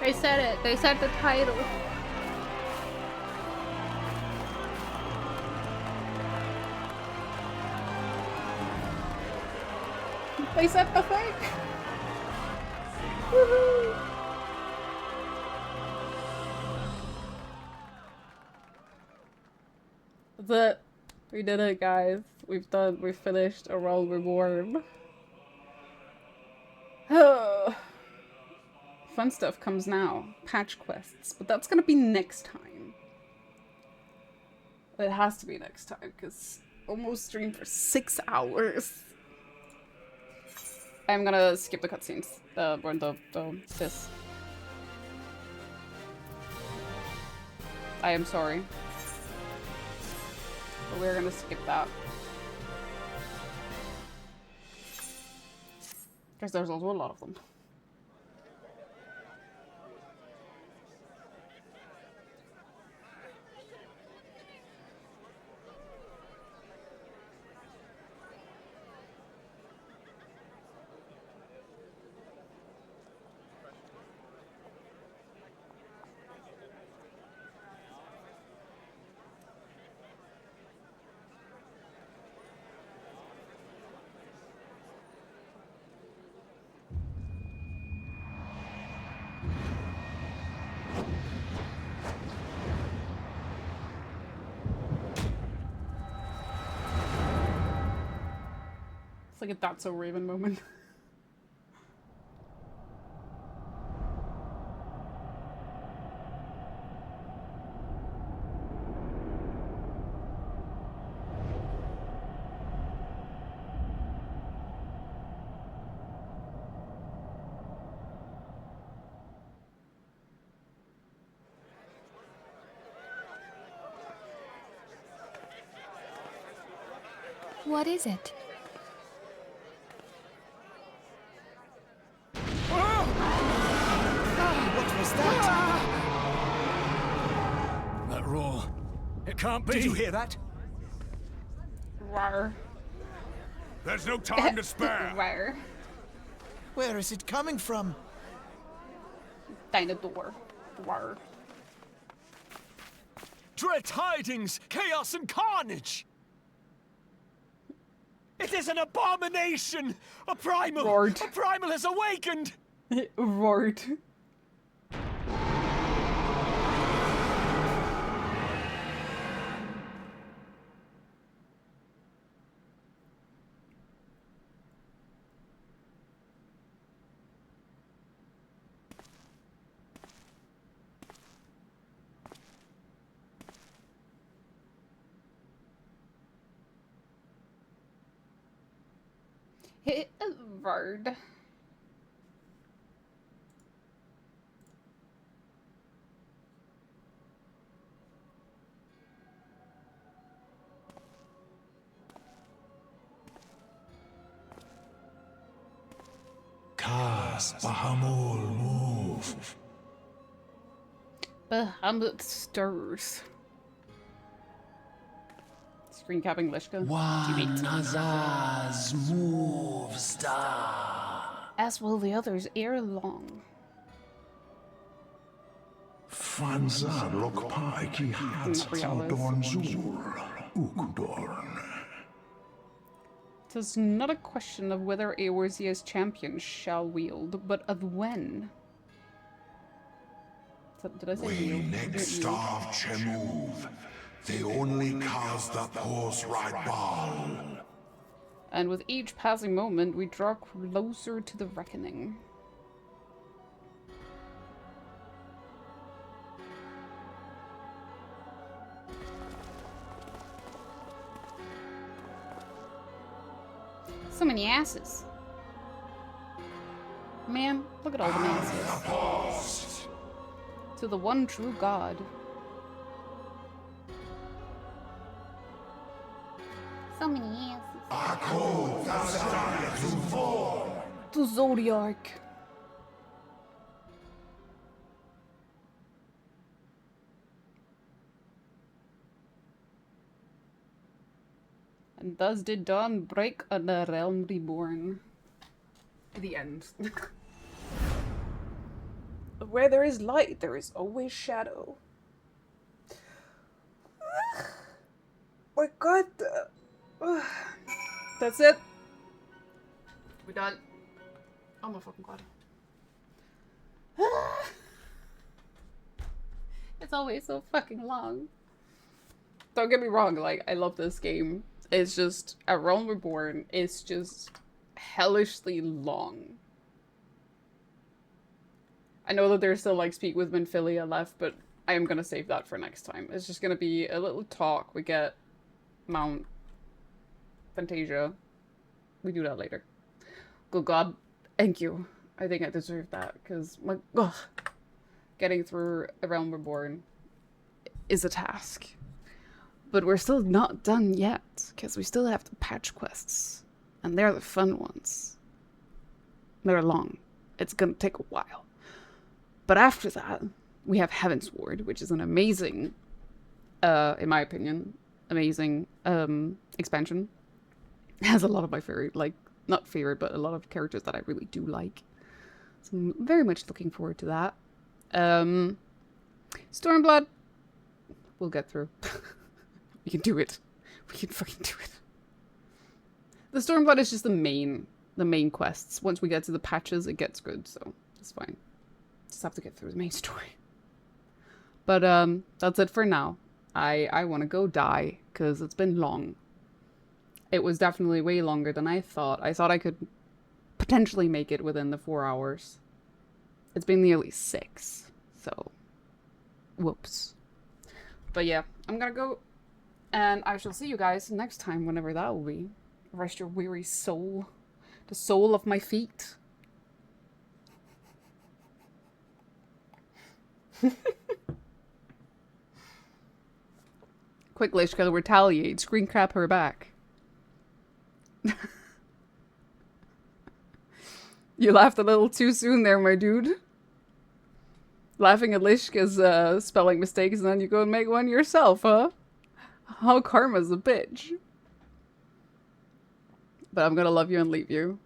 They said it. They said the title. They said the thing. Woohoo! That's it. We did it, guys. We've finished A Realm Reborn. Fun stuff comes now. Patch quests. But that's gonna be next time. It has to be next time, because almost streamed for 6 hours. I'm gonna skip the cutscenes. This. I am sorry. But we're gonna skip that. Because there's also a lot of them. It's like a That's So Raven moment. What is it? What was that? That roar. It can't be. Did you hear that? Rawr. There's no time to spare. Rawr. Where is it coming from? Dinosaur. Rawr. Dread tidings, chaos and carnage! It is an abomination! A primal! Roared. A primal has awakened! Roared. Hit a word. Cast Bahamul move. Bahamut stirs. Screen capping Lishka. One Nazar's move star. As will the others ere long. Fanza Lokpa Iki Hatsaldorn Zur Ukudorn. It is not a question of whether Eorzea's champions shall wield, but of when. So, did I say We wield? next starve Chemuv. They only cause the pause right ball. And with each passing moment, we draw closer to the reckoning. So many asses. Man, look at all the asses. To the one true God. So many asses. To Zodiac. And thus did dawn break on the realm reborn. The end. Where there is light, there is always shadow. My god. That's it. We're done. Oh my fucking god. It's always so fucking long. Don't get me wrong, like, I love this game. It's just, A Realm Reborn is just hellishly long. I know that there's still, like, Speak with Minfilia left, but I am gonna save that for next time. It's just gonna be a little talk. We get Mount Fantasia. We do that later. Good God, thank you. I think I deserve that, because my getting through A Realm Reborn is a task. But we're still not done yet, because we still have the patch quests. And they're the fun ones. They're long. It's gonna take a while. But after that, we have Heavensward, which is an amazing, in my opinion, amazing expansion. It has a lot of my favorite, like, not favorite, but a lot of characters that I really do like. So I'm very much looking forward to that. Stormblood, we'll get through. We can do it. We can fucking do it. The Stormblood is just the main quests. Once we get to the patches, it gets good, so it's fine. Just have to get through the main story. But that's it for now. I want to go die because it's been long. It was definitely way longer than I thought. I thought I could potentially make it within the 4 hours. It's been nearly 6, so whoops. But yeah, I'm gonna go, and I shall see you guys next time, whenever that will be. Rest your weary soul, the sole of my feet. Quick, Lishka, retaliate. Screen crap her back. You laughed a little too soon there, my dude. Laughing at Lishka's spelling mistakes, and then you go and make one yourself, huh? How karma's a bitch. But I'm gonna love you and leave you.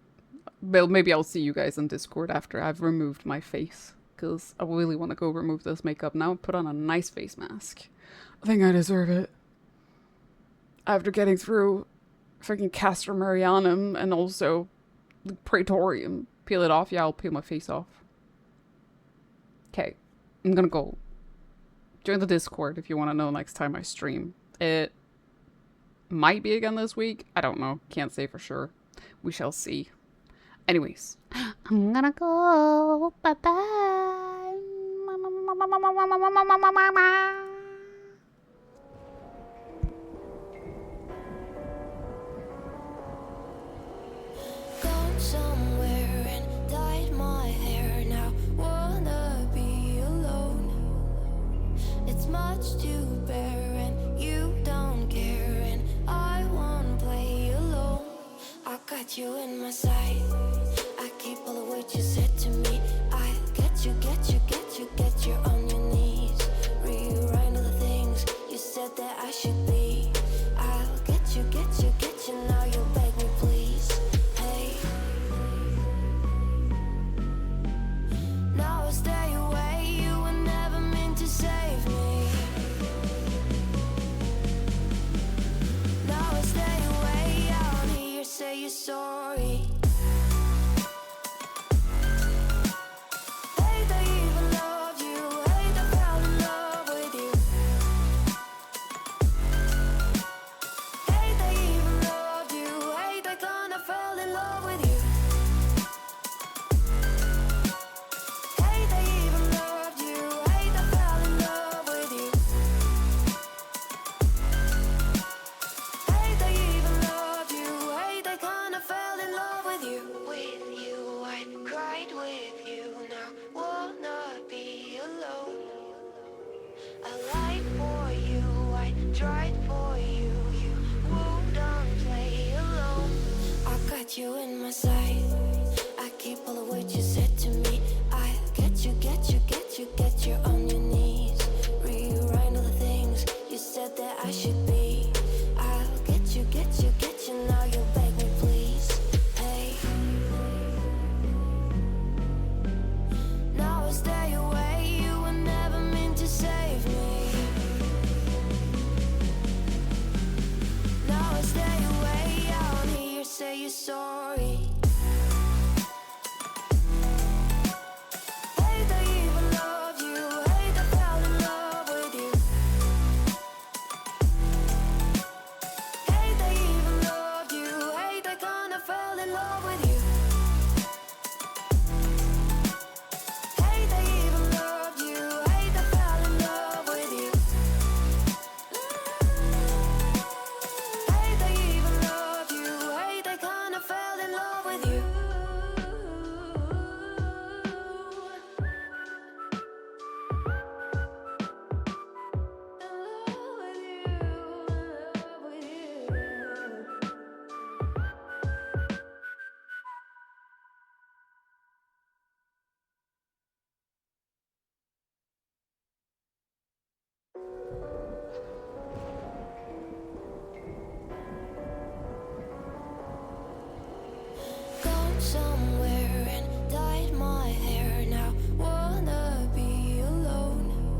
Well, maybe I'll see you guys on Discord after I've removed my face. Because I really want to go remove this makeup now and put on a nice face mask. I think I deserve it. After getting through freaking Castor Marianum and also the Praetorium. Peel it off? Yeah, I'll peel my face off. Okay, I'm gonna go. Join the Discord if you want to know next time I stream. It might be again this week. I don't know. Can't say for sure. We shall see. Anyways, I'm gonna go. Bye-bye. Gone somewhere and dyed my hair now. Wanna be alone. It's much to bear and you don't care, and I wanna play alone. I got you in my sight. I keep all the words you said to me. I get you, get you, get you, get you on your knees. Rewrite all the things you said that I should be. I'll get you, get you, get you. Now you beg me, please. Hey. Now I stay away. You were never meant to save me. Now I stay away. I don't hear you say you're sorry. They even you in my sight.